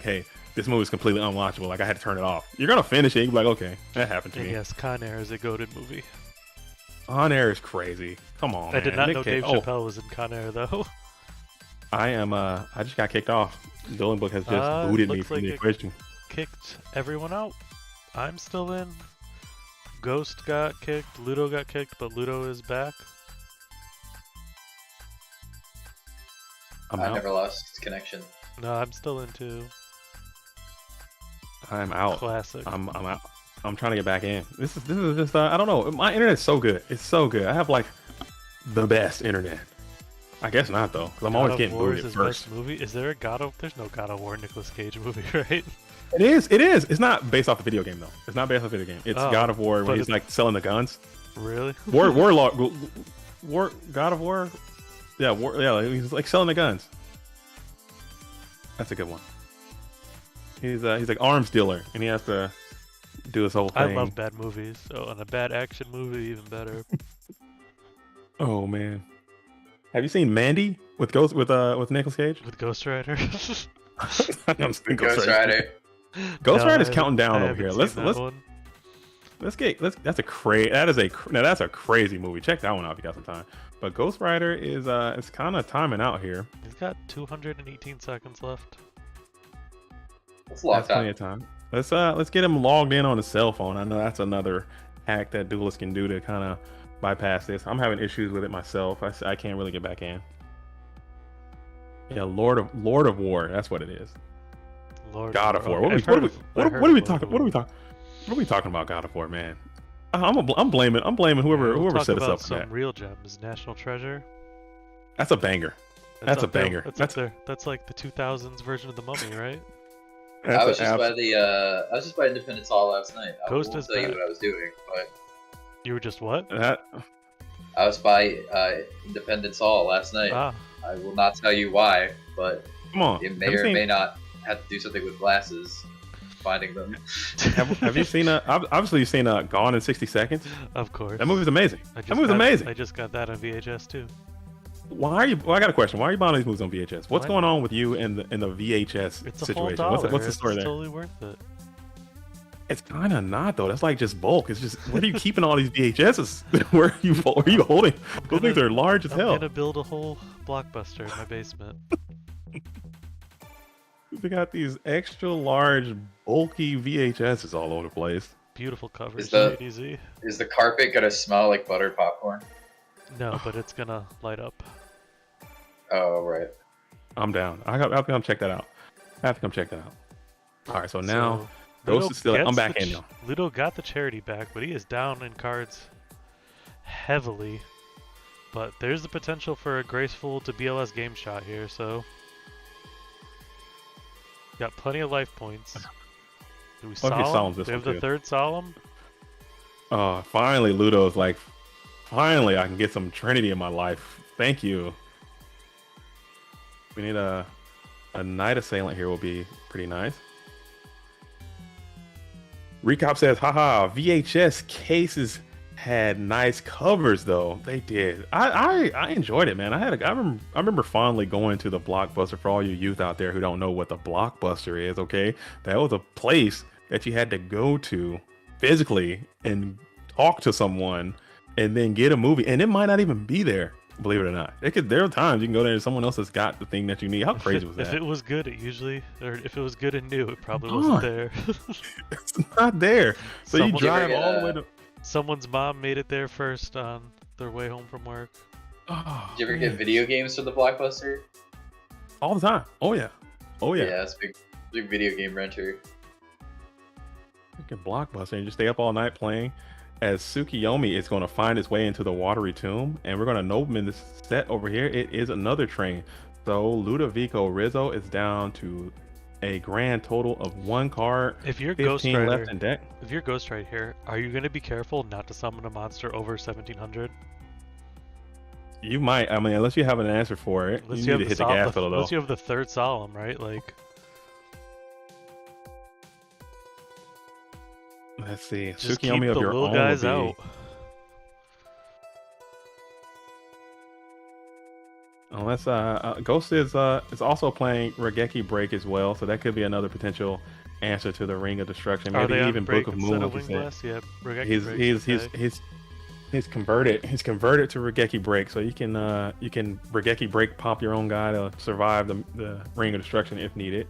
hey, this movie is completely unwatchable. Like I had to turn it off. You're gonna finish it. You're like, okay, that happened to me. Yes, Con Air is a goated movie. Con Air is crazy. Come on, man. I did not know Dave Chappelle was in Con Air though. I am. I just got kicked off. Dueling Book has just booted me from the equation. Kicked everyone out. I'm still in. Ghost got kicked. Ludo got kicked, but Ludo is back. I never lost connection. No, I'm still in too. I'm out. Classic. I'm out. I'm trying to get back in. This is just I don't know. My internet's so good. It's so good. I have like the best internet. I guess not though, because I'm God always of getting War booed is at his first. best movie. Is there a God of? There's no God of War Nicolas Cage movie, right? It is. It is. It's not based off the video game though. It's not based off the video game. It's Oh, God of War but where he's it's- like selling the guns. Really? War God of War. Yeah, he's like selling the guns. That's a good one. He's like arms dealer, and he has to do his whole I thing. love bad movies. Oh, and a bad action movie even better. Oh man, have you seen Mandy with Nicolas Cage? With Ghost Rider. I'm saying Ghost Rider. Ghost No, Rider's I counting down haven't over here. seen Let's that one. that's a that's a crazy movie. Check that one out if you got some time. But Ghost Rider is it's kind of timing out here. He's got 218 seconds left. That's a long That's plenty time. of time. Let's get him logged in on his cell phone. I know that's another hack that duelists can do to kind of bypass this. I'm having issues with it myself. I can't really get back in. Yeah, Lord of War. That's what it is. Lord God of War. What are we talking about? God of War, man. I'm blaming whoever set us up for some that. real gems. National Treasure. That's a banger. That's a up there. banger. That's That's up there. That's like the 2000s version of the Mummy, right? I was just by Independence Hall last night. I Ghost won't is tell you bad. what I was doing, but You were just what? I was by Independence Hall last night. Ah, I will not tell you why, but Come on. it may or may not have to do something with glasses. Finding them. Have you seen obviously you've seen Gone in 60 Seconds? of course. That movie's amazing. That movie's amazing. I just got that on VHS too. Why are you? Well, I got a question. Why are you buying these movies on VHS? What's Why going on with you in the VHS It's a situation? whole dollar. What's the story It's there? totally worth it. It's kind of not though. That's like just bulk. It's just where are you keeping all these VHSs? where are you holding? Those things are large as I'm hell. gonna build a whole blockbuster in my basement. We got these extra large, bulky VHSs all over the place. Beautiful covers. Is the- JDZ. Is the carpet gonna smell like buttered popcorn? No, but it's gonna light up. Oh, right. I'm down. I have to come check that out. I have to come check that out. All right, so now So, Ghost Ludo is still. I'm gets back the in now. Ludo got the charity back, but he is down in cards heavily. But there's the potential for a graceful to BLS game shot here, so got plenty of life points. Do we What if he solemn? solemns this Do we have one the too? third solemn? Finally, Ludo's like, finally, I can get some Trinity in my life. Thank you. We need a Night Assailant here will be pretty nice. Recop says, haha, VHS cases had nice covers though. They did. I enjoyed it, man. I remember fondly going to the Blockbuster. For all you youth out there who don't know what the Blockbuster is, okay? That was a place that you had to go to physically and talk to someone and then get a movie, and it might not even be there, believe it or not. There are times you can go there and someone else has got the thing that you need. How crazy was that? If it was good, it usually, or if it was good and new, it probably wasn't there. It's not there. So you Someone- drive Did you ever all get the way a- to. Someone's mom made it there first on their way home from work. Oh, Did you ever get video games from the Blockbuster? all the time? Oh yeah, oh yeah. Yeah, it's a big video game renter. Freaking Blockbuster and just stay up all night playing. As Tsukiyomi is going to find its way into the watery tomb, and we're going to know him in this set over here. It is another train. So Ludovico Rizzo is down to a grand total of 1 card, If you're 15 Ghost Rider, left in deck. if you're Ghost Rider here, are you going to be careful not to summon a monster over 1700? You might, I mean, unless you have an answer for it, Unless you you need to have hit the gas pedal though. unless you have the third solemn, right? Like, Let's see, just keep Tsukiyomi the of your little own guys would be, out. unless Ghost is also playing Regeki Break as well, so that could be another potential answer to the Ring of Destruction. Are Maybe they on even break Book of instead Moon, of like you Wing said. Blast? Yeah, Regeki Break's okay. He's converted to Regeki Break, so you can Regeki Break pop your own guy to survive the Ring of Destruction if needed.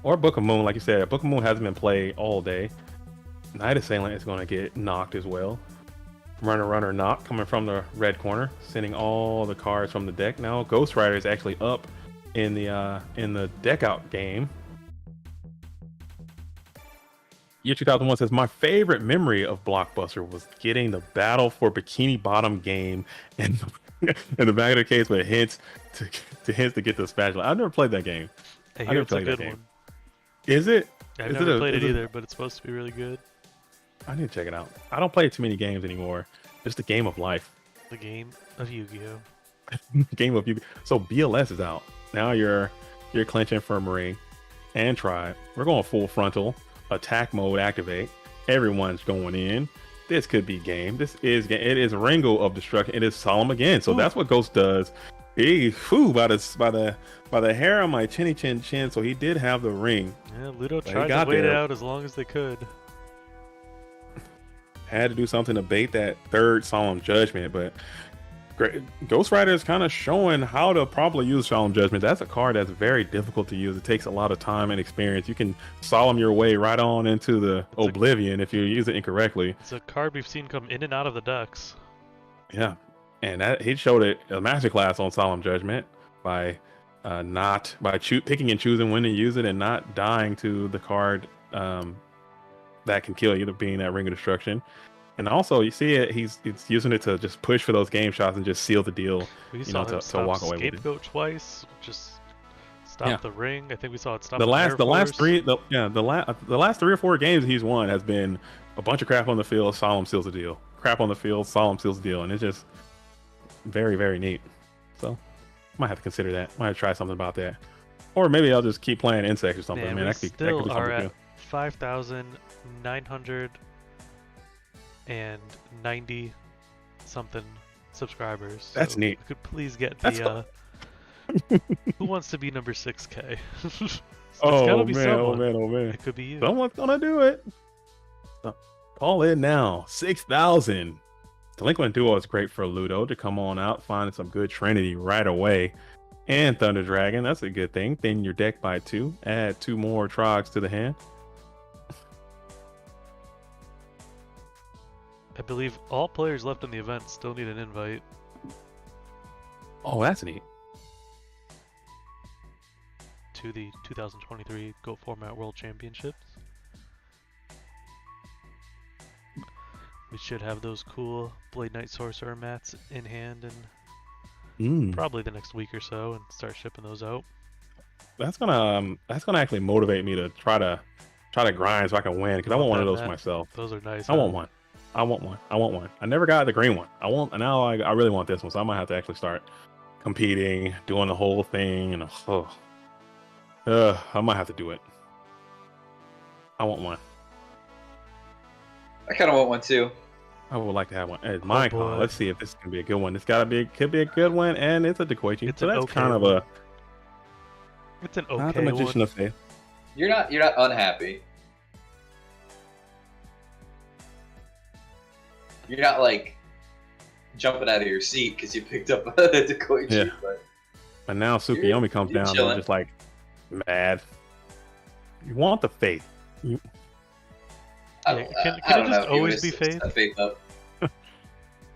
Or Book of Moon, like you said. Book of Moon hasn't been played all day. Night Assailant is going to get knocked as well. Runner knock coming from the red corner, sending all the cards from the deck. Now Ghost Rider is actually up in the deck out game. Year 2001 says, my favorite memory of Blockbuster was getting the Battle for Bikini Bottom game and in the back of the case with hints to get the spatula. I've never played that game. I I hear never it's a played that good game. one. Is it? I've Is never it played it is either, but it's supposed to be really good. I need to check it out. I don't play too many games anymore. Just a game of life. The game of Yu-Gi-Oh. Game of you. So BLS is out. Now you're clinching infirmary and tribe. We're going full frontal. Attack mode activate. Everyone's going in. This could be game. This is game. It is Ringo of Destruction. It is Solemn again. So that's what Ghost does. He by the hair on my chinny chin. So he did have the ring. Yeah, Ludo But he tried to got wait it there. out as long as they could. Had to do something to bait that third Solemn Judgment, but Ghost Rider is kind of showing how to properly use Solemn Judgment. That's a card that's very difficult to use. It takes a lot of time and experience. You can solemn your way right on into the oblivion if you use it incorrectly. It's a card we've seen come in and out of the decks. Yeah, and that he showed it a masterclass on Solemn Judgment by picking and choosing when to use it and not dying to the card that can kill you, being that Ring of Destruction. And also, you see it. He's using it to just push for those game shots and just seal the deal. We saw him to walk away with it. Scapegoat twice. Just stop the ring. I think we saw it stop The last three 3 or 4 games he's won has been a bunch of crap on the field. Solemn seals the deal. Crap on the field. Solemn seals the deal, and it's just very, very neat. So, might have to consider that. Might have to try something about that, or maybe I'll just keep playing insects or something. Man, Man, we that could be still something are too. at 5,990 something subscribers. That's so neat. We could please get That's the who wants to be number 6K? It's Oh gotta be man, someone. oh man. It could be you. Someone's gonna do it. So, call in now. 6,000. Delinquent Duo is great for Ludo to come on out, find some good Trinity right away. And Thunder Dragon, that's a good thing. Thin your deck by 2. Add 2 more Trogs to the hand. I believe all players left in the event still need an invite. Oh, that's neat. To the 2023 GOAT Format World Championships. We should have those cool Blade Knight Sorcerer mats in hand in probably the next week or so, and start shipping those out. That's gonna actually motivate me to try to grind so I can win, because I want one of those for myself. Those are nice. I want one. I want one. I never got the green one. I really want this one, so I might have to actually start competing, doing the whole thing, and I might have to do it. I want one. I kind of want one too. I would like to have one. It's my boy. call. Let's see if this can be a good one. It's could be a good one, and it's a Dekoichi. It's So an that's okay kind of one. a It's an not the okay Magician one. of Faith. You're not unhappy. You're not like jumping out of your seat because you picked up a Dekoichi. Yeah. But And now Tsukuyomi comes you're down, and chilling. I'm just like mad. You want the faith. I Yeah, don't, can I it don't just know if you always would've be set Faith? Faith up.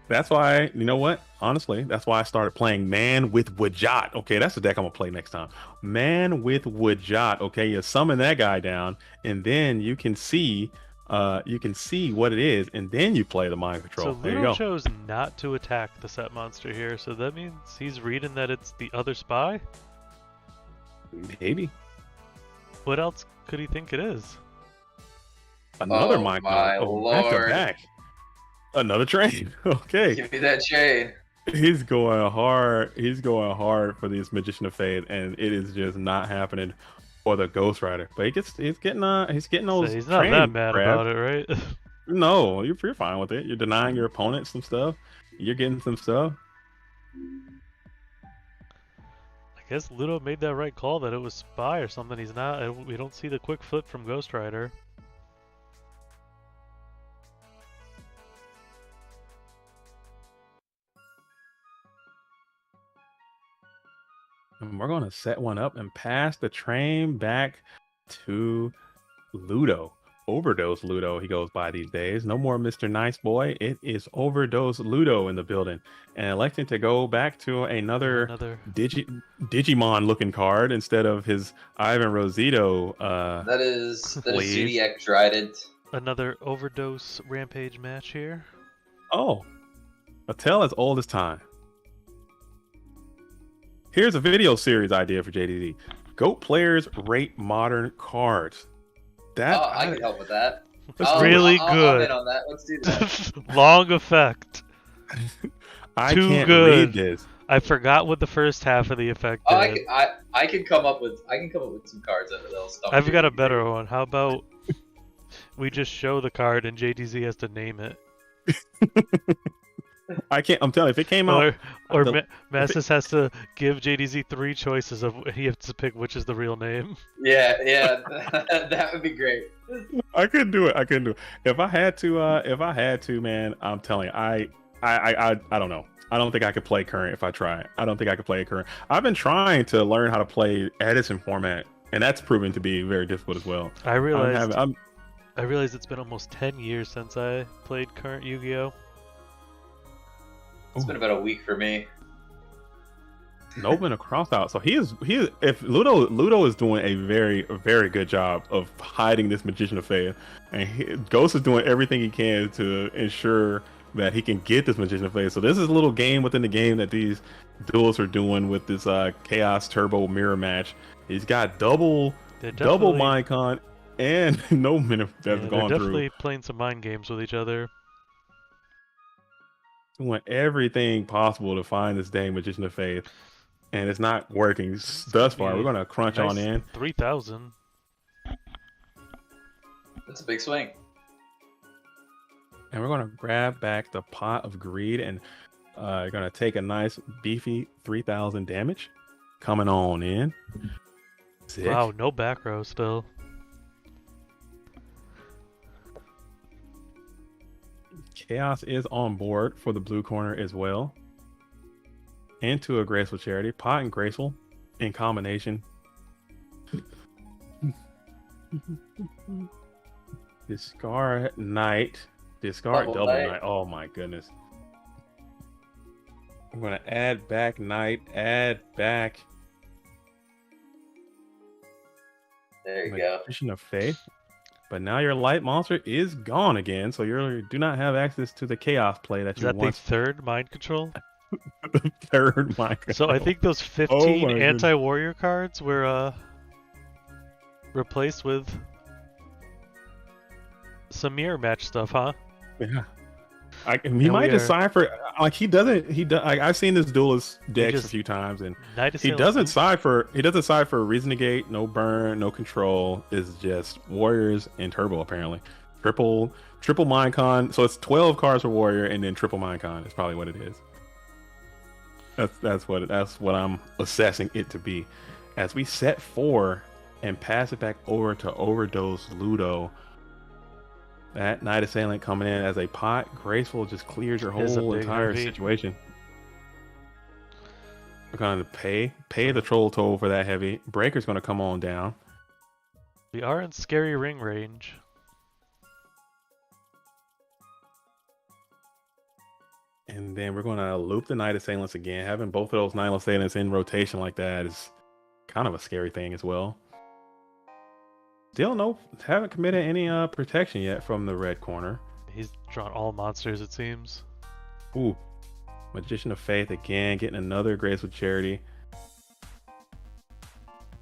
That's why, you know what? Honestly, that's why I started playing Man with Wajat. Okay, that's the deck I'm gonna play next time. Man with Wajat. Okay, you summon that guy down, and then you can see what it is, and then you play the mind control. So There you Ludo go. chose not to attack the set monster here, so that means he's reading that it's the other spy? Maybe What else could he think it is? another Oh mind my control. Back to lord. back. Another train. Okay. Give me that chain. He's going hard. He's going hard for this Magician of Faith, and it is just not happening for the Ghost Rider. But he's getting So those. he's not train that mad grabs. about it, right? No, you're fine with it. You're denying your opponent some stuff. You're getting some stuff. I guess Ludo made that right call that it was spy or something. He's not. We don't see the quick flip from Ghost Rider. And we're gonna set one up and pass the train back to Ludo. Overdose Ludo, he goes by these days. No more Mr. Nice Boy. It is Overdose Ludo in the building, and electing to go back to another Digimon looking card instead of his Ivan Rosito. That is Please. Zodiac Trident. Another overdose rampage match here. Oh, a tale as old as time. Here's a video series idea for JDZ. GOAT players rate modern cards. That I can help with that. That's really I'm good. in on that. Let's do that. Long effect. I Too can't good. read this. I forgot what the first half of the effect Oh, did. I can come up with some cards that'll stump I've you. got a better one. How about we just show the card and JDZ has to name it? I can't. I'm telling you, if it came out, Or Massis has to give JDZ 3 choices of he has to pick which is the real name. Yeah, that would be great. I couldn't do it. I couldn't do it. If I had to, man, I'm telling you, I don't know. I don't think I could play current if I try. I don't think I could play current. I've been trying to learn how to play Edison format, and that's proven to be very difficult as well. I realized it's been almost 10 years since I played current Yu-Gi-Oh. It's been about a week for me. Nobin a cross out. So he is if Ludo is doing a very good job of hiding this Magician of Faith, and Ghost is doing everything he can to ensure that he can get this Magician of Faith. So this is a little game within the game that these duels are doing with this Chaos Turbo mirror match. He's got double Minecon and Nobin that's gone they're through. definitely playing some mind games with each other. Doing everything possible to find this dang Magician of Faith, and it's not working thus far. We're gonna crunch on in 3,000. That's a big swing. and we're gonna grab back the Pot of Greed, and gonna take a nice beefy 3,000 damage coming on in. Sick. Wow, no back row still. Chaos is on board for the blue corner as well. Into a Graceful Charity. Pot and Graceful in combination. Discard Knight. Discard double Knight. Oh my goodness. I'm going to add back Knight. Add back. There you go. Magician of Faith. But now your light monster is gone again, so you do not have access to the chaos play that Is you that want. the third mind control? The third mind So I control. think those 15 anti-warrior cards were replaced with some mirror match stuff, huh? Yeah. He might decipher. Like he doesn't. I've seen this duelist decks a few times, and he doesn't cipher. He doesn't cipher Reason Negate, no burn, no control. Is just warriors and turbo apparently. Triple Minecon. So it's 12 cards for warrior, and then triple Minecon is probably what it is. That's what I'm assessing it to be. As we set 4 and pass it back over to Overdose Ludo. That Knight Assailant coming in as a pot. Graceful just clears your whole entire situation. We're going to pay the troll toll for that heavy. Breaker's going to come on down. We are in scary ring range. And then we're going to loop the Knight Assailants again. Having both of those Knight Assailants in rotation like that is kind of a scary thing as well. Still haven't committed any protection yet from the red corner. He's drawn all monsters, it seems. Ooh. Magician of Faith again, getting another Graceful Charity.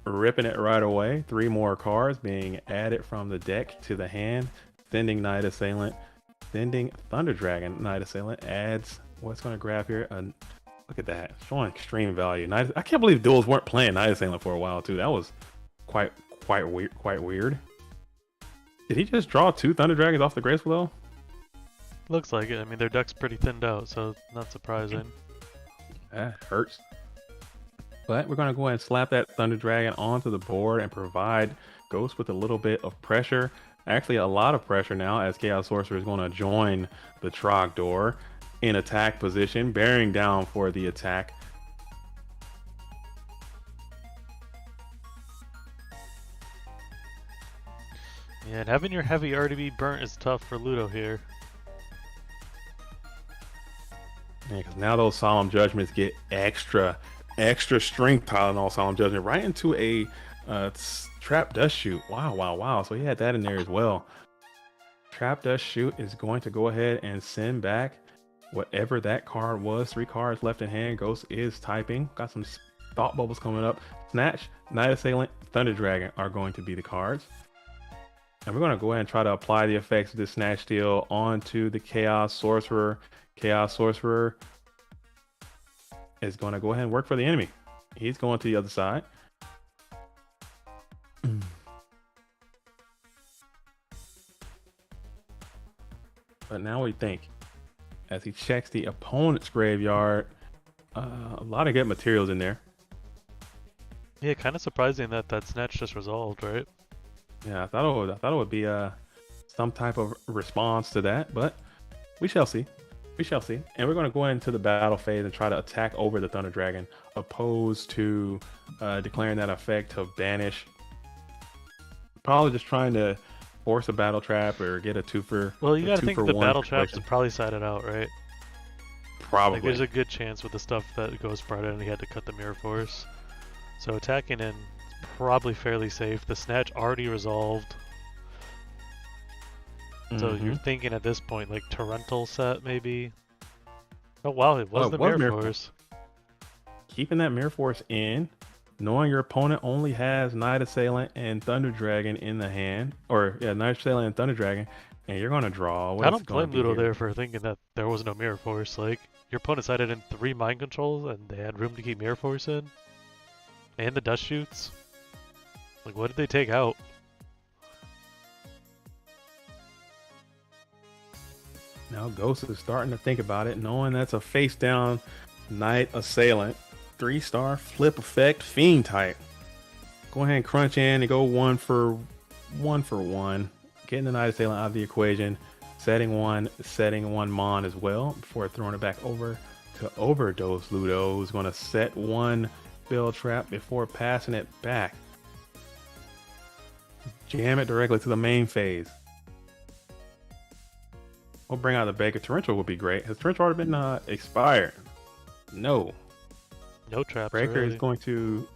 Ripping it right away. 3 more cards being added from the deck to the hand. Sending Knight Assailant. Sending Thunder Dragon Knight Assailant. Adds what's going to grab here. Look at that. Showing extreme value. I can't believe duels weren't playing Knight Assailant for a while too. That was quite weird. Did he just draw 2 Thunder Dragons off the Graceful though? Looks like it. I mean, their deck's pretty thinned out, so not surprising. That hurts. But we're going to go ahead and slap that Thunder Dragon onto the board and provide Ghost with a little bit of pressure. Actually, a lot of pressure now, as Chaos Sorcerer is going to join the Trogdor in attack position, bearing down for the attack. Yeah, and having your heavy already be burnt is tough for Ludo here. Yeah, because now those Solemn Judgments get extra strength piling on Solemn Judgment right into a Trap Dust Shoot. Wow. So he had that in there as well. Trap Dust Shoot is going to go ahead and send back whatever that card was. 3 cards left in hand. Ghost is typing. Got some Thought Bubble's coming up. Snatch, Night Assailant, Thunder Dragon are going to be the cards. And we're going to go ahead and try to apply the effects of this Snatch Steal onto the Chaos Sorcerer. Chaos Sorcerer is going to go ahead and work for the enemy. He's going to the other side. But now what do you think? As he checks the opponent's graveyard, a lot of good materials in there. Yeah, kind of surprising that that snatch just resolved, right? Yeah, I thought it would be some type of response to that, but we shall see. We shall see. And we're going to go into the battle phase and try to attack over the Thunder Dragon, opposed to declaring that effect to banish. Probably just trying to force a battle trap or get a two-for. Well, you got to think the battle situation. traps are probably sided out, right? Probably. Like, there's a good chance with the stuff that goes Sparta and he had to cut the Mirror Force. So attacking in is probably fairly safe. The snatch already resolved. So you're thinking at this point like Torrential set maybe. Oh wow, it was the Mirror Force. Keeping that Mirror Force in, knowing your opponent only has Night Assailant and Thunder Dragon in the hand, or yeah, Night Assailant and Thunder Dragon, and you're gonna draw. I don't blame Ludo there for thinking that there was no Mirror Force. Like, your opponent sided in 3 mind controls and they had room to keep Mirror Force in. And the dust shoots. Like, what did they take out? Now Ghost is starting to think about it, knowing that's a face down Night Assailant. 3-star flip effect fiend type. Go ahead and crunch in and go one for one. Getting the Night Assailant out of the equation. Setting one Mon as well before throwing it back over to Overdose. Ludo is going to set one build trap before passing it back. Jam it directly to the main phase. We'll bring out the Baker. Torrential would be great. Has Torrential already been expired? No. No traps. Breaker really. is going to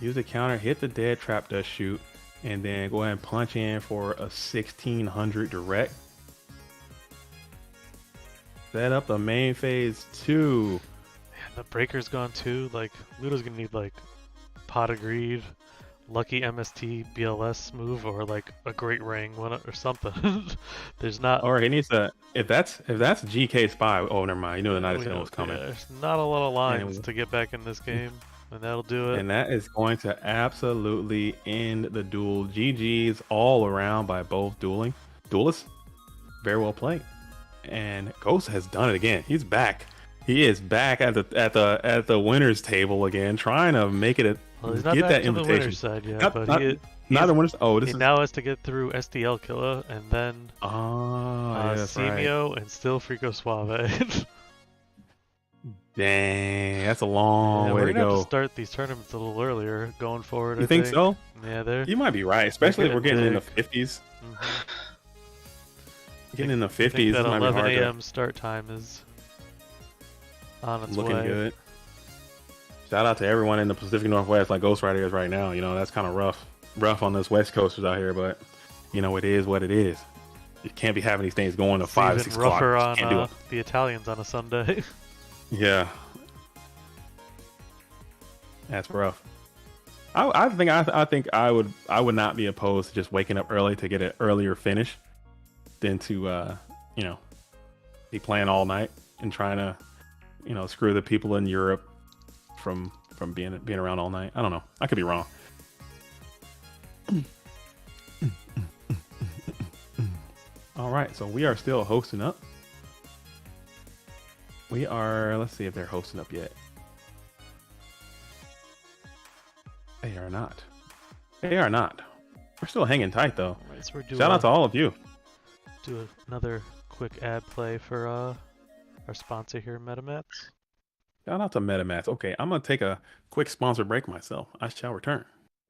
use the counter, hit the dead trap dust shoot, and then go ahead and punch in for a 1600 direct. Set up the main phase 2. Man, the Breaker's gone too. Like, Ludo's gonna need like Pot of Greed, Lucky MST BLS move, or like a Great Ring one or something. There's not. Or he needs to. If that's GK Spy. Oh, never mind. You know the Night Assailant was coming. Yeah, there's not a lot of lines to get back in this game, and that'll do it. And that is going to absolutely end the duel. GG's all around by both duelists. Very well played. And Ghost has done it again. He's back. He is back at the winners table again, trying to make it Well, he's not get back that to invitation. the winner's side yet, but not the winners. Oh, he now has to get through SDL Killer and then Simio and still Frico Suave. Dang, that's a long way to go. We're gonna have to start these tournaments a little earlier going forward. You think so? Yeah, you might be right, especially if we're getting in the 50s. Getting in the 50s, that might 11 be hard a.m. start time is on its looking way. good. Shout out to everyone in the Pacific Northwest, like Ghost Rider is right now. You know, that's kind of rough on those West Coasters out here, but you know, it is what it is. You can't be having these things going to 5 or 6 o'clock. Rougher on the Italians on a Sunday. Yeah, that's rough. I think I would not be opposed to just waking up early to get an earlier finish than to be playing all night and trying to screw the people in Europe from being around all night. I don't know. I could be wrong. All right, so we are still hosting up. We are. Let's see if they're hosting up yet. They are not. They are not. We're still hanging tight though. Right, so shout out to all of you. Do another quick ad play for our sponsor here, MetaMats. Shout out to MetaMats. Okay, I'm gonna take a quick sponsor break myself. I shall return.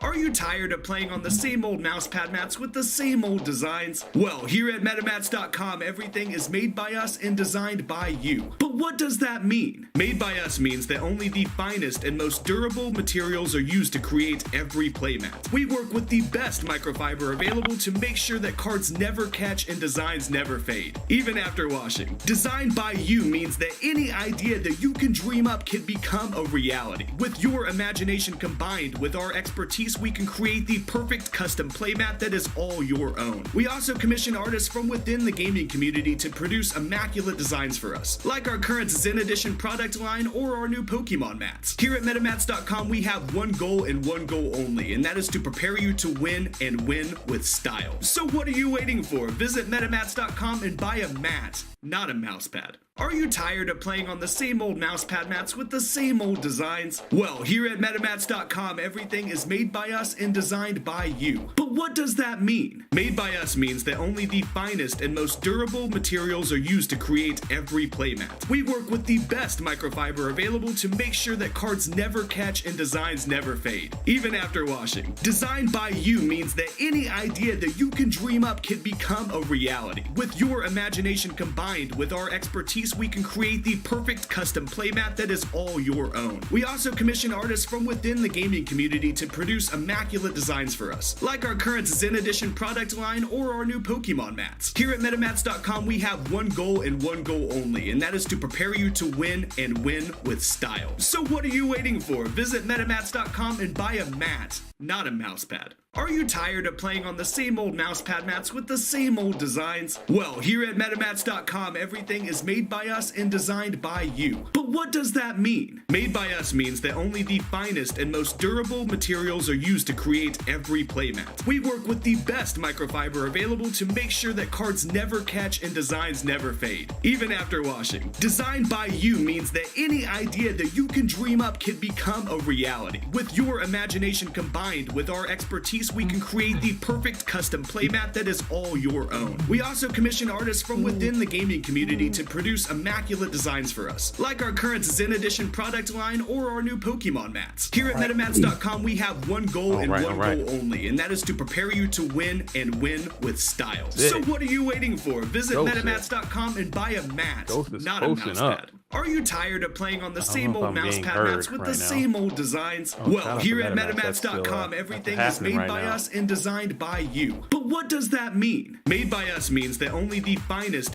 Are you tired of playing on the same old mousepad mats with the same old designs? Well, here at MetaMats.com, everything is made by us and designed by you. But what does that mean? Made by us means that only the finest and most durable materials are used to create every playmat. We work with the best microfiber available to make sure that cards never catch and designs never fade, even after washing. Designed by you means that any idea that you can dream up can become a reality. With your imagination combined with our expertise, we can create the perfect custom playmat that is all your own. We also commission artists from within the gaming community to produce immaculate designs for us, like our current Zen Edition product line or our new Pokemon mats. Here at MetaMats.com, we have one goal and one goal only, and that is to prepare you to win and win with style. So what are you waiting for? Visit MetaMats.com and buy a mat, not a mousepad. Are you tired of playing on the same old mousepad mats with the same old designs? Well, here at MetaMats.com, everything is made by us and designed by you. But what does that mean? Made by us means that only the finest and most durable materials are used to create every playmat. We work with the best microfiber available to make sure that cards never catch and designs never fade, even after washing. Designed by you means that any idea that you can dream up can become a reality. With your imagination combined with our expertise, we can create the perfect custom playmat that is all your own. We also commission artists from within the gaming community to produce immaculate designs for us, like our current Zen Edition product line or our new Pokemon mats. Here at MetaMats.com, we have one goal and one goal only, and that is to prepare you to win and win with style. So what are you waiting for? Visit MetaMats.com and buy a mat, not a mousepad. Are you tired of playing on the same old mousepad mats with the same old designs? Well, here at MetaMats.com, everything is made by us and designed by you. But what does that mean? Made by us means that only the finest and most durable materials are used to create every playmat. We work with the best microfiber available to make sure that cards never catch and designs never fade, even after washing. Designed by you means that any idea that you can dream up can become a reality. With your imagination combined with our expertise, we can create the perfect custom playmat that is all your own. We also commission artists from within the gaming community to produce immaculate designs for us, like our current Zen Edition product line or our new Pokemon mats. Here at MetaMats.com, we have one goal and one goal only, and that is to prepare you to win and win with style. So what are you waiting for? Visit MetaMats.com and buy a mat, not a mousepad. Are you tired of playing on the same old mousepad mats with the same old designs? Well, here at MetaMats.com, everything is made by us and designed by you. But what does that mean? Made by us means that only the finest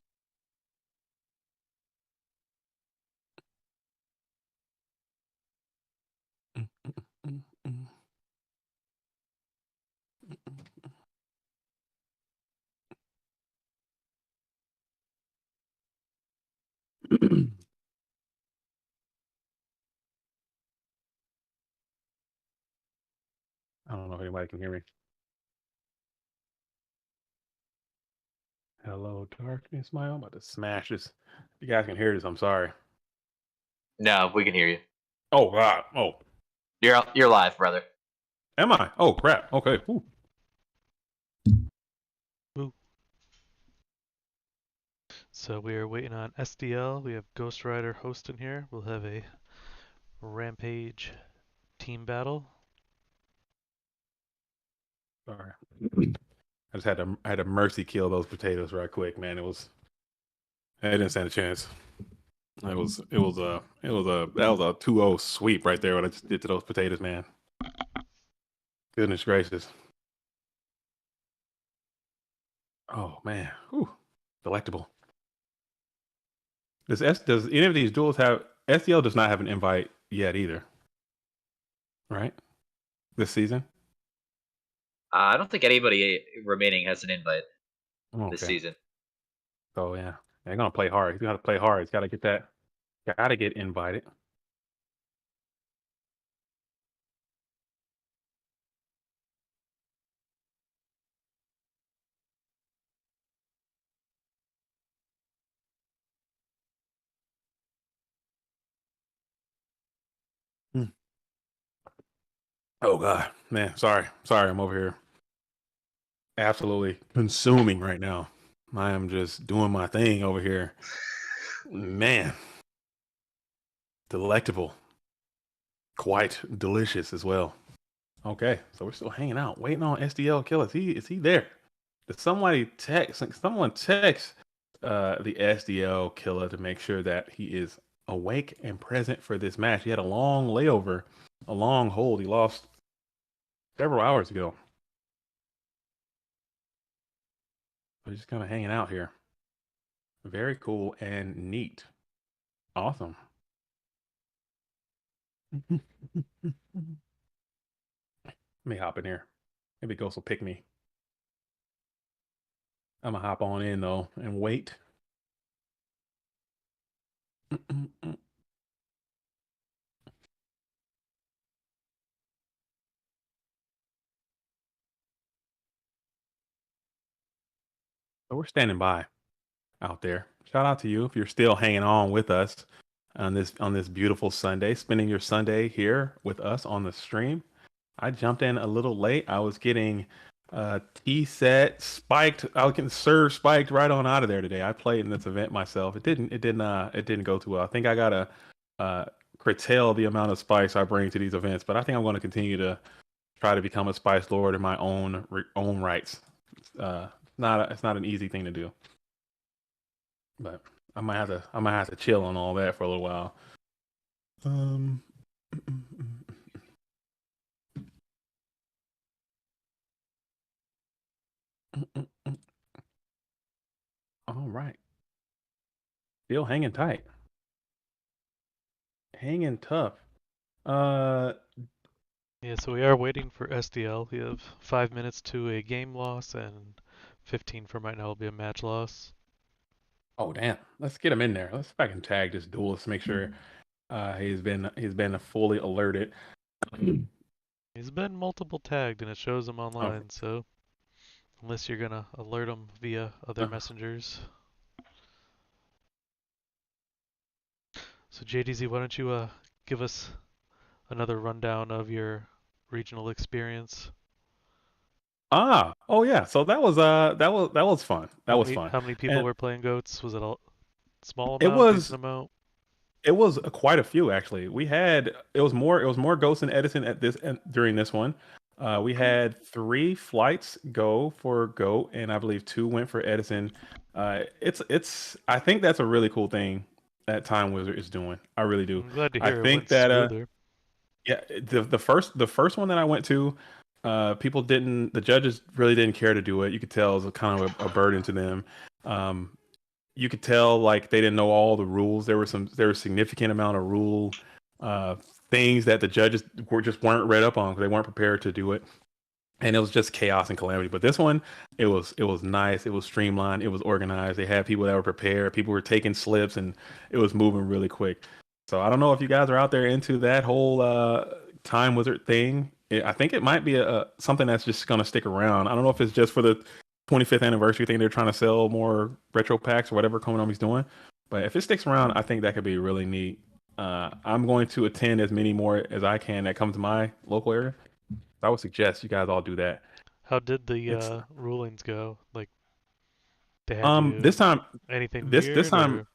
I don't know if anybody can hear me. Hello, darkness, my I'm about to smash this. You guys can hear this. I'm sorry. No, we can hear you. Oh God. Oh, You're live, brother. am I? Oh crap. Okay. Ooh. So we are waiting on SDL. We have Ghost Rider hosting here. We'll have a Rampage team battle. Sorry. I just had to mercy kill those potatoes right quick, man. I didn't stand a chance. That was a 2-0 sweep right there. What I just did to those potatoes, man. Goodness gracious. Oh man. Whew. Delectable. Does any of these duels have SDL does not have an invite yet either? Right? This season? I don't think anybody remaining has an invite this season. So yeah, they're gonna play hard. He's gotta play hard. He's gotta get that. Gotta get invited. Oh God, man, sorry, I'm over here absolutely consuming right now. I am just doing my thing over here. Man, delectable, quite delicious as well. Okay, so we're still hanging out, waiting on SDL Killer. Is he there? Did somebody text? Someone text the SDL Killer to make sure that he is awake and present for this match. He had a long layover, a long hold. He lost several hours ago. We're just kind of hanging out here. Very cool and neat. Awesome. Let me hop in here. Maybe Ghost will pick me. I'm gonna hop on in though and wait. So we're standing by out there. Shout out to you if you're still hanging on with us on this beautiful Sunday, spending your Sunday here with us on the stream. I jumped in a little late. I was getting T set spiked. I was getting served spiked right on out of there today. I played in this event myself. It didn't go too well. I think I gotta curtail the amount of spice I bring to these events, but I think I'm going to continue to try to become a spice lord in my own rights. It's not an easy thing to do, but I might have to chill on all that for a little while. All right. Still hanging tight. Hanging tough. Yeah, so we are waiting for SDL. We have 5 minutes to a game loss and 15 from right now will be a match loss. Oh damn. Let's get him in there. Let's see if I can tag this duelist, make sure he's been fully alerted. He's been multiple tagged and it shows him online, so unless you're gonna alert him via other messengers. So JDZ, why don't you give us another rundown of your regional experience? Oh yeah. So that was fun. That was fun. How many people were playing goats? Was it a small amount, it was decent amount? It was quite a few actually. It was more Ghost and Edison during this one. We had 3 flights go for Goat, and I believe 2 went for Edison. I think that's a really cool thing that Time Wizard is doing. I really do. I'm glad to hear I think it went smoother. Yeah, the first one that I went to, the judges really didn't care to do it. You could tell it was kind of a burden to them. You could tell like they didn't know all the rules. There was a significant amount of rule things that the judges weren't read up on because they weren't prepared to do it, and it was just chaos and calamity. But this one, it was nice. It was streamlined. It was organized. They had people that were prepared. People were taking slips, and it was moving really quick. So I don't know if you guys are out there into that whole Time Wizard thing. I think it might be something that's just going to stick around. I don't know if it's just for the 25th anniversary thing. They're trying to sell more retro packs or whatever Konami's doing. But if it sticks around, I think that could be really neat. I'm going to attend as many more as I can that come to my local area. I would suggest you guys all do that. How did the rulings go? Like, they had you this time anything this weird, time.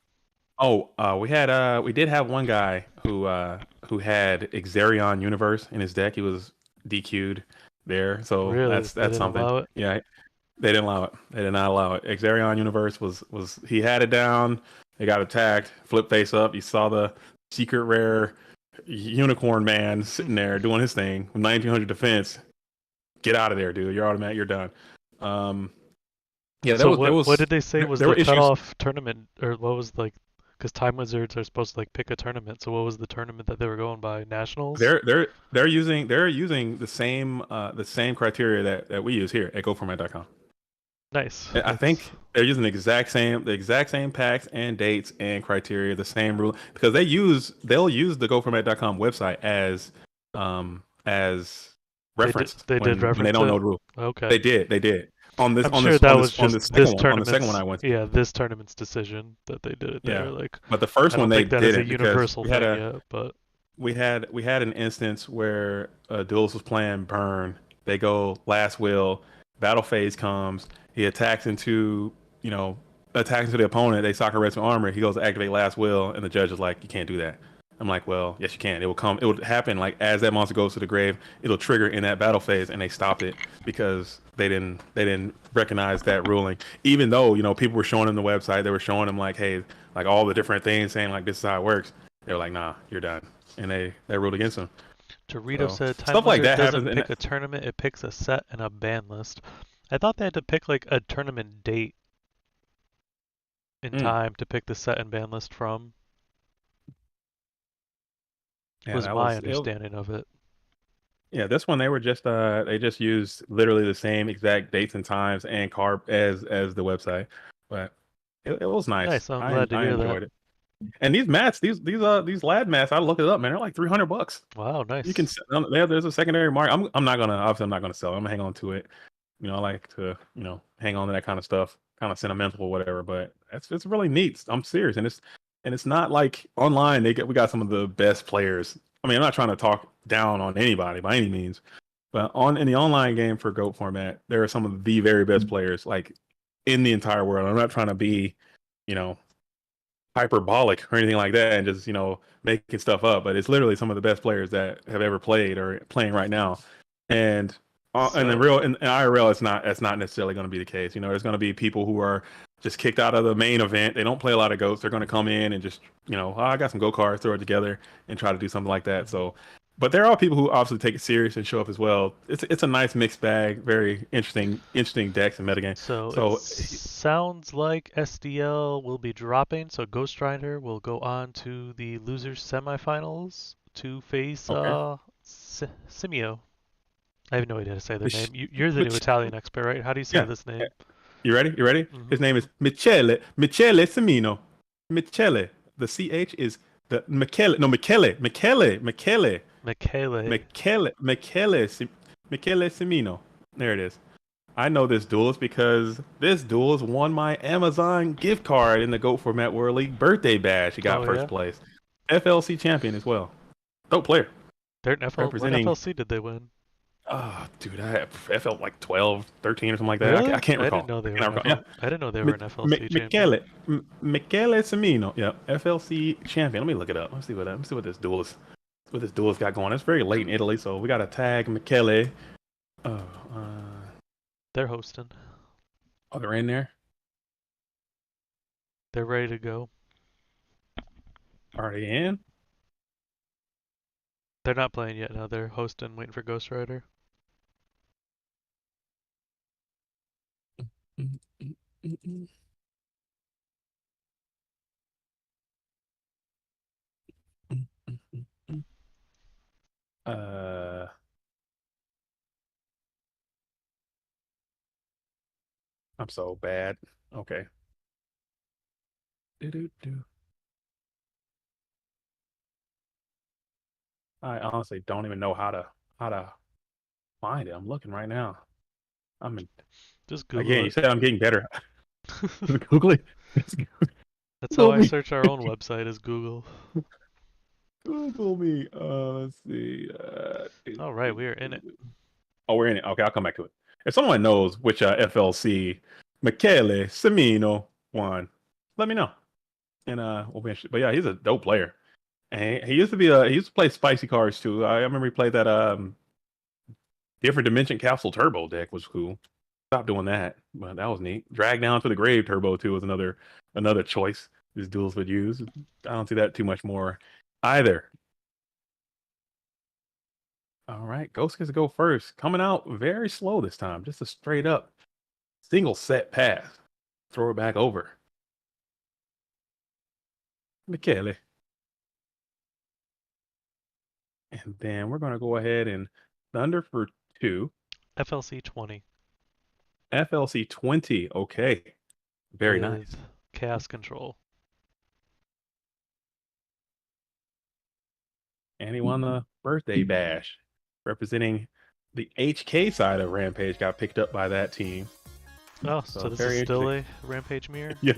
We did have one guy who had Xerion Universe in his deck. He was DQ'd there, so really? that's something. Yeah, they didn't allow it. They did not allow it. Xerion Universe was he had it down. They got attacked. Flip face up. You saw the secret rare unicorn man sitting there doing his thing with 1900 defense. Get out of there, dude. You're automatic. You're done. Yeah. So what did they say was the cutoff tournament, or what was like? Because Time Wizards are supposed to like pick a tournament. So what was the tournament that they were going by? Nationals? They're using the same criteria that we use here at GoFormat.com. Nice. I think they're using the exact same packs and dates and criteria, the same rule, because they'll use the GoFormat.com website as reference. They did reference when they don't know the rule. Okay. They did. On the second one I went to. Yeah, this tournament's decision that they did it there. Like, but the first one they did a universal thing yet, but we had an instance where Duelist was playing Burn. They go last will, battle phase comes. He attacks into the opponent. They soccer red some armor. He goes to activate last will, and the judge is like, "You can't do that." I'm like, well, yes, you can. It will come. It will happen like as that monster goes to the grave. It'll trigger in that battle phase, and they stopped it because they didn't recognize that ruling. Even though people were showing them the website, they were showing them like, hey, like all the different things, saying like this is how it works. They were like, nah, you're done, and they ruled against them. Dorito So said Time stuff like Wizard that doesn't happens. pick a tournament, it picks a set and a ban list. I thought they had to pick like a tournament date in Mm, time to pick the set and ban list from. yeah, Was that my was it. understanding of it. Yeah, this one they just used literally the same exact dates and times and carb as the website, but it was nice. Nice, I'm I glad to I hear that. enjoyed it. And these mats, these lad mats, I looked it up, man. They're like $300. Wow, You can nice. there's a secondary market. I'm not gonna obviously I'm not gonna sell it. I'm gonna hang on to it. I like to hang on to that kind of stuff, kind of sentimental or whatever. But it's really neat. I'm serious, and it's not like online. We got some of the best players. I mean, I'm not trying to talk down on anybody by any means, but in the online game for GOAT format, there are some of the very best players like in the entire world. I'm not trying to be, you know, hyperbolic or anything like that and just making stuff up, but it's literally some of the best players that have ever played or playing right now. And in the So, real in IRL, that's not necessarily going to be the case. There's going to be people who are just kicked out of the main event. They don't play a lot of goats. They're going to come in and just oh, I got some go cards, throw it together and try to do something like that. So but there are people who obviously take it serious and show up as well. It's a nice mixed bag, very interesting decks and metagame. so So it sounds like SDL will be dropping, so Ghost Rider will go on to the losers semifinals to face okay. Simio. I have no idea how to say their Mich- name. You're the new Mich- Italian expert, right? How do you say yeah. this name? You ready? You ready? Hmm. His name is Michele Semino. Michele. The CH is the Michele. No, Michele. Michele. Michele Semino. There it is. I know this duelist because this duelist won my Amazon gift card in the GOAT Format World League birthday bash. He got Oh, first yeah? place. FLC champion as well. Dope player. They're in FL. What Representing. FLC did they win? Oh, dude, I felt like 12, 13 or something like that. Really? I can't I recall. didn't know they I were can't an recall. FL. I didn't know they were an FLC Michele, champion. Michele Semino, yeah, FLC champion. Let me look it up. Let me see what this duelist got going. It's very late in Italy, so we got to tag Michele. Oh, They're hosting. oh, they're in there. They're ready to go. Are they in? They're not playing yet. No, they're hosting, waiting for Ghost Rider. Uh, I'm so bad. Okay. Do. I honestly don't even know how to find it. I'm looking right now. I'm in, Just Google again. You it. said I'm getting better. Google it. That's how Google I me. search our own website is Google. Google me. Let's see. All right, we are in it. Oh, we're in it. Okay, I'll come back to it. If someone knows which FLC Michele Semino won, let me know. And we'll be interested. But yeah, he's a dope player. And he used to play spicy cards too. I remember he played that different dimension capsule turbo deck was cool. Stopped doing that, but that was neat. Drag down to the grave turbo too was another choice these duels would use. I don't see that too much more either. All right, Ghost gets to go first. Coming out very slow this time. Just a straight up single set pass. Throw it back over. Michele. And then we're going to go ahead and Thunder for 2. FLC 20. FLC 20. Okay. Very with nice. Chaos Control. And he won the birthday bash. Representing the HK side of Rampage, got picked up by that team. Oh, so this is still a Rampage mirror? Yeah,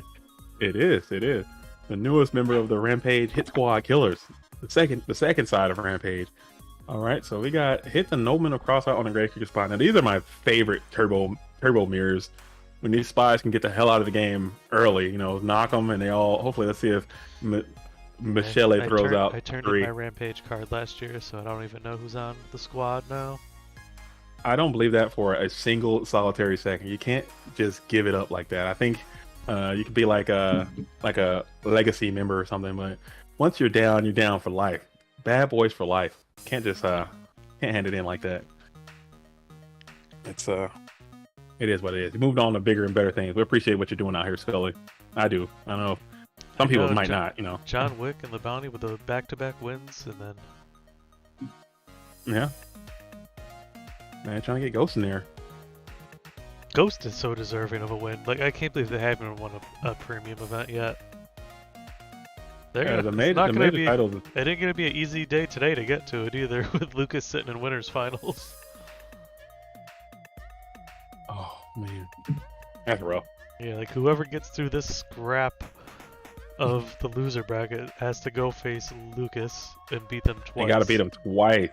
it is. It is. The newest member of the Rampage Hit Squad Killers. The second side of Rampage. All right, so we got Hit the Nobleman of Crossfire on the Grave Kicker spot. Now, these are my favorite turbo mirrors. When these spies can get the hell out of the game early, knock them, and they all. Hopefully, let's see if Michele throws out I turned in 3. my Rampage card last year, so I don't even know who's on the squad now. I don't believe that for a single solitary second. You can't just give it up like that. I think you could be like a legacy member or something, but once you're down for life. Bad boys for life. Can't just can't hand it in like that. It's it is what it is. You moved on to bigger and better things. We appreciate what you're doing out here, Scully. I do. I don't know. Some people might not, you know. John Wick and the Bounty with the back-to-back wins, and then Yeah. Man, trying to get Ghost in there. Ghost is so deserving of a win. Like, I can't believe they haven't won a premium event yet. The major titles. It ain't gonna be an easy day today to get to it either, with Lucas sitting in winners finals. Oh man, that's rough. Yeah, like whoever gets through this scrap of the loser bracket has to go face Lucas and beat them twice. You got to beat him twice.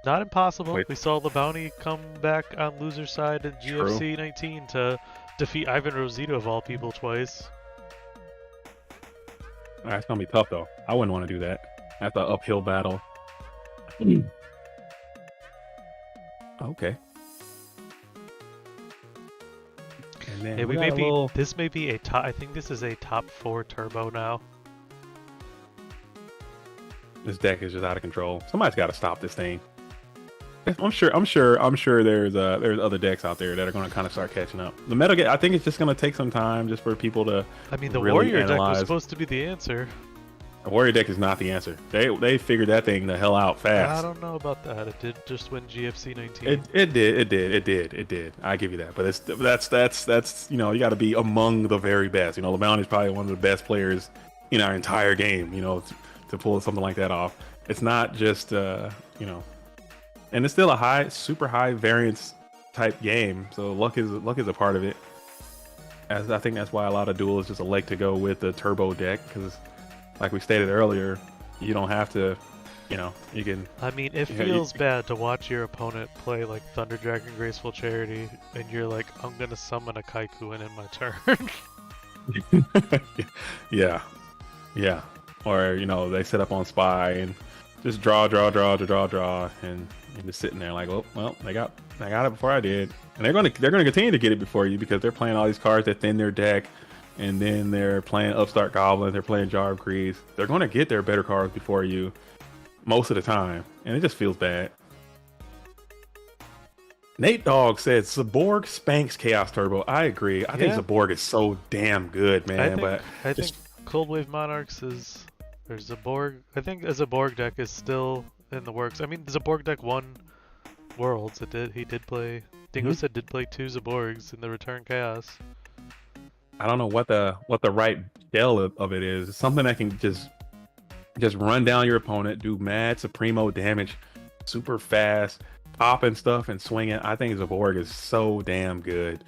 Not impossible. Wait. We saw the Bounty come back on loser side in GFC 19 to defeat Ivan Rosito of all people twice. That's gonna be tough though. I wouldn't want to do that. That's an uphill battle. Okay. And then Hey, we got a little... This may be a top. I think this is a top 4 turbo now. This deck is just out of control. Somebody's got to stop this thing. I'm sure there's other decks out there that are going to kind of start catching up. The meta, I think it's just going to take some time just for people to. I mean, the really Warrior deck analyze. was supposed to be the answer. The Warrior deck is not the answer. They figured that thing the hell out fast. I don't know about that. It did just win GFC 19. It did. I give you that. But that's you know, you got to be among the very best. You know, LeBron is probably one of the best players in our entire game. You know, to pull something like that off. It's not just you know. And it's still a super high variance type game, so luck is a part of it. As I think that's why a lot of duels just elect to go with the turbo deck, because, like we stated earlier, you don't have to, you know, you can. I mean, it feels bad to watch your opponent play like Thunder Dragon Graceful Charity, and you're like, I'm gonna summon a Kaiku in my turn. yeah, or you know, they set up on Spy and just draw, and you're just sitting there like, well, they got it before I did, and they're gonna continue to get it before you because they're playing all these cards that thin their deck, and then they're playing Upstart Goblins, they're playing Jar of Grease. They're gonna get their better cards before you most of the time, and it just feels bad. Nate Dogg said Zaborg spanks Chaos Turbo. I agree. I think Zaborg is so damn good, man. I think Cold Wave Monarchs is. There's Zaborg. I think a Zaborg deck is still in the works. I mean, the Zaborg deck won Worlds. He did play. Dingo said did play 2 Zaborgs in the Return Chaos. I don't know what the right shell of it is. It's something that can just run down your opponent, do mad Supremo damage, super fast, popping stuff and swinging. I think Zaborg is so damn good.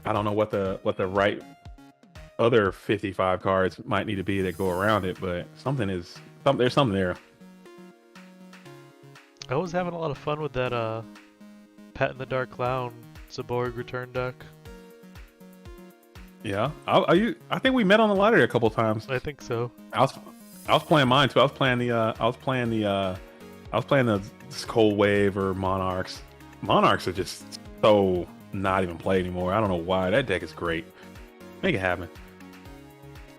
I don't know what the right other 55 cards might need to be that go around it, but there's something there. I was having a lot of fun with that Pat in the Dark Clown Zaborg return deck. Yeah, I think we met on the ladder a couple times. I think so. I was playing mine too. I was playing the Cold Wave or Monarchs. Monarchs are just so not even played anymore. I don't know why. That deck is great. Make it happen.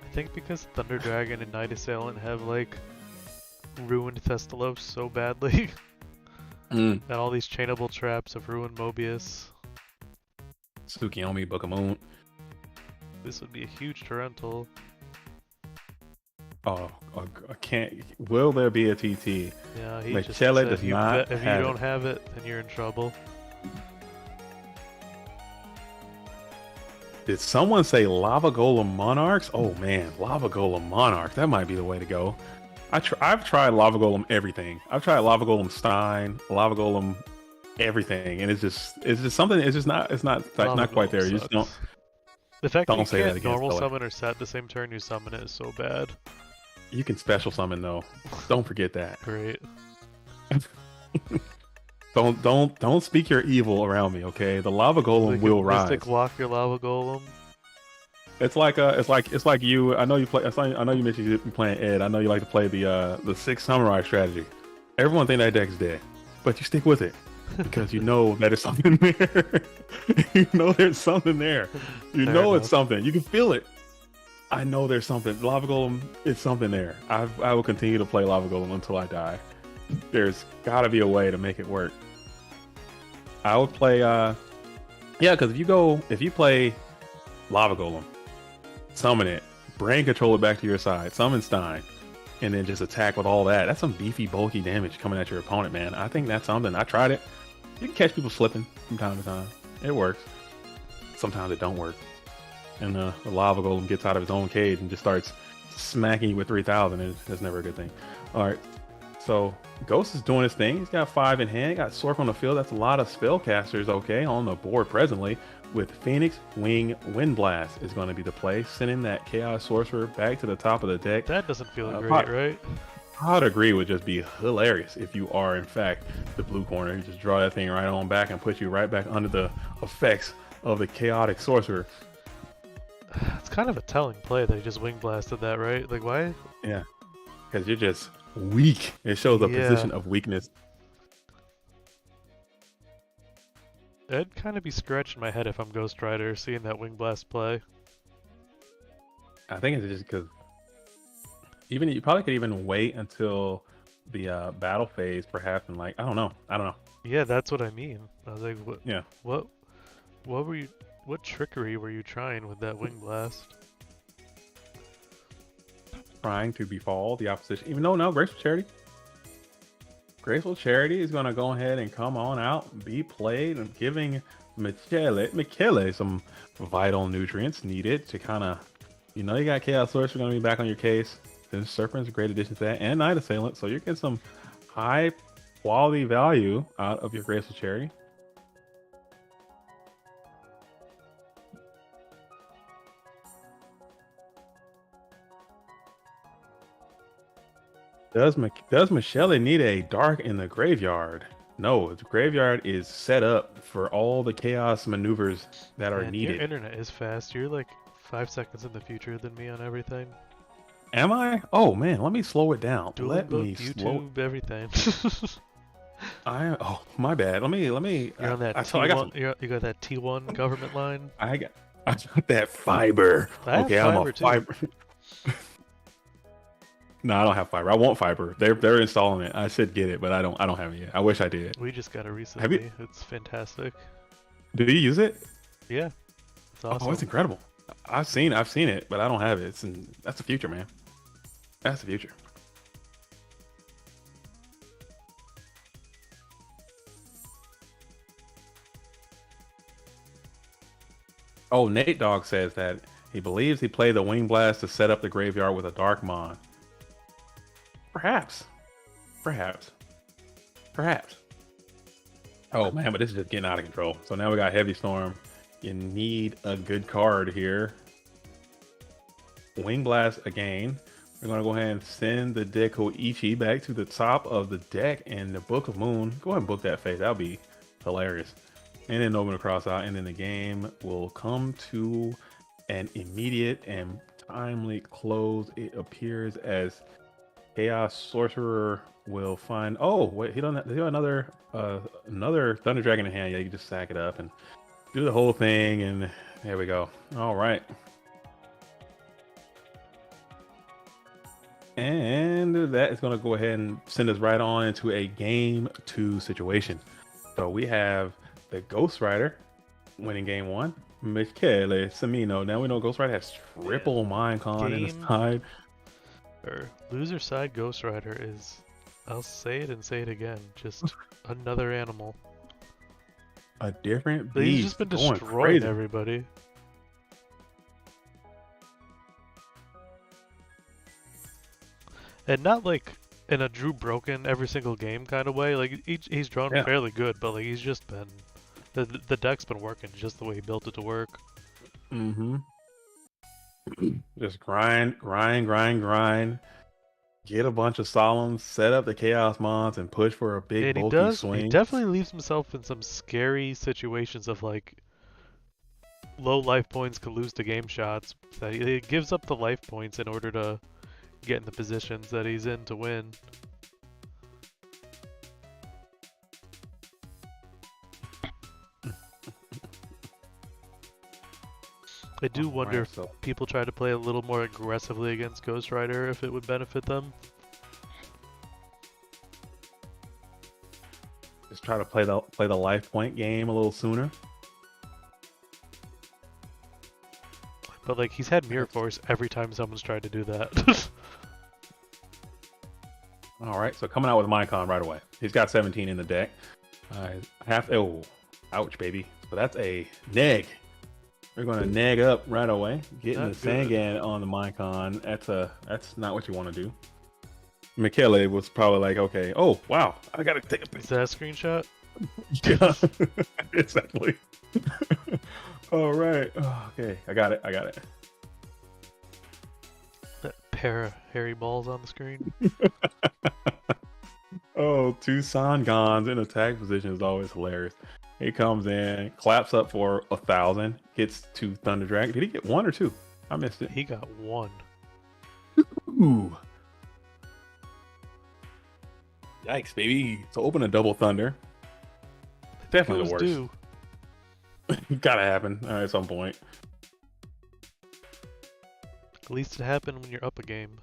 I think because Thunder Dragon and Night Assailant have like ruined Thestalos so badly. And all these chainable traps have ruined Mobius. Tsukiyomi, Book of Moon. This would be a huge torrential. Oh, I can't. Will there be a TT? Yeah, he just Michele said does not if you don't have it, then you're in trouble. Did someone say Lava Golem Monarchs? Oh man, Lava Golem Monarchs. That might be the way to go. I've tried Lava Golem everything. I've tried Lava Golem Stein, Lava Golem everything, and it's just something. It's not quite there. You just don't. The fact that you say that can't against normal color. summon or set the same turn you summon it is so bad. You can special summon though. Don't forget that. Great. Don't speak your evil around me, okay? The Lava Golem will rise. Mystic lock your Lava Golem. It's like you. I know you play. I know you mentioned you playing Ed. I know you like to play the Six Samurai strategy. Everyone think that deck's dead, but you stick with it because you know that it's something there. You know there's something there. You Fair know enough. it's something. You can feel it. I know there's something. Lava Golem is something there. I will continue to play Lava Golem until I die. There's got to be a way to make it work. I would play. Yeah, because if you play Lava Golem, summon it, brain control it back to your side, summon Stein, and then just attack with all that. That's some beefy, bulky damage coming at your opponent, man. I think that's something. I tried it. You can catch people slipping from time to time. It works. Sometimes it don't work. And the Lava Golem gets out of his own cage and just starts smacking you with 3,000. That's never a good thing. All right. So Ghost is doing his thing. He's got 5 in hand. Got Sork on the field. That's a lot of spellcasters, okay, on the board presently. With Phoenix, Wing, Wind Blast is going to be the play, sending that Chaos Sorcerer back to the top of the deck. That doesn't feel great, right? I'd agree would just be hilarious if you are, in fact, the blue corner. You just draw that thing right on back and put you right back under the effects of the Chaotic Sorcerer. It's kind of a telling play that he just wing blasted that, right? Like, why? Yeah, because you're just weak. It shows a position of weakness. I'd kind of be scratching my head if I'm Ghost Rider seeing that wing blast play. I think it's just because even you probably could even wait until the battle phase, perhaps, and like I don't know. Yeah, that's what I mean. I was like, what? Yeah. What were you? What trickery were you trying with that wing blast? Trying to befall the opposition, even though no Graceful Charity. Graceful Charity is going to go ahead and come on out and be played and giving Michele some vital nutrients needed to kind of, you got Chaos Sorcerer going to be back on your case. Then Serpent's a great addition to that, and Night Assailant, so you're getting some high quality value out of your Graceful Charity. Does Michele need a dark in the graveyard? No, the graveyard is set up for all the chaos maneuvers that are needed. Your internet is fast. You're like 5 seconds in the future than me on everything. Am I? Oh man, let me slow it down. Let me YouTube everything. Oh my bad. Let me. You're on that T1. You got that T1 government line. I got that fiber. Okay, I'm a fiber. No, I don't have fiber. I want fiber. They're installing it. I should get it, but I don't have it yet. I wish I did. We just got it recently. It's fantastic. Do you use it? Yeah. It's awesome. Oh, it's incredible. I've seen it, but I don't have it. That's the future, man. That's the future. Oh, Nate Dogg says that he believes he played the Wing Blast to set up the graveyard with a Dark Mon. Perhaps. Oh man, but this is just getting out of control. So now we got Heavy Storm. You need a good card here. Wing Blast again. We're going to go ahead and send the Dekoichi back to the top of the deck and the Book of Moon. Go ahead and book that face. That'll be hilarious. And then open the cross out, and then the game will come to an immediate and timely close. It appears as Chaos Sorcerer will find. Oh wait, he don't have another Thunder Dragon in hand. Yeah, you can just sack it up and do the whole thing, and there we go. All right, and that is going to go ahead and send us right on into a game 2 situation. So we have the Ghost Rider winning game 1. Michele Semino. Now we know Ghost Rider has triple Minecon in his side. Or loser side Ghost Rider is, I'll say it and say it again, just another animal. A different beast. He's just been destroying everybody. And not like in a Drew broken every single game kind of way. Like he's drawn fairly good, but like he's just been the deck's been working just the way he built it to work. Mm-hmm. Just grind. Get a bunch of Solemns, set up the Chaos Mons, and push for a big bulky swing. He definitely leaves himself in some scary situations of like low life points could lose to game shots. That he gives up the life points in order to get in the positions that he's in to win. I do wonder if people try to play a little more aggressively against Ghost Rider, if it would benefit them. Just try to play the life point game a little sooner. But like he's had Mirror Force every time someone's tried to do that. All right, so coming out with Minecon right away. He's got 17 in the deck. Oh, ouch, baby. So that's a neg. We're going to neg up right away. Getting the Sangan on the Minecon. That's not what you want to do. Michele was probably like, okay, oh, wow, I got to take a picture. Is that a screenshot? Yeah, exactly. All right. Oh, okay, I got it. That pair of hairy balls on the screen. Oh, two Sangons in attack position is always hilarious. He comes in, claps up for 1,000, gets 2 Thunder Dragon. Did he get 1 or 2? I missed it. He got 1. Ooh. Yikes, baby. So open a double Thunder. Definitely the worst. Due. Gotta happen at some point. At least it happened when you're up a game.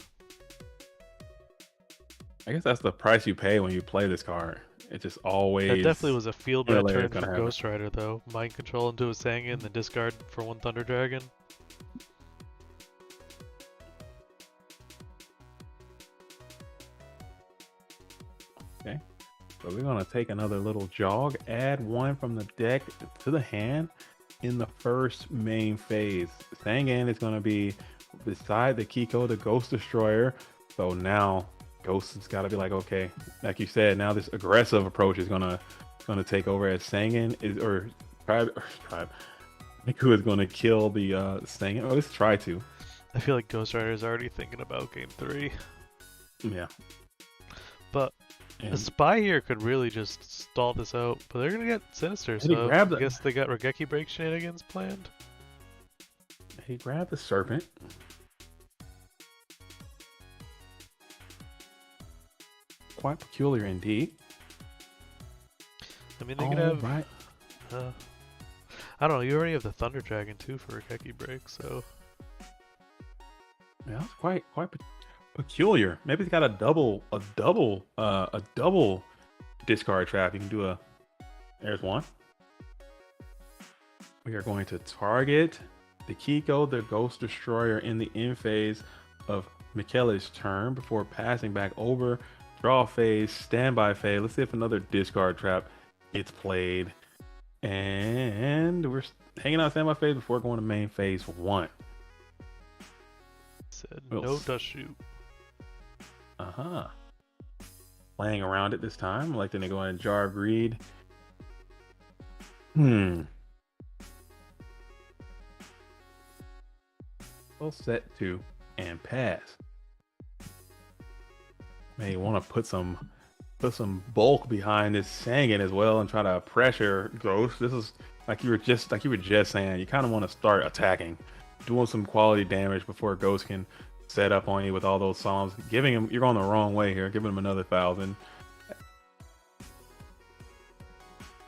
I guess that's the price you pay when you play this card. It just always... That definitely was a field bad turn gonna for happen. Ghost Rider, though. Mind control into a Sangan, then discard for 1 Thunder Dragon. Okay. So we're going to take another little jog, add 1 from the deck to the hand in the first main phase. Sangan is going to be beside the Kiko, the Ghost Destroyer. So now Ghost has got to be like, okay, like you said, now this aggressive approach is gonna take over as Sangan is or Tribe. Miku is gonna kill the Sangan. Or let's try to. I feel like Ghost Rider is already thinking about game 3. Yeah. But a spy here could really just stall this out. But they're gonna get Sinister, so I guess they got Regeki Break shenanigans planned. He grabbed the Serpent. Quite peculiar indeed. I mean, they could have. Right. I don't know. You already have the Thunder Dragon too for Regeki Break, so. Yeah, that's quite peculiar. Maybe he's got a double discard trap. You can do there's 1. We are going to target the Kiko, the Ghost Destroyer, in the end phase of Michele's turn before passing back over. Draw phase, standby phase. Let's see if another discard trap gets played. And we're hanging out standby phase before going to main phase 1. Said no dust shoot. Playing around it this time. Electing to go in Jar of Greed. Well, set 2 and pass. May want to put some bulk behind this Sangan as well and try to pressure Ghost. This is like you were just saying. You kind of want to start attacking, doing some quality damage before Ghost can set up on you with all those songs. Giving him, you're going the wrong way here. Giving him another 1,000.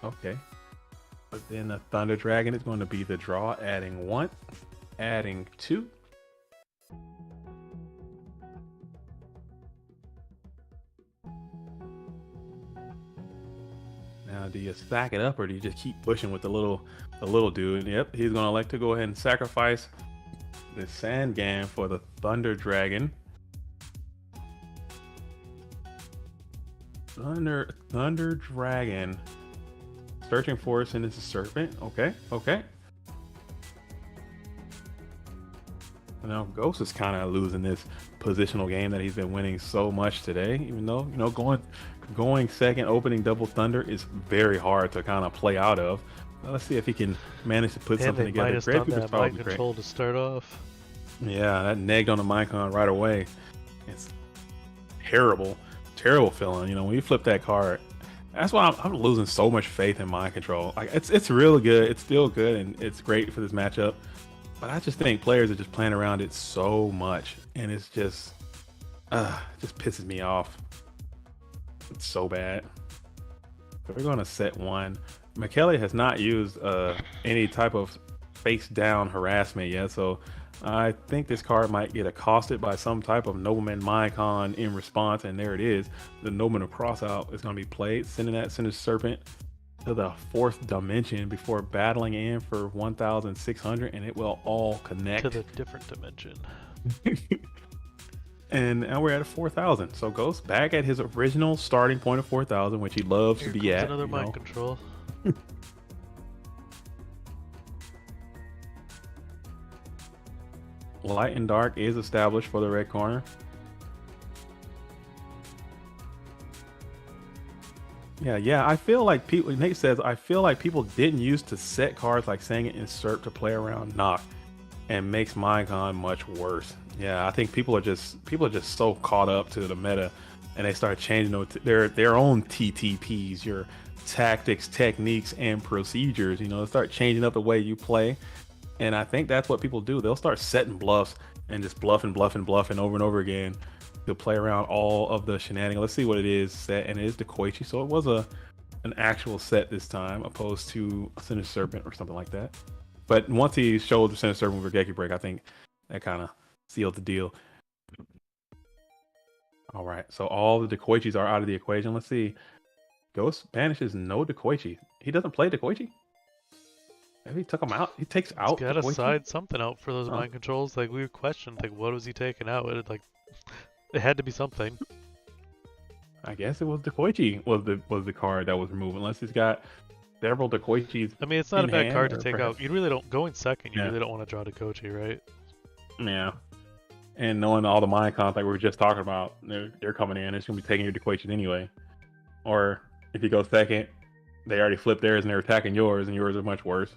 Okay, but then the Thunder Dragon is going to be the draw, adding 1, adding 2. Now, do you stack it up or do you just keep pushing with the little dude? Yep, he's gonna elect to go ahead and sacrifice the Sangan for the Thunder Dragon. Thunder Dragon. Searching for us and it's a Serpent. Okay. Now Ghost is kind of losing this positional game that he's been winning so much today. Even though going second, opening double Thunder is very hard to kind of play out of. Let's see if he can manage to put something together. Great that mind control to start off. Yeah, that negged on the Minecon right away. It's terrible feeling. When you flip that card, That's why I'm losing so much faith in mind control. Like it's really good. It's still good and it's great for this matchup. But I just think players are just playing around it so much, and it's just pisses me off. It's so bad. So we're gonna set one. McKelly has not used any type of face down harassment yet, so I think this card might get accosted by some type of Nobleman Minecon in response, and there it is. The Nobleman of Crossout is going to be played, sending that Sinister Serpent to the 4th dimension before battling in for 1,600, and it will all connect to the different dimension. And now we're at 4,000. So Ghost back at his original starting point of 4,000, which he loves Here to be comes at. another mind control. Light and dark is established for the red corner. Yeah. I feel like people, Nate says, I feel like people didn't used to set cards like saying insert to play around knock, and makes Minecon much worse. Yeah, I think people are just so caught up to the meta, and they start changing their own TTPs, your tactics, techniques, and procedures. You know, they start changing up the way you play. And I think that's what people do. They'll start setting bluffs and just bluffing over and over again. They'll play around all of the shenanigans. Let's see what it is set, and it is the Koichi. So it was an actual set this time, opposed to a Sinister Serpent or something like that. But once he showed the Sinister Serpent with Geki Break, I think that kind of sealed the deal. All right, so all the Dekoichis are out of the equation. Let's see. Ghost banishes no Dekoichi. He doesn't play Dekoichi? Maybe he took him out. He takes out. He's got to Dekoichi? side something out for those mind controls. Like, we questioned, like, what was he taking out? It had to be something. I guess it was Dekoichi was the card that was removed, unless he's got several Dekoichis. I mean, it's not a bad card to take perhaps... out. You really don't, going second, you really don't want to draw Dekoichi, right? Yeah. And knowing all the mind cons like we were just talking about, they're coming in, it's going to be taking your Dekoichis anyway. Or if you go second, they already flipped theirs and they're attacking yours, and yours are much worse.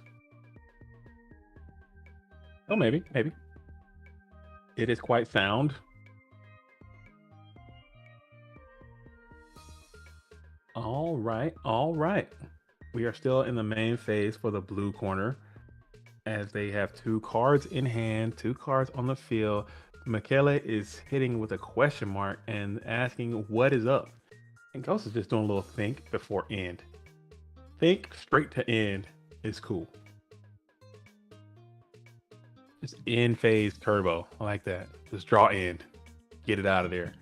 Oh, maybe. It is quite sound. All right. We are still in the main phase for the blue corner, as they have 2 cards in hand, 2 cards on the field. Michele is hitting with a question mark and asking what is up. And Ghost is just doing a little think before end. Think straight to end is cool. Just end phase turbo. I like that. Just draw end. Get it out of there.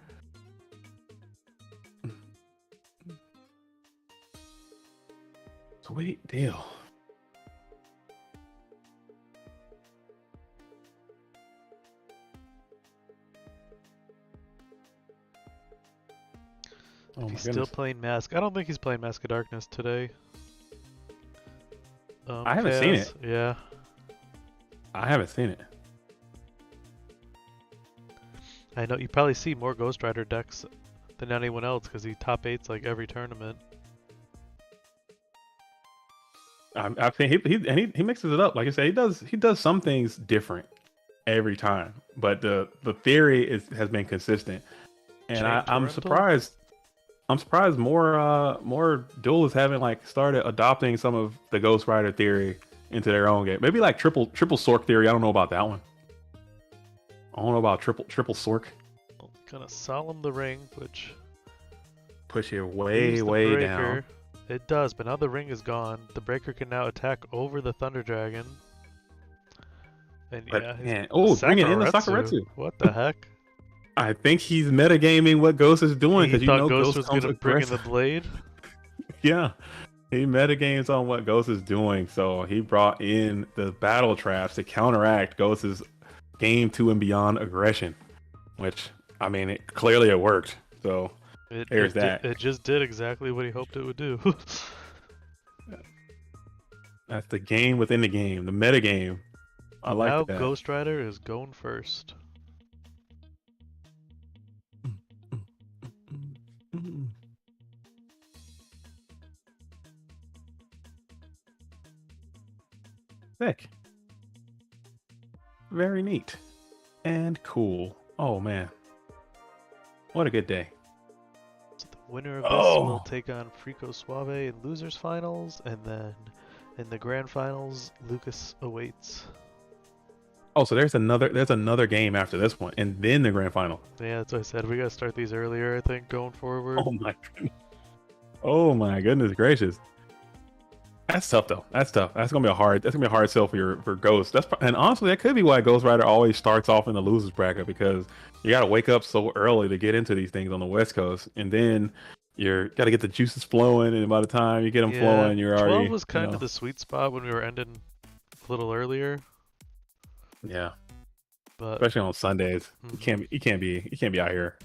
Sweet deal. Oh, he's still playing Mask. I don't think he's playing Mask of Darkness today. I haven't seen it. Yeah. I haven't seen it. I know you probably see more Ghost Rider decks than anyone else because he top 8s like every tournament. I think he mixes it up. Like I said, he does some things different every time, but the theory has been consistent, and I'm surprised. I'm surprised more duelists haven't like started adopting some of the Ghost Rider theory into their own game. Maybe like triple Sork theory. I don't know about that one. I don't know about triple Sork. Gonna Solemn the Ring, which push you way down. It does, but now the ring is gone. The breaker can now attack over the Thunder Dragon. And bring it in the Sakuretsu. What the heck? I think he's metagaming what Ghost is doing, because Ghost was gonna bring in the blade. Yeah, he metagames on what Ghost is doing, so he brought in the battle traps to counteract Ghost's game 2 and beyond aggression, which I mean, it clearly worked. So there's that. It just did exactly what he hoped it would do. That's the game within the game, the meta game. I like that. Now Ghost Rider is going first. Sick. Very neat. And cool. Oh man. What a good day. So the Winner of this will take on Frico Suave in losers finals, and then in the grand finals, Lucas awaits. Oh, so there's another game after this one, and then the grand final. Yeah, that's what I said. We gotta start these earlier, I think, going forward. Oh my goodness gracious. That's tough though. That's tough. That's gonna be a hard sell for Ghost. And honestly, that could be why Ghost Rider always starts off in the losers bracket, because you gotta wake up so early to get into these things on the West Coast, and then you gotta get the juices flowing, and by the time you get them flowing, you're 12 already. 12 was kind of the sweet spot when we were ending a little earlier. Yeah. But especially on Sundays, you can't be out here.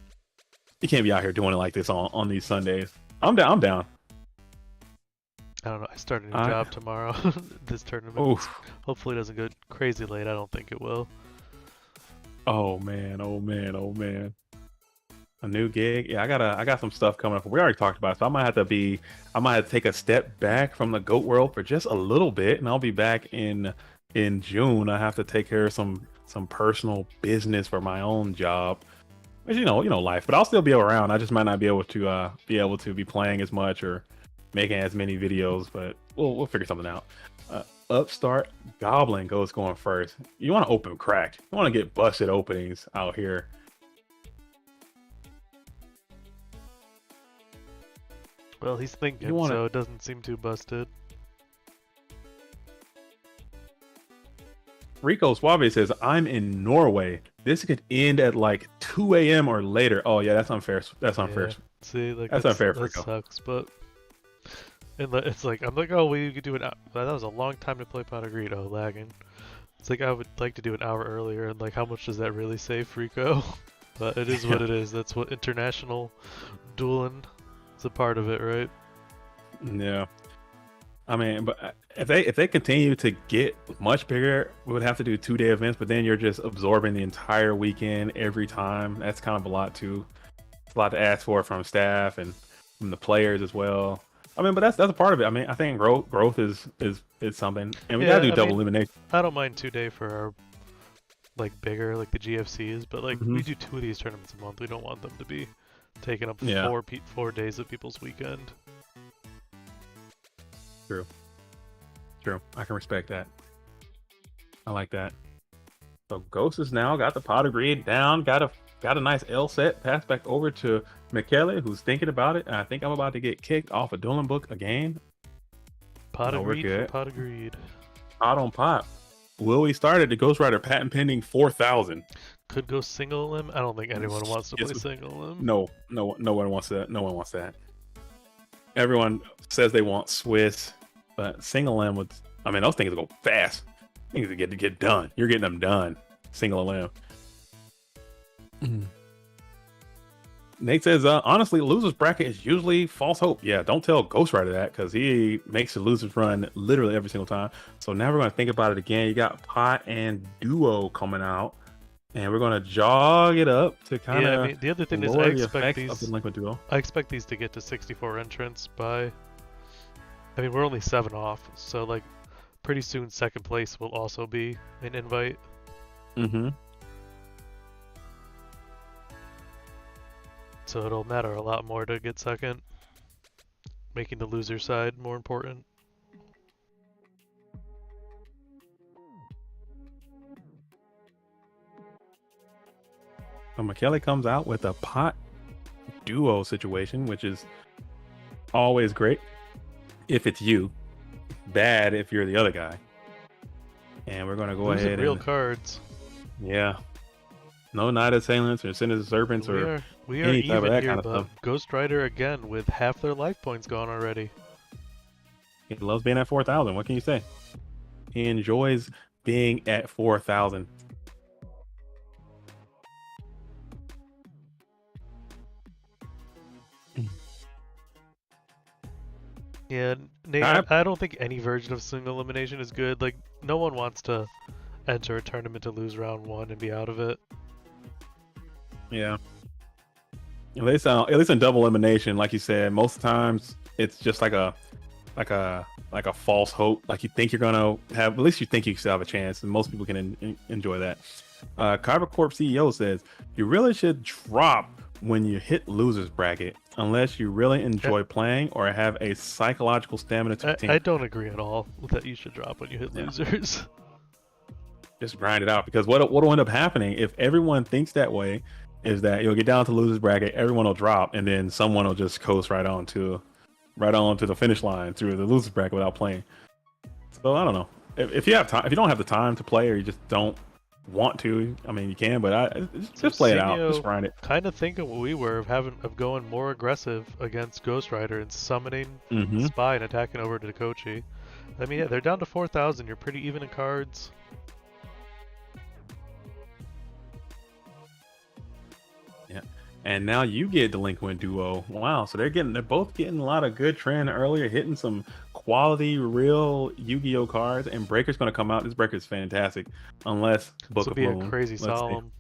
You can't be out here doing it like this on these Sundays. I'm down. I don't know. I start a new job tomorrow. This tournament hopefully doesn't go crazy late. I don't think it will. Oh man. A new gig. Yeah, I got some stuff coming up. We already talked about it, so I might have to take a step back from the GOAT world for just a little bit, and I'll be back in June. I have to take care of some personal business for my own job. Which, you know, life. But I'll still be around. I just might not be able to be playing as much or making as many videos, but we'll figure something out. Upstart Goblin going first. You want to open cracked. You want to get busted openings out here. Well, he's thinking, so it doesn't seem too busted. Rico Suave says, I'm in Norway. This could end at like 2 a.m. or later. Oh yeah, that's unfair. That's unfair. Yeah. See, like that's unfair for Rico. That sucks, but it's like I'm like, oh, we could do an hour. That was a long time to play Pot of Greed. Oh, lagging. It's like I would like to do an hour earlier, and like, how much does that really save Rico? But it is what it is. That's what international dueling is a part of it, right? Yeah. I mean, but if they continue to get much bigger, we would have to do 2-day events. But then you're just absorbing the entire weekend every time. That's kind of a lot to ask for from staff and from the players as well. I mean, but that's a part of it. I mean, I think growth is something, and we gotta do double elimination. I don't mind 2-day for our like bigger, like the GFCs, but like we do 2 of these tournaments a month. We don't want them to be taking up 4 days of people's weekend. True. I can respect that. I like that. So Ghost has now got the Pot of Greed down. Got a nice L set. Pass back over to Michele, who's thinking about it. And I think I'm about to get kicked off a dueling book again. Pot of Greed for Pot of Greed. Pot on pot. Will we start at the Ghost Rider patent pending 4,000? Could go single limb. I don't think anyone wants to play single limb. No one wants that. No one wants that. Everyone says they want Swiss. But single limb would, I mean, those things go fast. Things to get done. You're getting them done. Single limb. Nate says, honestly, losers bracket is usually false hope. Yeah, don't tell Ghost Rider that, because he makes the losers run literally every single time. So now we're going to think about it again. You got Pot and Duo coming out, and we're going to jog it up to kind of. Yeah, I mean, the other thing is I expect these to get to 64 entrants by. I mean, we're only 7 off, so like pretty soon second place will also be an invite. So it'll matter a lot more to get second, making the loser side more important. So Michele comes out with a Pot Duo situation, which is always great if it's you, bad if you're the other guy. And we're gonna go ahead real cards. Yeah. No Knight Assailants or Sinister Serpents we are any even type of that here, kind of but stuff. Ghost Rider again with half their life points gone already. He loves being at 4,000. What can you say? He enjoys being at 4,000. Yeah, Nate, I don't think any version of single elimination is good. Like, no one wants to enter a tournament to lose round 1 and be out of it. Yeah. At least in double elimination, like you said, most times it's just like a false hope. Like, you think you're gonna have, at least you think you still have a chance, and most people can enjoy that. Kyber Corp CEO says you really should drop when you hit losers bracket, unless you really enjoy playing or have a psychological stamina to I don't agree at all that you should drop when you hit losers. Just grind it out, because what'll end up happening if everyone thinks that way is that you'll get down to losers bracket, everyone will drop, and then someone will just coast right on to the finish line through the losers bracket without playing. So I don't know. If you have time, if you don't have the time to play, or you just don't want to, I mean, you can, but just play it out. Just grind it. Kind of think of what we were of going more aggressive against Ghost Rider and summoning Spy and attacking over to Kochi. I mean, yeah, they're down to 4,000. You're pretty even in cards. Yeah. And now you get Delinquent Duo. Wow. So they're both getting a lot of good trend earlier, hitting some quality, real Yu-Gi-Oh cards. And Breaker's going to come out. This Breaker is fantastic, unless Book of Moon. This will be a crazy solemn.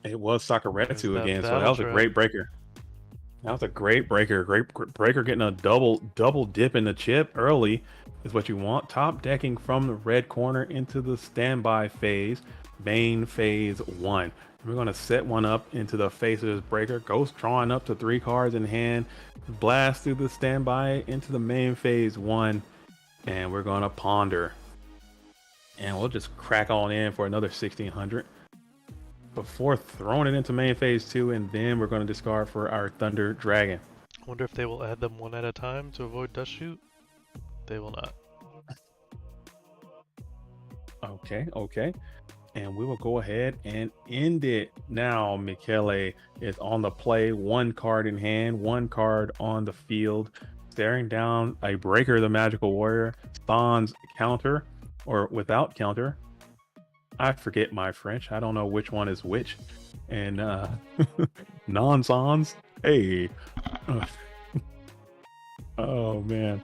It was Sakuretsu again, so that was a great breaker. That was a great breaker. Great breaker, getting a double dip in the chip early is what you want. Top decking from the red corner into the standby phase, main phase 1. We're going to set one up into the face of this breaker. Ghost drawing up to 3 cards in hand. Blast through the standby into the main phase 1. And we're going to ponder. And we'll just crack on in for another 1,600. Before throwing it into main phase 2, and then we're going to discard for our Thunder Dragon. I wonder if they will add them one at a time to avoid dust shoot. They will not. Okay. And we will go ahead and end it now. Michele is on the play, 1 card in hand, 1 card on the field, staring down a Breaker the Magical Warrior, Sans counter, or without counter. I forget my French. I don't know which one is which. And non-sans. Hey. Oh man.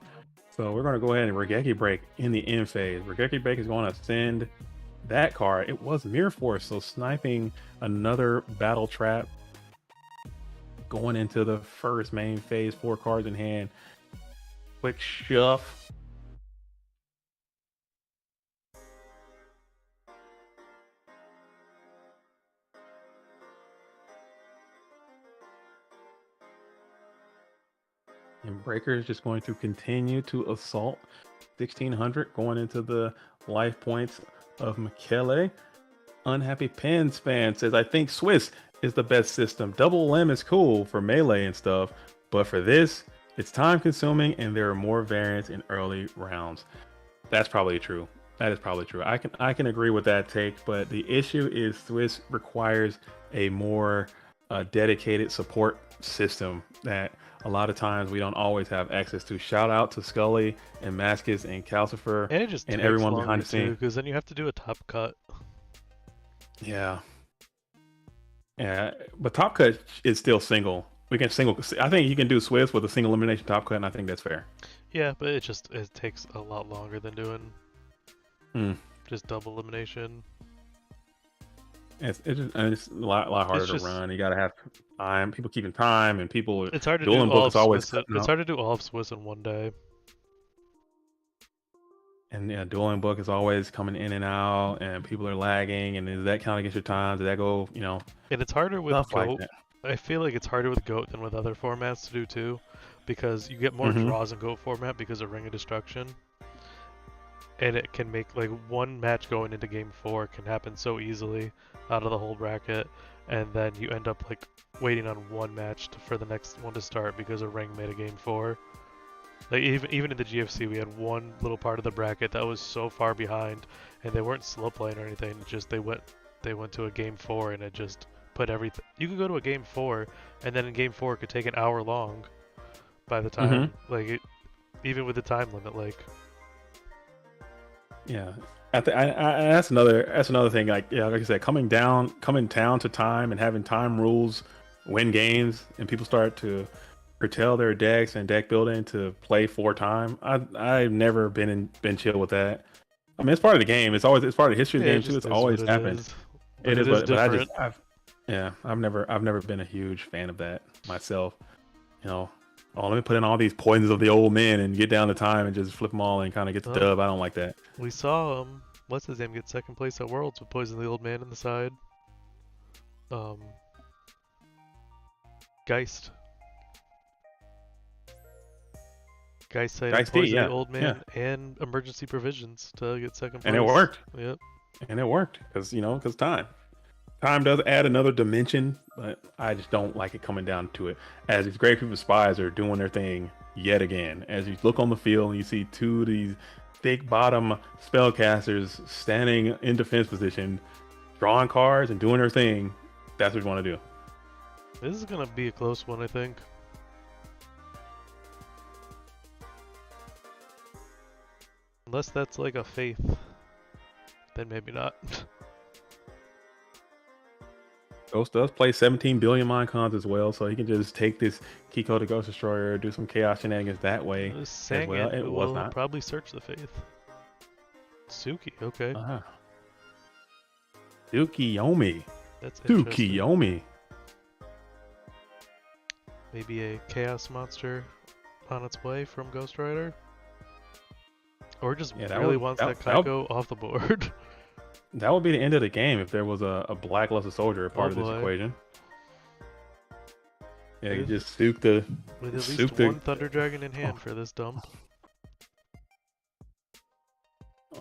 So we're going to go ahead and Regeki Break in the end phase. Regeki Break is going to send that card. It was Mirror Force, so sniping another battle trap. Going into the first main phase, 4 cards in hand. Quick shove. And Breaker is just going to continue to assault. 1,600 going into the life points of Michele. Unhappy Pens fan says, I think Swiss is the best system. Double Limb is cool for melee and stuff, but for this, it's time consuming and there are more variants in early rounds. That's probably true. That is probably true. I can agree with that take, but the issue is Swiss requires a more dedicated support system that a lot of times we don't always have access to. Shout out to Scully and Maskus and Calcifer and everyone behind the scenes. Because then you have to do a top cut. Yeah, but top cut is still single. We can single. I think you can do Swiss with a single elimination top cut, and I think that's fair. Yeah, but it takes a lot longer than doing just double elimination. It's a lot harder to run. You gotta have time. People keeping time, and people. It's hard to do all of Swiss. It's hard to do all of Swiss in one day. And yeah, dueling book is always coming in and out, and people are lagging. And does that count against your time? Does that go? And it's harder with Goat. Like I feel like it's harder with Goat than with other formats to do too, because you get more draws in Goat format because of Ring of Destruction. And it can make, like, one match going into game 4 can happen so easily out of the whole bracket, and then you end up, like, waiting on one match for the next one to start because a ring made a game 4. Like, even in the GFC, we had one little part of the bracket that was so far behind, and they weren't slow playing or anything. Just they went to a game 4, and it just put everything. You could go to a game 4, and then in game 4 it could take an hour long by the time, like, even with the time limit, like. Yeah, that's another thing. Like I said, coming down to time and having time rules win games, and people start to curtail their decks and deck building to play for time. I've never been chill with that. I mean, it's part of the game. It's part of the history of the game too. It's always happened. It is, but I've never been a huge fan of that myself. Oh, let me put in all these poisons of the old men and get down to time and just flip them all and kind of get the dub. I don't like that. We saw what's his name, get second place at Worlds with Poison the Old Man in the side. um, Geist. Geist sighting Geist D, Poison the yeah, Old yeah. Man and Emergency Provisions to get second place. And it worked. Yep. And it worked because time. Time does add another dimension, but I just don't like it coming down to it. As these Great People Spies are doing their thing yet again. As you look on the field and you see two of these thick bottom spellcasters standing in defense position, drawing cards and doing their thing, that's what you want to do. This is gonna be a close one, I think. Unless that's like a faith, then maybe not. Ghost does play 17 billion Minecons as well, so he can just take this Kiko the Ghost Destroyer, do some chaos shenanigans that way as well. It was will not. probably search the faith. Suki, okay. Tsukiyomi. That's interesting. Tsukiyomi. Maybe a chaos monster on its way from Ghost Rider? Or just really wants that Kaiko off the board. That would be the end of the game if there was a blacklusted soldier a part of this equation. Yeah, you just souk the... With at least one Thunder Dragon in hand for this dump.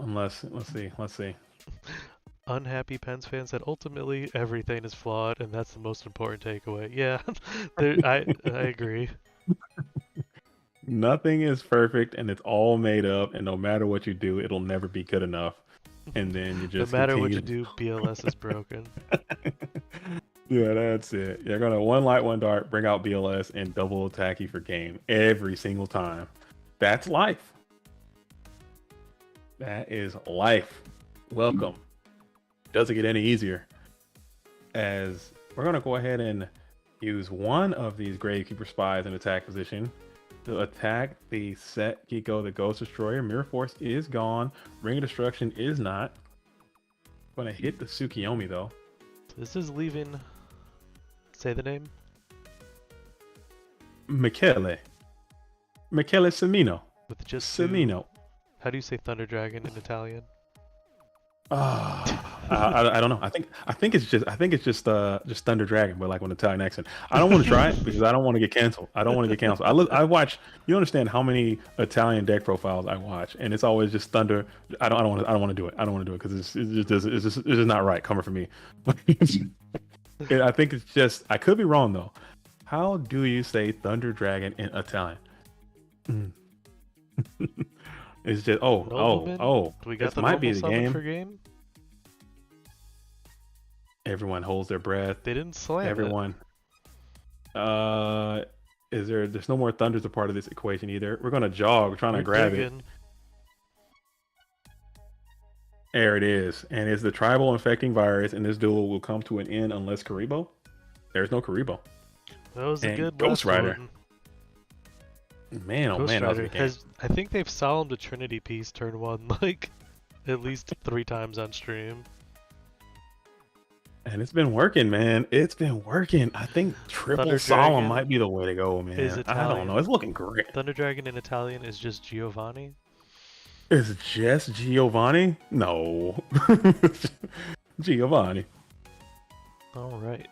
Unless, let's see. Unhappy Pens fan said, ultimately everything is flawed, and that's the most important takeaway. Yeah, I agree. Nothing is perfect, and it's all made up, and no matter what you do, it'll never be good enough. And then you just no matter what you do, BLS is broken. Yeah, that's it. You're gonna one light, one dark, bring out BLS, and double attack you for game every single time. That's life. That is life. Welcome. Doesn't get any easier. As we're gonna go ahead and use one of these Gravekeeper Spies in attack position to attack the set Kiko the Ghost Destroyer. Mirror Force is gone. Ring of Destruction is not. Gonna hit the Tsukiyomi though. So this is leaving. Say the name. Michele Semino. With just Semino. How do you say Thunder Dragon in Italian? I don't know. I think it's just Thunder Dragon, but like with an Italian accent. I don't want to try it because I don't want to get canceled. I watch. You understand how many Italian deck profiles I watch, and it's always just Thunder. I don't want to do it. I don't want to do it because it's just not right coming from me. I think it's just. I could be wrong though. How do you say Thunder Dragon in Italian? It's just Do we got this the might be the game. For game. Everyone holds their breath. They didn't slam Everyone. There's no more thunders a part of this equation either. We're gonna jog. We're trying to grab it. There it is. And it's the tribal infecting virus, and this duel will come to an end unless Karibo. There's no Karibo. That was a good Ghost Rider. One. Man, oh Ghost man, Rider has, I think they've solemned a Trinity piece turn one like at least 3 times on stream. And it's been working, man. It's been working. I think triple solemn might be the way to go, man. I don't know. It's looking great. Thunder Dragon in Italian is just Giovanni. Is just Giovanni? No. Giovanni. All right.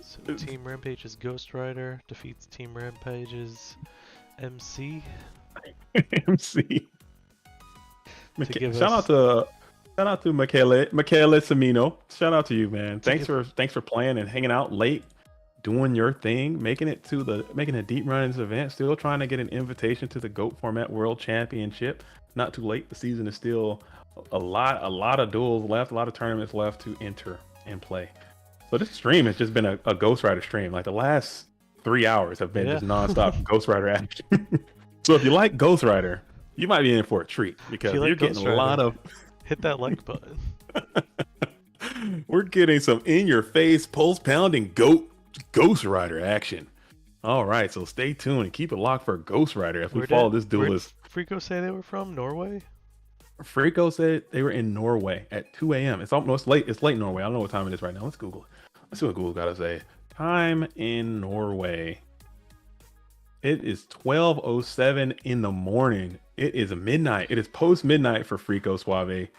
So Team Rampage's Ghost Rider defeats Team Rampage's MC. MC. Shout out to Michele Semino. Shout out to you, man. Thanks for playing and hanging out late, doing your thing, making a deep run in this event. Still trying to get an invitation to the GOAT Format World Championship. Not too late. The season is still a lot of duels left, a lot of tournaments left to enter and play. So this stream has just been a Ghost Rider stream. Like the last 3 hours have been just nonstop Ghost Rider action. So if you like Ghost Rider, you might be in for a treat because you're getting a lot of. Hit that like button. We're getting some in-your-face, pulse-pounding Ghost Rider action. All right, so stay tuned and keep it locked for Ghost Rider as we follow this duelist. Where did Frico say they were from? Norway? Frico said they were in Norway at 2 a.m. It's almost late. It's late Norway. I don't know what time it is right now. Let's Google it. Let's see what Google got to say. Time in Norway. It is 12:07 in the morning. It is midnight. It is post midnight for Frico Suave.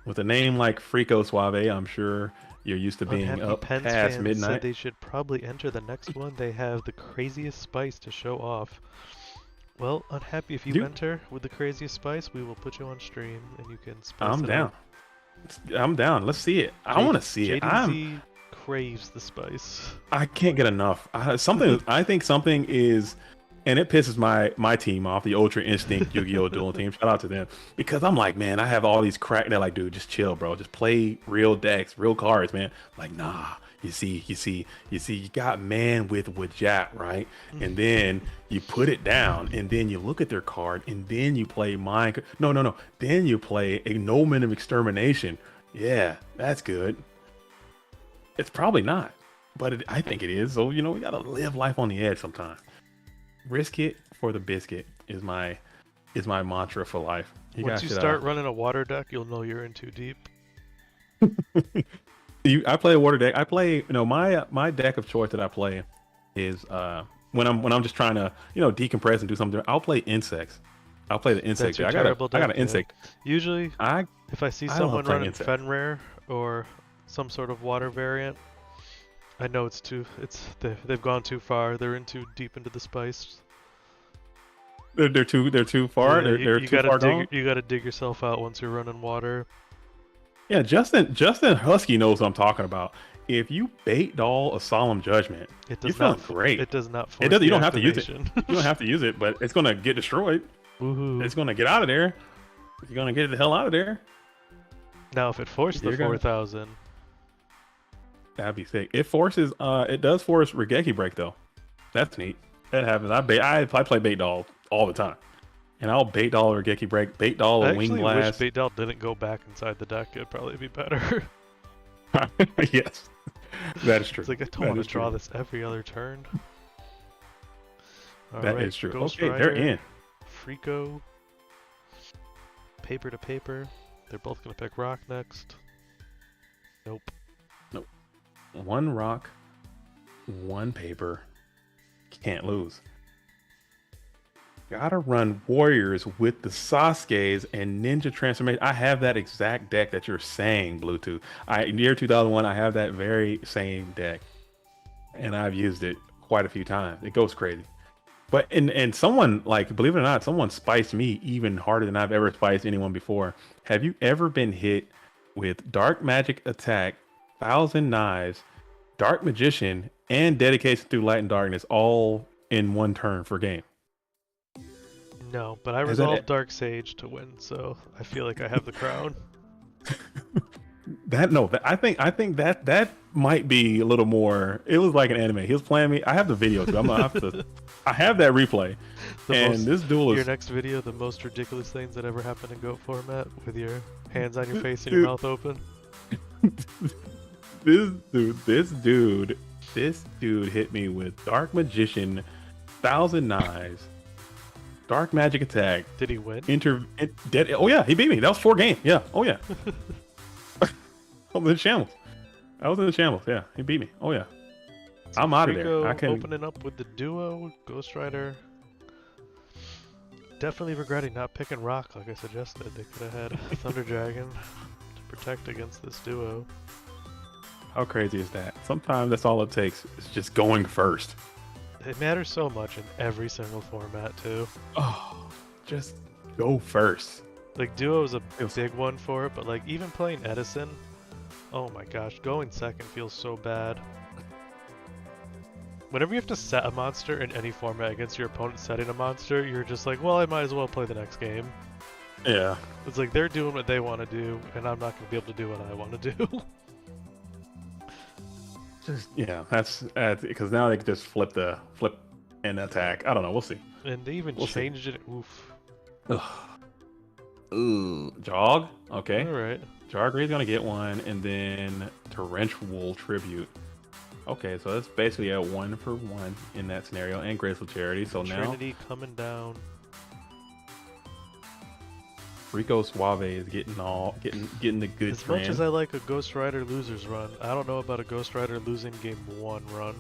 With a name like Frico Suave, I'm sure you're used to being Unhappy up Pens past fans said midnight. they should probably enter the next one. They have the craziest spice to show off. Well, Unhappy, if you Dude, enter with the craziest spice, we will put you on stream and you can spice I'm it down. up. I'm down. Let's see it. I want to see it. JDZ craves the spice. I can't get enough. I think something is, and it pisses my team off, the Ultra Instinct Yu-Gi-Oh! Duel team. Shout out to them, because I'm like, man, I have all these crack. They're like, dude, just chill, bro. Just play real decks, real cards, man. Like, nah. You see, you got man with Wajat, right? And then you put it down, and then you look at their card, and then you play mine. No. Then you play Ignomen of Extermination. Yeah, that's good. It's probably not, but I think it is. So, you know, we gotta live life on the edge sometimes. Risk it for the biscuit is my mantra for life. Once you start running a water deck, you'll know you're in too deep. I play a water deck. I play, you know, my deck of choice that I play is when I'm just trying to, you know, decompress and do something. I'll play insects. I'll play the insect. That's deck. your I got an insect. Usually, if I see someone running insect. Fenrir or some sort of water variant, I know they've gone too far. They're in too deep into the spice. They're too far. Yeah, they're too far gone. You gotta dig yourself out once you're running water. Yeah, Justin Husky knows what I'm talking about. If you bait doll a solemn judgment, you're feeling great. It does not. It doesn't. You don't have to use it. You don't have to use it, but it's gonna get destroyed. Woohoo. It's gonna get out of there. You're gonna get the hell out of there. Now, if it forced the 4,000, that'd be sick. It forces. It does force Regeki break though. That's neat. That happens. I play bait doll all the time. And I'll bait doll or Regeki break, bait doll or wing I blast. wish bait doll didn't go back inside the deck. It'd probably be better. Yes, that is true. It's like I don't want to draw this every other turn. That is true. Ghost Okay, Rider, they're in. Frico. Paper to paper. They're both gonna pick rock next. Nope. One rock, one paper. Can't lose. Gotta run warriors with the Sasuke's and Ninja Transformation. I have that exact deck that you're saying, Bluetooth. Year 2001, I have that very same deck, and I've used it quite a few times. It goes crazy. But and someone, like, believe it or not, someone spiced me even harder than I've ever spiced anyone before. Have you ever been hit with Dark Magic Attack, Thousand Knives, Dark Magician, and Dedication Through Light and Darkness all in one turn for game? No, but I resolved Dark Sage to win, so I feel like I have the crown. I think that might be a little more. It was like an anime. He was playing me. I have the video too. I'm gonna have to. I have that replay. This duel is your next video. The most ridiculous things that ever happened in GOAT format, with your hands on your face and your mouth open. This dude hit me with Dark Magician, Thousand Knives, Dark Magic Attack. Did he win? Oh yeah, he beat me. That was 4 games. Yeah. Oh yeah. I was in the shambles. Yeah, he beat me. Oh yeah. So I'm out of there. I can opening up with the duo Ghost Rider. Definitely regretting not picking Rock like I suggested. They could have had Thunder Dragon to protect against this duo. How crazy is that? Sometimes that's all it takes. Is just going first. It matters so much in every single format too. Oh, just go first. Like duo is a big one for it, but like even playing Edison, oh my gosh, going second feels so bad. Whenever you have to set a monster in any format against your opponent setting a monster, you're just like, well, I might as well play the next game. Yeah. It's like they're doing what they want to do, and I'm not going to be able to do what I want to do. Yeah, that's because now they can just flip and attack. I don't know. We'll see. And they even changed it. Oof. Ugh. Ooh, Jog. Okay. All right. Jargree's gonna get one, and then Torrential Tribute. Okay, so that's basically a 1-for-1 in that scenario, and Graceful Charity. So Trinity coming down. Rico Suave is getting the good As trend. much as I like a Ghost Rider losers run, I don't know about a Ghost Rider losing game 1 run.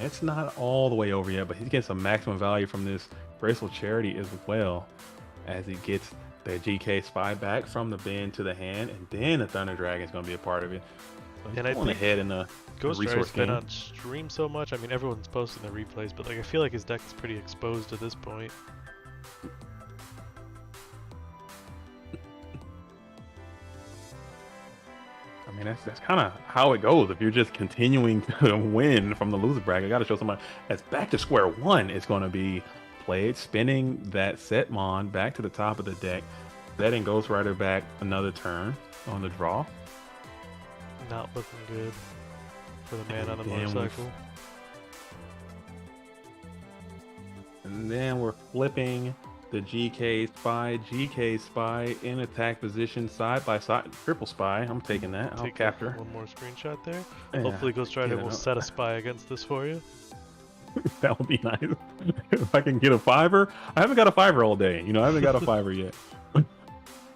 It's not all the way over yet, but he's getting some maximum value from this Graceful Charity as well. as he gets the GK Spy back from the bin to the hand, and then the Thunder Dragon is going to be a part of it. So he's And I going think ahead in the Ghost resource Rider's been game. on stream so much. I mean, everyone's posting the replays, but like I feel like his deck is pretty exposed at this point. I mean, that's kind of how it goes. If you're just continuing to win from the loser bracket, I got to show somebody that's back to square one. It's going to be played, spinning that set mon back to the top of the deck, setting Ghost Rider back another turn on the draw. Not looking good for the man on the And then motorcycle. And then we're flipping the GK Spy in attack position, side by side, triple Spy. I'm taking that. I'll Take capture. one more screenshot there. Yeah, Hopefully Ghost Rider get it will up. set a spy against this for you. That would be nice. If I can get a fiver. I haven't got a fiver all day. You know, I haven't got a fiver yet.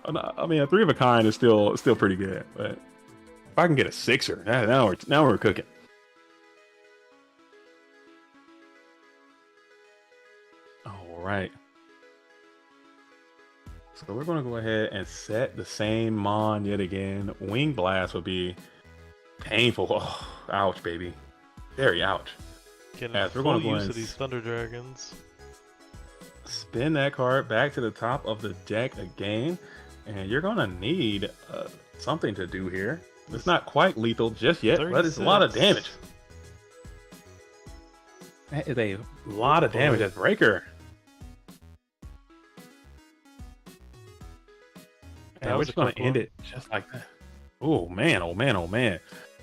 I mean, a 3 of a kind is still pretty good. But if I can get a 6er, now we're cooking. All right. So we're going to go ahead and set the same mon yet again. Wing Blast would be painful. Oh, ouch, baby. Very ouch. Getting As we're full gonna go use and of these Thunder Dragons. Spin that card back to the top of the deck again, and you're gonna need something to do here. It's not quite lethal just yet, but it's a lot of 36. damage. That is a lot of damage as Breaker. And we're was just a gonna quick end one. it just like that. Oh man, oh man, oh man.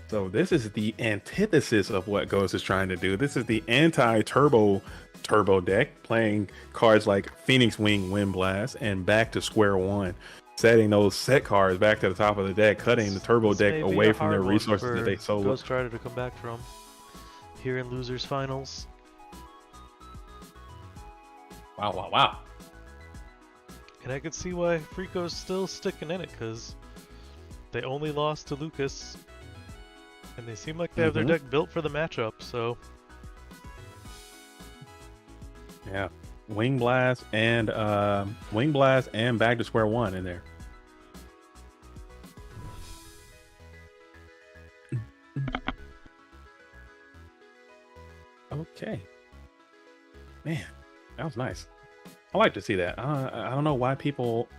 So this is the antithesis of what Ghost is trying to do. This is the anti-turbo deck, playing cards like Phoenix Wing, Wind Blast, and back to square one, setting those set cards back to the top of the deck, cutting the turbo This deck may be away a from their hard one resources for that they solo. Ghost Rider to come back from here in losers finals. Wow, wow, wow. And I could see why Frico's still sticking in it, because they only lost to Lucas. And they seem like they have their Mhm. deck built for the matchup, so... Yeah, Wing Blast and back to square one in there. Okay, man, that was nice. I like to see that. I don't know why people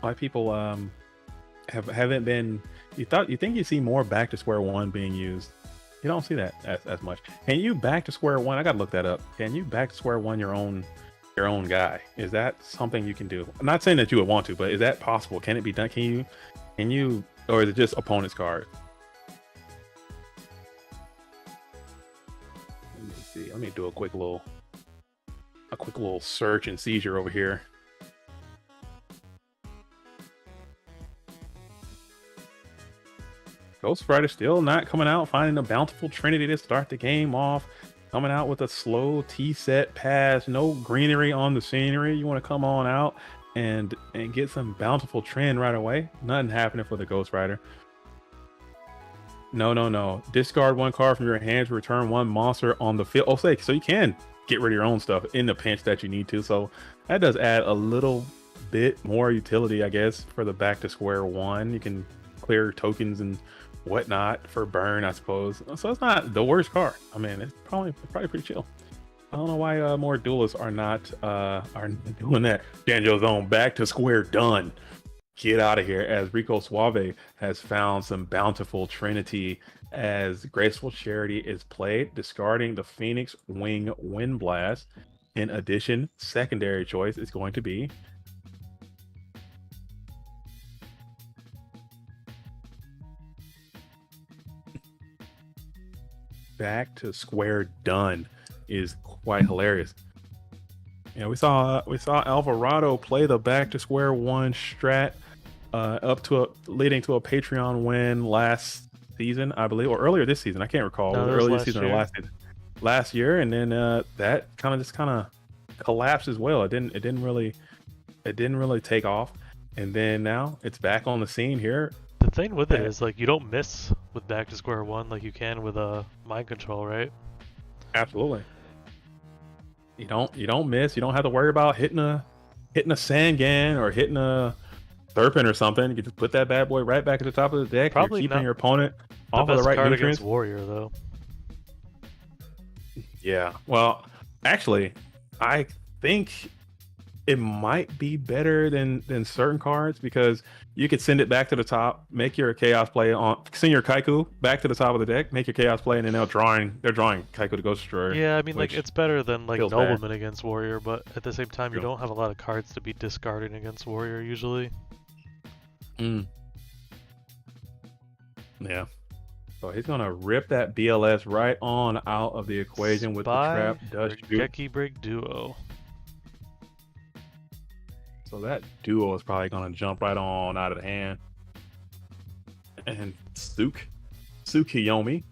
haven't been. You think you see more back to square one being used. You don't see that as much. Can you back to square one? I gotta look that up. Can you back to square one your own guy? Is that something you can do? I'm not saying that you would want to, but is that possible? Can it be done? Can you, or is it just opponent's card? Let me see. Let me do a quick little search and seizure over here. Ghost Rider still not coming out, finding a bountiful Trinity to start the game off. Coming out with a slow T-set pass, no greenery on the scenery. You want to come on out and get some bountiful trend right away. Nothing happening for the Ghost Rider. No. Discard one card from your hand to return one monster on the field. Oh, so you can get rid of your own stuff in the pinch that you need to. So that does add a little bit more utility, I guess, for the back to square one. You can clear tokens and whatnot for burn, I suppose. So it's not the worst card. I mean, it's probably pretty chill. I don't know why more duelists are not doing that. Danjo Zone back to square done. Get out of here, as Rico Suave has found some bountiful Trinity as Graceful Charity is played, discarding the Phoenix Wing Wind Blast. In addition, secondary choice is going to be back to square done. Is quite hilarious. Yeah, we saw Alvarado play the back to square one strat leading to a Patreon win last season, I believe, or earlier this season. I can't recall. No, Was it that was earlier last season or year. last year, and then that kind of collapsed as well. It didn't really take off, and then now it's back on the scene here. The thing with it is, like, you don't miss with back to square one like you can with mind control, right? Absolutely. You don't miss. You don't have to worry about hitting hitting a Sangan or hitting a Serpent or something. You can just put that bad boy right back at the top of the deck. Probably You're keeping not your opponent the off of the best right card nutrients. against Warrior, though. Yeah. Well, actually, I think it might be better than certain cards because you could send it back to the top, make your chaos play on, send your Kaiku back to the top of the deck, make your chaos play, and then they're drawing Kaiku to Ghost Destroyer. Yeah, I mean, like, it's better than, like, feels bad. Nobleman against Warrior, but at the same time, you True. don't have a lot of cards to be discarding against Warrior, usually. Yeah. So he's gonna rip that BLS right on out of the equation with the trap Dutch or Duke. Geki Break Duo. So that duo is probably gonna jump right on out of the hand. And Tsukiyomi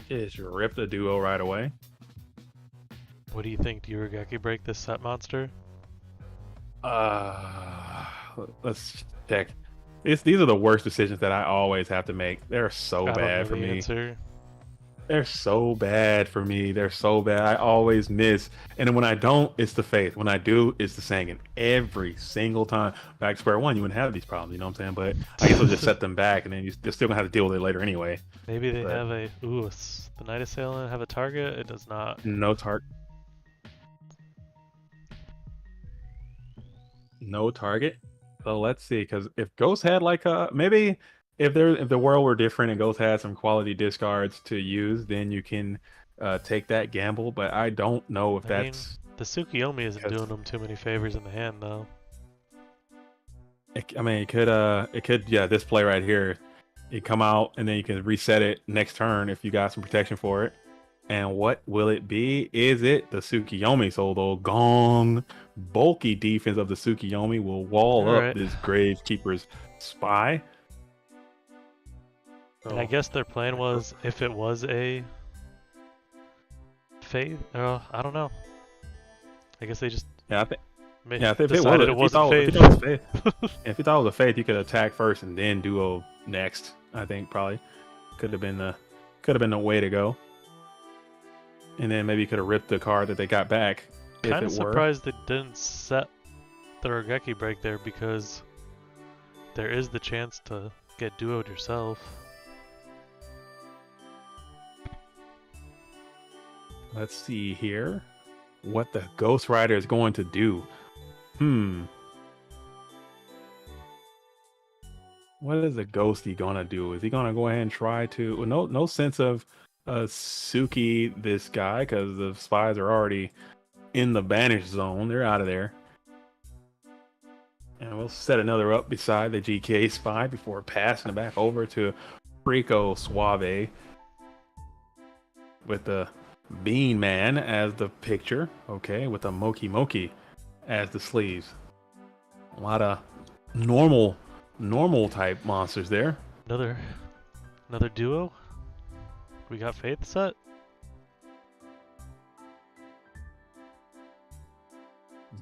just rip the duo right away. What do you think? Do you Geki Break this set monster? Let's check. These are the worst decisions that I always have to make. They're so I don't know bad for the me. answer. They're so bad for me. They're so bad. I always miss. And then when I don't, it's the Faith. When I do, it's the Sangan. Every single time. Back to square one, you wouldn't have these problems, you know what I'm saying? But I guess I'll just set them back, and then you're still going to have to deal with it later anyway. Maybe they have a... Ooh, the Night Assailant have a target? It does not. No target. No target. So let's see, because if Ghost had like maybe if the world were different and Ghost had some quality discards to use, then you can take that gamble. But I don't know if I mean, that's. the Tsukiyomi isn't doing them too many favors in the hand, though. I mean, it could, yeah, this play right here, it come out and then you can reset it next turn if you got some protection for it. And what will it be? Is it the Tsukiyomi? So the gong bulky defense of the Tsukiyomi will wall up this Gravekeeper's spy. So, and I guess their plan was if it was a Faith. I don't know. I guess they just if decided it it was wasn't Faith. If you thought it was a Faith, you could attack first and then duo next. I think probably could have been the way to go. And then maybe you could have ripped the card that they got back. Kind of surprised they didn't set the Rogeki Break there because there is the chance to get duoed yourself. Let's see here what the Ghost Rider is going to do. What is the Ghosty gonna do? Is he gonna go ahead and try to? No sense of Suki this guy because the spies are already in the banish zone. They're out of there. And we'll set another up beside the GK spy before passing it back over to Frico Suave with the Bean Man as the picture. Okay, with the Moki Moki as the sleeves. A lot of normal type monsters there. Another duo? We got Faith set?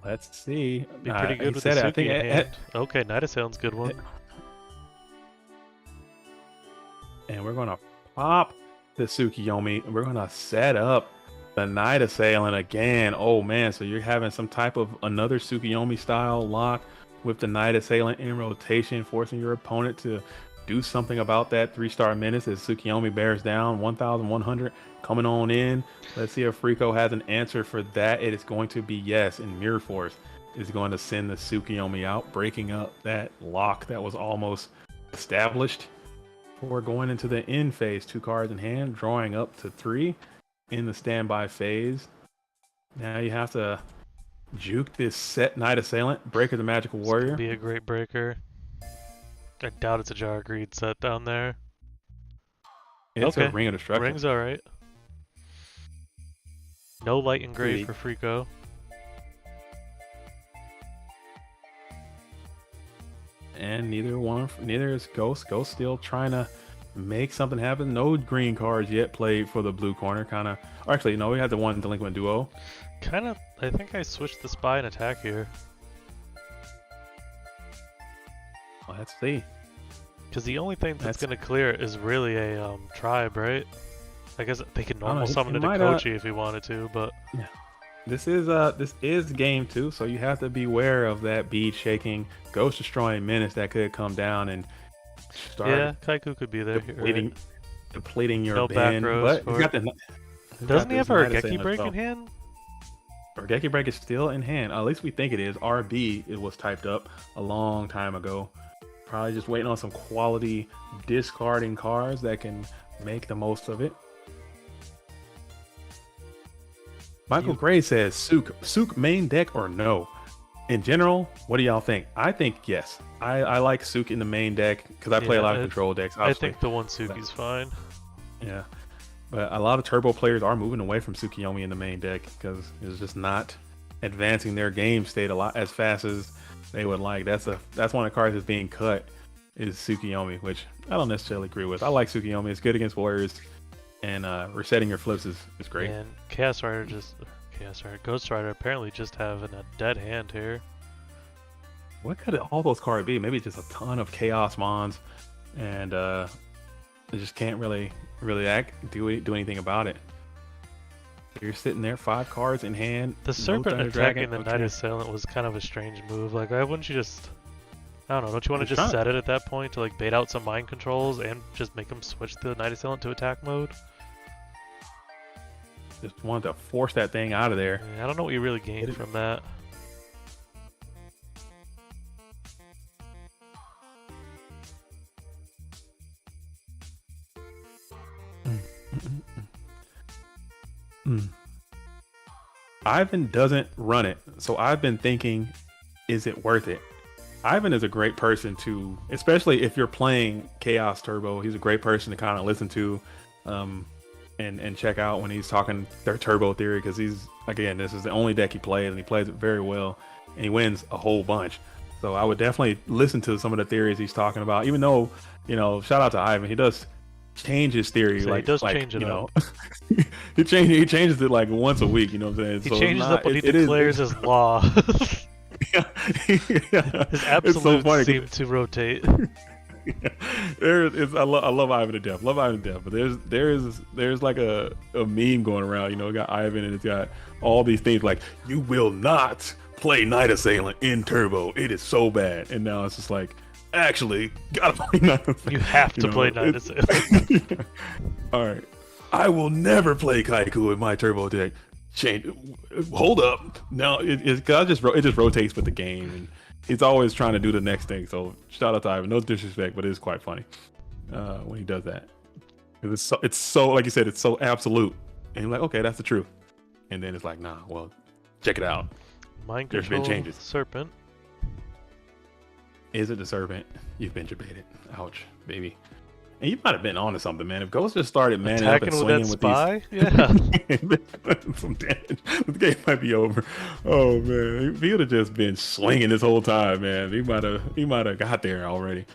Let's see. Be pretty good with the Suki in hand. Okay, Night Assailant's good one. And we're gonna pop the Tsukiyomi and we're gonna set up the Night Assailant again. Oh man, so you're having some type of another Tsukiyomi style lock with the Night Assailant in rotation, forcing your opponent to do something about that 3-star menace as Tsukiyomi bears down. 1,100 coming on in. Let's see if Frico has an answer for that. It is going to be yes, and Mirror Force is going to send the Tsukiyomi out, breaking up that lock that was almost established. Before going into the end phase, 2 cards in hand, drawing up to 3 in the standby phase. Now you have to juke this set Night Assailant, Breaker the Magical Warrior. Be a great breaker. I doubt it's a Jar of Greed set down there. It's a Ring of Destruction. Ring's alright. No Light Engraved for Frico. And neither is Ghost. Ghost still trying to make something happen. No green cards yet played for the blue corner. Actually, no, we had the one Delinquent Duo. I think I switched the Spy and attack here. Let's see. Because the only thing that's going to clear is really a tribe, right? I guess they could normal summon it to Kochi if he wanted to, but... Yeah. This is game 2, so you have to beware of that bead shaking, ghost destroying menace that could come down and start. Yeah, Kaiku could be there. Depleting your No back bin. rows But for he's got it. got Doesn't he this have a Nida Regeki Assailant break as in hand? Regeki break is still in hand. At least we think it is. RB, it was typed up a long time ago. Probably just waiting on some quality discarding cards that can make the most of it. Michael Gray says, Sook main deck or no? In general, what do y'all think? I think yes. I like Sook in the main deck because I play a lot of control decks. Obviously. I think the one Suki's fine. Yeah. But a lot of turbo players are moving away from Tsukiyomi in the main deck because it's just not advancing their game state a lot as fast as they would like. That's one of the cards that's being cut is Tsukiyomi, which I don't necessarily agree with. I like Tsukiyomi. It's good against warriors, and resetting your flips is great. And Ghost Rider apparently just having a dead hand here. What could all those cards be? Maybe just a ton of Chaos Mons, and they just can't really do anything about it. You're sitting there, 5 cards in hand. The Serpent attacking the Knight Assailant was kind of a strange move. Like, why wouldn't you just... I don't know, don't you want to just set it at that point to like bait out some mind controls and just make them switch the Knight Assailant to attack mode? Just wanted to force that thing out of there. Yeah, I don't know what you really gained from that. Ivan doesn't run it, so I've been thinking, is it worth it? Ivan is a great person to, especially if you're playing Chaos Turbo, he's a great person to kind of listen to and check out when he's talking their Turbo theory, because he's, again, this is the only deck he plays, and he plays it very well, and he wins a whole bunch. So I would definitely listen to some of the theories he's talking about, even though, shout out to Ivan, he does change his theory. So he does change it up. he changes it like once a week, you know what I'm saying? He changes up when he declares his law. His absolutes seem to rotate. I love Ivan to death. But there's like a meme going around. We got Ivan and it's got all these things like, you will not play Knight Assailant in Turbo. It is so bad. And now it's just like, actually, gotta play Knight Assailant. You have to play Knight Assailant. All right. I will never play Kaiku in my Turbo deck. Hold up. No, it just rotates with the game, and he's always trying to do the next thing. So shout out to Ivan. No disrespect, but it's quite funny when he does that. It's so like you said, it's so absolute, and you're like, okay, that's the truth. And then it's like, nah, well, check it out. Mind control. There's been changes. Serpent. Is it the Serpent? You've been debated. Ouch, baby. And you might have been onto something, man. If Ghost just started manning up and swinging with spy? These, some damage, the game might be over. Oh man, if he would have just been swinging this whole time, man, he might have got there already.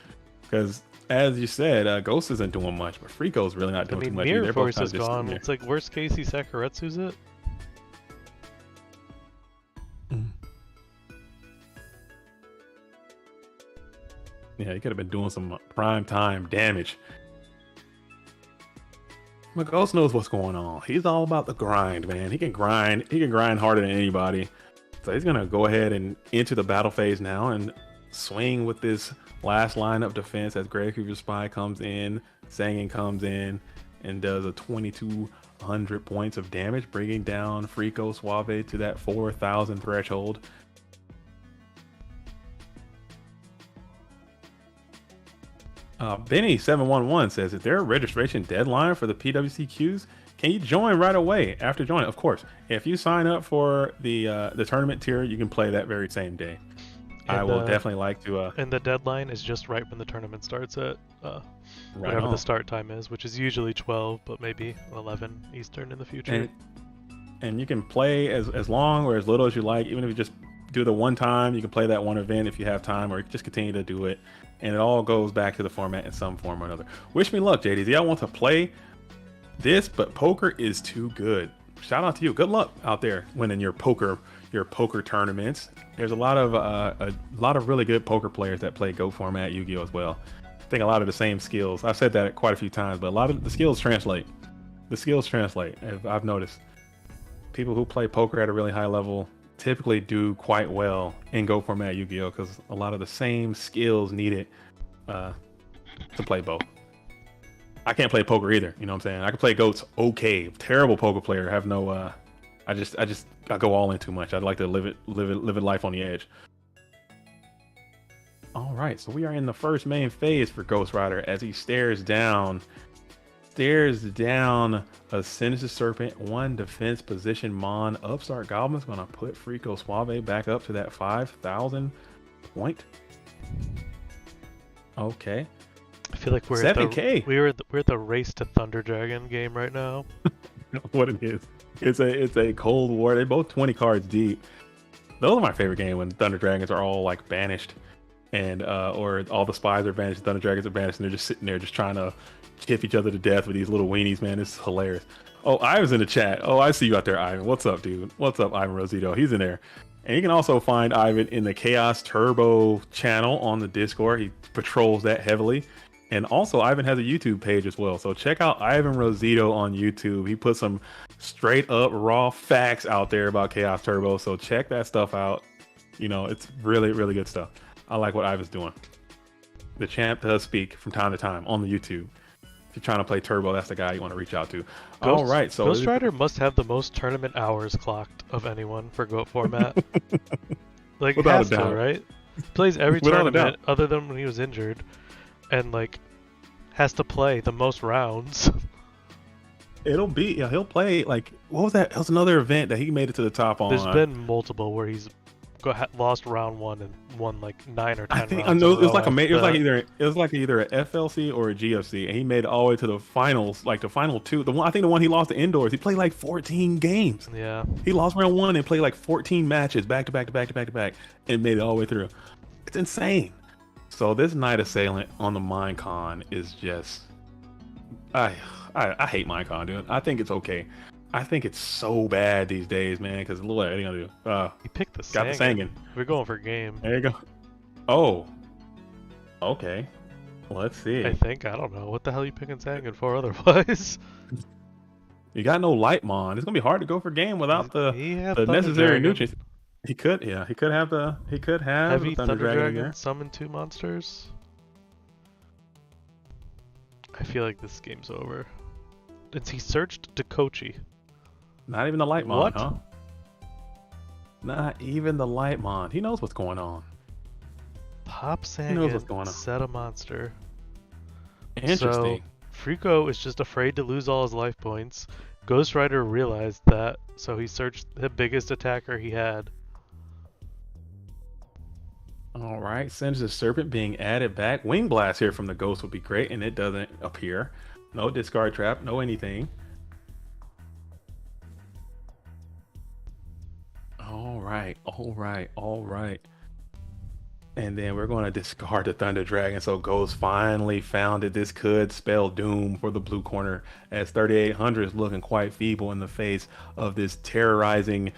Because as you said, Ghost isn't doing much, but Freako's really not doing too much. Mirror Force is gone. It's like worst case he Sakuretsu's it. Yeah, he could have been doing some prime time damage. But Ghost knows what's going on. He's all about the grind, man. He can grind harder than anybody. So he's gonna go ahead and enter the battle phase now and swing with this last line of defense as Grave Creeper Spy comes in, Sangin comes in, and does a 2,200 points of damage, bringing down Freako Suave to that 4,000 threshold. Benny711 says, is there a registration deadline for the PWCQs? Can you join right away after joining? Of course. If you sign up for the tournament tier, you can play that very same day. And I will definitely like to... and the deadline is just right when the tournament starts at whatever the start time is, which is usually 12, but maybe 11 Eastern in the future. And you can play as long or as little as you like. Even if you just do the one time, you can play that one event if you have time, or you can just continue to do it. And it all goes back to the format in some form or another. Wish me luck, JDZ. I want to play this, but poker is too good. Shout out to you. Good luck out there winning your poker tournaments. There's a lot of really good poker players that play Go format Yu-Gi-Oh as well. I think a lot of the same skills. I've said that quite a few times, but a lot of the skills translate. I've noticed. people who play poker at a really high level typically do quite well in Go format Yu-Gi-Oh, because a lot of the same skills needed to play both. I can't play poker either, you know what I'm saying? I can play Goats okay, terrible poker player. Have no I go all in too much. I'd like to live it life on the edge. All right, so we are in the first main phase for Ghost Rider as he stares down a Sinister Serpent, 1 defense position Mon. Upstart Goblin's gonna put Frico Suave back up to that 5,000 point. Okay. I feel like we're 7K. At we're at the Race to Thunder Dragon game right now. What it is. It's a Cold War. They're both 20 cards deep. Those are my favorite game when Thunder Dragons are all like banished, and or all the spies are banished, Thunder Dragons are banished, and they're just sitting there just trying to chip each other to death with these little weenies, man. It's hilarious. Oh, Ivan's in the chat. Oh, I see you out there, Ivan. What's up, dude? What's up, Ivan Rosito? He's in there. And you can also find Ivan in the Chaos Turbo channel on the Discord. He patrols that heavily. And also, Ivan has a YouTube page as well. So check out Ivan Rosito on YouTube. He puts some straight up raw facts out there about Chaos Turbo. So check that stuff out. You know, it's really, really good stuff. I like what Ivan's doing. The champ does speak from time to time on the YouTube. If you're trying to play Turbo, that's the guy you want to reach out to. All right, so Ghost Rider must have the most tournament hours clocked of anyone for GOAT format. Like, Without has a to, doubt. right? Plays every Without a tournament doubt. other than when he was injured, and like has to play the most rounds. It'll be, yeah, he'll play, like, what was that? That was another event that he made it to the top on. There's been multiple where he's lost round 1 and won like 9 or 10 I think I rounds know in a it was row like after that. it was like either a FLC or a GFC, and he made it all the way to the finals, like the final 2. I think the one he lost to indoors, he played like 14 games. Yeah. He lost round 1 and played like 14 matches back to back to back to back to back, and made it all the way through. It's insane. So this Night Assailant on the Minecon is just, I hate Minecon, dude. I think it's okay. I think it's so bad these days, man. Because look, what are you gonna do? He picked the Got the Sangan. We're going for game. There you go. Oh. Okay. Let's see. I think. I don't know. What the hell are you picking Sangan for otherwise? You got no Lightmon. It's gonna be hard to go for game without the Thunder necessary Dragon. nutrients. He could have Heavy the Thunder Dragon in Dragon there. summon 2 monsters. I feel like this game's over. He searched Dakochi. Not even the Lightmon, What? huh? Not even the Lightmon. He knows what's going on. Pop He knows what's Sangan, going on. set a monster. Interesting. So, Frico is just afraid to lose all his life points. Ghost Rider realized that, so he searched the biggest attacker he had. All right, Sinister Serpent being added back. Wing Blast here from the Ghost would be great, and it doesn't appear. No discard trap, no anything. All right. And then we're going to discard the Thunder Dragon. So Ghost finally found that this could spell doom for the blue corner, as 3,800 is looking quite feeble in the face of this terrorizing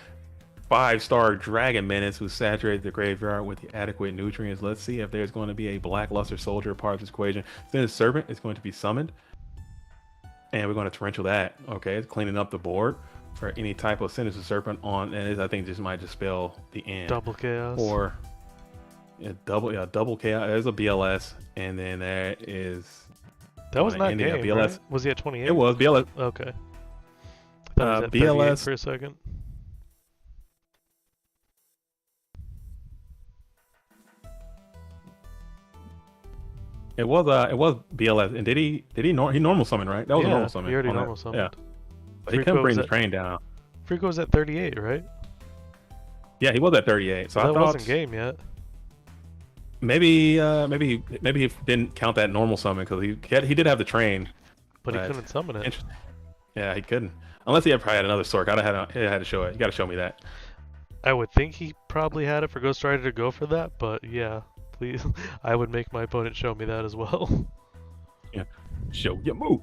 5-star Dragon Menace who saturated the graveyard with the adequate nutrients. Let's see if there's going to be a Blackluster Soldier part of this equation. Then Serpent is going to be summoned, and we're going to torrential that. Okay, it's cleaning up the board for any type of Sinister Serpent on, and I think this might just spell the end. Double chaos. Or double chaos. There's a BLS, and then there is. that was not ending game, of BLS. right? Was he at 28? It was BLS. Okay. I thought he was at 38 BLS for a second. It was BLS, and he normal summon, right? That was a normal summon. He already on that. normal summoned. Yeah, but he Frico couldn't bring was the at- train down. Frico was at 38, right? Yeah, he was at 38. So that I thought wasn't game yet. maybe he didn't count that normal summon because he did have the train, But he couldn't summon it. Interesting. Yeah, he couldn't, unless he had probably had another Sork. He had to show it. You got to show me that. I would think he probably had it for Ghost Rider to go for that, but yeah, please. I would make my opponent show me that as well. Yeah, show your move.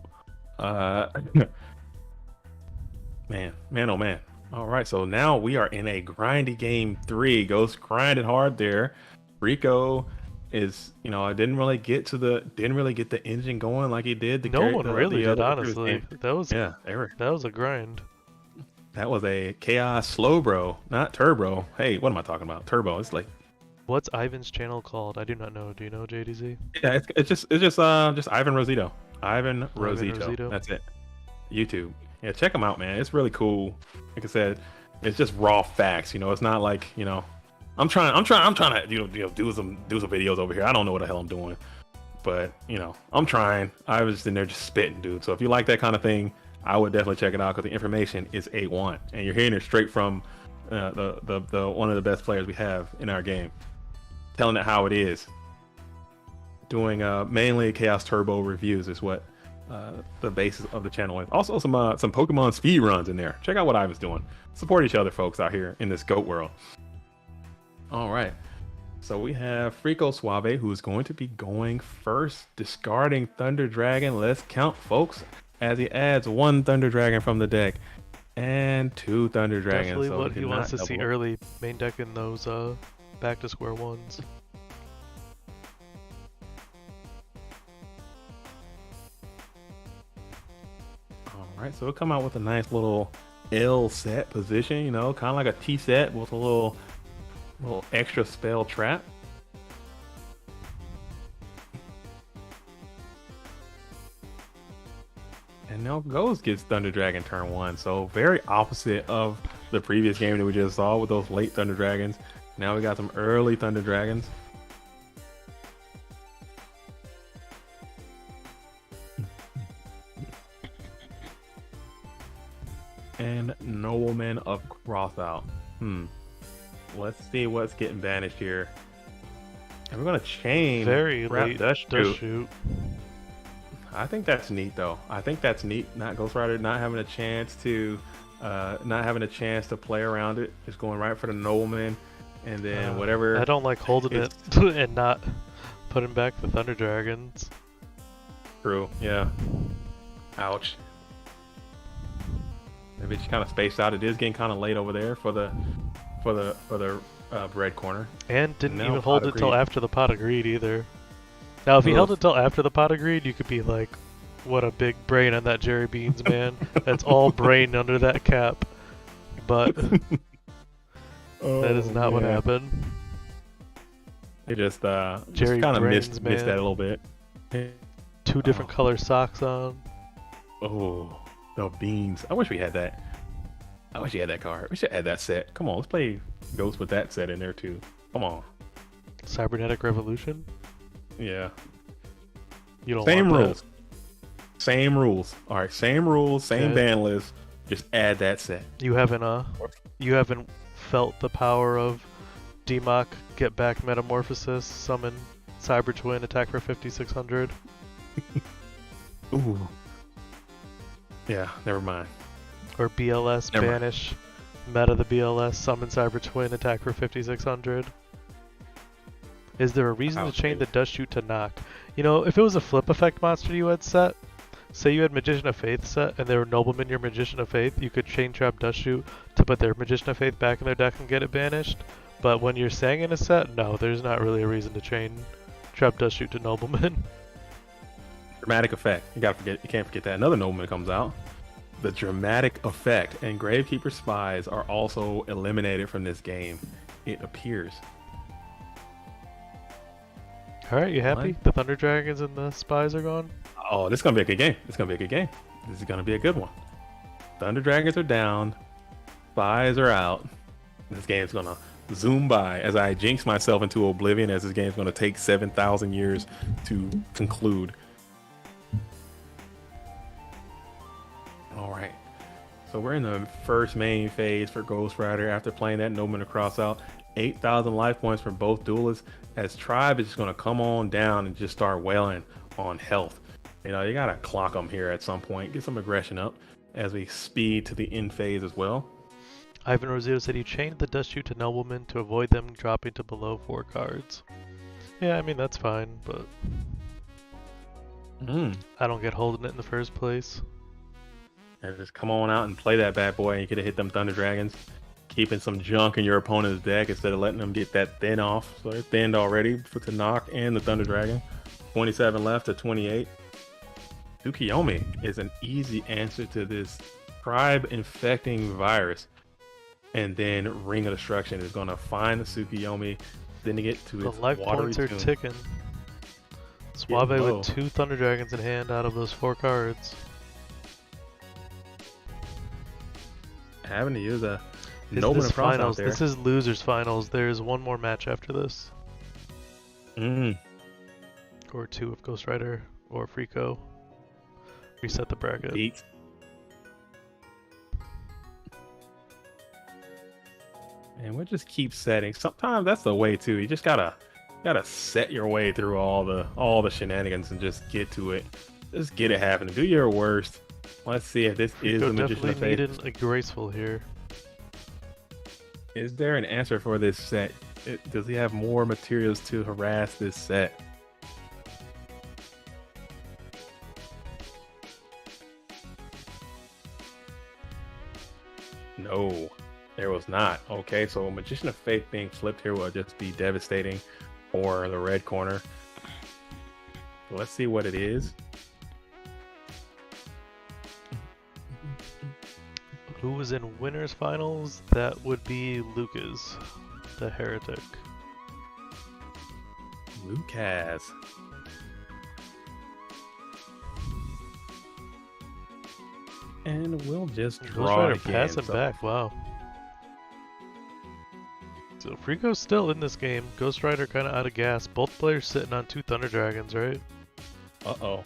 Man, oh man. All right, so now we are in a grindy game 3. Ghost grinded hard there. Rico is, I didn't really get the engine going like he did. No one really did, other honestly. game. That was Yeah, they were. that was a grind. That was a Chaos Slow Bro, not Turbo. Hey, what am I talking about? Turbo. It's like, What's Ivan's channel called? I do not know. Do you know, JDZ? yeah, it's just Ivan Rosito. Ivan Rosito. Rosito. That's it. YouTube. Yeah, check them out, man. It's really cool. Like I said, it's just raw facts. You know, it's not like, you know, I'm trying to do some videos over here. I don't know what the hell I'm doing, but you know, I'm trying. I was just in there just spitting, dude. So if you like that kind of thing, I would definitely check it out because the information is A1, and you're hearing it straight from the one of the best players we have in our game, telling it how it is. Doing mainly Chaos Turbo reviews is what the basis of the channel is. Also some Pokemon speed runs in there. Check out what Ivan's doing. Support each other, folks, out here in this goat world. All right. So we have Frico Suave, who is going to be going first, discarding Thunder Dragon. Let's count, folks, as he adds 1 Thunder Dragon from the deck and 2 Thunder Dragons. Definitely so what he wants to see double up. early, main deck in those back to square ones. All right, so it'll come out with a nice little L set position, you know, kind of like a T set with a little extra spell trap. And now Ghost gets Thunder Dragon turn 1, so very opposite of the previous game that we just saw with those late Thunder Dragons. Now we got some early Thunder Dragons. And Nobleman of Crossout. Let's see what's getting banished here. And we're gonna chain Very Wrap late Dust Dust Shoot. Shoot. I think that's neat, though. I think that's neat. Not Ghost Rider not having a chance to play around it. Just going right for the Nobleman, and then whatever. I don't like holding it and not putting back the Thunder Dragons. True. Yeah. Ouch. Maybe it's kind of spaced out. It is getting kind of late over there for the red corner. And didn't Now even hold Pot it of till Greed. after the Pot of Greed either. Now, if he held Oof. it till after the Pot of Greed, you could be like, what a big brain on that Jerry Beans, man. That's all brain under that cap. But that is not what happened. They just Jerry kind of Brains, missed man. that a little bit. 2 different color socks on. Oh, the beans. I wish we had that. I wish you had that card. We should add that set. Come on, let's play Ghost with that set in there too. Come on. Cybernetic Revolution? Yeah. You don't Same want rules. Same rules. All right, same rules, same Okay. ban list. Just add that set. that. You haven't felt the power of Democ, get back Metamorphosis, summon Cyber Twin, attack for 5600. Ooh. Yeah, never mind. Or BLS, Never mind. banish, meta the BLS, summon Cyber Twin, attack for 5600. Is there a reason to Ouch, chain the dude. Dust Shoot to knock? You know, if it was a flip effect monster you had set, say you had Magician of Faith set and they were Nobleman your Magician of Faith, you could chain trap Dust Shoot to put their Magician of Faith back in their deck and get it banished. But when you're saying in a set, no, there's not really a reason to chain trap Dust Shoot to Nobleman. Dramatic effect. You can't forget that. Another Nobleman comes out. The dramatic effect and Gravekeeper Spies are also eliminated from this game. It appears. Alright, you happy? What? The Thunder Dragons and the Spies are gone? Oh, this is gonna be a good game. This is gonna be a good game. This is gonna be a good one. Thunder Dragons are down. Spies are out. This game's gonna zoom by as I jinx myself into oblivion as this game's gonna take 7,000 years to conclude. All right. So we're in the first main phase for Ghost Rider after playing that Nobleman across out. 8,000 life points for both duelists as Tribe is just going to come on down and just start wailing on health. You know, you got to clock them here at some point. Get some aggression up as we speed to the end phase as well. Ivan Rosito said you chained the Dust Shoot to Nobleman to avoid them dropping to below 4 cards. Yeah, I mean, that's fine, but I don't get holding it in the first place. And just come on out and play that bad boy and you could have hit them Thunder Dragons. Keeping some junk in your opponent's deck instead of letting them get that thin off. So they're thinned already for the knock and the Thunder Dragon. 27 left to 28. Tsukiyomi is an easy answer to this Tribe Infecting Virus. And then Ring of Destruction is going to find the Tsukuyomi, sending it to The its life watery points are tomb. ticking. Suave low. with 2 Thunder Dragons in hand out of those 4 cards. Having to use a Is Noble this and Frost out finals? there. This is losers finals. There's one more match after this. Or 2 of Ghost Rider or Freako. Reset the bracket. Beats. And we'll just keep setting. Sometimes that's the way too. You just gotta set your way through all the shenanigans and just get to it. Just get it happening. Do your worst. Let's see if this is the Magician of definitely Fate. needed a graceful here. Is there an answer for this set? Does he have more materials to harass this set? No, there was not. Okay, so Magician of Fate being flipped here will just be devastating for the red corner. So let's see what it is. Who was in winners finals? That would be Lucas, the heretic. Lucas. And we'll just Ghost draw Rider it again. passing So- back, wow. So Freako's still in this game. Ghost Rider kind of out of gas. Both players sitting on 2 Thunder Dragons, right? Uh-oh.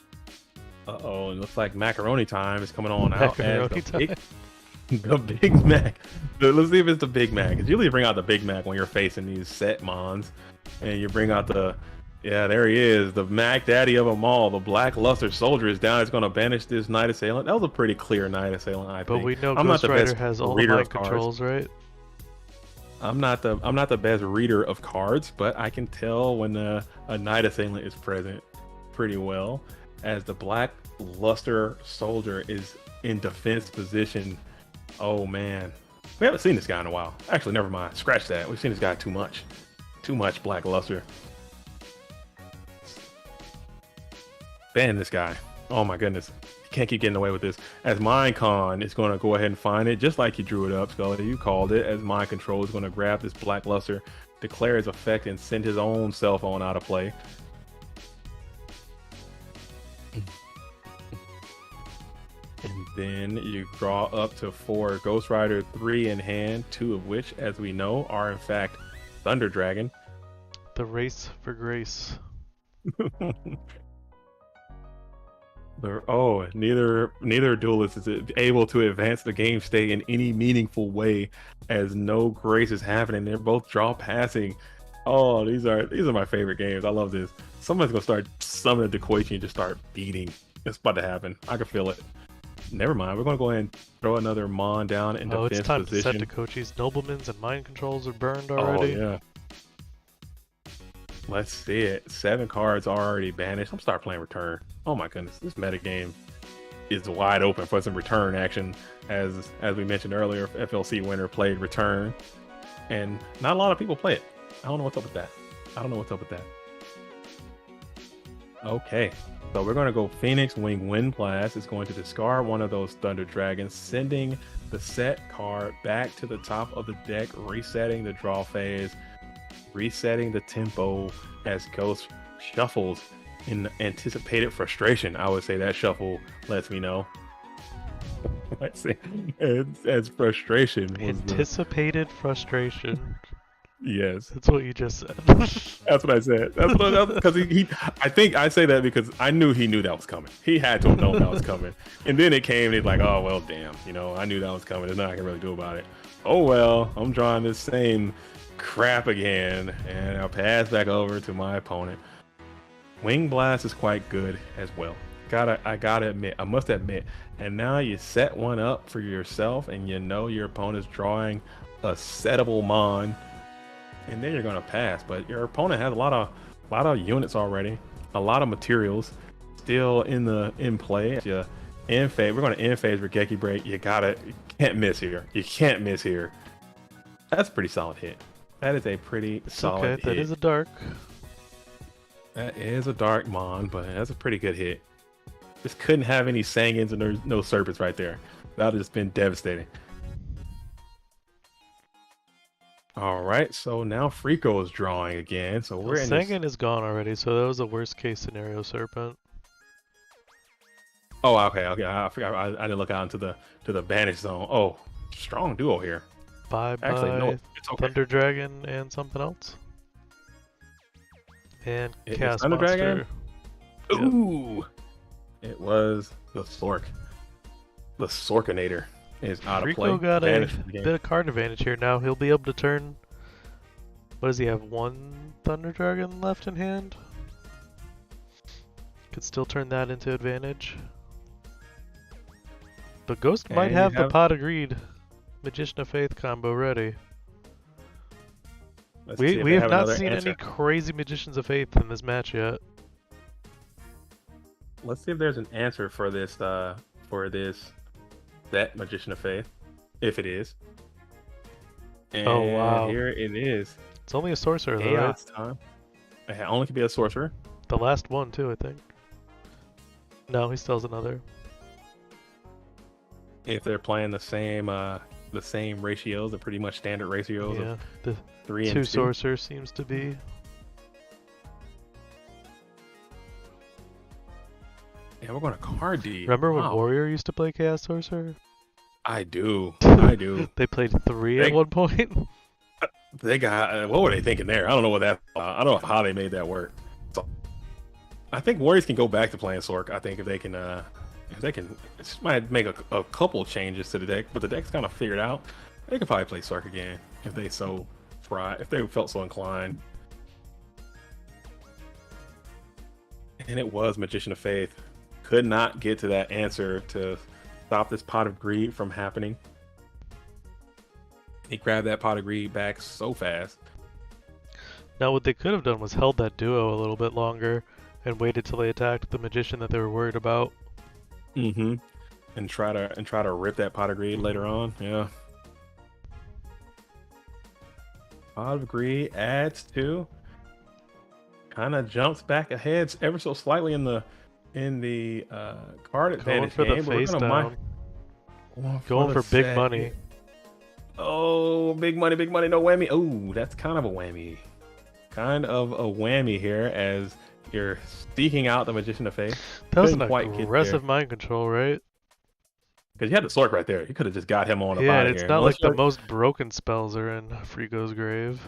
Uh-oh, it looks like macaroni time is coming on out. Macaroni As the Big Mac. Let's see if it's the Big Mac. Because you usually bring out the Big Mac when you're facing these set mons. And you bring out the... Yeah, there he is. The Mac Daddy of them all. The Black Luster Soldier is down. It's going to banish this Knight Assailant. That was a pretty clear Knight Assailant, I But think. we know I'm not Ghost the Rider best has all the reader mind of cards. controls, right? I'm not the best reader of cards, but I can tell when a Knight Assailant is present pretty well, as the Black Luster Soldier is in defense position. Oh man, we haven't seen this guy in a while. Actually, never mind. Scratch that. We've seen this guy too much. Too much Black Luster. Ban this guy. Oh my goodness. Can't keep getting away with this. As Minecon is going to go ahead and find it, just like you drew it up, Scully. You called it. As Mind Control is going to grab this Black Luster, declare his effect, and send his own cell phone out of play. And then you draw up to 4 Ghost Rider, 3 in hand, 2 of which, as we know, are in fact Thunder Dragon. The race for grace. Neither duelist is able to advance the game state in any meaningful way, as no grace is happening. They're both draw passing. Oh, these are my favorite games. I love this. Someone's gonna start summoning the Koichi and just start beating. It's about to happen. I can feel it. Never mind. We're gonna go ahead and throw another Mon down in defense It's time position. to set Kochi's Noblemans and mind controls are burned already. Oh yeah. Let's see it. 7 cards are already banished. I'm start playing return. Oh my goodness, this metagame is wide open for some return action. As we mentioned earlier, FLC winner played return, and not a lot of people play it. I don't know what's up with that. Okay, so we're going to go Phoenix Wing Wind Blast. Is going to discard one of those Thunder Dragons, sending the set card back to the top of the deck, resetting the draw phase, resetting the tempo as Ghost shuffles in anticipated frustration. I would say that shuffle lets me know. Let's see. As frustration was Anticipated frustration. Yes, That's what you just said. that's what I said. That's what because he. I think I say that because I knew he knew that was coming. He had to have known that was coming, and then it came. And he's like, "Oh well, damn. I knew that was coming. There's nothing I can really do about it. Oh well, I'm drawing this same crap again, and I'll pass back over to my opponent." Wing Blast is quite good as well. I must admit. And now you set one up for yourself, and your opponent's drawing a settable Mon, and then you're gonna pass. But your opponent has a lot of units already, a lot of materials still in play. We're gonna end phase for Geki Break. You can't miss here. You can't miss here. That's a pretty solid hit. That is a pretty solid hit. That is a dark. That is a dark Mon, but that's a pretty good hit. Just couldn't have any Sangins and there's no Serpents right there. That would have just been devastating. All right, so now Frico is drawing again. So we're in this... Sangan is gone already, so that was a worst case scenario, Serpent. Oh, okay. I forgot. I didn't look out into the banish zone. Oh, strong duo here. Bye Actually, bye. no, it's okay. Thunder Dragon and something else. And It's Cast Thunder Monster. Dragon? Yep. Ooh, it was the Sork. The Sorkinator is out of play. Rico got a Banished from the game. bit of card advantage here now. He'll be able to turn. What does he have? One Thunder Dragon left in hand? Could still turn that into advantage. But Ghost might And have you the Pot of Greed Magician of Faith combo ready. Let's see if We they have not another seen answer. any crazy Magicians of Faith in this match yet. Let's see if there's an answer for this that Magician of Faith, if it is. And Oh, wow. here it is. It's only a sorcerer though, right? Chaos time. It only could be a sorcerer. The last one too, I think. No, he still has another. If they're playing the same ratios, the pretty much standard ratios Yeah, of the 3 and 2 2. sorcerer seems to be. Yeah, we're going to card D. Remember when Wow. Warrior used to play Chaos Sorcerer? I do. I do. They played 3 at They- one point. They got what were they thinking there? I don't know what that. I don't know how they made that work. So, I think Warriors can go back to playing Sork. I think if they can, it might make a couple changes to the deck, but the deck's kind of figured out. They could probably play Sork again if they felt so inclined. And it was Magician of Faith. Could not get to that answer to stop this Pot of Greed from happening. He grabbed that Pot of Greed back so fast. Now what they could have done was held that duo a little bit longer and waited till they attacked the Magician that they were worried about. Mm-hmm. And try to rip that Pot of Greed later on. Yeah. Pot of Greed adds 2. Kind of jumps back ahead ever so slightly in the card Going advantage for the game. but we're face gonna down. Going for big set. money. Oh, big money, no whammy. Oh, that's kind of a whammy. Kind of a whammy here as you're seeking out the Magician of Faith. That was Couldn't an quite get aggressive mind control, right? Because you had the Sork right there. You could have just got him on up Yeah, out and of it's here. not like Unless the most broken spells are in Frigo's grave.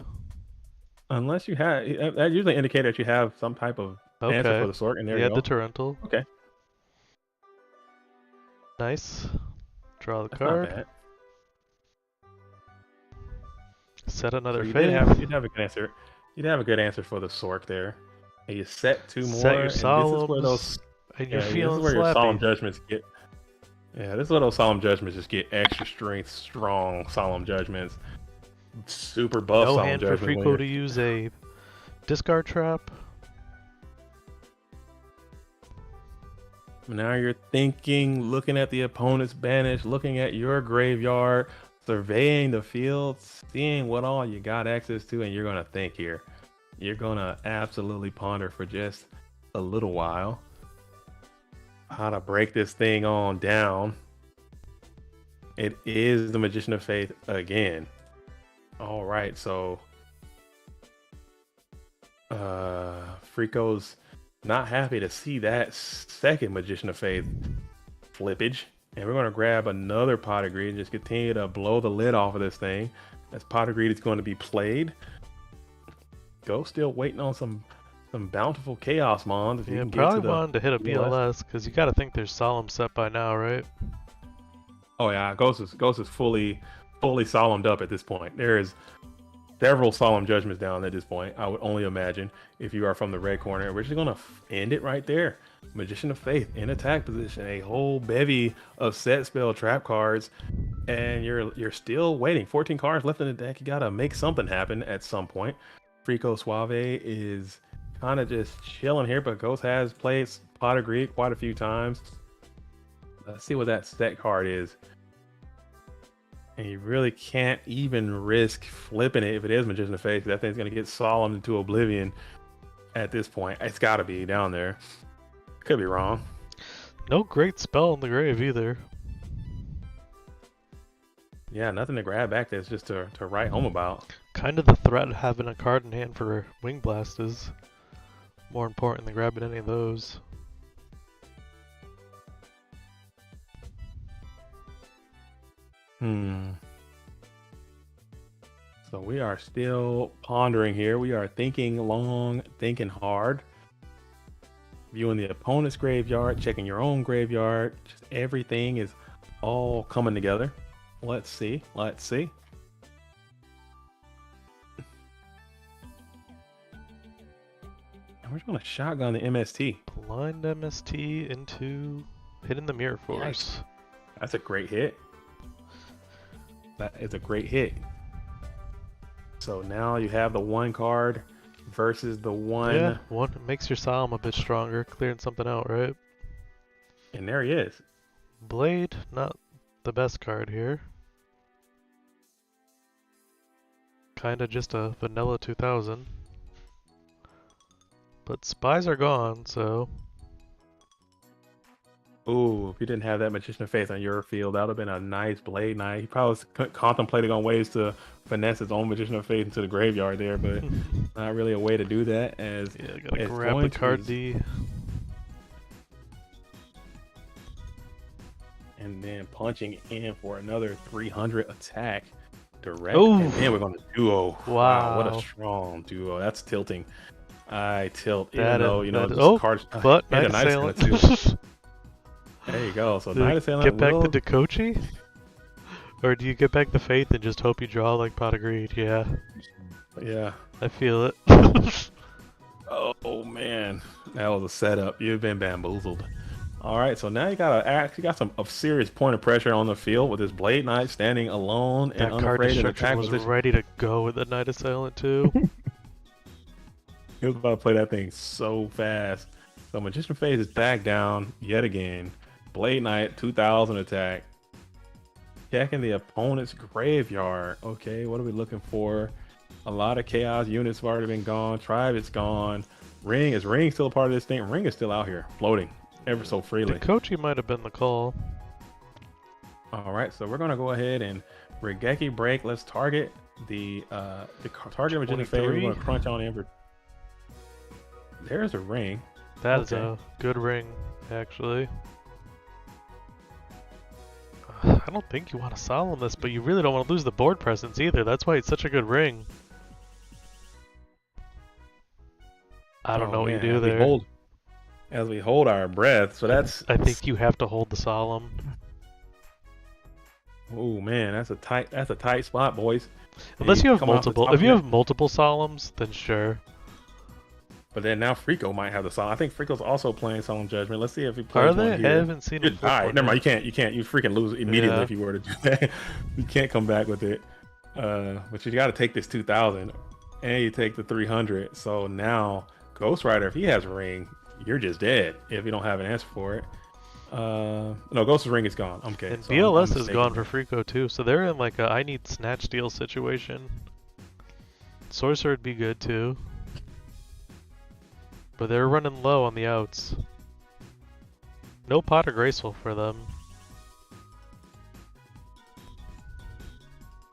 Unless you have, that usually indicates that you have some type of answer Okay. for the Sork, and there He you had go. the Torrential. Okay, Nice. Draw the that's not card. bad. Set another So fate. you'd have a good answer. You'd have a good answer for the Sork there. And you set 2 more. Set your and this is where solemns, those, and you're this is feeling where your solemn slappy. judgments get. Yeah, this is where those solemn judgments just get extra strength, strong solemn judgments, super buff No solemn hand for judgments. when Frico you're- to use a discard trap. Now you're thinking, looking at the opponent's banish, looking at your graveyard, surveying the field, seeing what all you got access to, and you're gonna think here. You're gonna absolutely ponder for just a little while how to break this thing on down. It is the Magician of Faith again. All right, so Frico's not happy to see that second Magician of Faith flippage. And we're going to grab another Pot of Greed and just continue to blow the lid off of this thing. As Pot of Greed is going to be played. Go still waiting on some bountiful Chaos Mons. If you Yeah, can probably get to the wanted to hit a BLS because you got to think there's Solemn set by now, right? Oh yeah, Ghost is fully solemned up at this point. There is several solemn judgments down at this point. I would only imagine if you are from the red corner. We're just gonna end it right there. Magician of Faith in attack position, a whole bevy of set spell trap cards, and you're still waiting. 14 cards left in the deck. You gotta make something happen at some point. Frico Suave is kind of just chilling here, but Ghost has played Pot of Greed quite a few times. Let's see what that set card is. And you really can't even risk flipping it if it is Magician of Faith. That thing's going to get solemn into oblivion at this point. It's got to be down there. Could be wrong. No great spell in the grave either. Yeah, nothing to grab back that's just to write home about. Kind of the threat of having a card in hand for Wing Blast is more important than grabbing any of those. So we are still pondering here. We are thinking long, thinking hard. Viewing the opponent's graveyard, checking your own graveyard. Just everything is all coming together. Let's see. Let's see. And we're just going to shotgun the MST. Blind MST into hitting the Mirror Force. That's a great hit. That is a great hit. So now you have the one card versus the one. Yeah, one makes your Solemn a bit stronger, clearing something out, right? And there he is. Blade, not the best card here. Kinda just a vanilla 2000. But spies are gone, so... Ooh, if you didn't have that Magician of Faith on your field, that would have been a nice Blade Knight. He probably was contemplating on ways to finesse his own Magician of Faith into the graveyard there, but not really a way to do that. As yeah, gotta grab the card D. And then punching in for another 300 attack direct. Ooh. And then we're going to duo. Wow. What a strong duo. That's tilting. I tilt, even That though, is- you know, that is- this oh, card. But and Night a Night Assailant. Assailant too. There you go. So Do Night you Assailant get back will... the Dekochi? Or do you get back the Faith and just hope you draw like Pot of Greed? Yeah, Yeah. I feel it. Oh man, that was a setup. You've been bamboozled. All right, so now you got some of serious point of pressure on the field with this Blade Knight standing alone That and card unafraid in destruction attack was position. ready to go with the Night Assailant too. He was about to play that thing so fast. So Magician Phase is back down yet again. Blade Knight 2000 attack. Checking the opponent's graveyard. Okay, what are we looking for? A lot of Chaos units have already been gone. Tribe is gone. Ring is still a part of this thing? Ring is still out here floating ever so freely. Dekochi might have been the call. All right, so we're gonna go ahead and Regeki break. Let's target the target Magician Phase. We're 23. gonna crunch on Amber. There's a ring. That is Okay. a good ring, actually. I don't think you want to solemn this, but you really don't want to lose the board presence either. That's why it's such a good ring. I don't know what you do there. As we hold our breath, so that's. I think you have to hold the solemn. Oh man, that's a tight spot, boys. Unless you have come off the multiple. top If you of have multiple solemns, then sure. But then now Frico might have the solemn. I think Frico's also playing Solemn Judgment. Let's see if he plays Are one they? I here. haven't seen them. All right, never mind. You can't. You freaking lose immediately Yeah. if you were to do that. You can't come back with it. But you got to take this 2000, and you take the 300. So now Ghost Rider, if he has a ring, you're just dead if you don't have an answer for it. No, Ghost's ring is gone. Okay. And so I'm BLS is mistaken. gone for Frico too, so they're in like a I need snatch steal situation. Sorcerer would be good too. But they're running low on the outs. No Pot of Graceful for them.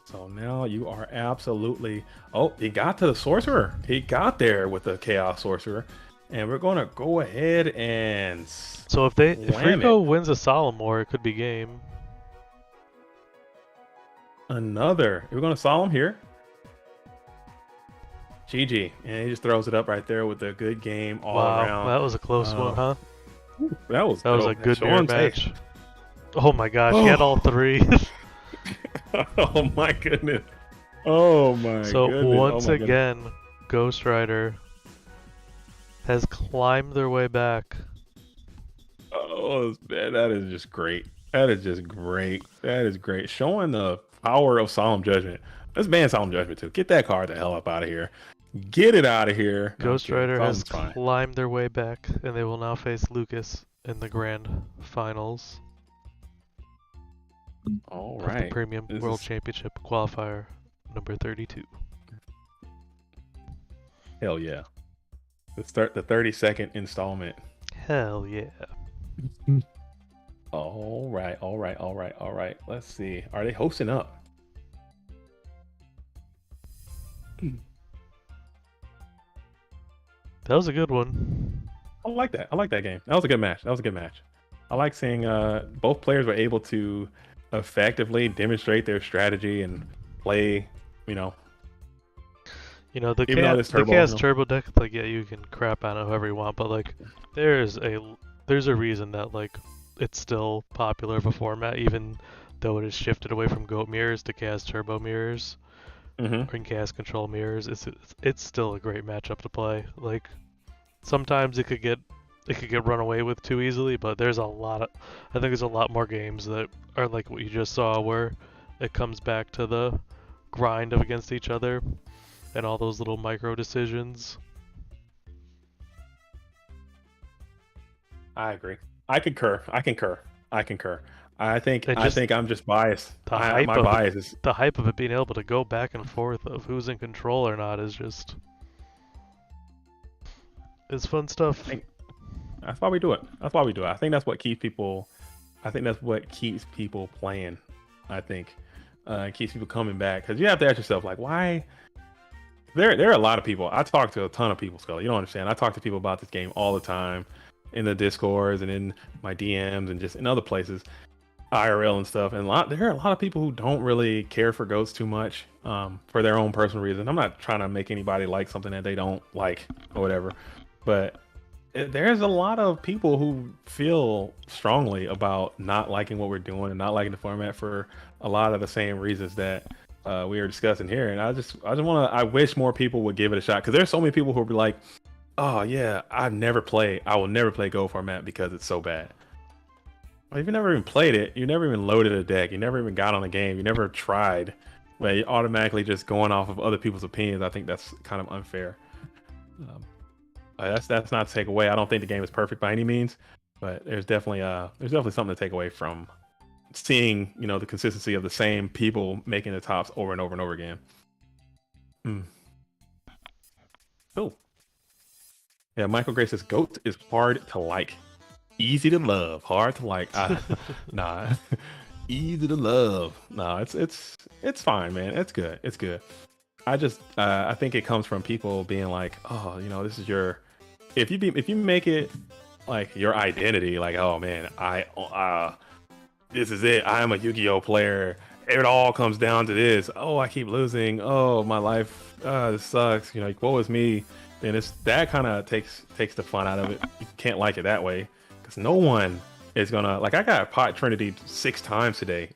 So now you are absolutely... Oh, he got to the Sorcerer. He got there with the Chaos Sorcerer. And we're going to go ahead and... So if Wham Frico wins a Solemn War, it could be game. We're going to Solemn here. GG. And he just throws it up right there with a good game all around. That was a close one, huh? That was That was dope. a good Show mirror and tell. match. Oh my gosh, he had all three. Oh my goodness. Oh my So goodness. Oh once my goodness. again, Ghost Rider has climbed their way back. Oh man, that is just great. That is just great. That is great. Showing the power of Solemn Judgment. Let's ban Solemn Judgment too. Get that card the hell up out of here. Get it out of here. No, Ghost I'm kidding. Rider has Solemn's fine. climbed their way back, and they will now face Lucas in the grand finals All of the right. Premium This World is- Championship Qualifier number 32. Hell yeah. Let's start the 32nd installment. Hell yeah. All right. Let's see. Are they hosting up? That was a good one. I like that. I like that game. That was a good match. That was a good match. I like seeing both players were able to effectively demonstrate their strategy and play. You know, You know, the even though it's turbo, chaos you know. turbo deck, like, yeah, you can crap on it however you want, but like, there's a reason that like it's still popular of a format, even though it has shifted away from goat mirrors to chaos turbo mirrors or chaos control mirrors. It's still a great matchup to play. Like, sometimes it could get run away with too easily, but I think there's a lot more games that are like what you just saw, where it comes back to the grind of against each other and all those little micro decisions. I agree. I concur. I concur. I concur. I think It I just- think I'm just biased. The My hype of bias is the hype of it being able to go back and forth of who's in control or not is just it's fun stuff. that's why we do it. That's why we do it. I think that's what keeps people. I think that's what keeps people playing. I think it keeps people coming back, because you have to ask yourself, like, why? There are a lot of people. I talk to a ton of people, Scully. You don't understand. I talk to people about this game all the time, in the Discords and in my DMs and just in other places, IRL and stuff. And there are a lot of people who don't really care for Goats too much, for their own personal reasons. I'm not trying to make anybody like something that they don't like or whatever, but there's a lot of people who feel strongly about not liking what we're doing and not liking the format for a lot of the same reasons that we are discussing here. And I wish more people would give it a shot, because there's so many people who will be like, oh yeah, I will never play Go format because it's so bad. Well, if you never even played it, you never even loaded a deck, you never even got on a game, you never tried, but you're automatically just going off of other people's opinions. I think that's kind of unfair. That's not to take away. I don't think the game is perfect by any means, but there's definitely something to take away from seeing, the consistency of the same people making the tops over and over and over again. Cool. Yeah, Michael Gray says Goat is hard to like, easy to love, hard to like. Nah, easy to love. Nah, it's fine, man. It's good. It's good. I think it comes from people being like, oh, this is your. If you make it like your identity, like, oh man, this is it. I am a Yu-Gi-Oh player. It all comes down to this. Oh, I keep losing. Oh, my life, this sucks. Woe is me. Then that kind of takes the fun out of it. You can't like it that way, because no one is gonna like. I got Pot Trinity 6 times today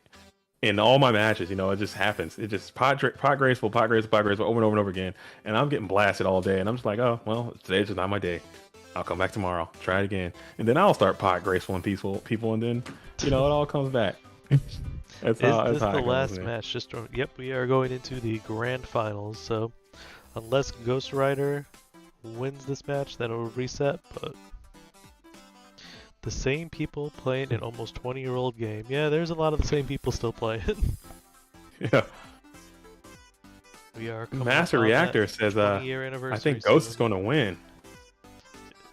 in all my matches. It just happens. It just pot graceful over and over and over again, and I'm getting blasted all day. And I'm just like, oh well, today's just not my day. I'll come back tomorrow, try it again, and then I'll start pot graceful and peaceful people, and then it all comes back. That's how Is this how the it goes, last man. match? Yep, we are going into the grand finals. So unless Ghost Rider wins this match, then it'll reset. But the same people playing an almost 20-year-old game. Yeah, there's a lot of the same people still playing. Yeah. We are coming Master up on Reactor that says, 20-year anniversary I think Ghost soon. is going to win.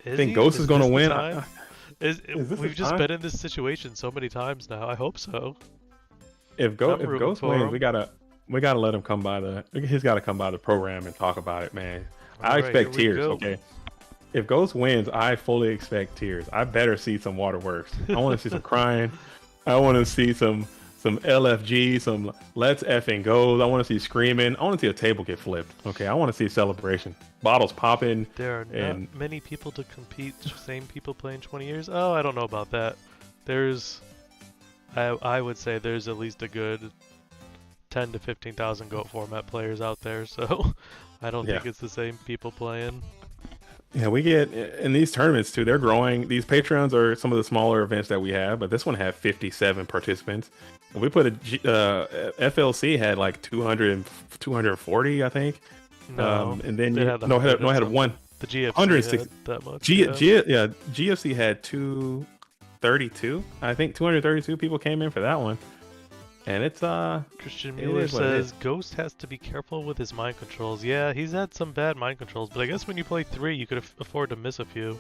Is I think he? Ghost is going to this the win. time? Is this We've the just time? been in this situation so many times now. I hope so. If I'm rooting Ghost for wins, him. we gotta let him come by he's got to come by the program and talk about it, man. I Alright, expect here we tears. go. Okay. If Ghost wins, I fully expect tears. I better see some waterworks. I want to see some crying. I want to see some LFG, some let's effing go. I want to see screaming. I want to see a table get flipped. Okay. I want to see a celebration. Bottles popping. There are And- not many people to compete. Same people playing 20 years. Oh, I don't know about that. I would say there's at least a good 10 to 15,000 GOAT format players out there. So I don't think Yeah. it's the same people playing. Yeah, we get in these tournaments too. They're growing. These Patreons are some of the smaller events that we have, but this one had 57 participants. We put FLC had like 240, I think. No, And then it had had one. The GFC 160. had that much. GFC had 232. I think 232 people came in for that one. And it's Christian it Mueller is what it says Ghost has to be careful with his mind controls. Yeah, he's had some bad mind controls, but I guess when you play 3, you could afford to miss a few.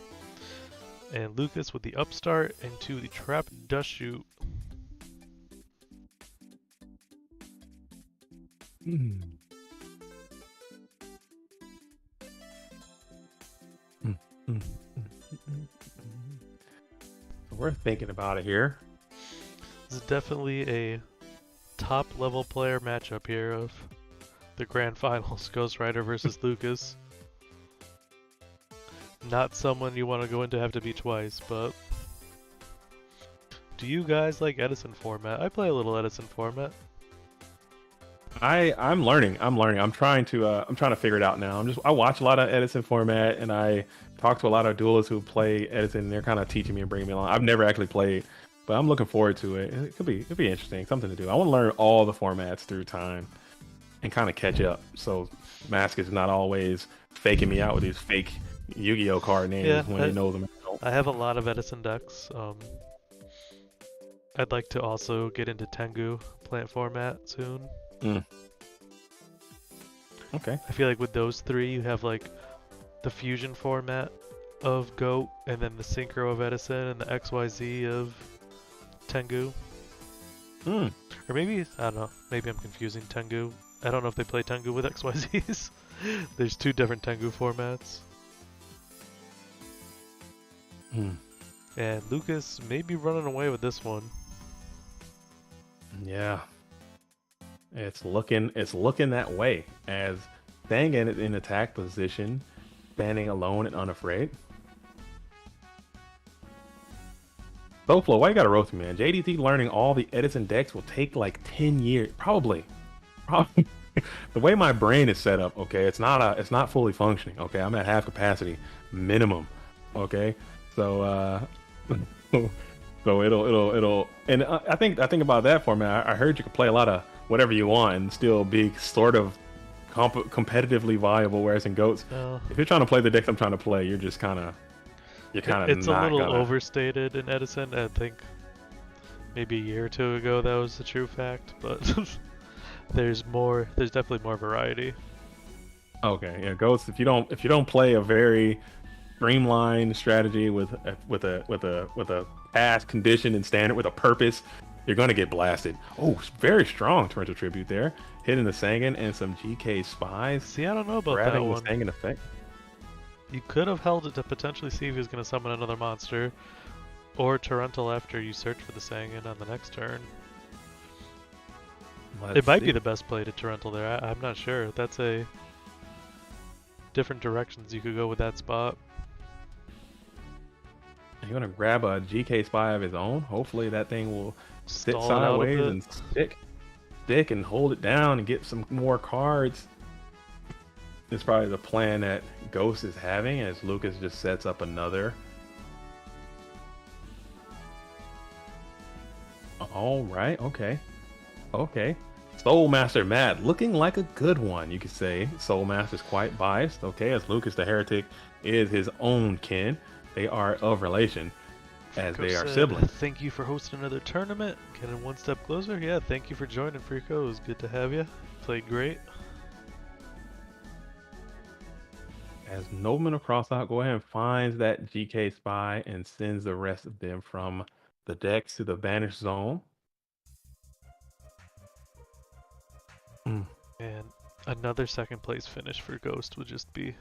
And Lucas with the upstart into the trap dust shoot. We're thinking about it here. This is definitely a top level player matchup here of the grand finals. Ghost Rider versus Lucas. Not someone you want to go into have to beat twice, but do you guys like Edison format? I play a little Edison format. I'm learning. I'm trying to figure it out now. I watch a lot of Edison format, and I talk to a lot of duelists who play Edison, and they're kind of teaching me and bringing me along. I've never actually played, but I'm looking forward to it. It could be interesting, something to do. I want to learn all the formats through time and kind of catch up. So Mask is not always faking me out with these fake Yu-Gi-Oh card names when he knows them. I have a lot of Edison decks. I'd like to also get into Tengu plant format soon. Okay. I feel like with those three, you have like the fusion format of Goat, and then the Synchro of Edison, and the XYZ of Tengu. Or maybe, I don't know, maybe I'm confusing Tengu. I don't know if they play Tengu with XYZs. There's two different Tengu formats. And Lucas may be running away with this one. Yeah. It's looking that way, as Sangan is in attack position, standing alone and unafraid. SoFlo, why you gotta roast me, man? JDT learning all the Edison decks will take like 10 years, probably. The way my brain is set up, okay, it's not fully functioning. Okay, I'm at half capacity minimum. Okay, so so it'll and I think about that format. I heard you can play a lot of whatever you want and still be sort of competitively viable. Whereas in Goats, if you're trying to play the decks I'm trying to play, you're just kind of it's a little overstated in Edison. I think maybe a year or two ago that was the true fact, but there's definitely more variety. Okay, yeah, Ghosts. If you don't play a very streamlined strategy with a past condition and standard with a purpose, you're gonna get blasted. Oh, very strong torrential tribute there, hitting the Sangan and some GK spies. See, I don't know about that one. The Sangan effect. You could have held it to potentially see if he was gonna summon another monster, or torrential after you search for the Sangan on the next turn. It might be the best play to torrential there. I'm not sure. That's a different directions you could go with that spot. You're gonna grab a GK spy of his own. Hopefully that thing will sit Stall sideways and stick and hold it down and get some more cards. It's probably the plan that Ghost is having as Lucas just sets up another. All right, okay. Soul Master Matt looking like a good one, you could say. Soul Master's quite biased, okay, as Lucas the Heretic is his own kin. They are of relation, as they are siblings. Thank you for hosting another tournament. Getting one step closer. Yeah, thank you for joining, Freako. It was good to have you. Played great. As Nobleman of Crossout go ahead and finds that GK spy and sends the rest of them from the decks to the banished zone. And another second place finish for Ghost would just be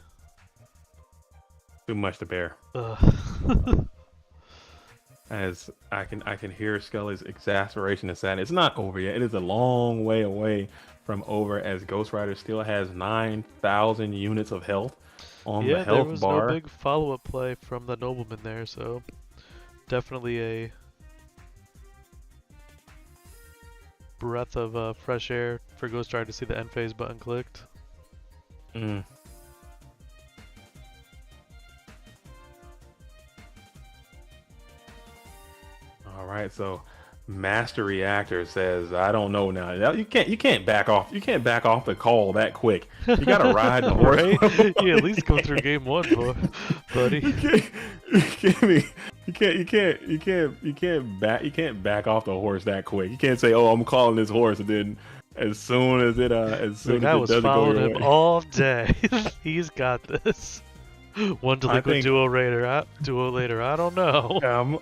too much to bear. As I can hear Scully's exasperation and sadness. It's not over yet. It is a long way away from over, as Ghost Rider still has 9,000 units of health on the health bar. Yeah, there was no big follow-up play from the Nobleman there, so definitely a breath of fresh air for Ghost Rider to see the end phase button clicked. All right, so Master Reactor says, "I don't know now. You can't back off. You can't back off the call that quick. You gotta ride the horse. Right? Yeah, at least go through game one, buddy. You can't back off the horse that quick. You can't say, "Oh, I'm calling this horse," and then as soon as it I was following him all day. He's got this. One delinquent duo later. I don't know.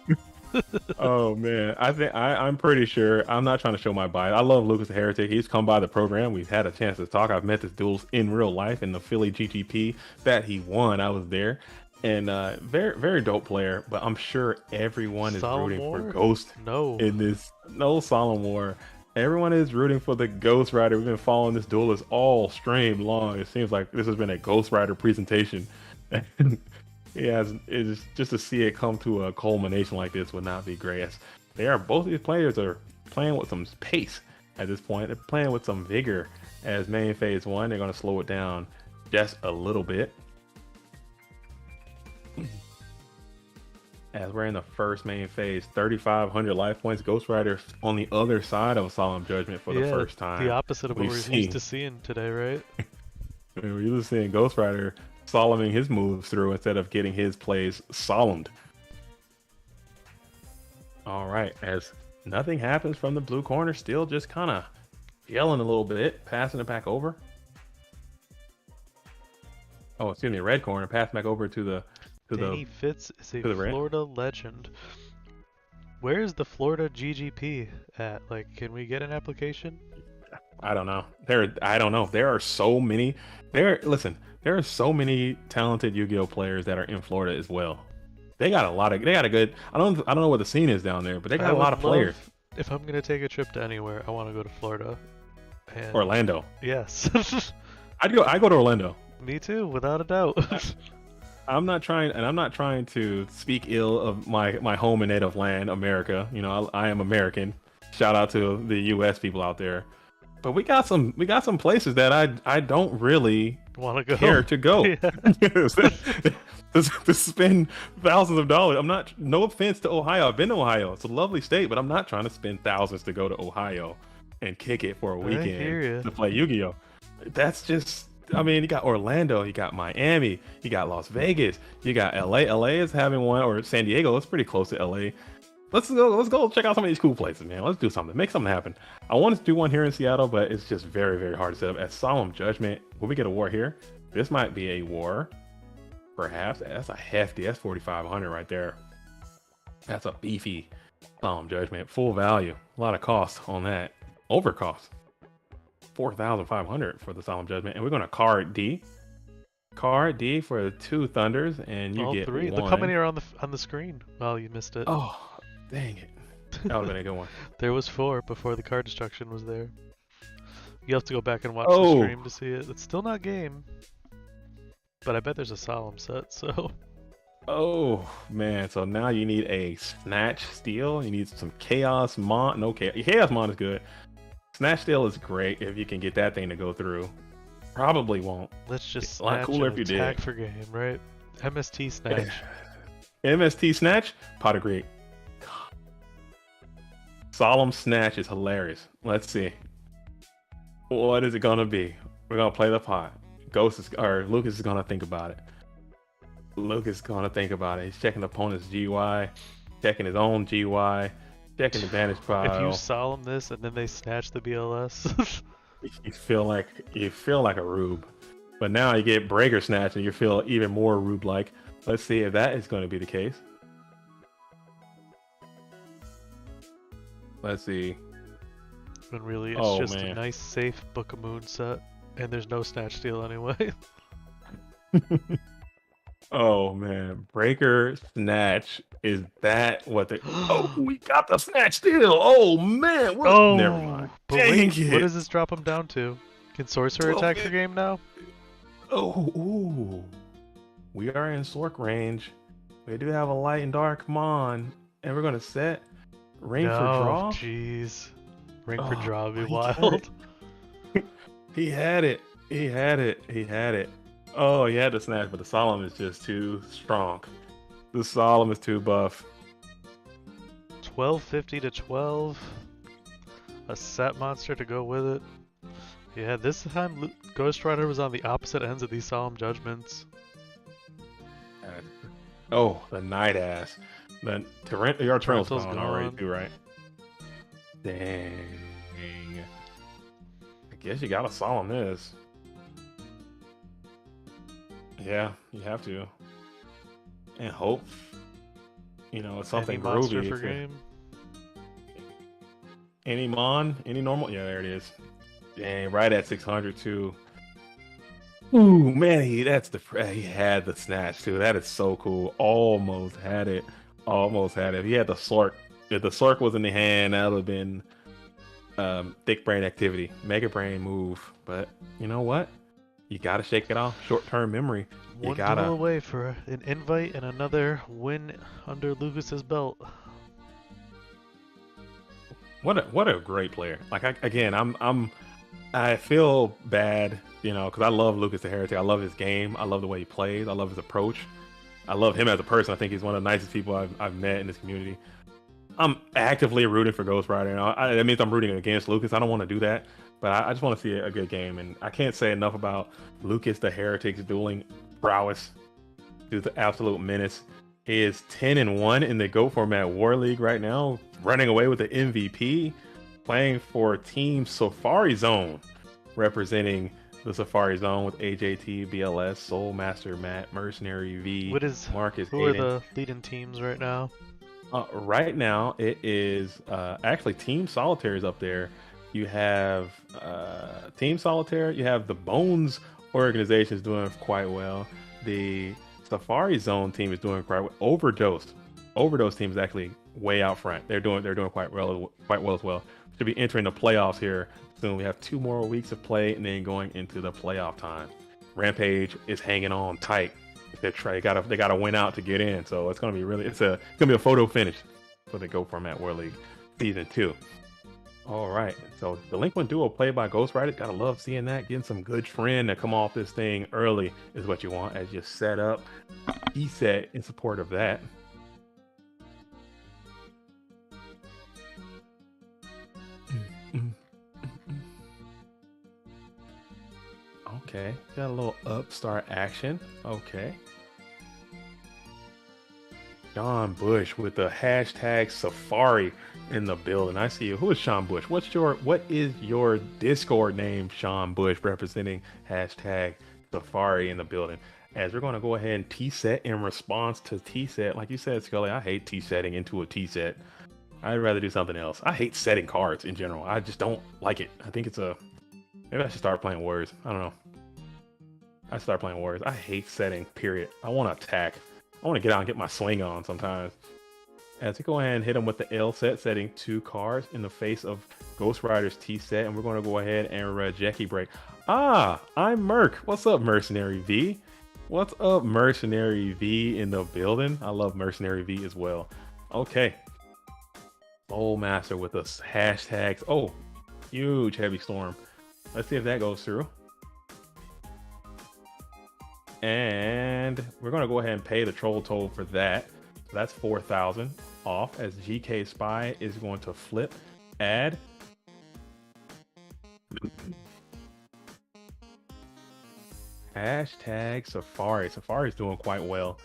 Oh man, I'm pretty sure. I'm not trying to show my bias. I love Lucas the Heretic. He's come by the program. We've had a chance to talk. I've met this duels in real life in the Philly GTP that he won. I was there, and very very dope player. But I'm sure everyone is Solemn rooting War? for Ghost No. in this. No Solemn War. Everyone is rooting for the Ghost Rider. We've been following this duelist all stream long. It seems like this has been a Ghost Rider presentation. It's just to see it come to a culmination like this would not be great. Both of these players are playing with some pace at this point. They're playing with some vigor. As main phase 1, they're going to slow it down just a little bit. As we're in the first main phase, 3,500 life points. Ghost Rider on the other side of a Solemn Judgment for the first time. The opposite of what we're used to seeing today, right? We're used to seeing Ghost Rider solemning his moves through instead of getting his plays solemned. All right, as nothing happens from the blue corner, still just kind of yelling a little bit, passing it back over. Oh, excuse me, red corner, pass back over to the Danny Fitz is a the red. Florida legend. Where is the Florida GGP at? Like, can we get an application? I don't know. I don't know. There are so many. There are so many talented Yu-Gi-Oh players that are in Florida as well. They got a good. I don't know what the scene is down there, but they got a lot of players. If I'm gonna take a trip to anywhere, I want to go to Florida. And Orlando. Yes. I go to Orlando. Me too, without a doubt. I'm not trying to speak ill of my home and native land, America. You know, I am American. Shout out to the U.S. people out there. But we got some places that I don't really want to go. Care to go. to spend thousands of dollars. I'm not. No offense to Ohio. I've been to Ohio. It's a lovely state, but I'm not trying to spend thousands to go to Ohio and kick it for a weekend to play Yu-Gi-Oh. That's just. I mean, you got Orlando, you got Miami, you got Las Vegas, you got LA. LA is having one, or San Diego. It's pretty close to LA. Let's go check out some of these cool places, man. Let's do something. Make something happen. I wanted to do one here in Seattle, but it's just very, very hard to set up. At Solemn Judgment, will we get a war here? This might be a war. Perhaps. That's a hefty. That's 4,500 right there. That's a beefy Solemn Judgment. Full value. A lot of cost on that. Over cost. 4,500 for the Solemn Judgment. And we're going to card D. Card D for 2 Thunders, and you all get 3. 1. Look how many are on the screen. Well, you missed it. Oh, dang it. That would have been a good one. There was 4 before the card destruction was there. You have to go back and watch the stream to see it. It's still not game. But I bet there's a Solemn set, so... Oh, man. So now you need a Snatch Steal. You need some Chaos Mon. No, Chaos Mon is good. Snatch Steal is great if you can get that thing to go through. Probably won't. Let's just it's a lot cooler if you did. Attack for game, right? MST Snatch. MST Snatch? Pot of Greed. Solemn Snatch is hilarious. Let's see. What is it gonna be? We're gonna play the pot. Lucas is gonna think about it. Lucas is gonna think about it. He's checking the opponent's GY, checking his own GY, checking the damage pile. If you Solemn this and then they snatch the BLS. you feel like a Rube. But now you get Breaker Snatch and you feel even more Rube-like. Let's see if that is going to be the case. Let's see. When really it's just a nice, safe Book of Moon set. And there's no Snatch Steal anyway. Oh, man. Breaker Snatch. Is that what they... Oh, we got the Snatch Steal. Oh, man. Never mind. Dang it. What does this drop him down to? Can Sorcerer attack for game now? Oh, ooh. We are in Sork range. We do have a light and dark Mon. And we're going to set Ring for Draw. Jeez. Ring for Draw would be wild. He had it. He had it. Oh, he had the Snatch, but the Solemn is just too strong. The Solemn is too buff. 1250 to 12. A set monster to go with it. Yeah, this time Ghost Rider was on the opposite ends of these Solemn Judgments. Oh, the Night Ass. Your Torrental's gone already too, right? Dang. I guess you gotta Solemn this. Yeah, you have to. And hope. It's something any monster groovy. For game. Any Mon? Any normal? Yeah, there it is. Dang, right at 600 too. Ooh, man, he had the snatch too. That is so cool. Almost had it. Almost had it. If he had the Sork, if the Sork was in the hand, that would have been thick brain activity, mega brain move. But you know what? You gotta shake it off. Short-term memory. You One gotta. duel away for an invite and another win under Lucas's belt. What a great player. Like I feel bad, because I love Lucas the Heretic. I love his game. I love the way he plays. I love his approach. I love him as a person. I think he's one of the nicest people I've met in this community. I'm actively rooting for Ghost Rider. That means I'm rooting against Lucas. I don't want to do that, but I just want to see a good game. And I can't say enough about Lucas the Heretic's dueling prowess. He's the absolute menace. He is 10-1 in the GOAT format War League right now, running away with the MVP, playing for Team Safari Zone, representing the Safari Zone with AJT, BLS, Soul Master Matt, Mercenary V, Marcus. Who are the leading teams right now? Right now, it is actually Team Solitaire is up there. You have Team Solitaire. You have the Bones organization is doing quite well. The Safari Zone team is doing quite well. Overdose team is actually way out front. They're doing quite well as well. Should be entering the playoffs here soon. We have 2 more weeks of play and then going into the playoff time. Rampage is hanging on tight. They gotta win out to get in. So it's gonna be a photo finish for the Go Format World League Season 2. All right, so Delinquent Duo played by Ghost Rider. Gotta love seeing that. Getting some good trend to come off this thing early is what you want as you set up. He set in support of that. Okay, got a little upstart action. Okay. Sean Bush with the hashtag Safari in the building. I see you. Who is Sean Bush? What is your Discord name, Sean Bush, representing hashtag Safari in the building? As we're going to go ahead and T-set in response to T-set. Like you said, Scully, I hate T-setting into a T-set. I'd rather do something else. I hate setting cards in general. I just don't like it. I think maybe I should start playing Warriors. I don't know. I start playing Warriors. I hate setting, period. I want to attack. I want to get out and get my swing on sometimes. As we go ahead and hit him with the L set, setting 2 cards in the face of Ghost Rider's T set, and we're going to go ahead and Jackie break. I'm Merc. What's up, Mercenary V? What's up, Mercenary V in the building? I love Mercenary V as well. Okay. Soul Master with us. Hashtags. Oh, huge heavy storm. Let's see if that goes through. And we're going to go ahead and pay the troll toll for that. So that's 4,000 off as GK Spy is going to flip, add. Hashtag Safari. Safari is doing quite well.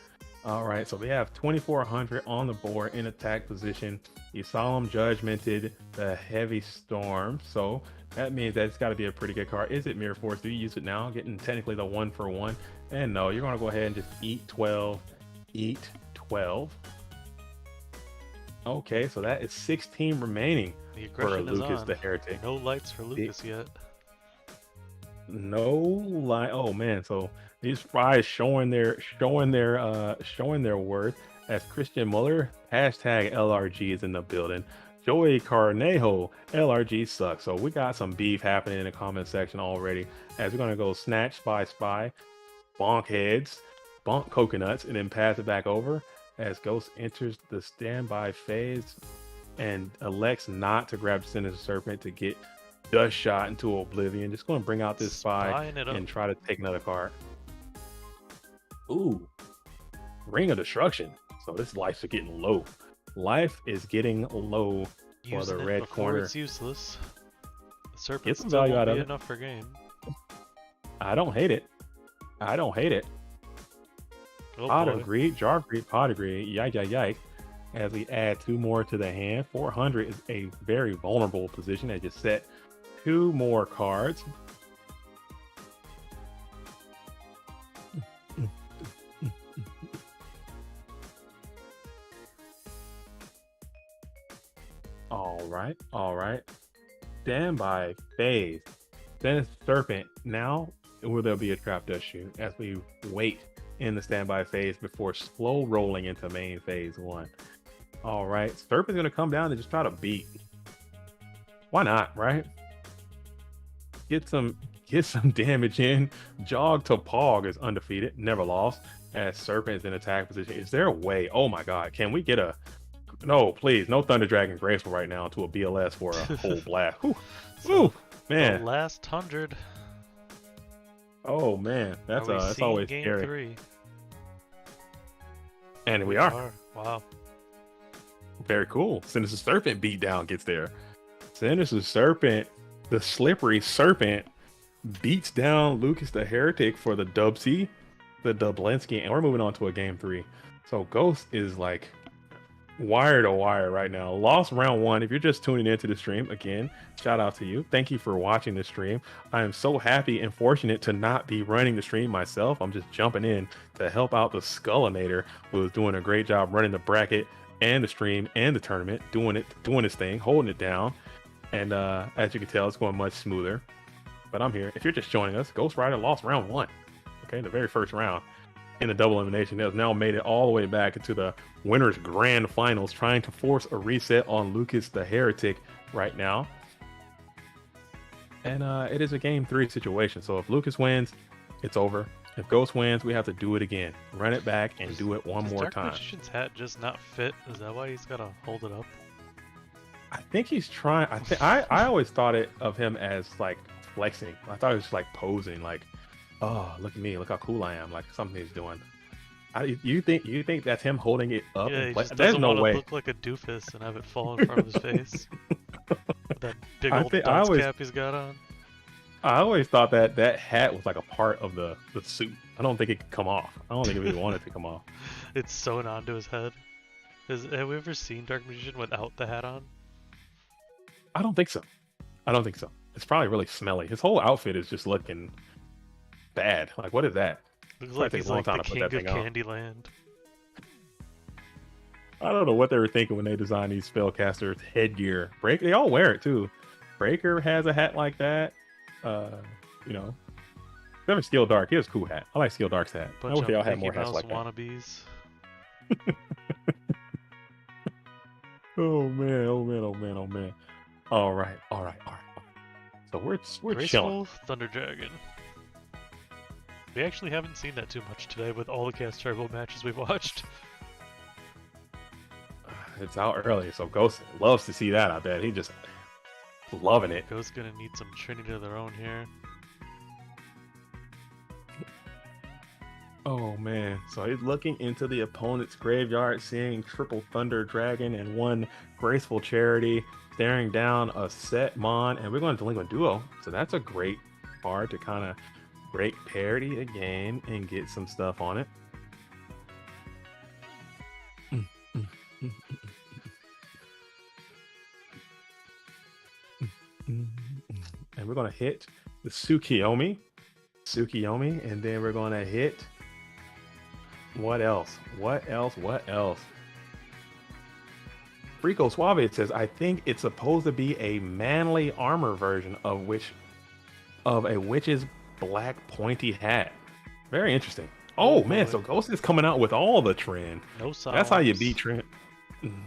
All right, so we have 2,400 on the board in attack position. You solemn judgmented the heavy storm. So that means that it's got to be a pretty good card. Is it Mirror Force? Do you use it now? Getting technically the 1-for-1. And no, you're going to go ahead and just eat 12. Eat 12. Okay, so that is 16 remaining for Lucas the Heretic. No lights for Lucas yet. No light. Oh man, so these spies showing their worth as Christian Muller, hashtag LRG is in the building. Joey Carnejo, LRG sucks. So we got some beef happening in the comment section already. As we're gonna go snatch spy, bonk heads, bonk coconuts, and then pass it back over as Ghost enters the standby phase and elects not to grab the Sinister Serpent to get dust shot into oblivion. Just going to bring out this spy and try to take another card. Ooh, Ring of Destruction. So this life is getting low. Life is getting low for the red corner. It's useless. The Serpent still value won't out be of enough for game. I don't hate it. I don't hate it. Pot agree, jar agree, pot agree. Yike. As we add 2 more to the hand, 400 is a very vulnerable position. As you set 2 more cards. All right. Standby phase. Then Serpent. Now will there be a trap dust shoot as we wait in the standby phase before slow rolling into main phase 1. All right, Serpent's gonna come down and just try to beat. Why not, right? Get some damage in. Jog to Pog is undefeated, never lost. As Serpent is in attack position. Is there a way? Oh my god, can we get a no, please, no Thunder Dragon Graceful right now to a BLS for a whole blast. Whew. Whew, man. The last 100. Oh man, that's always game scary. 3. And we are. Wow. Very cool. Sinister Serpent beatdown gets there. Sinister Serpent, the slippery serpent, beats down Lucas the Heretic for the Dubsy, the Dublinsky, and we're moving on to a game 3. So Ghost is like wire to wire right now. Lost round 1. If you're just tuning into the stream, again, shout out to you. Thank you for watching the stream. I am so happy and fortunate to not be running the stream myself. I'm just jumping in to help out the Skullinator, who is doing a great job running the bracket and the stream and the tournament, doing his thing, holding it down. And as you can tell, it's going much smoother. But I'm here. If you're just joining us, Ghost Rider lost round 1. Okay, the very first round in the double elimination. Has now made it all the way back into the winners grand finals, trying to force a reset on Lucas the Heretic right now. And it is a game 3 situation. So if Lucas wins, it's over. If Ghost wins, we have to do it again. Run it back and do it one more Dark time. Magician's hat just not fit? Is that why he's gotta hold it up? I think he's trying. I always thought of him as like flexing. I thought it was like posing, like, oh, look at me, look how cool I am, like something he's doing. You think that's him holding it up? Yeah, and he play? just There's doesn't no want way. to look like a doofus and have it fall in front of his face. With that big I old think- dunce cap he's got on. I always thought that hat was like a part of the suit. I don't think it could come off. I don't think it really wanted to come off. It's sewn onto his head. Have we ever seen Dark Magician without the hat on? I don't think so. It's probably really smelly. His whole outfit is just looking bad. Like, what is that? Looks Probably like takes he's a long like time the to put king that of thing on. Candyland. I don't know what they were thinking when they designed these spellcasters' headgear. They all wear it too. Breaker has a hat like that. You know, never Steel Dark. He has a cool hat. I like Steel Dark's hat. I Bunch wish they all of had Mickey more hats Mouse like that. wannabes. Oh man! Oh man! Oh man! Oh man! All right. So we're chilling. Graceful Thunder Dragon. We actually haven't seen that too much today with all the Cast Turbo matches we've watched. It's out early, so Ghost loves to see that. I bet he just loving it. Ghost's gonna need some Trinity of their own here. Oh man, so he's looking into the opponent's graveyard, seeing triple Thunder Dragon and one Graceful Charity, staring down a set Mon, and we're going to Delinquent Duo. So that's a great card to kind of break parity again and get some stuff on it. And we're going to hit the Tsukiyomi, and then we're going to hit... What else? Frico Suave, it says, I think it's supposed to be a manly armor version of a witch's black pointy hat. Very interesting. Oh man, boy. so Ghost is coming out with all the trend. No songs. That's how you beat trend.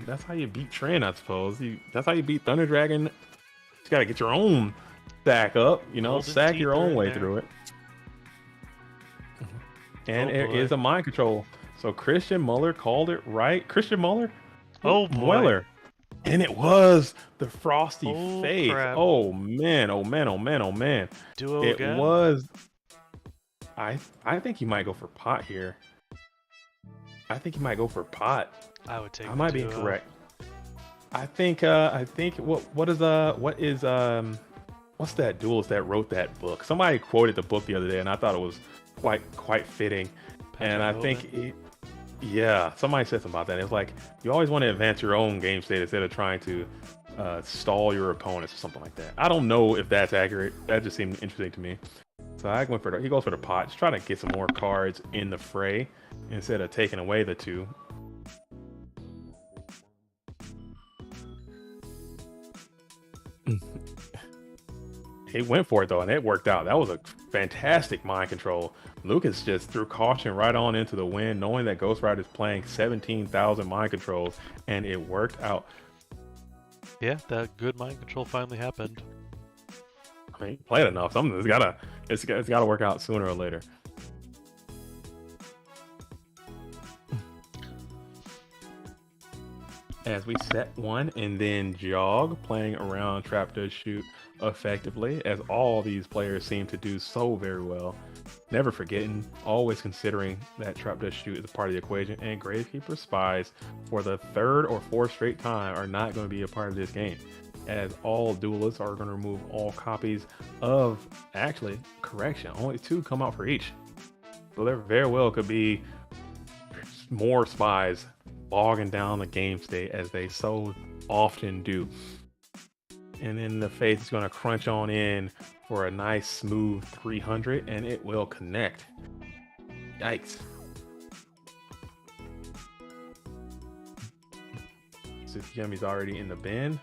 That's how you beat trend, I suppose. That's how you beat Thunder Dragon. You gotta get your own stack up, Golden sack teeth your are own in way there. through it. And Oh, it boy. is a mind control. So Christian Muller called it right. Christian Muller? Oh, boy. Muller. And it was the Frosty Oh, Face. crap. Oh man. Duo It again? was. I think he might go for pot here. I I would take might be duo. incorrect. I think what's that duelist that wrote that book? Somebody quoted the book the other day, and I thought it was quite fitting. And I think somebody said something about that. It's like you always want to advance your own game state instead of trying to stall your opponents or something like that. I don't know if that's accurate. That just seemed interesting to me. So he goes for the pot, just trying to get some more cards in the fray instead of taking away the two. He went for it though, and it worked out. That was a fantastic mind control. Lucas just threw caution right on into the wind, knowing that Ghost Rider is playing 17,000 mind controls, and it worked out. Yeah, that good mind control finally happened. I mean, played enough. Something's gotta work out sooner or later. As we set one and then jog, playing around trap does shoot effectively, as all these players seem to do so very well. Never forgetting, always considering that trap does shoot is a part of the equation, and Gravekeeper Spies for the third or fourth straight time are not going to be a part of this game, as all duelists are going to remove all copies of, actually, correction, only 2 come out for each. So there very well could be more spies bogging down the game state as they so often do. And then the Faith is going to crunch on in for a nice smooth 300, and it will connect. Yikes. Tsukiyami's already in the bin.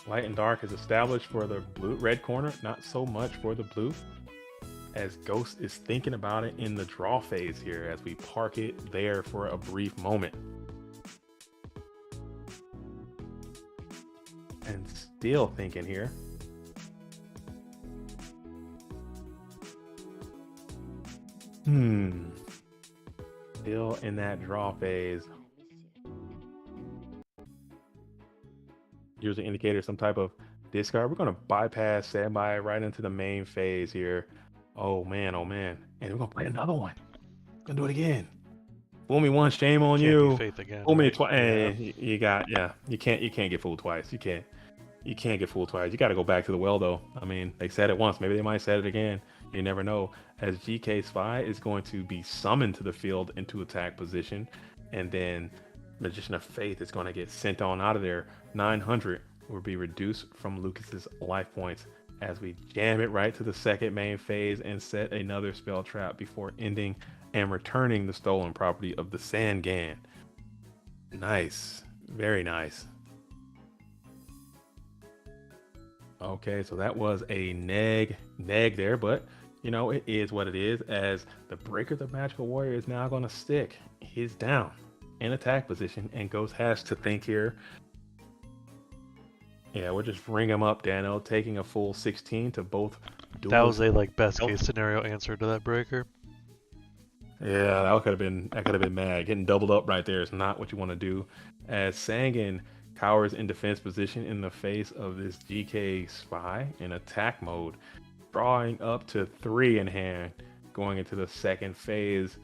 Light and dark is established for the red corner, not so much for the blue, as Ghost is thinking about it in the draw phase here as we park it there for a brief moment. And still thinking here. Still in that draw phase. Here's an indicator, some type of discard. We're going to bypass standby right into the main phase here. Oh man, oh man. And we're going to play another one. Gonna do it again. Fool me once, shame on Can't you. be Faith again. Fool me Right? twice. Yeah. You got, you can't get fooled twice. You can't get fooled twice. You got to go back to the well though. I mean, they said it once, maybe they might say it again. You never know. As GK Spy is going to be summoned to the field into attack position, and then Magician of Faith is going to get sent on out of there. 900 will be reduced from Lucas's life points as we jam it right to the second main phase and set another spell trap before ending and returning the stolen property of the Sangan. Nice. Very nice. Okay, so that was a neg there, but you know, it is what it is, as the Breaker the Magical Warrior is now going to stick his down in attack position, and Ghost has to think here. Yeah, we'll just ring him up, Dano, taking a full 16 to both duels. That was a best case scenario answer to that breaker. Yeah, that could have been mad. Getting doubled up right there is not what you want to do, as Sangan cowers in defense position in the face of this GK Spy in attack mode, drawing up to 3 in hand going into the second phase.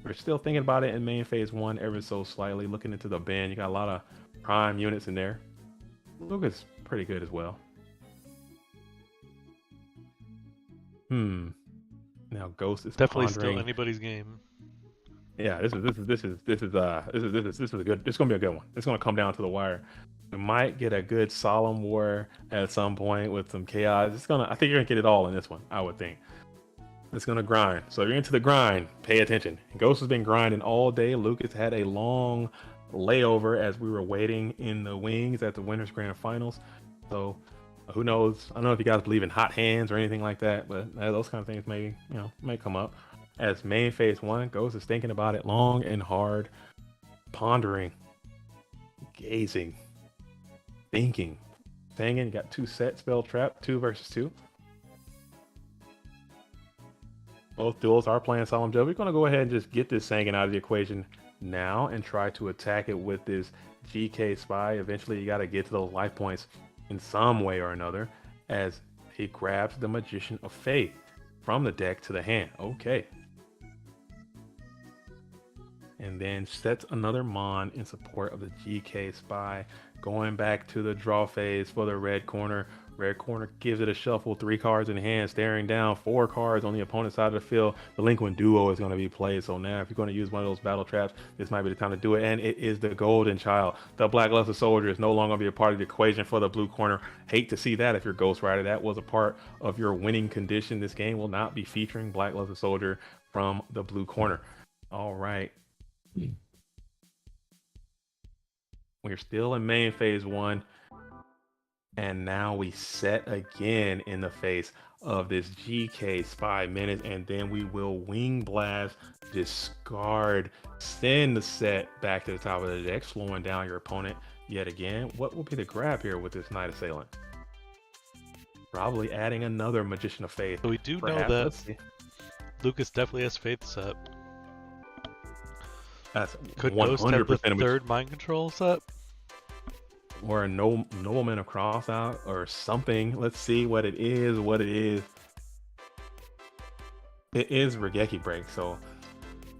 We're still thinking about it in main phase 1 ever so slightly, looking into the bin. You got a lot of prime units in there. Lucas pretty good as well. Now Ghost is Definitely pondering. still anybody's game. Yeah, this is a good. It's gonna be a good one. It's gonna come down to the wire. We might get a good solemn war at some point with some chaos. I think you're gonna get it all in this one. I would think. It's gonna grind. So if you're into the grind, pay attention. Ghost has been grinding all day. Lucas had a long layover as we were waiting in the wings at the Winners Grand Finals. So who knows? I don't know if you guys believe in hot hands or anything like that, but those kind of things may come up. As main phase 1, Ghost is thinking about it long and hard, pondering, gazing, thinking. Sangan, you got 2 set spell trap, 2 versus 2. Both duels are playing Solemn Joe. We're going to go ahead and just get this Sangan out of the equation now and try to attack it with this GK Spy. Eventually, you got to get to those life points in some way or another, as he grabs the Magician of Faith from the deck to the hand. Okay. And then sets another Mon in support of the GK Spy. Going back to the draw phase for the red corner. Red corner gives it a shuffle, 3 cards in hand, staring down 4 cards on the opponent's side of the field. Delinquent Duo is going to be played. So now if you're going to use one of those battle traps, this might be the time to do it. And it is the Golden Child. The Black Luster Soldier is no longer going to be a part of the equation for the blue corner. Hate to see that if you're Ghost Rider. That was a part of your winning condition. This game will not be featuring Black Luster Soldier from the blue corner. All right. We're still in main phase 1. And now we set again in the face of this GK Spy Menace, and then we will Wing Blast, discard, send the set back to the top of the deck, slowing down your opponent yet again. What will be the grab here with this Knight Assailant? Probably adding another Magician of Faith. So we do know Perhaps. that Let's see. Lucas definitely has Faith set. That's Could Ghost have the 100% third Mind Control set? or a Nobleman of Cross out or something. Let's see what it is. What it is. It is Regeki Break, so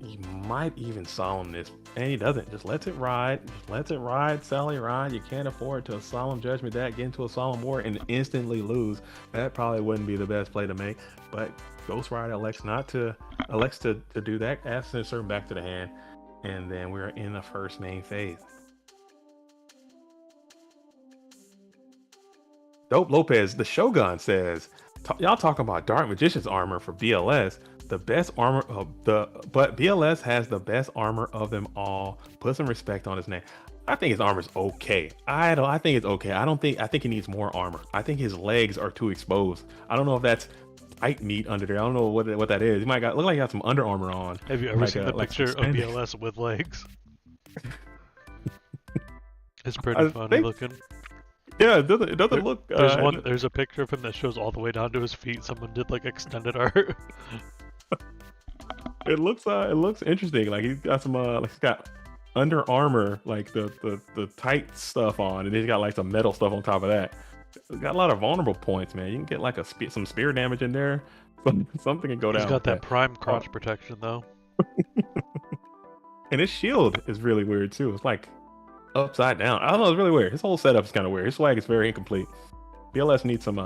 he might even solemn this, and he doesn't. Just lets it ride. Just lets it ride. Sally ride. You can't afford to solemn judgment that, get into a solemn war, and instantly lose. That probably wouldn't be the best play to make. But Ghost Rider elects to do that. Asks to insert back to the hand, and then we're in the first main phase. Dope Lopez, the Shogun says, y'all talking about Dark Magician's armor for BLS, the best armor of but BLS has the best armor of them all. Put some respect on his name. I think his armor's okay. I think it's okay. I think he needs more armor. I think his legs are too exposed. I don't know if that's tight meat under there. I don't know what that is. He might look like he got some Under Armour on. Have you ever Like seen the like picture of suspended. BLS with legs? It's pretty funny think- looking. Yeah, it doesn't look. There's a picture of him that shows all the way down to his feet. Someone did like extended art. It looks interesting. Like he's got some like he's got Under Armour, like the tight stuff on, and he's got like some metal stuff on top of that. It's got a lot of vulnerable points, man. You can get like some spear damage in there. Something can go down. He's got with that prime crotch protection though. And his shield is really weird too. It's like upside down. I don't know. It's really weird. His whole setup is kind of weird. His swag is very incomplete. BLS needs some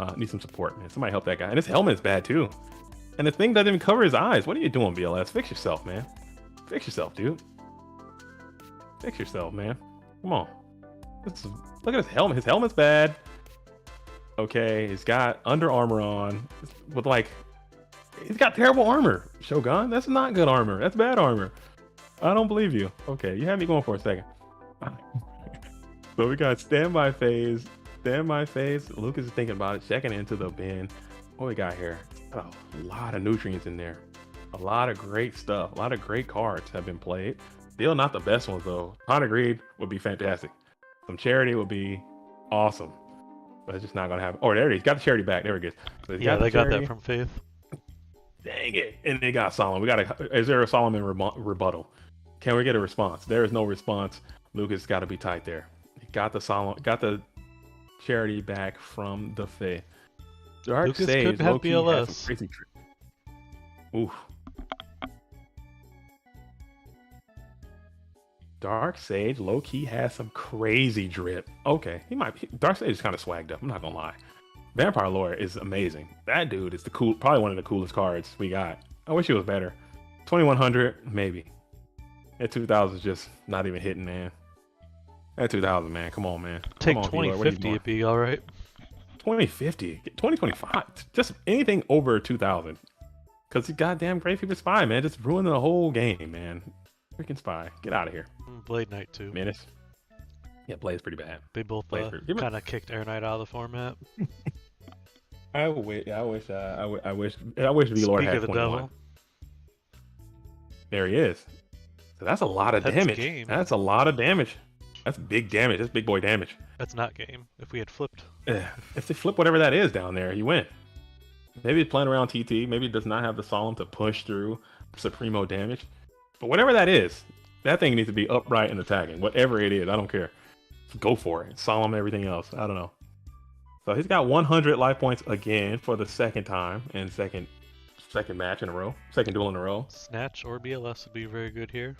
support, man. Somebody help that guy. And his helmet is bad too. And the thing doesn't even cover his eyes. What are you doing, BLS? Fix yourself, man. Fix yourself, dude. Fix yourself, man. Come on. Look at his helmet. His helmet's bad. Okay, he's got Under Armour on with like, he's got terrible armor. Shogun, that's not good armor. That's bad armor. I don't believe you. Okay, you had me going for a second. So we got standby phase. Lucas is thinking about it, checking into the bin. What we got here? A lot of nutrients in there. A lot of great stuff. A lot of great cards have been played. Still not the best ones though. Pot of Greed would be fantastic. Some Charity would be awesome. But it's just not gonna happen. Oh, there it is. Got the Charity back. There it is. So Yeah, they got that from Faith. Dang it. And they got Solomon. Is there a Solomon rebuttal? Can we get a response? There is no response. Lucas got to be tight there. He got the Charity back from the Faith. Dark Lucas Sage could have low-key has BLS. some crazy trick. Oof. Dark Sage low-key has some crazy drip. Okay, Dark Sage is kind of swagged up. I'm not gonna lie. Vampire Lawyer is amazing. That dude is probably one of the coolest cards we got. I wish he was better. 2100, maybe. At 2000 is just not even hitting, man. At 2000, man. Come on, man. Take Come on, D-Lord. What are you 2050, doing? it'd be alright. 2050, 2025, just anything over 2000. Because the goddamn Great Fever Spy, man, just ruining the whole game, man. Freaking Spy, get out of here. Blade Knight too. Menace. Yeah, Blade's pretty bad. They both Blade's pretty- kind of kicked Air Knight out of the format. I wish V-Lord Speak had of the 21. devil. There he is. So that's a lot of That's damage. game. That's a lot of damage. That's big damage. That's big boy damage. That's not game. If we had flipped. If they flip whatever that is down there, you win. Maybe he's playing around TT. Maybe he does not have the Solemn to push through Supremo damage. But whatever that is, that thing needs to be upright and attacking. Whatever it is, I don't care. Go for it. Solemn everything else. I don't know. So he's got 100 life points again for the second time and second match in a row. Second duel in a row. Snatch or BLS would be very good here.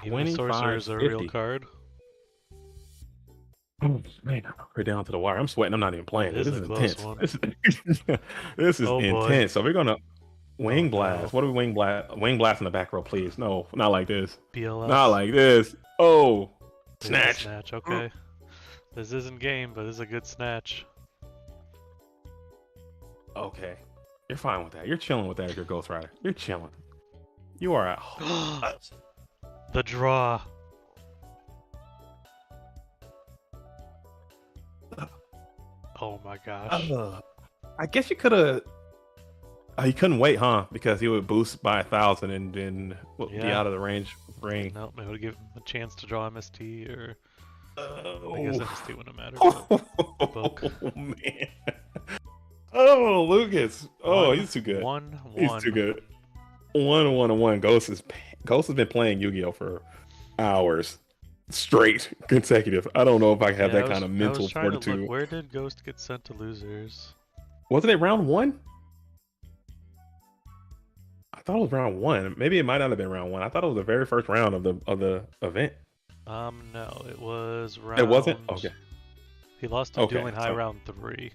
Even the Sorcerer is a 25-50. real card. Oh, man, we're down to the wire. I'm sweating. I'm not even playing. It This is is a close intense. one. This is Oh, boy. intense. So we're gonna wing Oh, blast. no. What do we wing blast? Wing blast in the back row, please. No, not like this. BLS. Not like this. Oh, There's a snatch. Snatch, okay. This isn't game, but it's a good snatch. Okay, you're fine with that. You're chilling with that as your Ghost Rider. You're chilling. You are at The draw. Oh my gosh. I guess you could have. You couldn't wait, huh? Because he would boost by 1,000 and then be Yeah. out of the range ring. Nope, it would give him a chance to draw MST, or I Oh, guess MST wouldn't matter. oh man. Oh, Lucas. Oh, he's too good. 1-1. He's too good. 1-1-1. Ghost has been playing Yu-Gi-Oh for hours straight, consecutive. I don't know if I have that kind of I mental was trying to fortitude. look, where did Ghost get sent to losers? Wasn't it round 1? I thought it was round 1. Maybe it might not have been round 1. I thought it was the very first round of the event. No, it was round. It wasn't? Okay. He lost to Okay, Dueling High so- round 3.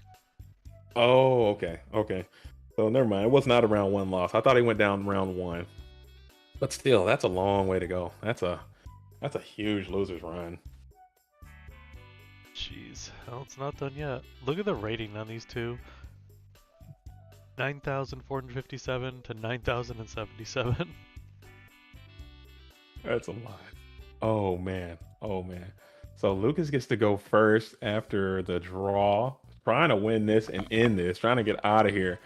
Oh, okay. So never mind. It was not a round 1 loss. I thought he went down round 1. But still, that's a long way to go. That's a huge loser's run. Jeez. Well, it's not done yet. Look at the rating on these two. 9,457 to 9,077. That's a lot. Oh man. So Lucas gets to go first after the draw. Trying to win this and end this. Trying to get out of here.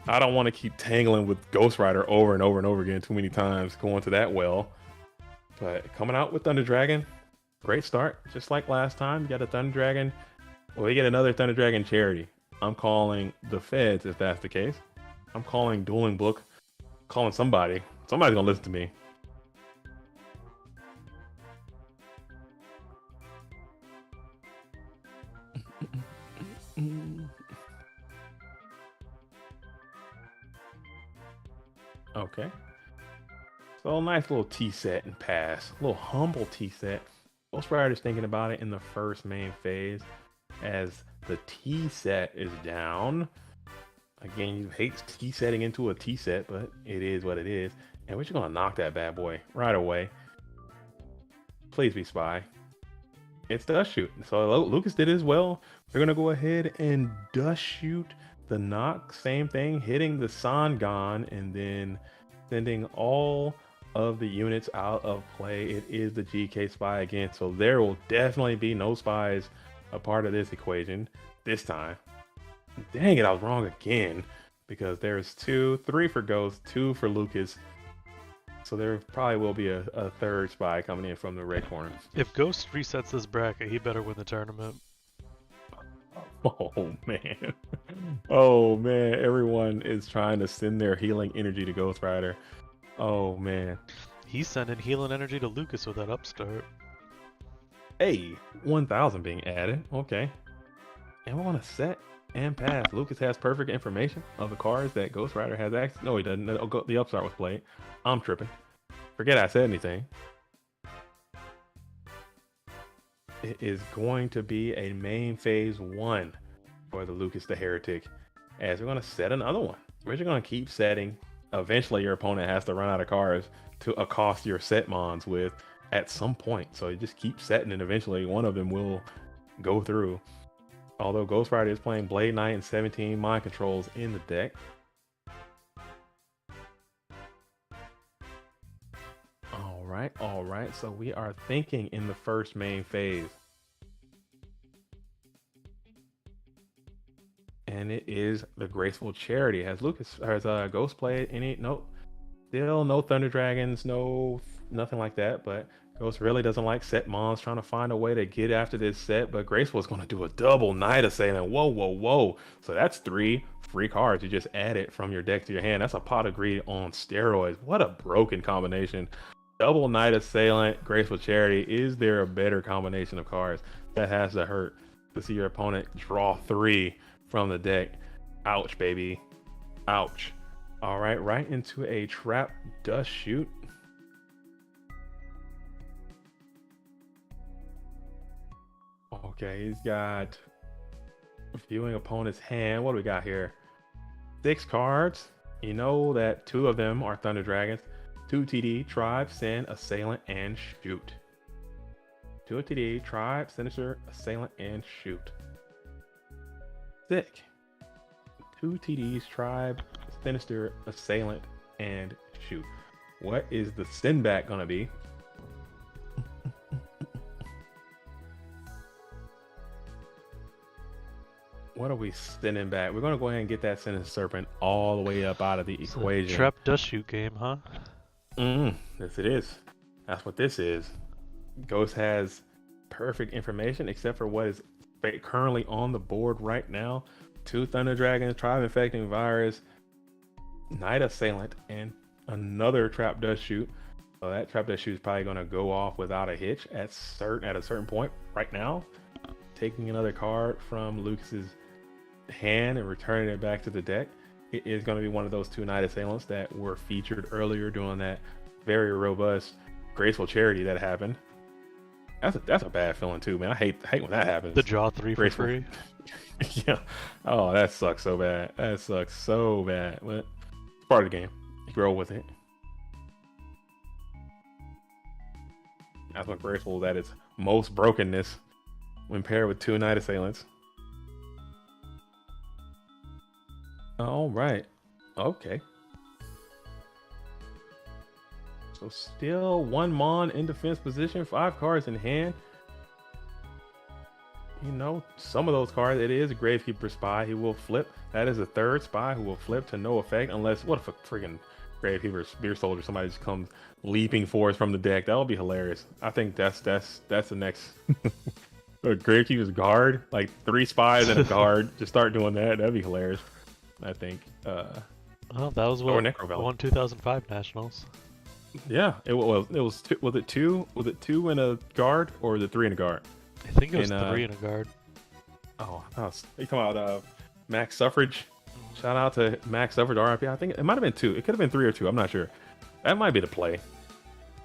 I don't want to keep tangling with Ghost Rider over and over and over again too many times going to that well. But coming out with Thunder Dragon, great start. Just like last time, you got a Thunder Dragon. Well, you get another Thunder Dragon charity. I'm calling the feds if that's the case. I'm calling Dueling Book. Calling somebody. Somebody's gonna listen to me. Okay. So a nice little T set and pass. A little humble T set. Ghost Rider's thinking about it in the first main phase as the T set is down. Again, you hate T setting into a T set, but it is what it is. And we're just gonna knock that bad boy right away. Please be Spy. It's Dust Shoot. So Lucas did it as well. We're gonna go ahead and Dust Shoot the knock. Same thing, hitting the Sangan and then sending all of the units out of play. It is the GK Spy again. So there will definitely be no spies a part of this equation this time. Dang it, I was wrong again because there's 3 for Ghost, 2 for Lucas. So there probably will be a third spy coming in from the red corner. If Ghost resets this bracket, he better win the tournament. Oh man. Oh man, everyone is trying to send their healing energy to Ghost Rider. Oh man. He's sending healing energy to Lucas with that upstart. Hey, 1,000 being added. Okay. And we want to set and pass. Lucas has perfect information of the cards that Ghost Rider has access. No, he doesn't. The upstart was played. I'm tripping. Forget I said anything. It is going to be a main phase 1 for the Lucas the Heretic, as we're going to set another one. We're just going to keep setting. Eventually, your opponent has to run out of cards to accost your set mons with at some point. So you just keep setting, and eventually one of them will go through. Although Ghost Rider is playing Blade Knight and 17 mind controls in the deck. All right. So we are thinking in the first main phase. And it is the Graceful Charity. Has Ghost played any? Nope. Still no Thunder Dragons, nothing like that. But Ghost really doesn't like set mons, trying to find a way to get after this set. But Graceful is going to do a double Night Assailant. Whoa. So that's 3 free cards you just added from your deck to your hand. That's a Pot of Greed on steroids. What a broken combination. Double Night Assailant, Graceful Charity. Is there a better combination of cards? That has to hurt to see your opponent draw 3 from the deck. Ouch, baby. Ouch. All right into a Trap Dust Shoot. Okay, he's got viewing opponent's hand. What do we got here? 6 cards. You know that 2 of them are Thunder Dragons. 2 TD, Tribe, Send, Assailant, and Shoot. 2 TD, Tribe, Sinister, Assailant, and Shoot. Sick. 2 TDs, Tribe, Sinister, Assailant, and Shoot. What is the send back gonna be? What are we sending back? We're gonna go ahead and get that Sending Serpent all the way up out of the It's equation. a trap dust shoot game, huh? Yes, it is. That's what this is. Ghost has perfect information except for what is currently on the board right now. 2 Thunder Dragons, Tribe Infecting Virus, Night Assailant, and another Trap Dust Shoot. So that Trap Dust Shoot is probably going to go off without a hitch at a certain point right now. Taking another card from Lucas's hand and returning it back to the deck. It is going to be one of those 2 Night Assailants that were featured earlier during that very robust Graceful Charity that happened. That's a bad feeling too, man. I hate when that happens. The draw 3 for Graceful. free. Yeah. Oh, that sucks so bad. That sucks so bad. But it's part of the game. You grow with it. That's when Graceful at its most brokenness when paired with 2 Night Assailants. All right. Okay. So still 1 Mon in defense position, 5 cards in hand. You know, some of those cards, it is a Gravekeeper Spy. He will flip. That is a 3rd Spy who will flip to no effect unless, what if a freaking Gravekeeper Spear Soldier, somebody just comes leaping for us from the deck. That would be hilarious. I think that's the next a Gravekeeper's Guard, like 3 spies and a guard. Just start doing that. That'd be hilarious. I think. Oh, that was what Necro Valley. won 2005 Nationals. Yeah, it was. Was it 2? Was it 2 in a guard or was it 3 in a guard? I think it was And, 3 in a guard. Oh, you talking about Max Suffrage? Shout out to Max Suffrage RIP. I think it might have been 2. It could have been 3 or 2. I'm not sure. That might be the play.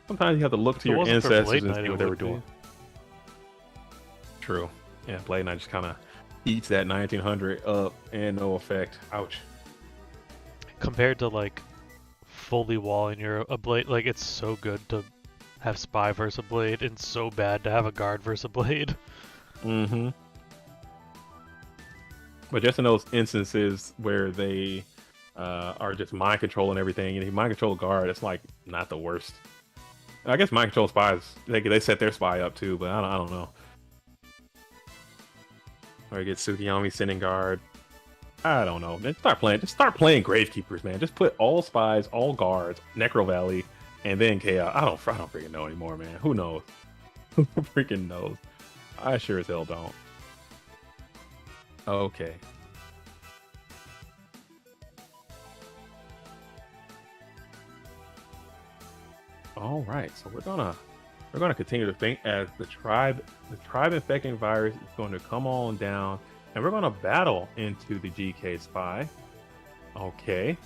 Sometimes you have to look to If it your wasn't for ancestors Blade and Knight, see it what they were would be. doing. True. Yeah, Blade Knight just kind of eats that 1900 up and no effect. Ouch. Compared to like fully walling your a blade, like it's so good to have spy versus a blade and so bad to have a guard versus a blade. Mm-hmm. But just in those instances where they are just mind controlling everything, and if you mind control a guard, it's like not the worst. I guess mind control spies, they set their spy up too, but I don't know. Or you get Tsukiyomi sending guard. I don't know. Just start playing Gravekeepers, man. Just put all spies, all guards, Necro Valley, and then Chaos. I don't freaking know anymore, man. Who knows? Who freaking knows? I sure as hell don't. Okay. All right, so we're gonna continue to think as the tribe infecting virus is going to come on down, and we're gonna battle into the GK Spy. Okay,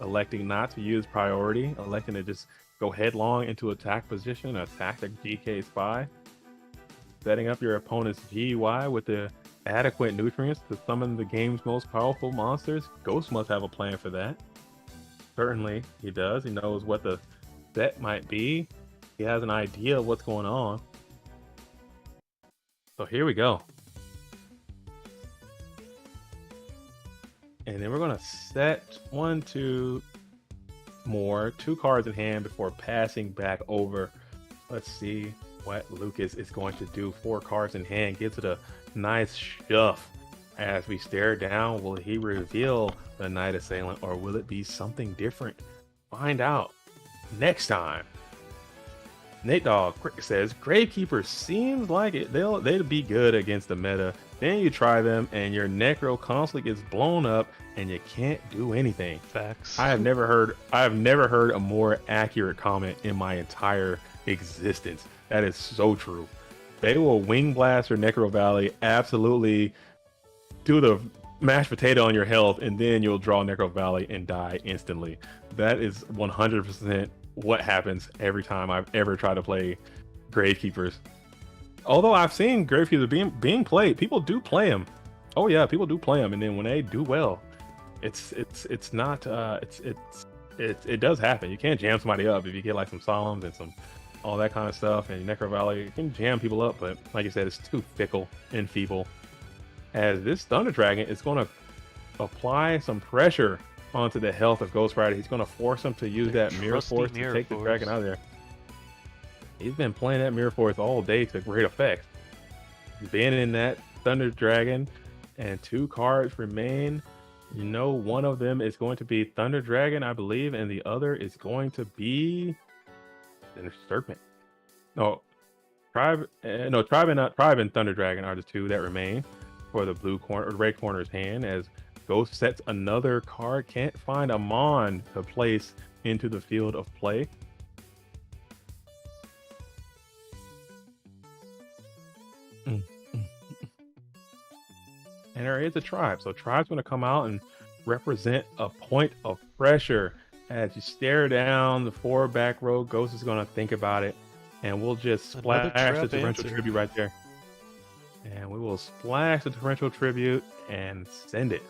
electing not to use priority, electing to just go headlong into attack position, attack the GK Spy, setting up your opponent's GUI with the adequate nutrients to summon the game's most powerful monsters. Ghost must have a plan for that. Certainly, he does. He knows what the set might be. He has an idea of what's going on. So here we go. And then we're going to set 1, 2 more, 2 cards in hand before passing back over. Let's see what Lucas is going to do. 4 cards in hand, gives it a nice shove. As we stare down, will he reveal the Night Assailant or will it be something different? Find out next time. Nate Dogg says Gravekeeper seems like they'd be good against the meta. Then you try them and your Necro constantly gets blown up and you can't do anything. Facts. I have never heard a more accurate comment in my entire existence. That is so true. They will wing blast your Necro Valley, absolutely do the mashed potato on your health, and then you'll draw Necro Valley and die instantly. That is 100% what happens every time I've ever tried to play Gravekeepers. Although I've seen Gravekeepers being played, people do play them. Oh yeah, people do play them, and then when they do well, it does happen. You can't jam somebody up if you get like some Solemns and some all that kind of stuff, and Necro Valley, you can jam people up, but like you said, it's too fickle and feeble. As this Thunder Dragon is going to apply some pressure onto the health of Ghost Rider. He's going to force him to use that Mirror trusty Force Mirror to take the Force. dragon out of there. He's been playing that Mirror Force all day to great effect. Being in that Thunder Dragon, and 2 cards remain. You know, one of them is going to be Thunder Dragon, I believe, and the other is going to be the Serpent. No, Tribe and Thunder Dragon are the 2 that remain for the blue corner or red corner's hand. As Ghost sets another card, can't find a Mon to place into the field of play. And there is a Tribe. So Tribe's going to come out and represent a point of pressure. As you stare down the 4 back row, Ghost is going to think about it. And we'll just splash the Torrential Tribute right there. And we will splash the Torrential Tribute and send it.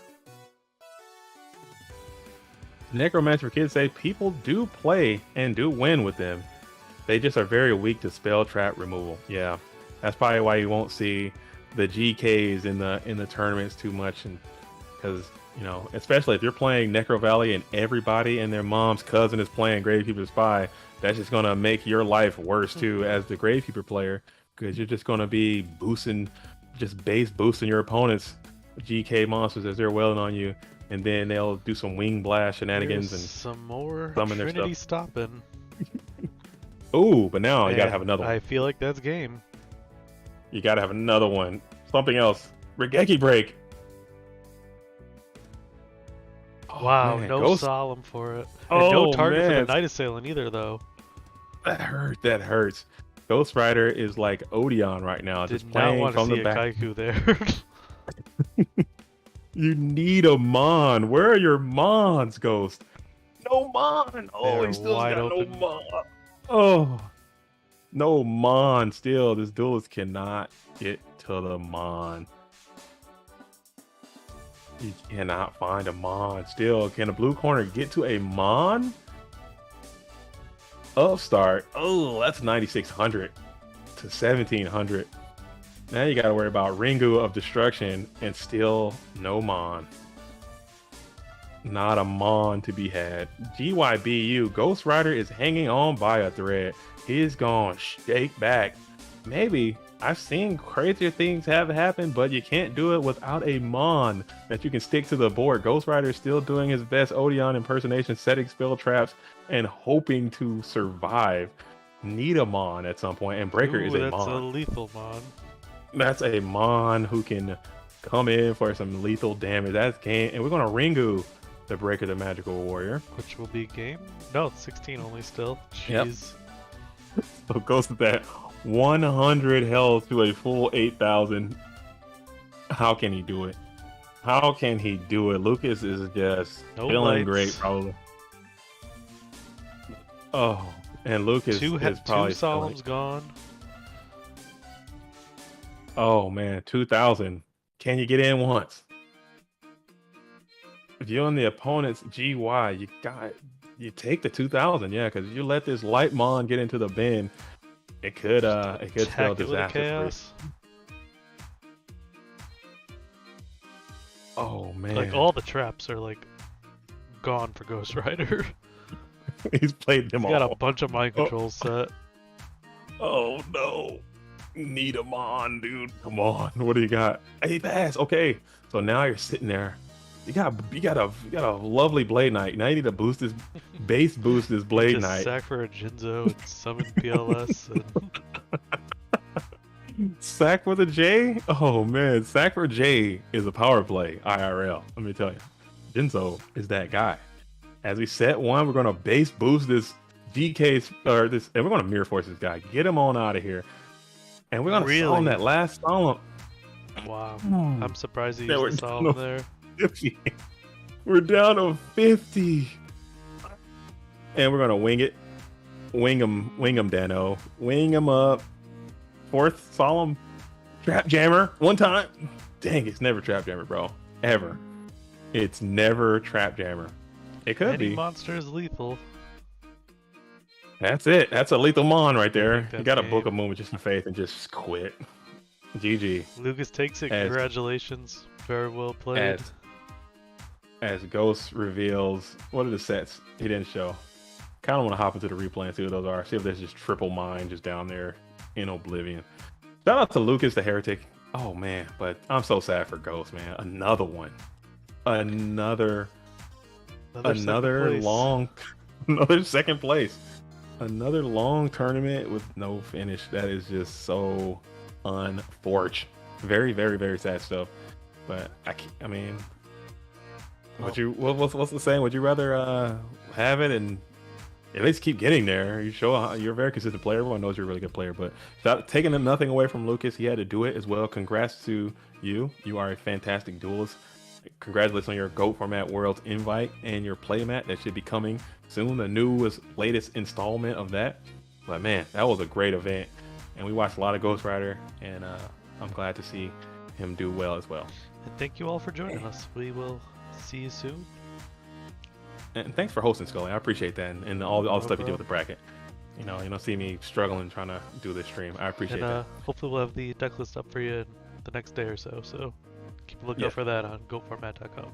Necromancer kids say people do play and do win with them. They just are very weak to spell trap removal. Yeah, that's probably why you won't see the GKs in the tournaments too much, and because, you know, especially if you're playing Necro Valley and everybody and their mom's cousin is playing Gravekeeper Spy, that's just gonna make your life worse too as the Gravekeeper player, because you're just gonna be base boosting your opponent's GK monsters as they're wailing on you, and then they'll do some wing blast shenanigans and some more summon their Trinity stuff. stopping. Ooh, but now you gotta have another one. I feel like that's game. You gotta have another one. Something else. Regeki Break. Oh, Wow, man. no Ghost... Solemn for it. And no Oh, target man. for the Night Assailant either, though. That hurts. Ghost Rider is like Odeon right now. Did just not playing want to from see the a back. Kaiku there. You need a Mon. Where are your Mons, Ghost? No Mon. Oh, They're he still wide got open. no Mon. Oh. No Mon. Still, this duelist cannot get to the Mon. He cannot find a Mon. Still, can the blue corner get to a Mon? Upstart. Oh, that's 9,600 to 1,700. Now you got to worry about Ringu of Destruction, and still no Mon. Not a Mon to be had. GYBU, Ghost Rider is hanging on by a thread. He is going to shake back. Maybe. I've seen crazier things have happened, but you can't do it without a Mon that you can stick to the board. Ghost Rider is still doing his best Odeon impersonation, setting spell traps, and hoping to survive. Need a Mon at some point, and Breaker is a that's Mon. a lethal Mon. That's a Mon who can come in for some lethal damage. That's game, and we're gonna Ringu the Breaker, the Magical Warrior. Which will be game? No, it's 16 only still. Yep. Jeez. So it goes to that 100 health to a full 8,000. How can he do it? How can he do it? Lucas is just No feeling lights. great, probably. Oh, and Lucas Two is probably Solemn's gone. Oh man, 2,000. Can you get in once? If you're on the opponent's GY, you take the 2,000, yeah, because you let this light Mon get into the bin, it could spell Attack it with a disaster for you. chaos. Oh man, Like all the traps are like gone for Ghost Rider. he's played them He's all. got a bunch of mind controls set. Oh no, need a Mon, dude. Come on, what do you got? Hey, pass. Okay, so now you're sitting there. You got a lovely Blade Knight. Now you need to boost this base boost this Blade Just Knight. sack for a Jinzo and summon PLS. And... Sack for the J? Oh man, Sack for J is a power play IRL. Let me tell you, Jinzo is that guy. As we set one, we're gonna base boost this GK or this, and we're gonna mirror force this guy. Get him on out of here, and we're gonna Really? solemn that last solemn. wow. Hmm. I'm surprised he Yeah, used the we're- Solemn no. there. 50. We're down to 50, and we're gonna wing it. Wing him, Dano. Wing him up. Fourth solemn trap jammer one time. Dang, it's never trap jammer, bro. Ever. It's never trap jammer. It could Any be. monster is lethal. That's it. That's a lethal Mon right I there. think You that's got to book a game. moment just in faith and just quit. GG. Lucas takes it. As- Congratulations. Very well played. As as Ghost reveals, what are the sets he didn't show? Kind of want to hop into the replay and see what those are. See if there's just triple mine just down there in Oblivion. Shout out to Lucas the Heretic. Oh man, but I'm so sad for Ghost, man. Another one. Another long another second place. Another long tournament with no finish. That is just so unfortunate. Very, very, very sad stuff. But I mean, what's the saying? Would you rather have it and at least keep getting there? You show you're a very consistent player. Everyone knows you're a really good player. But without taking nothing away from Lucas, he had to do it as well. Congrats to you. You are a fantastic duelist. Congratulations on your GOAT Format Worlds invite and your playmat that should be coming soon. The latest installment of that. But man, that was a great event. And we watched a lot of Ghost Rider, and I'm glad to see him do well as well. And thank you all for joining us. We will see you soon. And thanks for hosting, Scully. I appreciate that, and all the stuff you did with the bracket. You know, see me struggling trying to do this stream. I appreciate that. Hopefully we'll have the deck list up for you the next day or so. So keep a lookout for that on goformat.com.